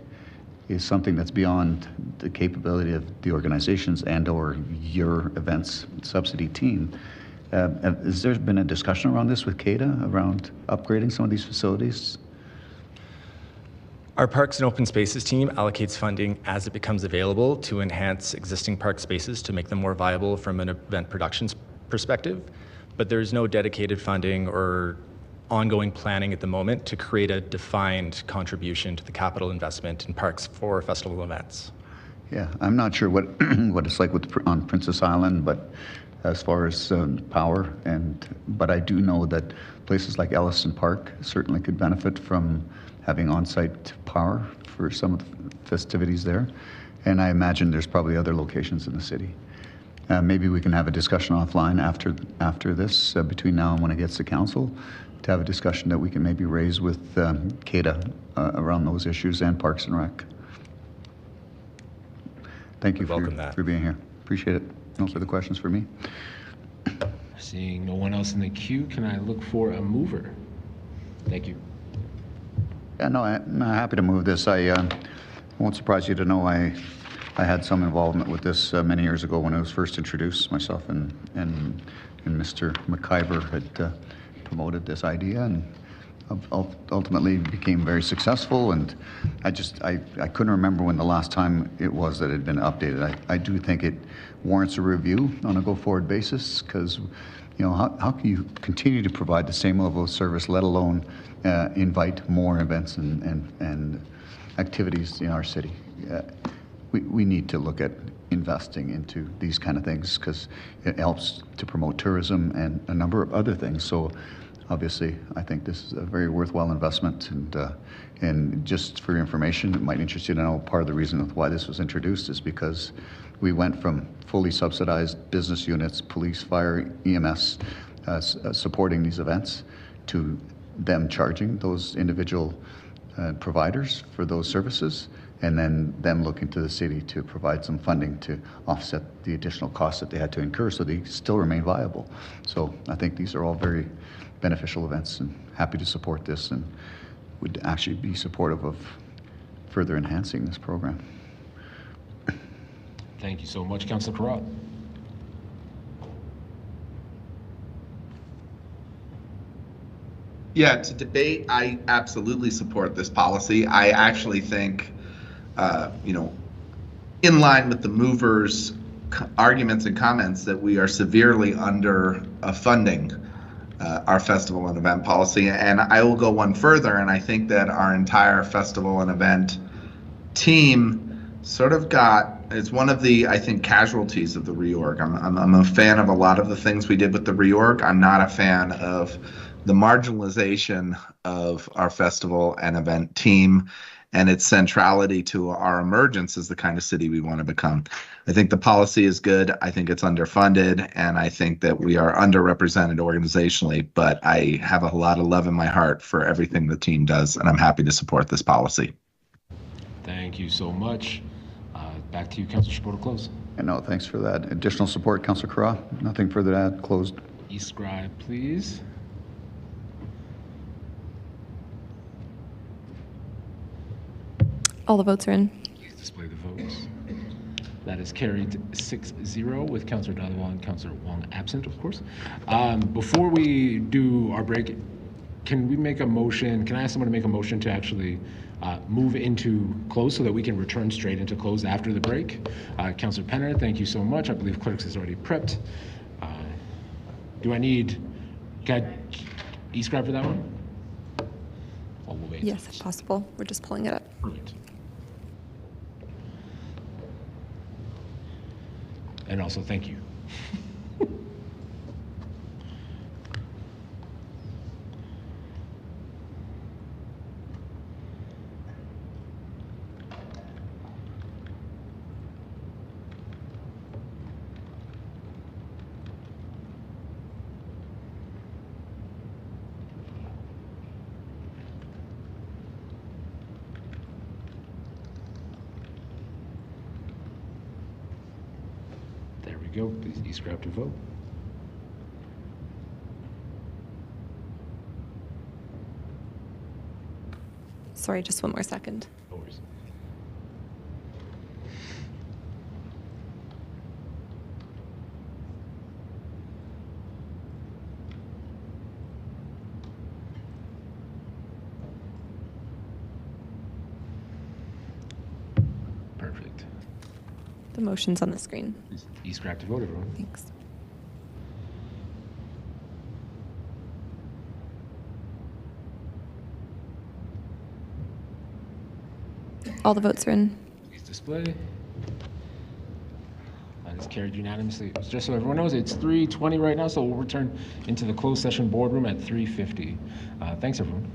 is something that's beyond the capability of the organizations and/or your events subsidy team. Has there been a discussion around this with CADA around upgrading some of these facilities? Our Parks and Open Spaces team allocates funding as it becomes available to enhance existing park spaces to make them more viable from an event productions perspective, but there's no dedicated funding or ongoing planning at the moment to create a defined contribution to the capital investment in parks for festival events. Yeah, I'm not sure what it's like on Princess Island, but as far as power, but I do know that places like Elliston Park certainly could benefit from having on-site power for some of the festivities there. And I imagine there's probably other locations in the city. Maybe we can have a discussion offline after this, between now and when it gets to council, to have a discussion that we can maybe raise with CADA around those issues and Parks and Rec. Thank you for being here. Appreciate it. No further questions for me. Seeing no one else in the queue, can I look for a mover? Thank you. Yeah, no, I'm happy to move this. I won't surprise you to know I had some involvement with this many years ago when it was first introduced. Myself and Mr. McIver had promoted this idea, and ultimately became very successful. And I couldn't remember when the last time it was that it had been updated. I do think it warrants a review on a go-forward basis, because how can you continue to provide the same level of service, let alone invite more events and activities in our city? We need to look at investing into these kind of things, because it helps to promote tourism and a number of other things. So obviously, I think this is a very worthwhile investment. And just for your information, it might interest you to know, part of the reason why this was introduced is because we went from fully subsidized business units, police, fire, EMS, supporting these events, to them charging those individual providers for those services, and then them looking to the city to provide some funding to offset the additional costs that they had to incur so they still remain viable. So I think these are all very beneficial events, and happy to support this, and would actually be supportive of further enhancing this program. Thank you so much, Councillor Carrot. Yeah, to debate, I absolutely support this policy. I actually think, in line with the movers' arguments and comments, that we are severely under funding our festival and event policy. And I will go one further, and I think that our entire festival and event team sort of it's one of the, I think, casualties of the reorg. I'm a fan of a lot of the things we did with the reorg. I'm not a fan of the marginalization of our festival and event team and its centrality to our emergence as the kind of city we want to become. I think the policy is good. I think it's underfunded, and I think that we are underrepresented organizationally, but I have a lot of love in my heart for everything the team does, and I'm happy to support this policy. Thank you so much. Back to you, Councillor Chabot, to close. And no, thanks for that. Additional support, Councillor Carrot? Nothing further to add. Closed. E-scribe, please. All the votes are in. Please display the votes. That is carried 6-0 with Councillor Dhaliwal and Councillor Wong absent, of course. Before we do our break, can we make a motion? Can I ask someone to make a motion to actually move into close so that we can return straight into close after the break? Councillor Penner, thank you so much. I believe Clerks is already prepped. Can I e-scribe for that one? We'll wait. Yes, if possible. We're just pulling it up. Perfect. And also, thank you. There we go. Please e-scribe to vote. Sorry, just one more second. No worries. Perfect. The motion's on the screen. Please e-scribe to vote, everyone. Thanks. All the votes are in. Please display. That is carried unanimously. Just so everyone knows, it's 3:20 right now, so we'll return into the closed session boardroom at 3:50. Thanks, everyone.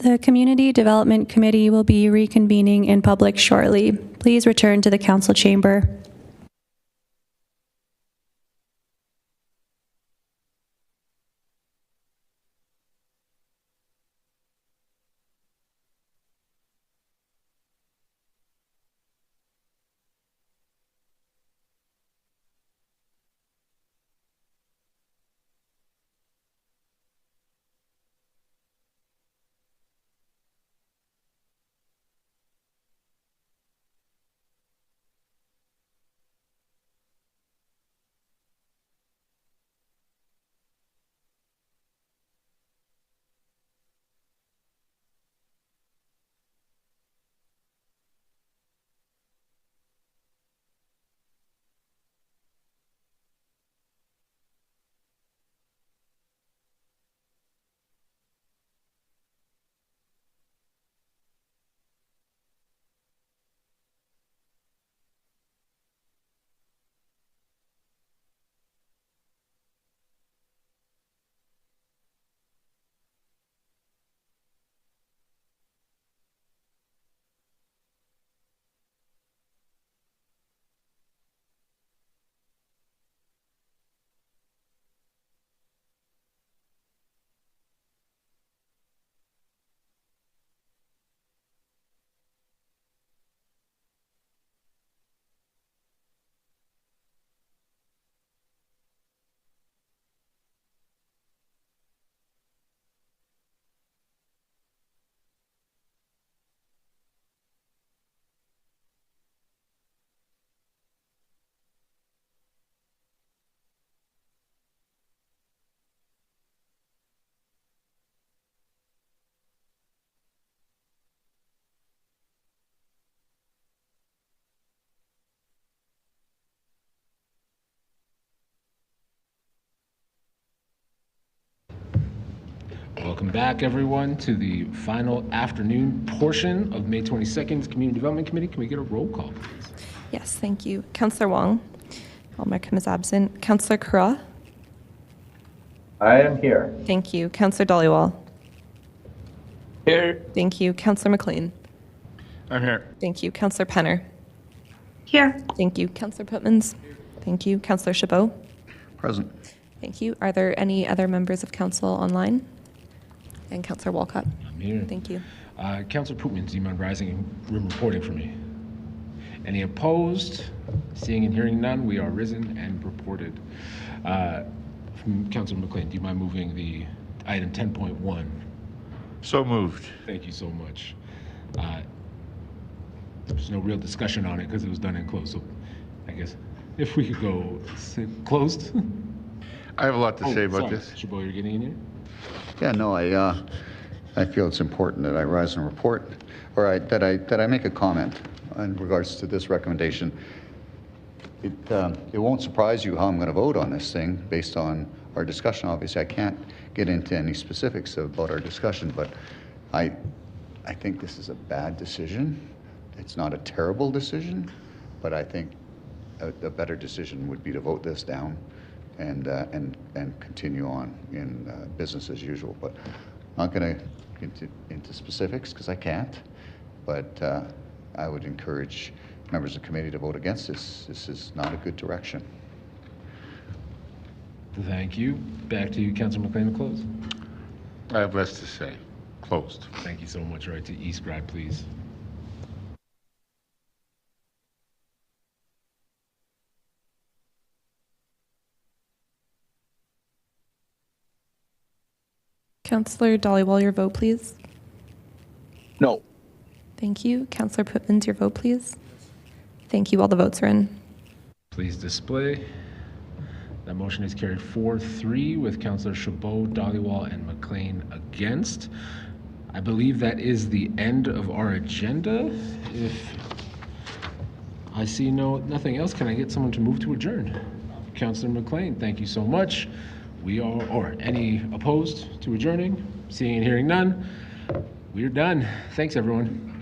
The Community Development Committee will be reconvening in public shortly. Please return to the council chamber. Welcome back, everyone, to the final afternoon portion of May 22nd's Community Development Committee. Can we get a roll call, please? Yes, thank you. Councillor Wong. Paul Markham is absent. Councillor Kura. I am here. Thank you. Councillor Dollywall. Here. Thank you. Councillor McLean. I'm here. Thank you. Councillor Penner. Here. Thank you. Councillor Putmans. Thank you. Councillor Chabot. Present. Thank you. Are there any other members of council online? And Councillor Walcott. I'm here. Thank you. Councillor Pootmans, do you mind rising and reporting for me? Any opposed? Seeing and hearing none, we are risen and reported. From Councillor McLean, do you mind moving the item 10.1? So moved. Thank you so much. There's no real discussion on it because it was done in closed. So I guess if we could go closed. I have a lot to say about sorry. this. Chabot, you're getting in here? Yeah, no, I feel it's important that I rise and report, or that I make a comment in regards to this recommendation. It won't surprise you how I'm going to vote on this thing based on our discussion. Obviously, I can't get into any specifics about our discussion, but I think this is a bad decision. It's not a terrible decision, but I think a better decision would be to vote this down and continue on in business as usual. But I'm not going to get into specifics because I can't. But I would encourage members of the committee to vote against this. This is not a good direction. Thank you. Back to you, Councillor McLean, to close. I have less to say. Closed. Thank you so much. Right to e-scribe, please. Councillor Dollywall, your vote, please. No. Thank you. Councillor Putmans, your vote, please. Thank you. All the votes are in. Please display. That motion is carried 4-3 with Councillor Chabot, Dollywall, and McLean against. I believe that is the end of our agenda. If I see nothing else, can I get someone to move to adjourn? Councillor McLean, thank you so much. Or any opposed to adjourning? Seeing and hearing none, we're done. Thanks, everyone.